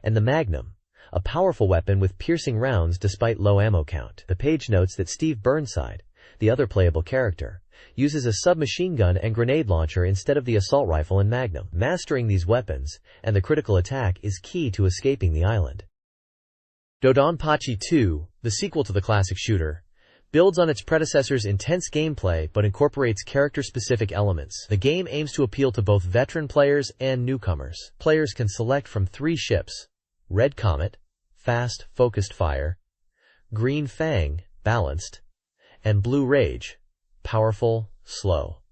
And the Magnum, a powerful weapon with piercing rounds despite low ammo count. The page notes that Steve Burnside, the other playable character, uses a submachine gun and grenade launcher instead of the assault rifle and Magnum. Mastering these weapons and the critical attack is key to escaping the island. Dodonpachi 2, the sequel to the classic shooter, builds on its predecessor's intense gameplay but incorporates character-specific elements. The game aims to appeal to both veteran players and newcomers. Players can select from 3 ships: Red Comet, fast, focused fire; Green Fang, balanced; and Blue Rage, powerful, slow.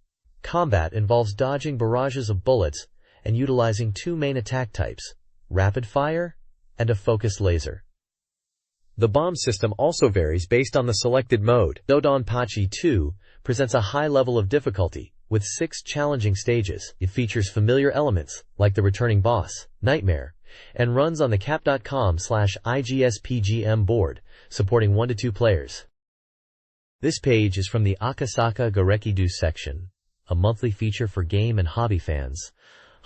Combat involves dodging barrages of bullets and utilizing 2 main attack types: rapid fire and a focused laser. The bomb system also varies based on the selected mode. Dodonpachi 2 presents a high level of difficulty, with 6 challenging stages. It features familiar elements, like the returning boss, Nightmare, and runs on the cap.com/IGSPGM board, supporting 1 to 2 players. This page is from the Akasaka Garekidu section, a monthly feature for game and hobby fans,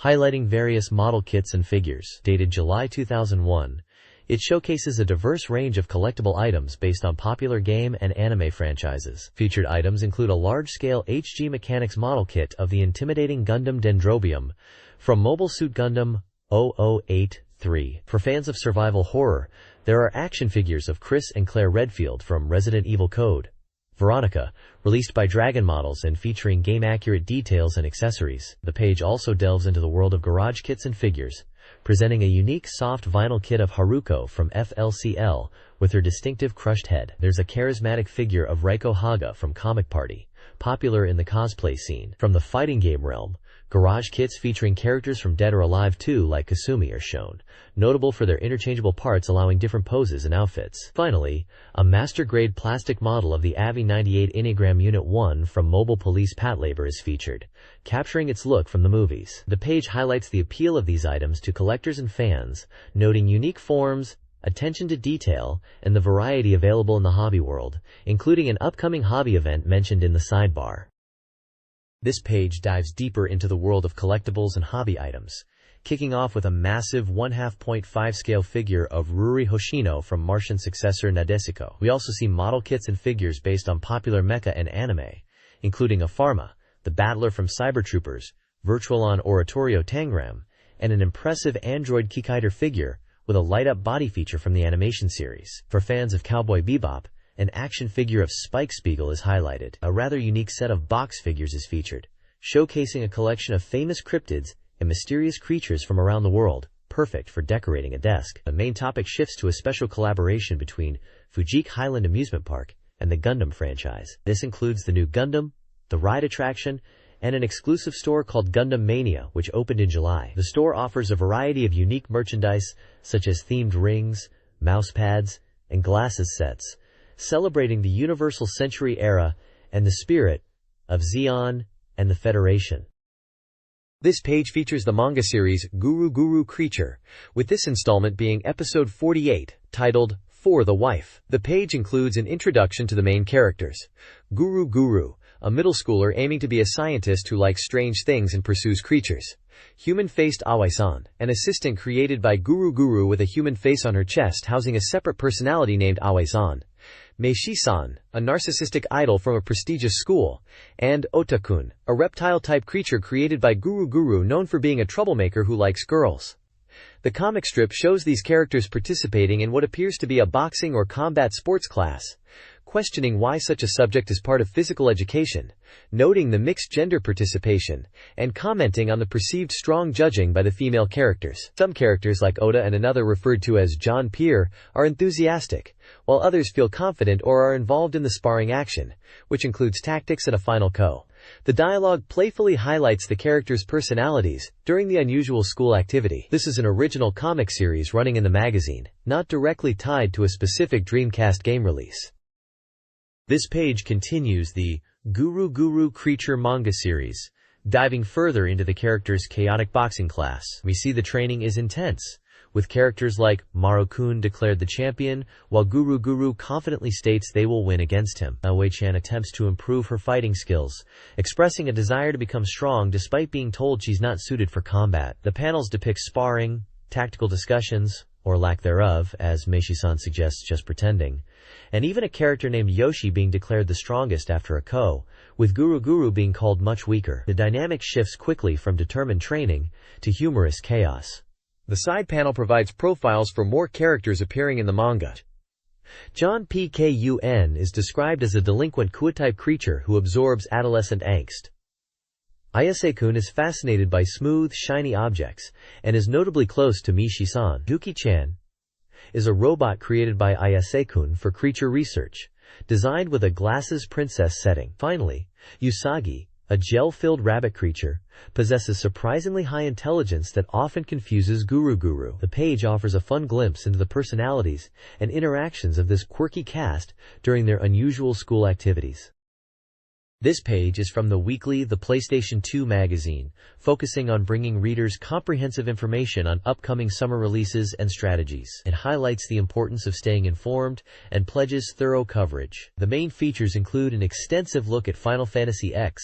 highlighting various model kits and figures. Dated July 2001, it showcases a diverse range of collectible items based on popular game and anime franchises. Featured items include a large-scale HG Mechanics model kit of the intimidating Gundam Dendrobium from Mobile Suit Gundam 0083. For fans of survival horror, there are action figures of Chris and Claire Redfield from Resident Evil Code, Veronica, released by Dragon Models and featuring game-accurate details and accessories. The page also delves into the world of garage kits and figures, presenting a unique soft vinyl kit of Haruko from FLCL with her distinctive crushed head. There's a charismatic figure of Reiko Haga from Comic Party, popular in the cosplay scene. From the fighting game realm, garage kits featuring characters from Dead or Alive 2 like Kasumi are shown, notable for their interchangeable parts allowing different poses and outfits. Finally, a master-grade plastic model of the AVI-98 Enneagram Unit 1 from Mobile Police Patlabor is featured, capturing its look from the movies. The page highlights the appeal of these items to collectors and fans, noting unique forms, attention to detail, and the variety available in the hobby world, including an upcoming hobby event mentioned in the sidebar. This page dives deeper into the world of collectibles and hobby items, kicking off with a massive 1/2.5 scale figure of Ruri Hoshino from Martian successor Nadesico. We also see model kits and figures based on popular mecha and anime, including a Pharma, the battler from Cyber Troopers, Virtualon Oratorio Tangram, and an impressive android Kikaider figure with a light-up body feature from the animation series. For fans of Cowboy Bebop, an action figure of Spike Spiegel is highlighted. A rather unique set of box figures is featured, showcasing a collection of famous cryptids and mysterious creatures from around the world, perfect for decorating a desk. The main topic shifts to a special collaboration between Fujik Highland Amusement Park and the Gundam franchise. This includes the new Gundam, the ride attraction, and an exclusive store called Gundam Mania, which opened in July. The store offers a variety of unique merchandise, such as themed rings, mouse pads, and glasses sets, celebrating the Universal Century era and the spirit of Zeon and the Federation. This page features the manga series Guru Guru Creature, with this installment being episode 48, titled For the Wife. The page includes an introduction to the main characters. Guru Guru, a middle schooler aiming to be a scientist who likes strange things and pursues creatures. Human-faced Aoi-san, an assistant created by Guru Guru with a human face on her chest housing a separate personality named Aoi-san. Meishi-san, a narcissistic idol from a prestigious school, and Otakun, a reptile-type creature created by Guru Guru known for being a troublemaker who likes girls. The comic strip shows these characters participating in what appears to be a boxing or combat sports class, questioning why such a subject is part of physical education, noting the mixed gender participation, and commenting on the perceived strong judging by the female characters. Some characters like Oda and another referred to as John Pierre are enthusiastic, while others feel confident or are involved in the sparring action, which includes tactics and a final ko. The dialogue playfully highlights the characters' personalities during the unusual school activity. This is an original comic series running in the magazine, not directly tied to a specific Dreamcast game release. This page continues the Guru Guru Creature manga series, diving further into the character's chaotic boxing class. We see the training is intense, with characters like Maru-kun declared the champion, while Guru Guru confidently states they will win against him. Aoi-chan attempts to improve her fighting skills, expressing a desire to become strong despite being told she's not suited for combat. The panels depict sparring, tactical discussions, or lack thereof, as Meishi-san suggests just pretending, and even a character named Yoshi being declared the strongest after a ko, with Guru Guru being called much weaker. The dynamic shifts quickly from determined training to humorous chaos. The side panel provides profiles for more characters appearing in the manga. John Pkun is described as a delinquent Kuo-type creature who absorbs adolescent angst. Ayase-kun is fascinated by smooth, shiny objects, and is notably close to Meishi-san. Yuki-chan is a robot created by Ayase-kun for creature research, designed with a glasses princess setting. Finally, Usagi, a gel-filled rabbit creature, possesses surprisingly high intelligence that often confuses Guru Guru. The page offers a fun glimpse into the personalities and interactions of this quirky cast during their unusual school activities. This page is from the weekly The PlayStation 2 magazine, focusing on bringing readers comprehensive information on upcoming summer releases and strategies. It highlights the importance of staying informed and pledges thorough coverage. The main features include an extensive look at Final Fantasy X,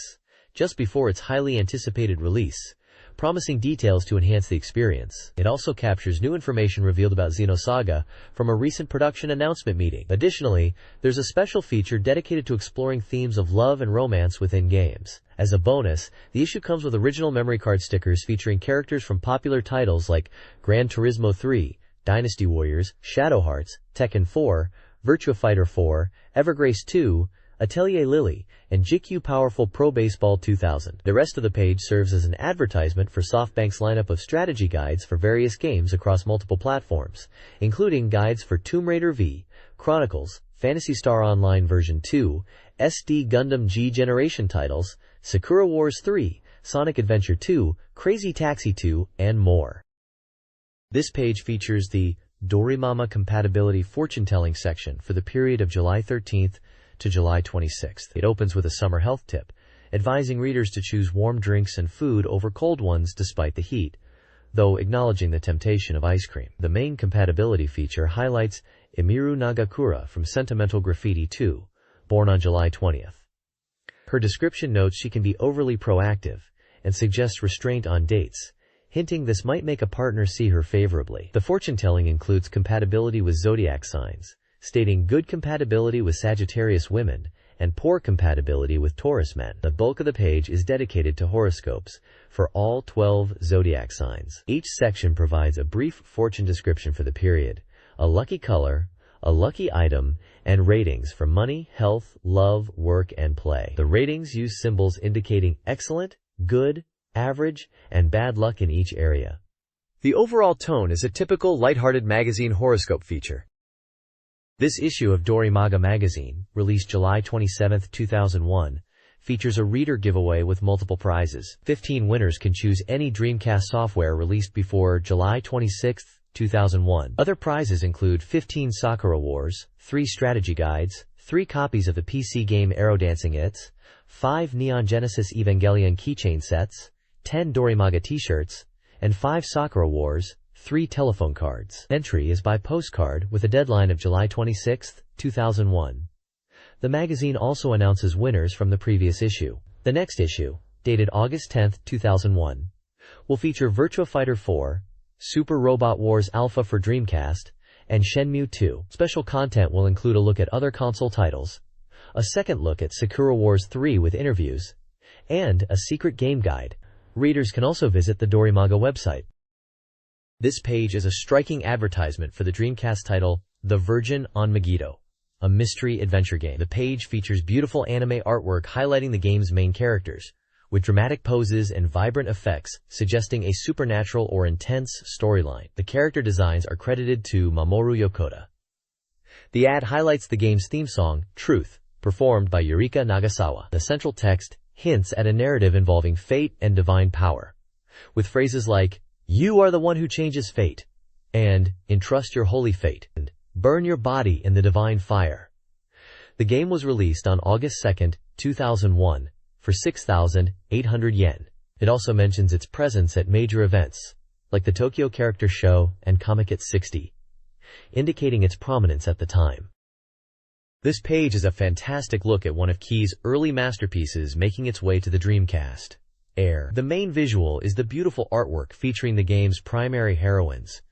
just before its highly anticipated release, promising details to enhance the experience. It also captures new information revealed about Xenosaga from a recent production announcement meeting. Additionally, there's a special feature dedicated to exploring themes of love and romance within games. As a bonus, the issue comes with original memory card stickers featuring characters from popular titles like Gran Turismo 3, Dynasty Warriors, Shadow Hearts, Tekken 4, Virtua Fighter 4, Evergrace 2, Atelier Lily, and GQ Powerful Pro Baseball 2000. The rest of the page serves as an advertisement for SoftBank's lineup of strategy guides for various games across multiple platforms, including guides for Tomb Raider V, Chronicles, Phantasy Star Online version 2, SD Gundam G Generation titles, Sakura Wars 3, Sonic Adventure 2, Crazy Taxi 2, and more. This page features the Dorimaga compatibility fortune-telling section for the period of July 13th to July 26th. It opens with a summer health tip, advising readers to choose warm drinks and food over cold ones despite the heat, though acknowledging the temptation of ice cream. The main compatibility feature highlights Emiru Nagakura from Sentimental Graffiti 2, born on July 20th. Her description notes she can be overly proactive and suggests restraint on dates, hinting this might make a partner see her favorably. The fortune-telling includes compatibility with zodiac signs, stating good compatibility with Sagittarius women and poor compatibility with Taurus men. The bulk of the page is dedicated to horoscopes for all 12 zodiac signs. Each section provides a brief fortune description for the period, a lucky color, a lucky item, and ratings for money, health, love, work, and play. The ratings use symbols indicating excellent, good, average, and bad luck in each area. The overall tone is a typical lighthearted magazine horoscope feature. This issue of Dorimaga magazine, released July 27, 2001, features a reader giveaway with multiple prizes. 15 winners can choose any Dreamcast software released before July 26, 2001. Other prizes include 15 Sakura Wars, 3 strategy guides, 3 copies of the PC game Aerodancing It's, 5 Neon Genesis Evangelion keychain sets, 10 Dorimaga t-shirts, and 5 Sakura Wars, 3 telephone cards. Entry is by postcard with a deadline of July 26, 2001. The magazine also announces winners from the previous issue. The next issue, dated August 10, 2001, will feature Virtua Fighter 4, Super Robot Wars Alpha for Dreamcast, and Shenmue 2. Special content will include a look at other console titles, a second look at Sakura Wars 3 with interviews, and a secret game guide. Readers can also visit the Dorimaga website. This page is a striking advertisement for the Dreamcast title, The Virgin on Megiddo, a mystery adventure game. The page features beautiful anime artwork highlighting the game's main characters, with dramatic poses and vibrant effects suggesting a supernatural or intense storyline. The character designs are credited to Mamoru Yokota. The ad highlights the game's theme song, Truth, performed by Yurika Nagasawa. The central text hints at a narrative involving fate and divine power, with phrases like, "You are the one who changes fate," and "Entrust your holy fate," and "Burn your body in the divine fire." The game was released on August 2, 2001, for 6,800 yen. It also mentions its presence at major events, like the Tokyo Character Show and Comic-Con 60, indicating its prominence at the time. This page is a fantastic look at one of Key's early masterpieces making its way to the Dreamcast. Air. The main visual is the beautiful artwork featuring the game's primary heroines,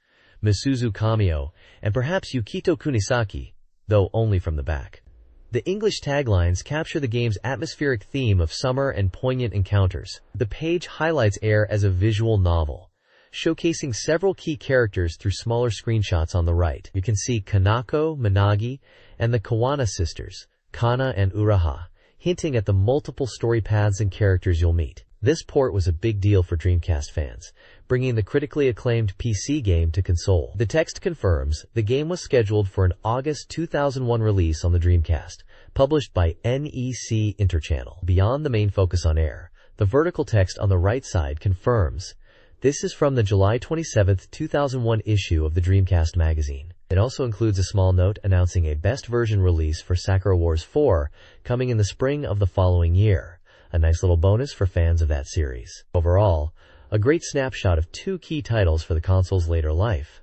Misuzu Kamio, and perhaps Yukito Kunisaki, though only from the back. The English taglines capture the game's atmospheric theme of summer and poignant encounters. The page highlights Air as a visual novel, showcasing several key characters through smaller screenshots on the right. You can see Kanako, Minagi, and the Kawana sisters, Kana and Uraha, hinting at the multiple story paths and characters you'll meet. This port was a big deal for Dreamcast fans, bringing the critically acclaimed PC game to console. The text confirms the game was scheduled for an August 2001 release on the Dreamcast, published by NEC Interchannel. Beyond the main focus on Air, the vertical text on the right side confirms this is from the July 27, 2001 issue of the Dreamcast magazine. It also includes a small note announcing a best version release for Sakura Wars 4 coming in the spring of the following year. A nice little bonus for fans of that series. Overall, a great snapshot of 2 key titles for the console's later life.